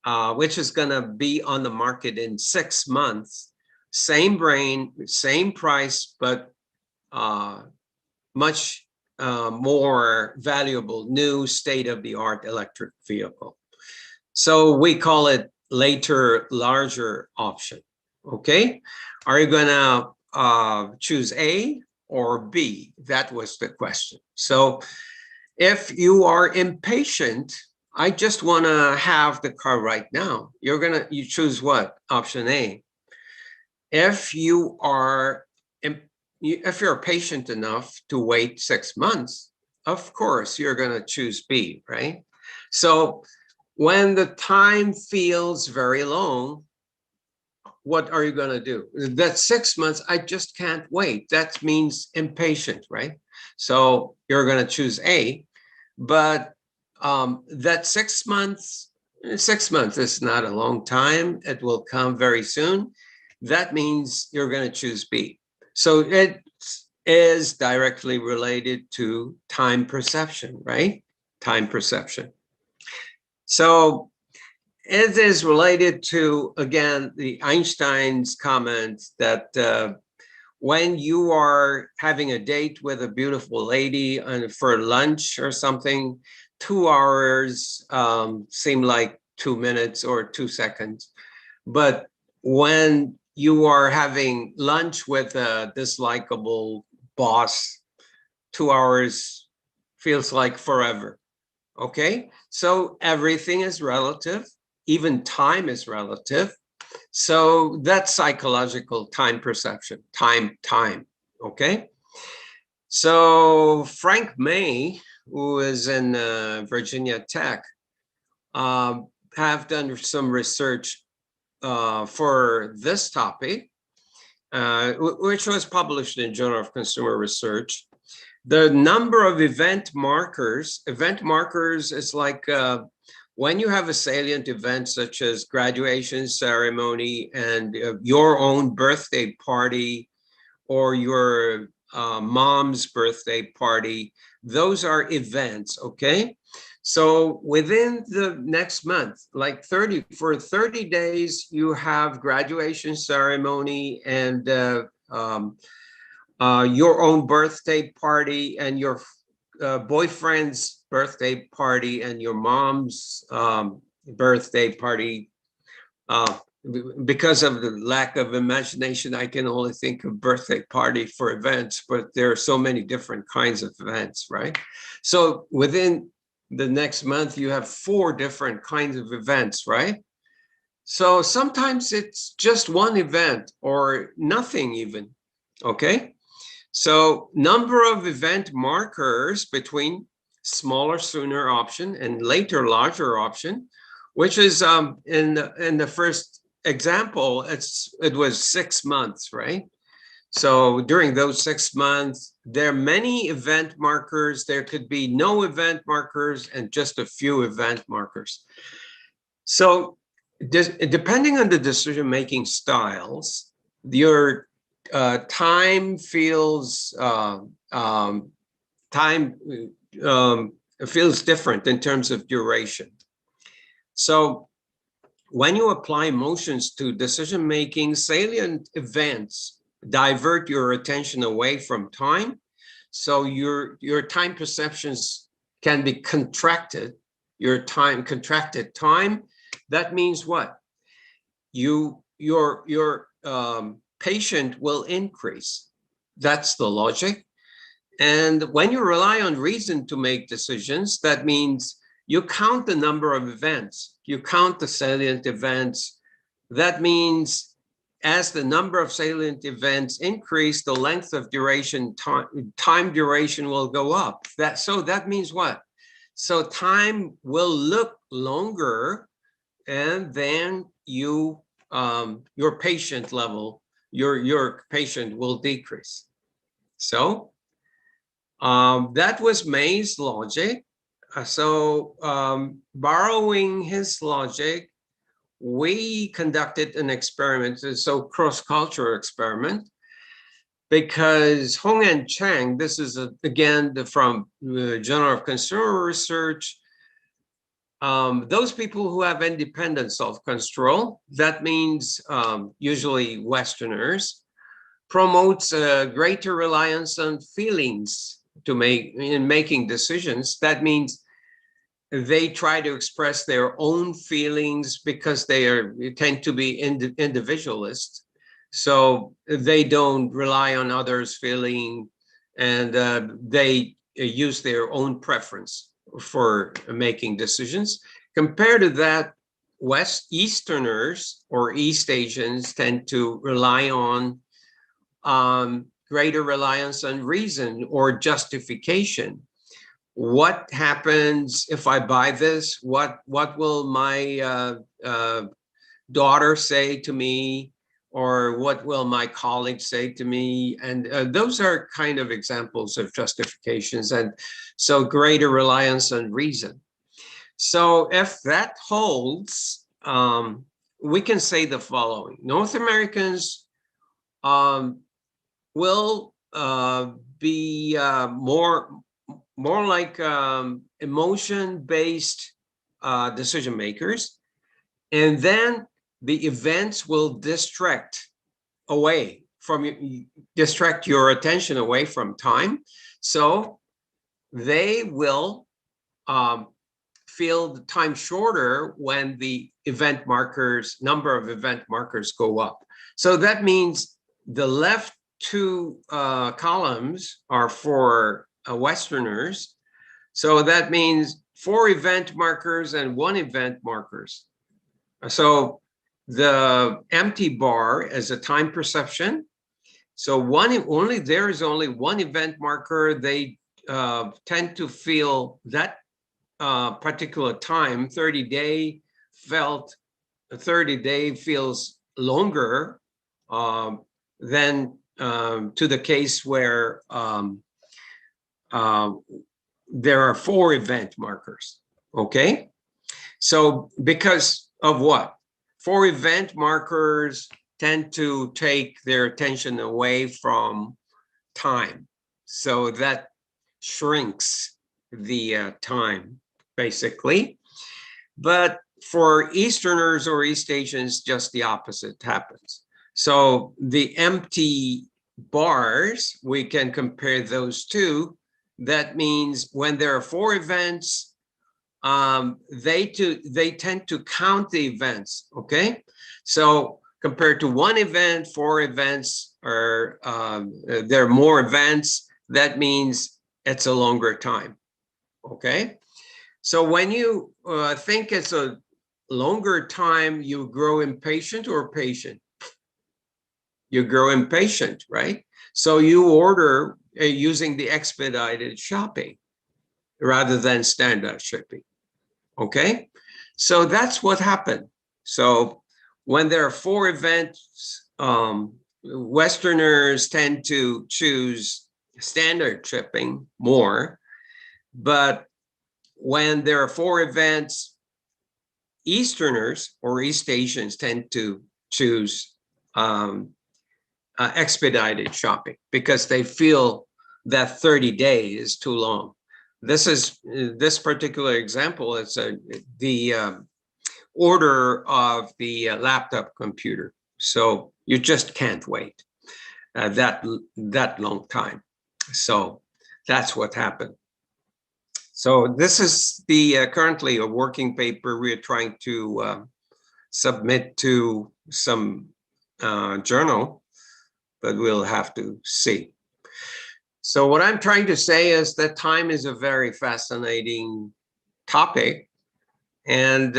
to be on the market in 6 months. Same brain, same price, but much more valuable new state-of-the-art electric vehicle. So we call it later, larger option. Okay, are you gonna choose A or B? That was the question. So if you are impatient, I just want to have the car right now, you choose what? Option A. If you're patient enough to wait 6 months, of course you're going to choose B, right? So when the time feels very long, what are you going to do? That 6 months, I just can't wait. That means impatient, right? So you're going to choose A, but that 6 months is not a long time. It will come very soon. That means you're going to choose B. So it is directly related to time perception, right? Time perception. So it is related to, again, the Einstein's comment that when you are having a date with a beautiful lady for lunch or something, 2 hours seem like 2 minutes or 2 seconds. But when you are having lunch with a dislikable boss, 2 hours feels like forever. Okay, so everything is relative, even time is relative. So that's psychological time perception, time, okay? So Frank May, who is in Virginia Tech, have done some research for this topic. which was published in Journal of Consumer Research. The number of event markers is like when you have a salient event such as graduation ceremony and your own birthday party or your mom's birthday party, those are events, okay? So within the next month, like for 30 days, you have graduation ceremony and your own birthday party and your boyfriend's birthday party and your mom's birthday party. Because of the lack of imagination, I can only think of birthday party for events, but there are so many different kinds of events, right? So within the next month, you have 4 different kinds of events, right? So sometimes it's just one event or nothing even, okay? So number of event markers between smaller, sooner option and later, larger option, which is in the first example, it was 6 months, right? So during those 6 months, there are many event markers. There could be no event markers and just a few event markers. So depending on the decision-making styles, your time feels feels different in terms of duration. So when you apply emotions to decision-making, salient events divert your attention away from time. So your time perceptions can be contracted, contracted time. That means what? Your patient will increase. That's the logic. And when you rely on reason to make decisions, that means you count the number of events, you count the salient events. That means as the number of salient events increase, the length of duration, time duration will go up. So that means what? So time will look longer, and then your patient level, your patient will decrease. So that was May's logic. So borrowing his logic, we conducted an experiment, so cross-cultural experiment, because Hong and Chang, this is again from the Journal of Consumer Research, those people who have independent self-control, that means usually Westerners, promotes a greater reliance on feelings in making decisions. That means they try to express their own feelings because they tend to be individualists. So they don't rely on others' feeling, and they use their own preference for making decisions. Compared to that, Easterners or East Asians tend to rely on greater reliance on reason or justification. What happens if I buy this? What will my daughter say to me? Or what will my colleagues say to me? And those are kind of examples of justifications. And so greater reliance on reason. So if that holds, we can say the following. North Americans will be more like emotion-based decision makers, and then the events will distract your attention away from time. So they will feel the time shorter when the number of event markers go up. So that means the left 2 columns are for Westerners. So that means 4 event markers and 1 event markers. So the empty bar is a time perception. So there is only 1 event marker. They tend to feel that particular time, 30-day feels longer than to the case where there are 4 event markers, okay? So because of what? 4 event markers tend to take their attention away from time. So that shrinks the time, basically. But for Easterners or East Asians, just the opposite happens. So the empty bars, we can compare those two. That means when there are 4 events, they tend to count the events, okay? So compared to 1 event, 4 events, or there are more events, that means it's a longer time, okay? So when you think it's a longer time, you grow impatient or patient? You grow impatient, right? So you order using the expedited shopping rather than standard shipping, okay? So that's what happened. So when there are 4 events, Westerners tend to choose standard shipping more, but when there are 4 events, Easterners or East Asians tend to choose expedited shopping because they feel that 30 days is too long. This particular example is the order of the laptop computer. So you just can't wait that long time. So that's what happened. So this is the currently a working paper we are trying to submit to some journal, but we'll have to see. So what I'm trying to say is that time is a very fascinating topic, and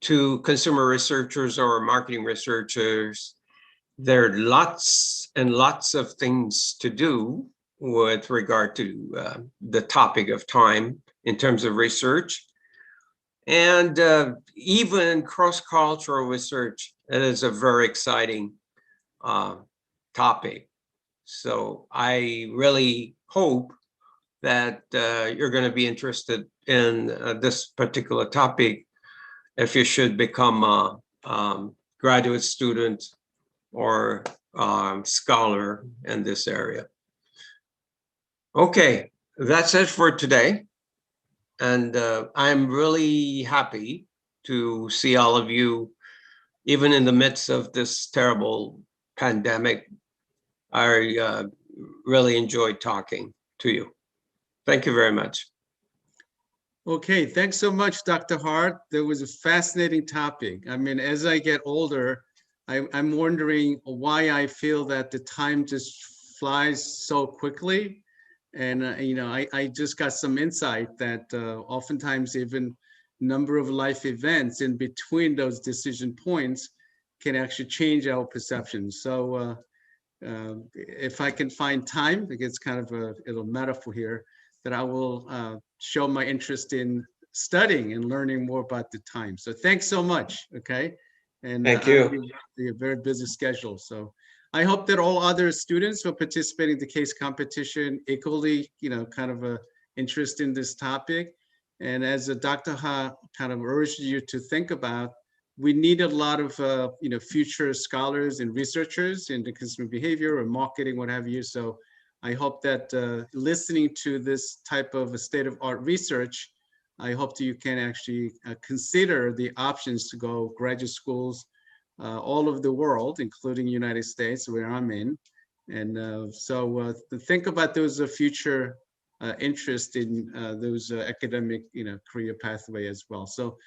to consumer researchers or marketing researchers, there are lots and lots of things to do with regard to the topic of time in terms of research. And even cross-cultural research, it is a very exciting topic. So I really hope that you're going to be interested in this particular topic if you should become a graduate student or scholar in this area. Okay, that's it for today. And I'm really happy to see all of you, even in the midst of this terrible pandemic. I really enjoyed talking to you. Thank you very much. Okay, thanks so much, Dr. Hart. That was a fascinating topic. I mean, as I get older, I'm wondering why I feel that the time just flies so quickly. And, you know, I just got some insight that oftentimes even number of life events in between those decision points can actually change our perceptions. So if I can find time, it gets kind of a little metaphor here, that I will show my interest in studying and learning more about the time. So thanks so much, okay? And thank you. A very busy schedule. So I hope that all other students who are participating in the case competition equally, you know, kind of a interest in this topic. And as Dr. Ha kind of urged you to think about, we need a lot of, you know, future scholars and researchers in the consumer behavior or marketing, what have you. So I hope that listening to this type of state-of-art research, I hope that you can actually consider the options to go graduate schools all over the world, including United States, where I'm in. And so think about those future interest in those academic, you know, career pathway as well. So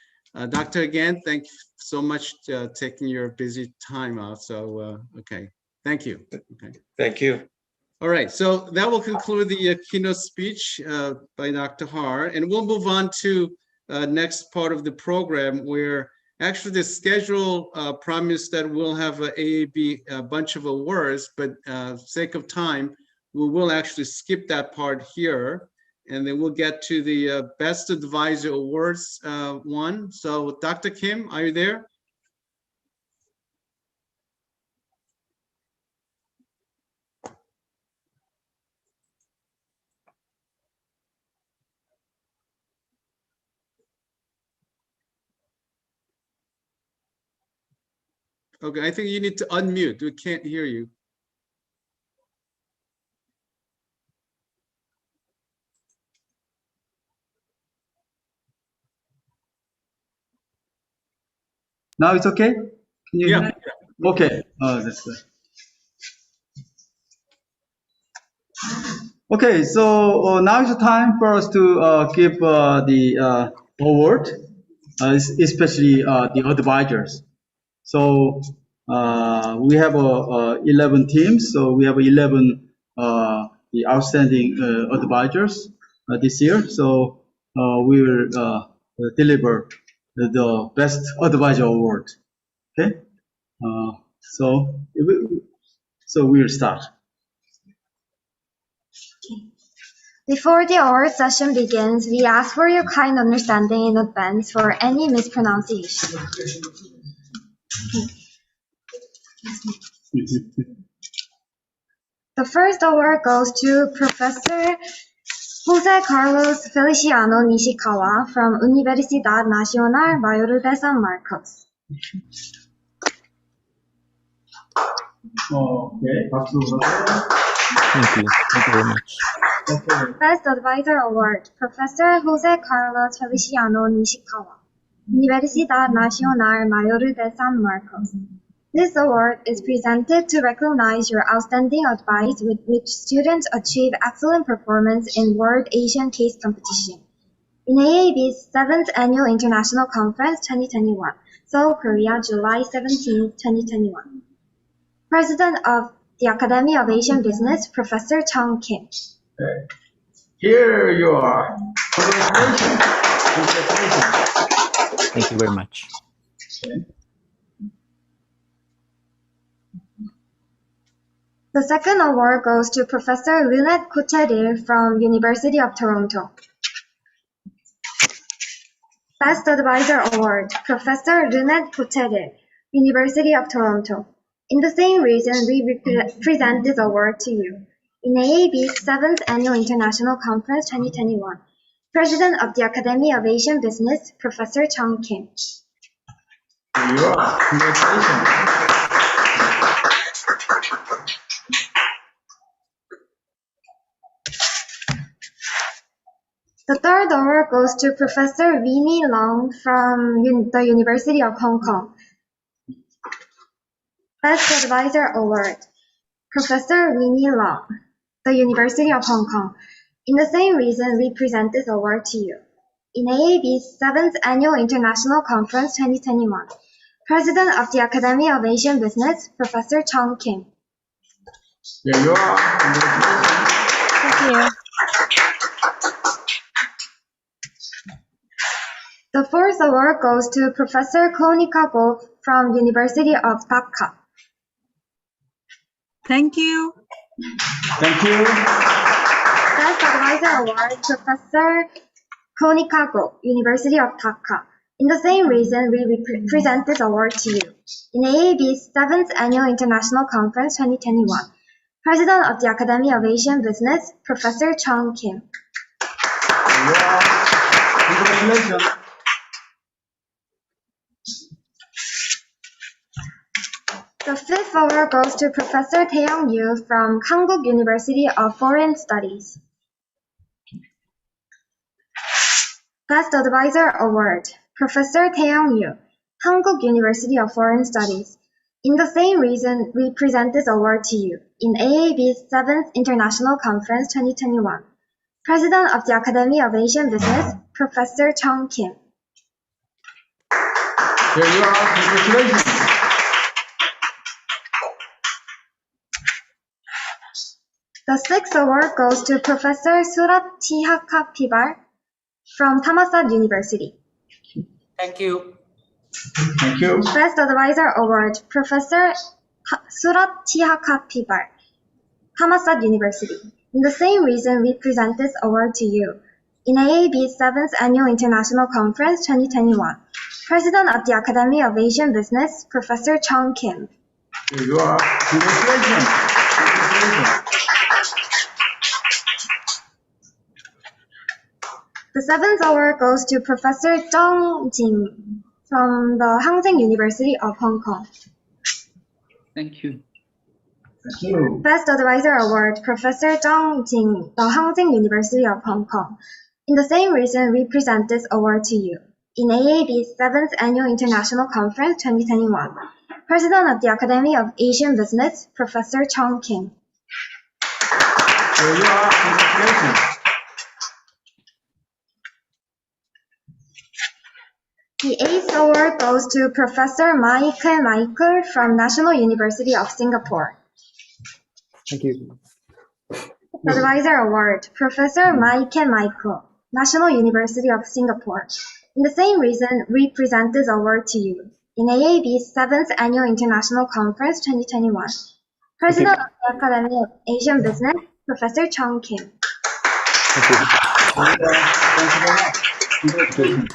Doctor, again, thank you so much taking your busy time out. So, okay, thank you. Okay. Thank you. All right, so that will conclude the keynote speech by Dr. Har, and we'll move on to next part of the program, where actually the schedule promised that we'll have a bunch of awards, but sake of time, we will actually skip that part here, and then we'll get to the Best Advisor Awards one. So Dr. Kim, are you there? Okay, I think you need to unmute. We can't hear you. Now it's okay? Can you hear Yeah. me? Okay. That's good. Okay, so now it's time for us to give the award, especially the advisors. So we have 11 teams. So we have 11 the outstanding advisors this year. So we will deliver the best advisor award. Okay. So we'll start. Before the award session begins, we ask for your kind understanding in advance for any mispronunciation. The first award goes to Professor José Carlos Feliciano Nishikawa from Universidad Nacional Mayor de San Marcos. Okay. Thank you. Thank you very much. Best Advisor Award, Professor José Carlos Feliciano Nishikawa, Universidad Nacional Mayor de San Marcos. This award is presented to recognize your outstanding advice with which students achieve excellent performance in World Asian Case Competition. In AAB's 7th Annual International Conference 2021, Seoul, Korea, July 17, 2021. President of the Academy of Asian Business, Professor Chung Kim. Here you are. Congratulations. Thank you very much. The second award goes to Professor Lynette Coutedir from University of Toronto. Best Advisor Award, Professor Lynette Coutedir, University of Toronto. In the same reason, we present this award to you. In AAB's 7th Annual International Conference 2021, President of the Academy of Asian Business, Professor Chung Kim. Here you are. Congratulations. The third award goes to Professor Winnie Long from the University of Hong Kong. Best Advisor Award, Professor Winnie Long, the University of Hong Kong. In the same reason, we present this award to you. In AAB's 7th Annual International Conference 2021, President of the Academy of Asian Business, Professor Chung Kim. Here you are. Congratulations. Thank you. The fourth award goes to Professor Konika Go from University of Dhaka. Thank you. Thank you. Best Advisor Award, Professor Konika Go, University of Dhaka. In the same reason, we present this award to you. In AAB's 7th Annual International Conference 2021, President of the Academy of Asian Business, Professor Chung Kim. Congratulations. The fifth award goes to Professor Taeyong Yu from Konkuk University of Foreign Studies. Best Advisor Award, Professor Taeyong Yu, Konkuk University of Foreign Studies. In the same reason, we present this award to you. In AAB's 7th International Conference 2021, President of the Academy of Asian Business, Professor Chung Kim. Here you are. Congratulations. The sixth award goes to Professor Surat Tihaka Pibar from Thammasat University. Thank you. Thank you. Best Advisor Award, Professor Surat Tihaka Pibar, Thammasat University. In the same reason, we present this award to you. In AAB's 7th Annual International Conference 2021, President of the Academy of Asian Business, Professor Chung Kim. Here you are. Congratulations. Congratulations. The seventh award goes to Professor Zhang Jing from the Hang Seng University of Hong Kong. Thank you. Best Advisor Award, Professor Zhang Jing, the Hangzheng University of Hong Kong. In the same reason, we present this award to you. In AAB's 7th Annual International Conference 2021, President of the Academy of Asian Business, Professor Chong Kim. Here you are. Congratulations. The 8th award goes to Professor Michael from National University of Singapore. Thank you. Advisor Award, Professor Michael, National University of Singapore. In the same reason, we present this award to you. In AAB's 7th Annual International Conference 2021, President of the Academy of Asian Business, Professor Chong Kim. Thank you. Thank you very much. Congratulations.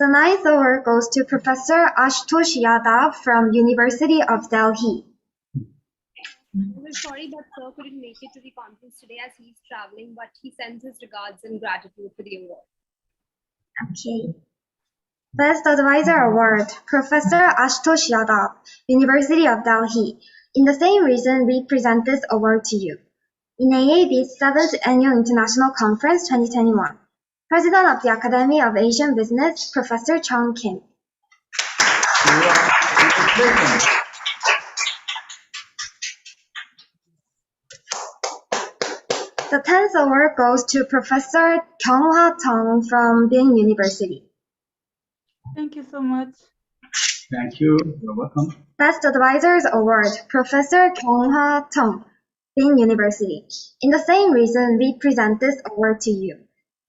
The 9th award goes to Professor Ashutosh Yadav from University of Delhi. We're sorry that sir couldn't make it to the conference today as he's traveling, but he sends his regards and gratitude for the award. Okay. Best Advisor Award, Professor Ashutosh Yadav, University of Delhi. In the same reason, we present this award to you. In AAB's 7th Annual International Conference 2021, President of the Academy of Asian Business, Professor Chong Kim. The 10th award goes to Professor Kyung-Hwa Tong from Bing University. Thank you so much. Thank you. You're welcome. Best Advisors Award, Professor Kyung-Hwa Tong, Bing University. In the same reason, we present this award to you.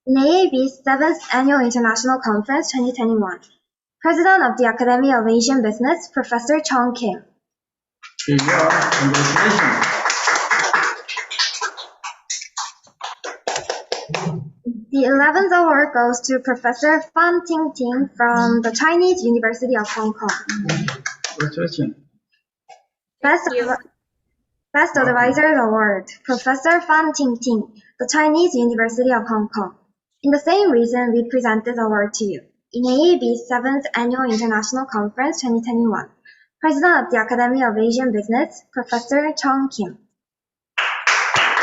In AAB's 7th Annual International Conference 2021, President of the Academy of Asian Business, Professor Chong Kim. Here you are. Congratulations. The 11th award goes to Professor Fan Tingting from the Chinese University of Hong Kong. Congratulations. Best Advisors Award, Professor Fan Tingting, the Chinese University of Hong Kong. In the same reason, we present this award to you. In AAB's 7th Annual International Conference 2021, President of the Academy of Asian Business, Professor Chong Kim.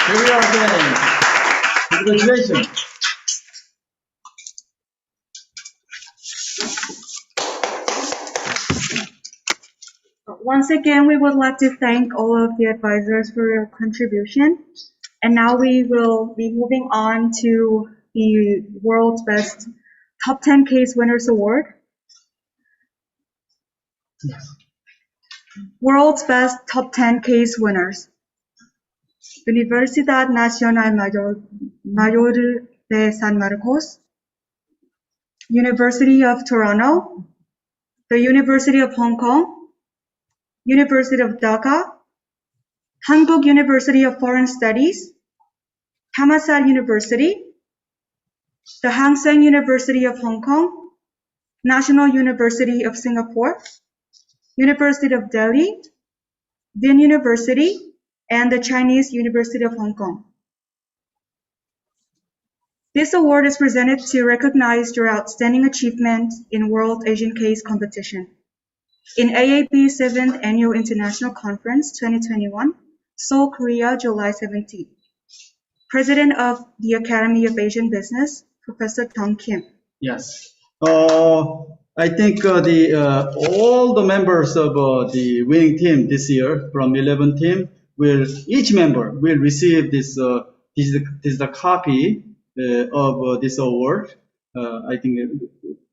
Here we are again. Congratulations. Once again, we would like to thank all of the advisors for your contribution. And now we will be moving on to the World's Best Top 10 Case Winners Award. World's Best Top 10 Case Winners. Universidad Nacional Mayor de San Marcos, University of Toronto, the University of Hong Kong, University of Dhaka, Hankook University of Foreign Studies, Thammasat University, the Hang Seng University of Hong Kong, National University of Singapore, University of Delhi, Din University, and the Chinese University of Hong Kong. This award is presented to recognize your outstanding achievement in World Asian Case Competition. In AAP 7th Annual International Conference 2021, Seoul, Korea, July 17. President of the Academy of Asian Business, Professor Tong Kim. Yes. I think all the members of the winning team this year from 11 team each member will receive this is the copy of this award. I think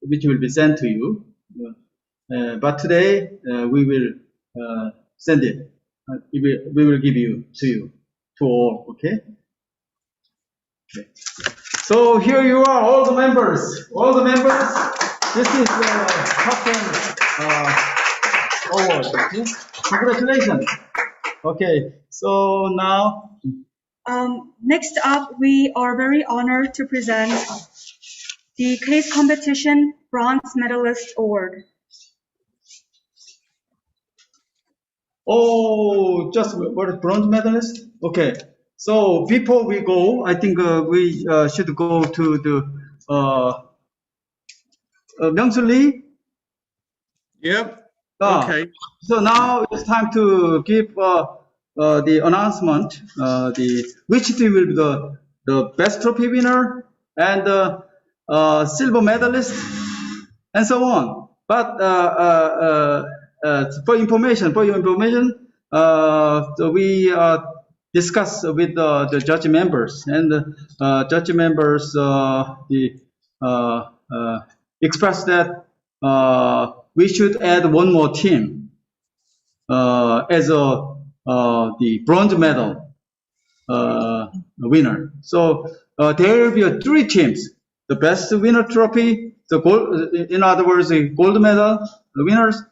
which will be sent to you. But today we will send it. We will give you to all. Okay. Okay. So here you are, all the members. All the members. This is the top 10 award. Okay? Congratulations. Okay. So now. Next up, we are very honored to present the Case Competition Bronze Medalist Award. Oh, just what bronze medalist? Okay. So before we go, I think we should go to the Myung-Soo Lee. Yep. Ah, Okay. So now it's time to give the announcement. Which team will be the best trophy winner and the silver medalist and so on. But for your information, so we discuss with the judge members, and judge members express that we should add one more team as the bronze medal winner. So there will be three teams: the best winner trophy, the gold, in other words, the gold medal winners,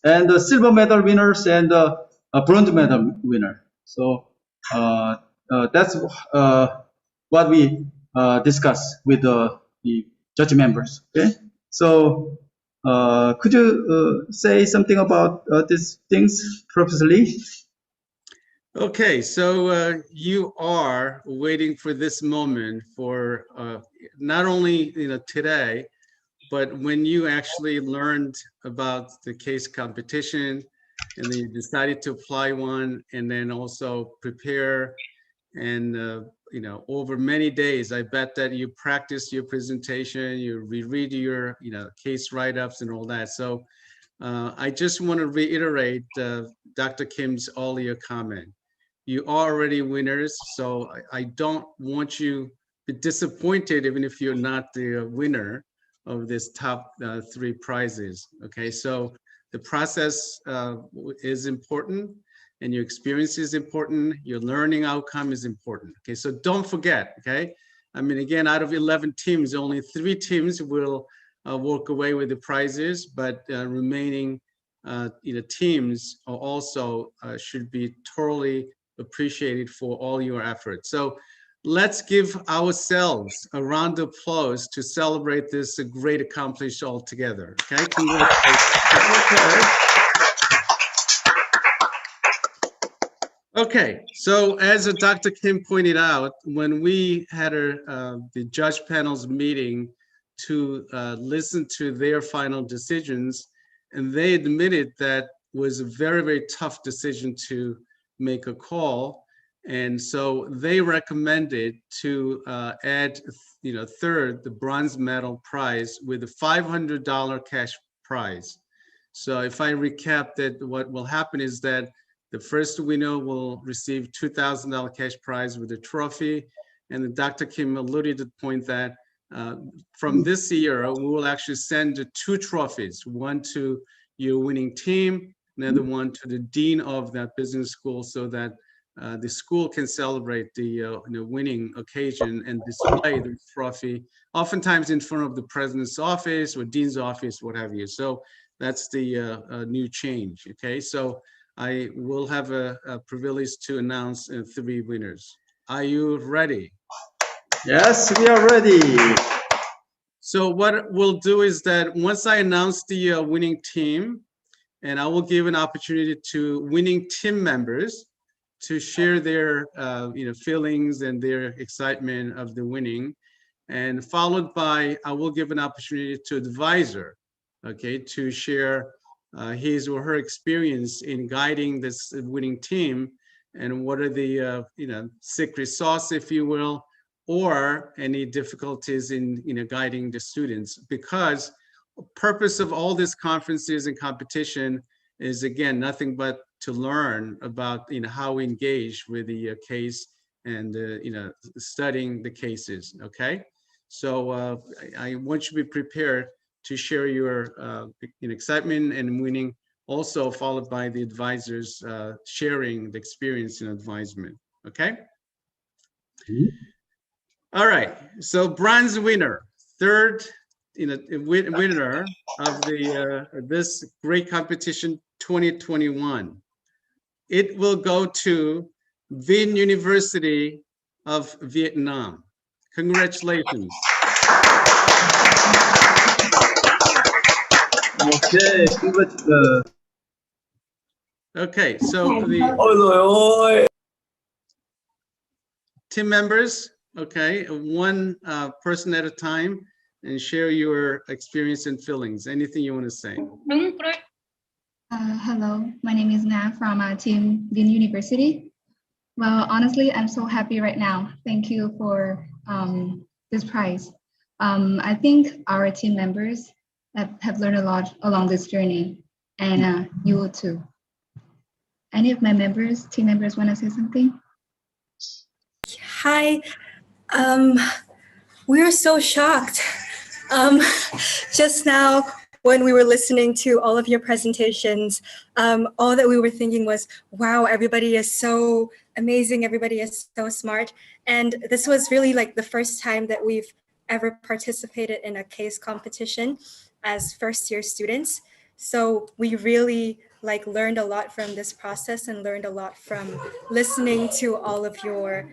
and the silver medal winners, and the bronze medal winner. So that's what we discuss with the judge members. Okay, so could you say something about these things, Professor Lee? Okay, so you are waiting for this moment for not only today, but when you actually learned about the case competition, and then you decided to apply one, and then also prepare, and over many days, I bet that you practiced your presentation, you reread your case write-ups and all that. So I just want to reiterate Dr. Kim's earlier comment. You are already winners, so I don't want you to be disappointed even if you're not the winner of this top 3 prizes. Okay, so the process is important, and your experience is important, your learning outcome is important. Okay, so don't forget, okay? I mean, again, out of 11 teams, only 3 teams will walk away with the prizes, but remaining teams are also should be totally appreciated for all your efforts. So let's give ourselves a round of applause to celebrate this great accomplishment all together. Okay, congratulations. Okay, so as Dr. Kim pointed out, when we had the judge panel's meeting to listen to their final decisions, and they admitted that was a very, very tough decision to make a call. And so they recommended to add, third, the bronze medal prize with a $500 cash prize. So if I recap that, what will happen is that the first winner will receive $2,000 cash prize with a trophy. And Dr. Kim alluded to the point that from this year, we will actually send 2 trophies, one to your winning team, another one to the dean of that business school, so that the school can celebrate the winning occasion and display the trophy, oftentimes in front of the president's office or dean's office, what have you. So that's the new change. Okay, so I will have a privilege to announce 3 winners. Are you ready? Yes, we are ready. So what we'll do is that once I announce the winning team, and I will give an opportunity to winning team members to share their feelings and their excitement of the winning, and followed by I will give an opportunity to advisor, okay, to share his or her experience in guiding this winning team, and what are the secret sauce, if you will, or any difficulties in guiding the students. Because the purpose of all these conferences and competition is, again, nothing but to learn about how we engage with the case and studying the cases. Okay, so I want you to be prepared to share your excitement and winning, also followed by the advisors sharing the experience in advisement. Okay. All right. So bronze winner, third winner of the this great competition 2021. It will go to Vinh University of Vietnam. Congratulations. Okay, okay, so the team members, okay, 1 person at a time, and share your experience and feelings. Anything you want to say? Hello, my name is Na from Team Vin University. Well, honestly, I'm so happy right now. Thank you for this prize. I think our team members have learned a lot along this journey, and you will too. Any of my team members want to say something? Hi, we're so shocked. Just now, when we were listening to all of your presentations, all that we were thinking was, wow, everybody is so amazing, everybody is so smart. And this was really like the first time that we've ever participated in a case competition as first-year students. So we really learned a lot from this process and learned a lot from listening to all of your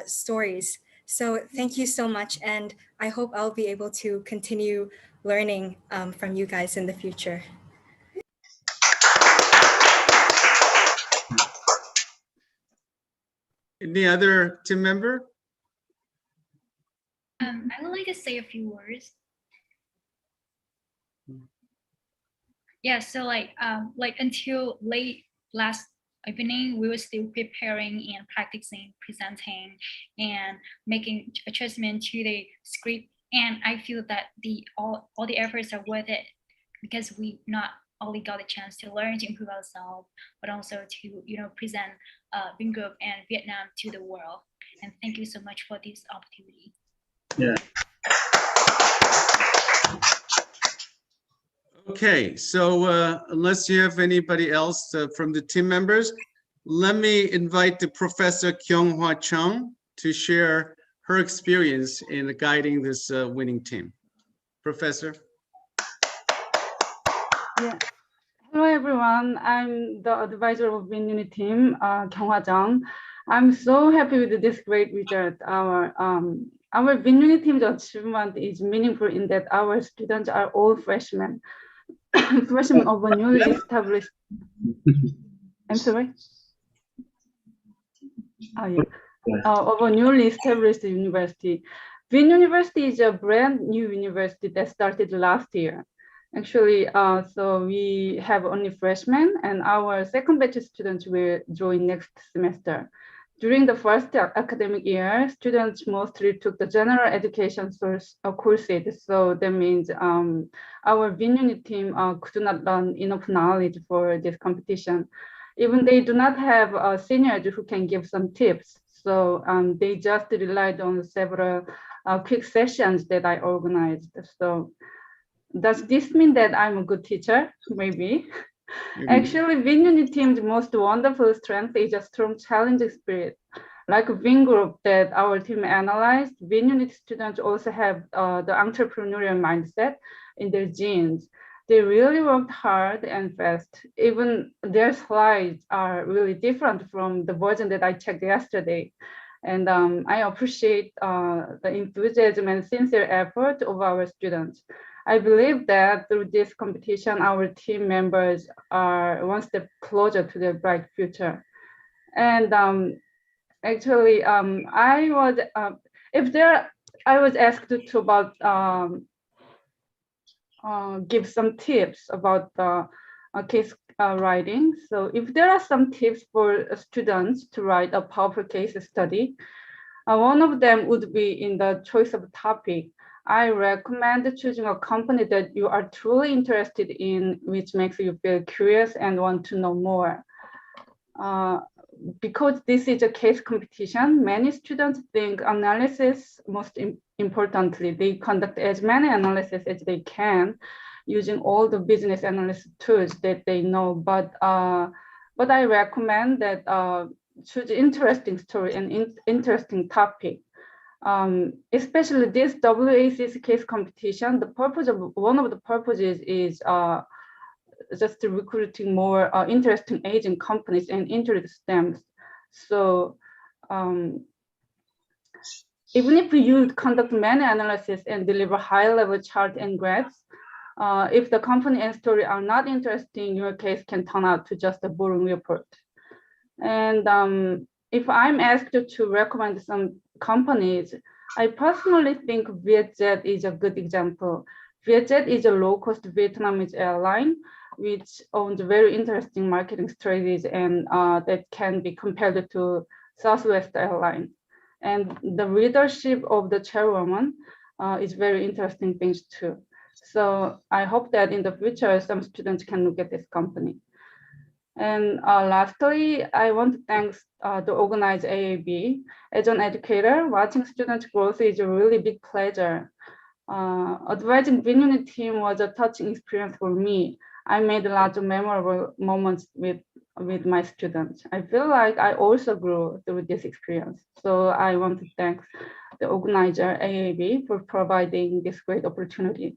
stories. So thank you so much. And I hope I'll be able to continue learning from you guys in the future. Any other team member? I would like to say a few words. Yeah, so like until late last evening, we were still preparing and practicing, presenting, and making adjustment to the script. And I feel that all the efforts are worth it because we not only got a chance to learn to improve ourselves, but also to present Vingroup and Vietnam to the world. And thank you so much for this opportunity. Yeah. Okay, so unless you have anybody else from the team members, let me invite the Professor Kyung-Hwa Chung to share her experience in guiding this winning team. Professor. Yeah. Hello, everyone. I'm the advisor of Vin Uni team, Kyung-Hwa Chung. I'm so happy with this great result. Our Vin Uni team's achievement is meaningful in that our students are all freshmen. Freshmen of a newly established. I'm sorry. Of a newly established university. Vin University is a brand new university that started last year. Actually, so we have only freshmen, and our second batch of students will join next semester. During the first academic year, students mostly took the general education courses. So that means our Vin Uni team could not learn enough knowledge for this competition. Even they do not have seniors who can give some tips. So they just relied on several quick sessions that I organized. So does this mean that I'm a good teacher? Maybe. Actually, Vin Uni team's most wonderful strength is a strong challenging spirit. Like Vingroup that our team analyzed, Vin Uni students also have the entrepreneurial mindset in their genes. They really worked hard and fast. Even their slides are really different from the version that I checked yesterday. And I appreciate the enthusiasm and sincere effort of our students. I believe that through this competition, our team members are one step closer to their bright future. And actually, I was asked to give some tips about the case writing. So if there are some tips for students to write a powerful case study, one of them would be in the choice of topic. I recommend choosing a company that you are truly interested in, which makes you feel curious and want to know more. Because this is a case competition, many students think analysis most importantly. They conduct as many analysis as they can using all the business analysis tools that they know. But I recommend that choose interesting story and interesting topic. Especially this WACC case competition, one of the purposes is just recruiting more interesting agent companies and interest them. So even if you conduct many analysis and deliver high-level chart and graphs, if the company and story are not interesting, your case can turn out to just a boring report. And if I'm asked to recommend some companies, I personally think Vietjet is a good example. Vietjet is a low-cost Vietnamese airline which owns very interesting marketing strategies and that can be compared to Southwest Airlines. And the leadership of the chairwoman is very interesting things too. So I hope that in the future, some students can look at this company. And lastly, I want to thank the organized AAB. As an educator, watching students' growth is a really big pleasure. Advising Vinuni team was a touching experience for me. I made a lot of memorable moments with my students. I feel like I also grew through this experience. So I want to thank the organizer AAB for providing this great opportunity.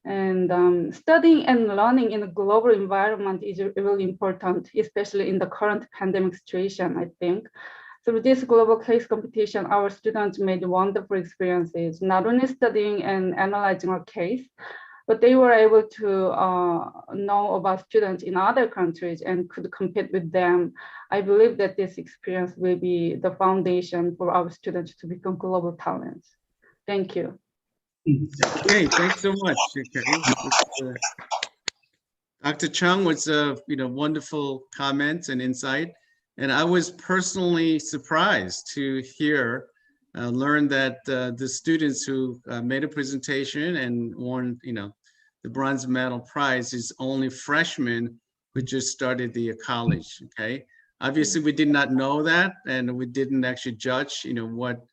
And studying and learning in a global environment is really important, especially in the current pandemic situation, I think. Through this global case competition, our students made wonderful experiences, not only studying and analyzing a case, but they were able to know about students in other countries and could compete with them. I believe that this experience will be the foundation for our students to become global talents. Thank you. Okay, thanks so much. Okay. Dr. Chung was wonderful comments and insight. And I was personally surprised to learn that the students who made a presentation and won, the bronze medal prize is only freshmen who just started the college. Okay, obviously we did not know that, and we didn't actually judge, what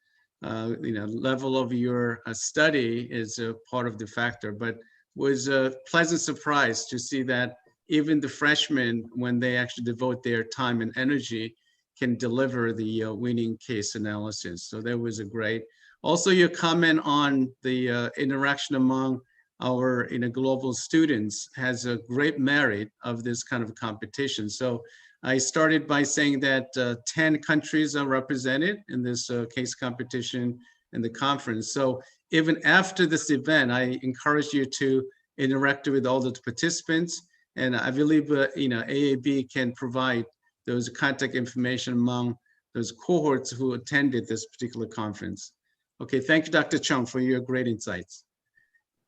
level of your study is a part of the factor. But was a pleasant surprise to see that even the freshmen, when they actually devote their time and energy, can deliver the winning case analysis. So that was a great. Also, your comment on the interaction among our global students has a great merit of this kind of competition. So I started by saying that 10 countries are represented in this case competition and the conference. So even after this event, I encourage you to interact with all the participants. And I believe, AAB can provide those contact information among those cohorts who attended this particular conference. Okay, thank you, Dr. Chung, for your great insights.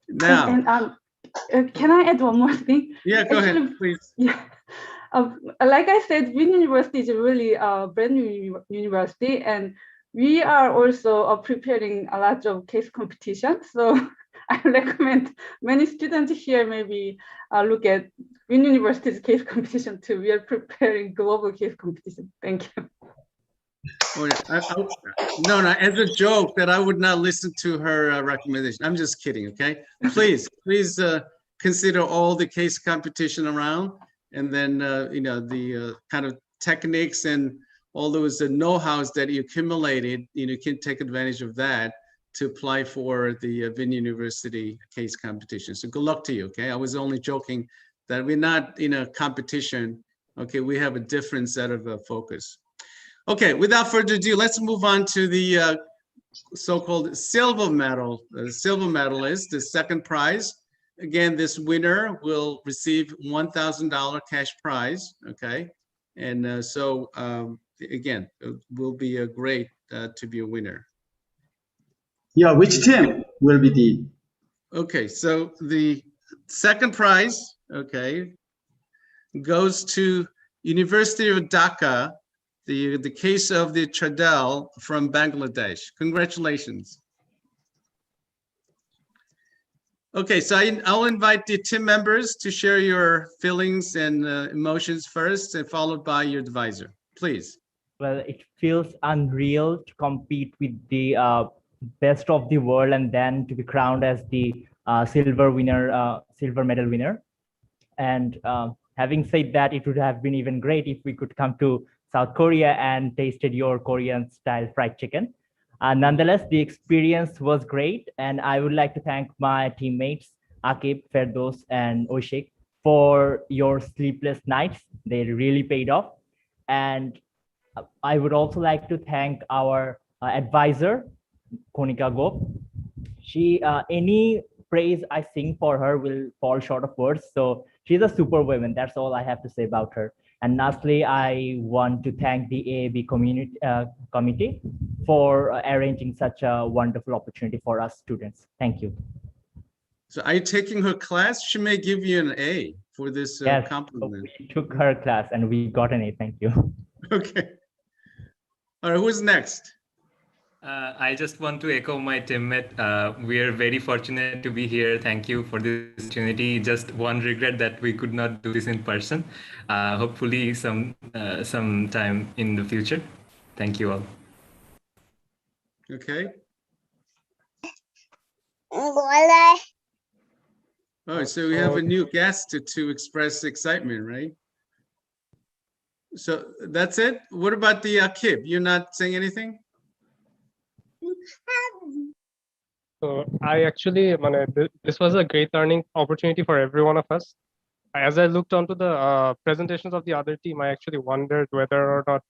Now, can I add one more thing? Yeah, go ahead, please. Yeah. Like I said, Win University is a really brand new university, and we are also preparing a lot of case competition. So I recommend many students here maybe look at Win University's case competition too. We are preparing global case competition. Thank you. Oh, no, as a joke that I would not listen to her recommendation. I'm just kidding, okay? Please consider all the case competition around, and then, the kind of techniques and all those know-hows that you accumulated, you can take advantage of that to apply for the Win University case competition. So good luck to you, okay? I was only joking that we're not in a competition, okay? We have a different set of focus. Okay, without further ado, let's move on to the so-called silver medal. The silver medalist, the second prize. Again, this winner will receive $1,000 cash prize, okay? And again, it will be a great to be a winner. Yeah, which team will be the? Okay, so the second prize, okay, goes to University of Dhaka, the case of the Chadel from Bangladesh. Congratulations. Okay, so I'll invite the team members to share your feelings and emotions first, and followed by your advisor, please. Well, it feels unreal to compete with the best of the world and then to be crowned as the silver medal winner. And having said that, it would have been even great if we could come to South Korea and tasted your Korean style fried chicken. Nonetheless, the experience was great, and I would like to thank my teammates, Akib, Ferdos, and Oshik, for your sleepless nights. They really paid off. And I would also like to thank our advisor, Konika Gop. She, any praise I sing for her will fall short of words. So she's a superwoman. That's all I have to say about her. And lastly, I want to thank the AAB committee for arranging such a wonderful opportunity for us students. Thank you. So are you taking her class? She may give you an A for this Yes, compliment. we took her class and we got an A. Thank you. Okay. All right, who's next? I just want to echo my teammate. We are very fortunate to be here. Thank you for this opportunity. Just one regret that we could not do this in person. Hopefully some time in the future. Thank you all. Okay. Oh, so we have a new guest to express excitement, right? So that's it. What about the Akib? You're not saying anything? So I actually, this was a great learning opportunity for every one of us. As I looked onto the presentations of the other team, I actually wondered whether or not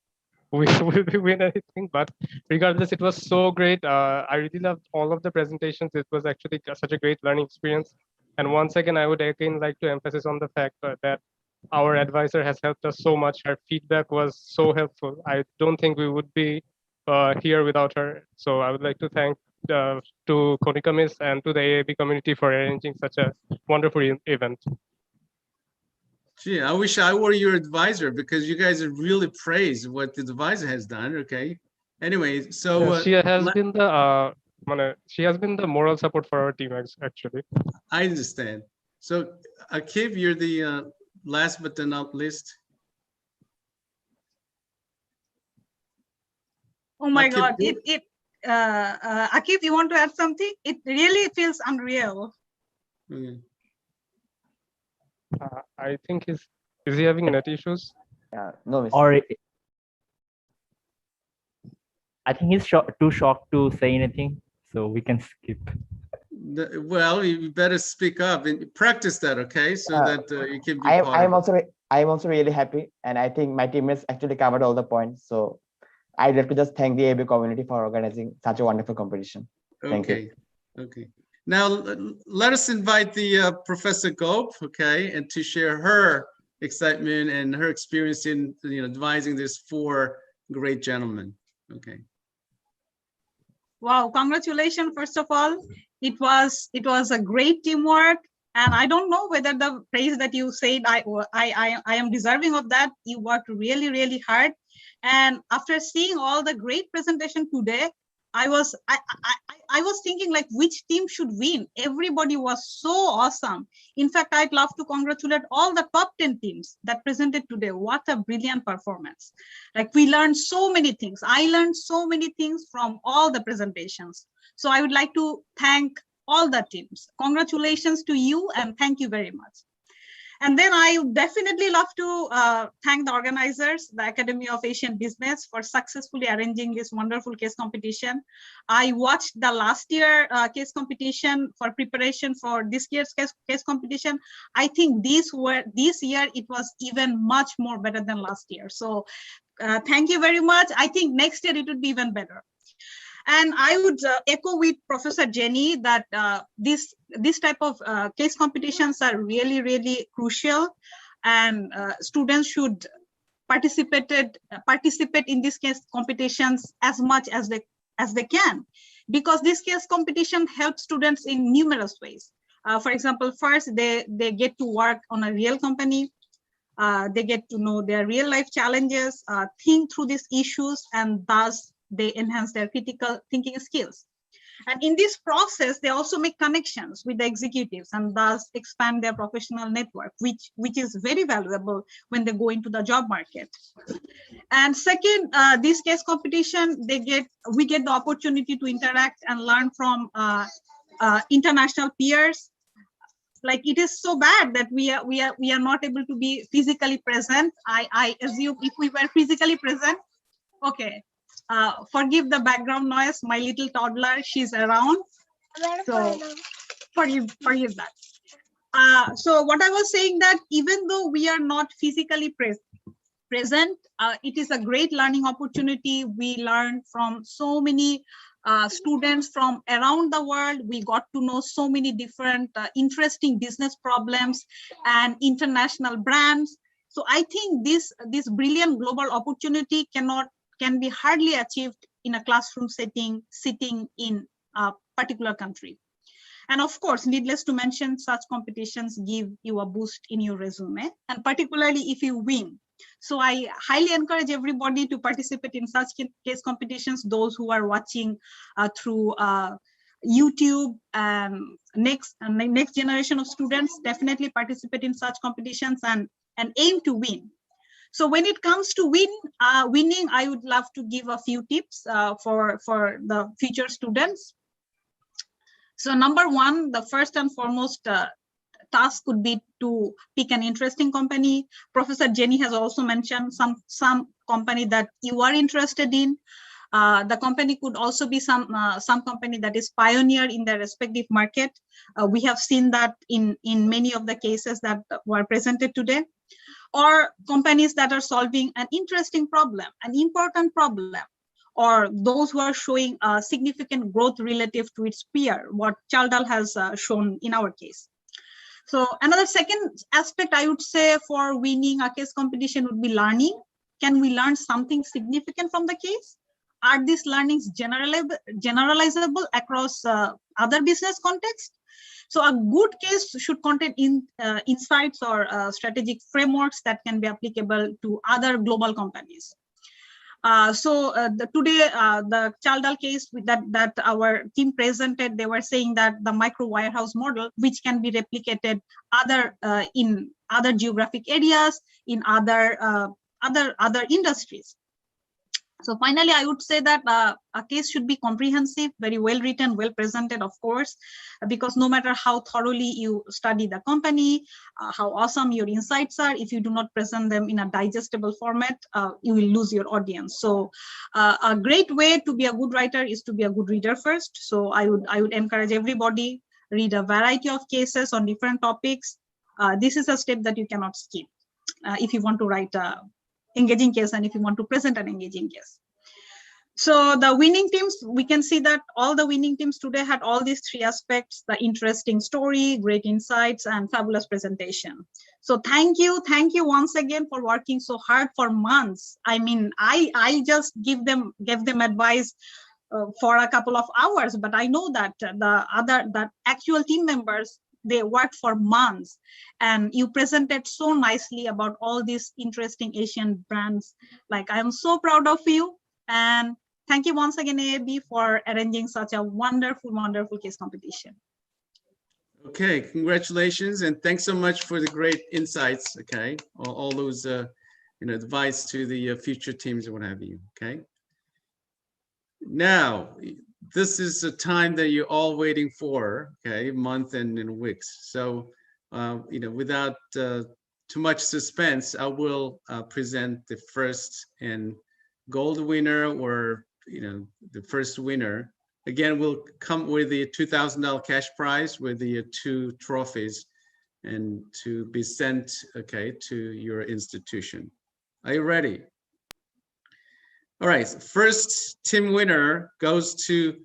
we will win anything. But regardless, it was so great. I really loved all of the presentations. It was actually such a great learning experience. And once again, I would again like to emphasize on the fact that our advisor has helped us so much. Her feedback was so helpful. I don't think we would be here without her. So I would like to thank to Konika Miss and to the AAB community for arranging such a wonderful event. Gee, I wish I were your advisor because you guys have really praised what the advisor has done. Okay. Anyway, so she has been the moral support for our team actually. I understand. So Akib, you're the last but not least. Oh my God! Akib, you want to add something? It really feels unreal. Okay. I think is he having net issues? No, miss. Or I think he's too shocked to say anything, so we can skip. Well, you better speak up and practice that, okay? So that you can be part I'm of it. also really happy, and I think my teammates actually covered all the points. So I'd like to just thank the AB community for organizing such a wonderful competition. Thank you. Okay. Now let us invite the Professor Gope, okay, and to share her excitement and her experience in advising these four great gentlemen. Okay. Wow! Congratulations, first of all. It was a great teamwork, and I don't know whether the praise that you said I am deserving of that. You worked really, really hard, and after seeing all the great presentation today, I was thinking like which team should win. Everybody was so awesome. In fact, I'd love to congratulate all the top 10 teams that presented today. What a brilliant performance. Like we learned so many things. I learned so many things from all the presentations. So I would like to thank all the teams. Congratulations to you and thank you very much. And then I would definitely love to thank the organizers, the Academy of Asian Business, for successfully arranging this wonderful case competition. I watched the last year case competition for preparation for this year's case competition. I think this year it was even much more better than last year. So thank you very much. I think next year it would be even better. And I would echo with Professor Jenny that this type of case competitions are really, really crucial, and students should participate in these case competitions as much as they can, because this case competition helps students in numerous ways. For example, first they get to work on a real company. They get to know their real life challenges, think through these issues, and thus they enhance their critical thinking skills. And in this process, they also make connections with the executives and thus expand their professional network, which is very valuable when they go into the job market. And second, this case competition, we get the opportunity to interact and learn from international peers. Like it is so bad that we are not able to be physically present. I assume if we were physically present, okay. Forgive the background noise. My little toddler, she's around. So forgive that. So what I was saying that even though we are not physically present, it is a great learning opportunity. We learn from so many students from around the world. We got to know so many different interesting business problems and international brands. So I think this brilliant global opportunity can be hardly achieved in a classroom setting, sitting in a particular country. And of course, needless to mention, such competitions give you a boost in your resume, and particularly if you win. So I highly encourage everybody to participate in such case competitions. Those who are watching through YouTube, next generation of students, definitely participate in such competitions and aim to win. So when it comes to winning, I would love to give a few tips for the future students. So number one, the first and foremost task could be to pick an interesting company. Professor Jenny has also mentioned some company that you are interested in. The company could also be some company that is pioneer in their respective market. We have seen that in many of the cases that were presented today. Or companies that are solving an interesting problem, an important problem, or those who are showing significant growth relative to its peer, what Chaldal has shown in our case. So another second aspect I would say for winning a case competition would be learning. Can we learn something significant from the case? Are these learnings generalizable across other business contexts? So a good case should contain insights or strategic frameworks that can be applicable to other global companies. Today, the Chaldal case that our team presented, they were saying that the micro warehouse model, which can be replicated in other geographic areas, in other industries. So finally, I would say that a case should be comprehensive, very well written, well presented, of course, because no matter how thoroughly you study the company, how awesome your insights are, if you do not present them in a digestible format, you will lose your audience. So a great way to be a good writer is to be a good reader first. So I would encourage everybody, read a variety of cases on different topics. This is a step that you cannot skip if you want to write a engaging case and if you want to present an engaging case. So the winning teams, we can see that all the winning teams today had all these three aspects: the interesting story, great insights, and fabulous presentation. So thank you once again for working so hard for months. I mean, I just gave them advice for a couple of hours, but I know that the actual team members, they worked for months, and you presented so nicely about all these interesting Asian brands. Like, I am so proud of you, and thank you once again, AAB, for arranging such a wonderful, wonderful case competition. Okay, congratulations, and thanks so much for the great insights. Okay, all those advice to the future teams and what have you. Okay, now this is a time that you're all waiting for. Okay, month and weeks. So without too much suspense, I will present the first and gold winner, or the first winner. Again, we'll come with the $2,000 cash prize with the 2 trophies, and to be sent, okay, to your institution. Are you ready? All right, first team winner goes to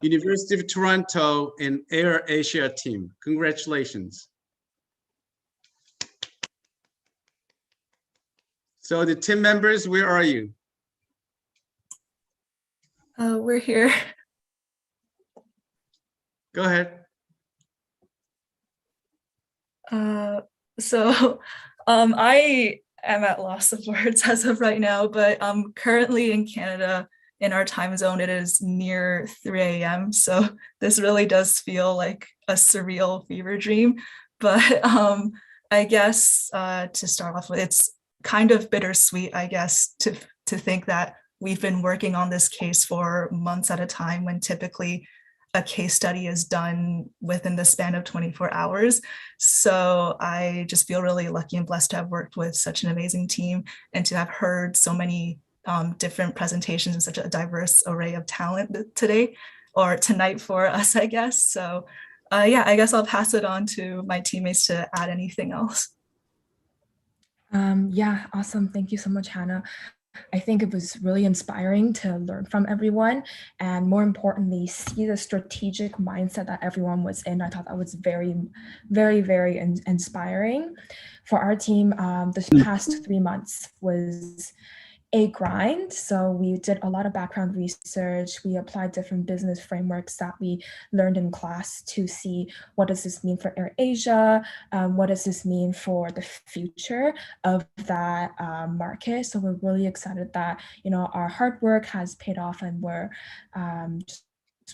University of Toronto and Air Asia team. Congratulations. So the team members, where are you? We're here. Go ahead. I am at loss of words as of right now, but currently in Canada, in our time zone, it is near 3 a.m. So this really does feel like a surreal fever dream. But I guess to start off with, it's kind of bittersweet, I guess, to think that we've been working on this case for months at a time, when typically a case study is done within the span of 24 hours. So I just feel really lucky and blessed to have worked with such an amazing team, and to have heard so many different presentations and such a diverse array of talent today, or tonight for us, I guess. So yeah, I guess I'll pass it on to my teammates to add anything else. Yeah, awesome. Thank you so much, Hannah. I think it was really inspiring to learn from everyone, and more importantly, see the strategic mindset that everyone was in. I thought that was very, very, very inspiring. For our team, this past 3 months was a grind. So we did a lot of background research. We applied different business frameworks that we learned in class to see what does this mean for AirAsia, what does this mean for the future of that market. So we're really excited that our hard work has paid off, and we're just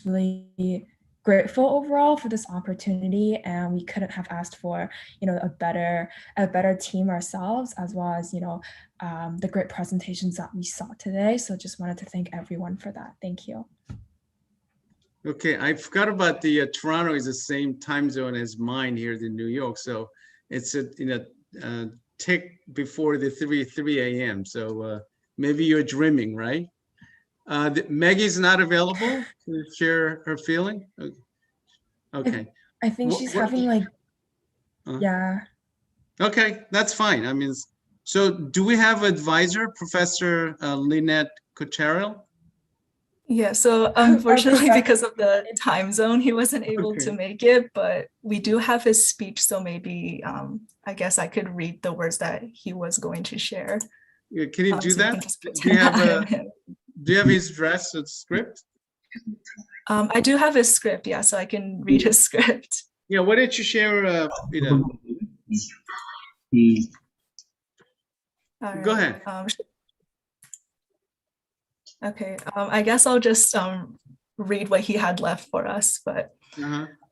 really grateful overall for this opportunity, and we couldn't have asked for a better team ourselves, as well as the great presentations that we saw today. So just wanted to thank everyone for that. Thank you. Okay, I forgot about the Toronto is the same time zone as mine here in New York, so it's a tick before the 3 a.m. So maybe you're dreaming, right? Maggie's not available to share her feeling. Okay. I think she's having yeah. Okay, that's fine. I mean, so do we have advisor, Professor Lynette Cotterill? Yeah, so unfortunately, because of the time zone, he wasn't able to make it, but we do have his speech, so maybe I guess I could read the words that he was going to share. Yeah, can you do so that? Do you have his dress or script? I do have his script, yeah, so I can read his script. Yeah, why don't you share, Go ahead. Okay, I guess I'll just read what he had left for us, but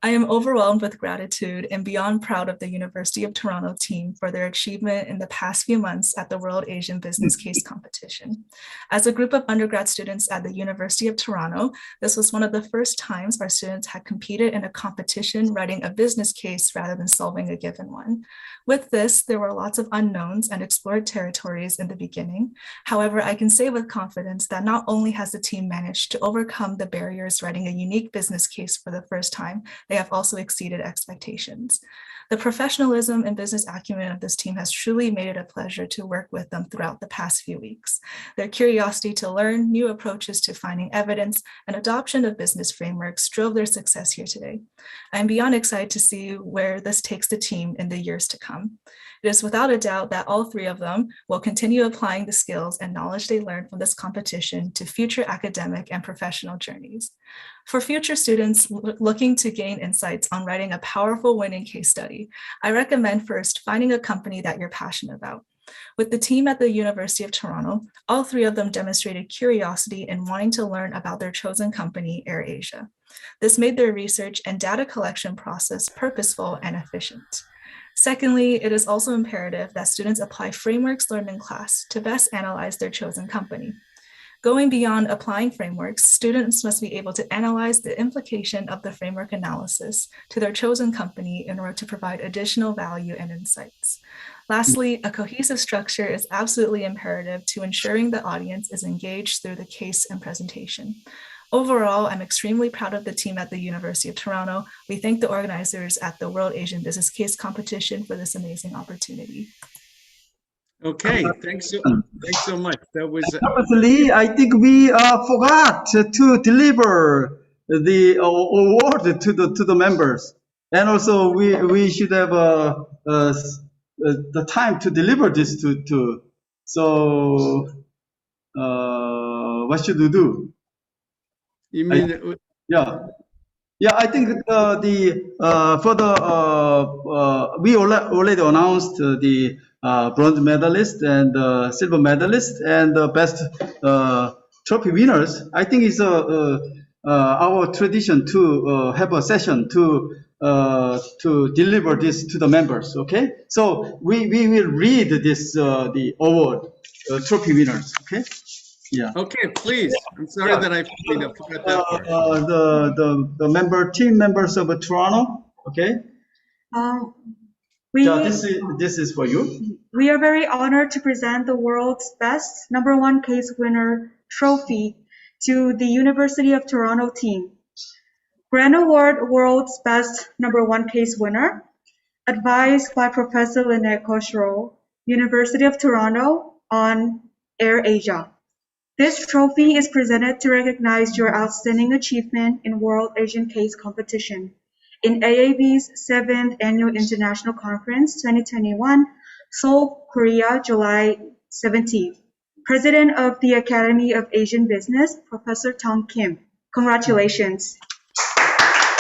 I am overwhelmed with gratitude and beyond proud of the University of Toronto team for their achievement in the past few months at the World Asian Business Case Competition. As a group of undergrad students at the University of Toronto, this was one of the first times our students had competed in a competition writing a business case rather than solving a given one. With this, there were lots of unknowns and explored territories in the beginning. However, I can say with confidence that not only has the team managed to overcome the barriers writing a unique business case for the first time, they have also exceeded expectations. The professionalism and business acumen of this team has truly made it a pleasure to work with them throughout the past few weeks. Their curiosity to learn, new approaches to finding evidence, and adoption of business frameworks drove their success here today. I'm beyond excited to see where this takes the team in the years to come. It is without a doubt that all three of them will continue applying the skills and knowledge they learned from this competition to future academic and professional journeys. For future students looking to gain insights on writing a powerful winning case study, I recommend first finding a company that you're passionate about. With the team at the University of Toronto, all three of them demonstrated curiosity in wanting to learn about their chosen company, AirAsia. This made their research and data collection process purposeful and efficient. Secondly, it is also imperative that students apply frameworks learned in class to best analyze their chosen company. Going beyond applying frameworks, students must be able to analyze the implication of the framework analysis to their chosen company in order to provide additional value and insights. Lastly, a cohesive structure is absolutely imperative to ensuring the audience is engaged through the case and presentation. Overall, I'm extremely proud of the team at the University of Toronto. We thank the organizers at the World Asian Business Case Competition for this amazing opportunity. Okay, thanks so much. That was Actually, I think we forgot to deliver the award to the members, and also we should have the time to deliver this to. So what should we do? You mean Yeah, I think we already announced the bronze medalist and silver medalist and the best trophy winners. I think it's our tradition to have a session to deliver this to the members. Okay, so we will read this the award trophy winners. Okay. Yeah. Okay, please. I'm sorry that I forgot that part. The team members of Toronto. Okay. This is for you. We are very honored to present the world's best #1 case winner trophy to the University of Toronto team. Grand Award World's Best #1 case winner, advised by Professor Lynette Cotterill, University of Toronto on AirAsia. This trophy is presented to recognize your outstanding achievement in World Asian Case Competition in AAB's 7th Annual International Conference 2021, Seoul, Korea, July 17th. President of the Academy of Asian Business, Professor Tong Kim. Congratulations.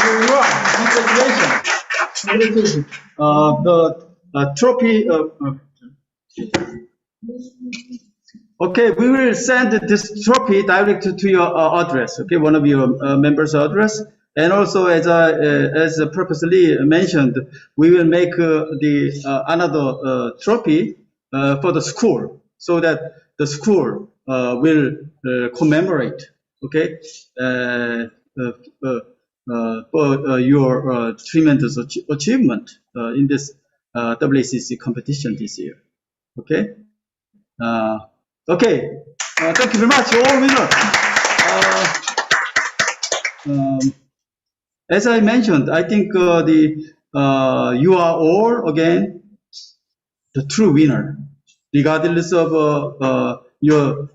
Here you are. Congratulations. Congratulations. The trophy. Okay, we will send this trophy directly to your address. Okay, one of your members' address. And also, as Professor Lee mentioned, we will make the another trophy for the school, so that the school will commemorate. Okay, for your tremendous achievement in this WACC competition this year. Okay. Okay. Thank you very much, all winners. As I mentioned, I think you are all again the true winner, regardless of your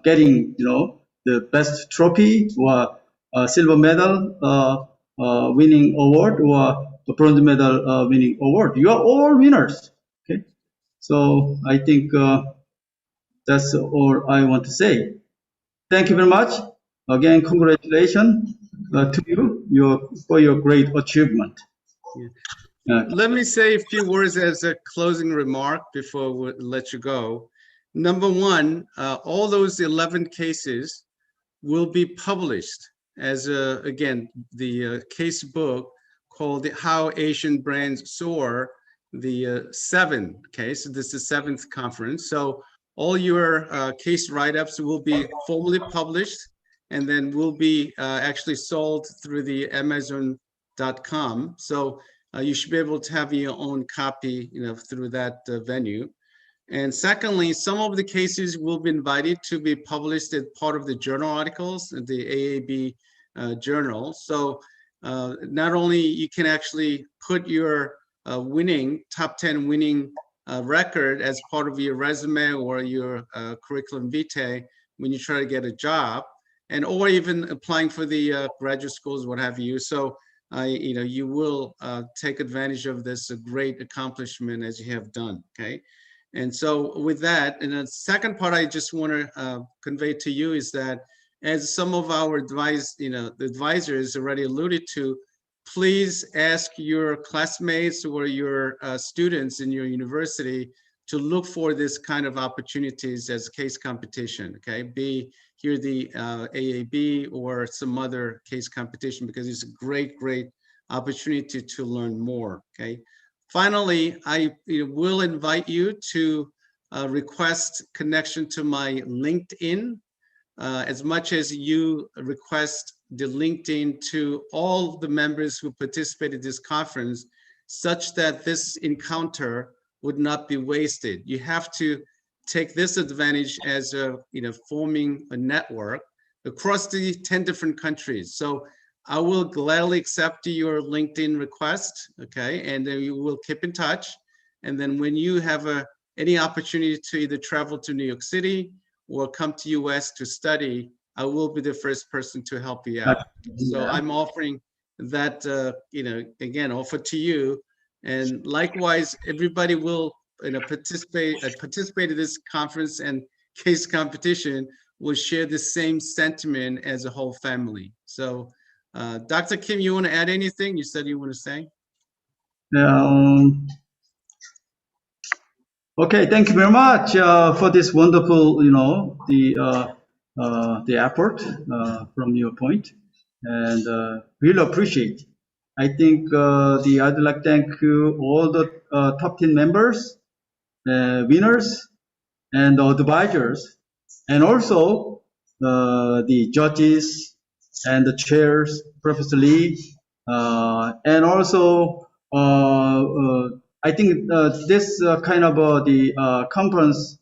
getting the best trophy or silver medal winning award or the bronze medal winning award. You are all winners. Okay, so I think that's all I want to say. Thank you very much. Again, congratulations to you for your great achievement. Let me say a few words as a closing remark before we let you go. Number one, all those 11 cases will be published as, again, the case book called How Asian Brands Soar, the 7th case. This is the 7th conference. So all your case write-ups will be formally published and then will be actually sold through the Amazon.com. So you should be able to have your own copy, through that venue. And secondly, some of the cases will be invited to be published as part of the journal articles, the AAB journal. So not only you can actually put your top 10 winning record as part of your resume or your curriculum vitae when you try to get a job, and or even applying for the graduate schools, what have you. So you will take advantage of this great accomplishment as you have done. Okay. And so with that, and the second part I just want to convey to you is that, as some of our advisors already alluded to, please ask your classmates or your students in your university to look for this kind of opportunities as case competition. Okay, be here the AAB or some other case competition, because it's a great opportunity to learn more. Okay. Finally, I will invite you to request connection to my LinkedIn as much as you request the LinkedIn to all the members who participated in this conference, such that this encounter would not be wasted. You have to take this advantage as forming a network across the 10 different countries. So I will gladly accept your LinkedIn request, okay? And then we will keep in touch. And then when you have any opportunity to either travel to New York City or come to US to study, I will be the first person to help you out. So I'm offering that, again, offer to you. And likewise, everybody will participate in this conference and case competition will share the same sentiment as a whole family. So Dr. Kim, you want to add anything? You said you want to say? Okay, thank you very much for this wonderful, the effort from your point, and really appreciate. I think I'd like to thank you all the top 10 members, winners, and advisors, and also the judges and the chairs, Professor Lee, and also I think this kind of the conference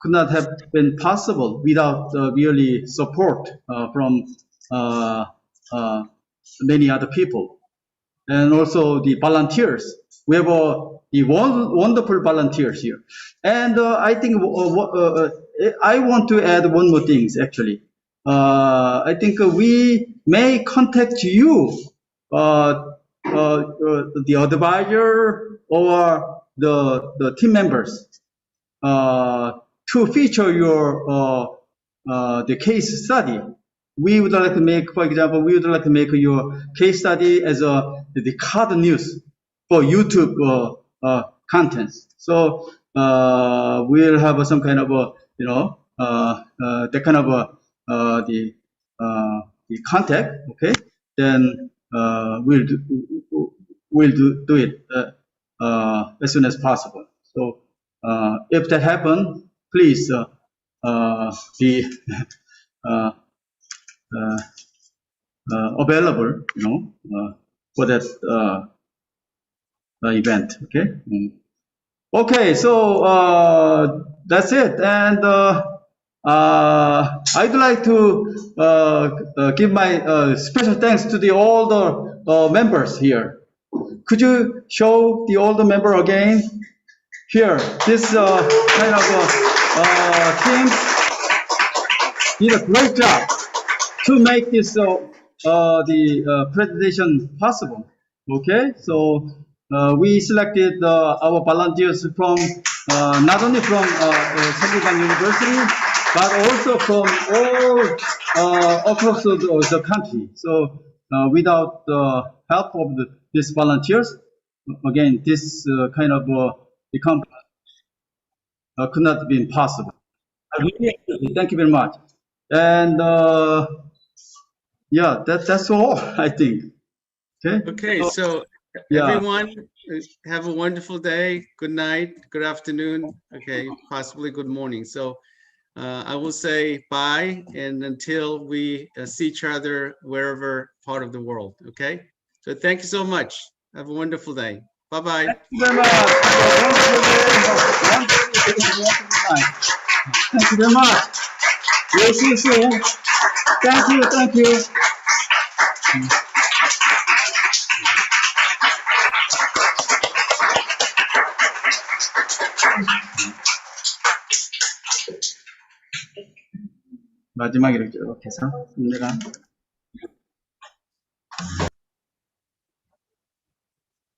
could not have been possible without really support from many other people, and also the volunteers. We have the wonderful volunteers here, and I think I want to add one more thing. Actually, I think we may contact you, the advisor or the team members, to feature your the case study. We would like to make, for example, we would like to make your case study as the card news for YouTube contents. So we'll have some kind of that kind of the contact. Okay, then we'll do it as soon as possible. So if that happens, please be available, for that event. Okay. Okay. So that's it, and I'd like to give my special thanks to the older members here. Could you show the older member again? Here, this kind of team did a great job to make this the presentation possible. Okay, so we selected our volunteers from not only from Seoul University, but also from all across the country. So without the help of these volunteers, again, this kind of the company could not have been possible. I really thank you very much. And yeah, that's all, I think. Okay. Okay, so yeah. everyone, have a wonderful day. Good night, good afternoon. Okay, possibly good morning. So I will say bye, and until we see each other wherever part of the world. Okay. So thank you so much. Have a wonderful day. Bye-bye. Thank you very much. Thank you very much. We'll see you soon. Thank you. Thank you. 마지막에 이렇게 해서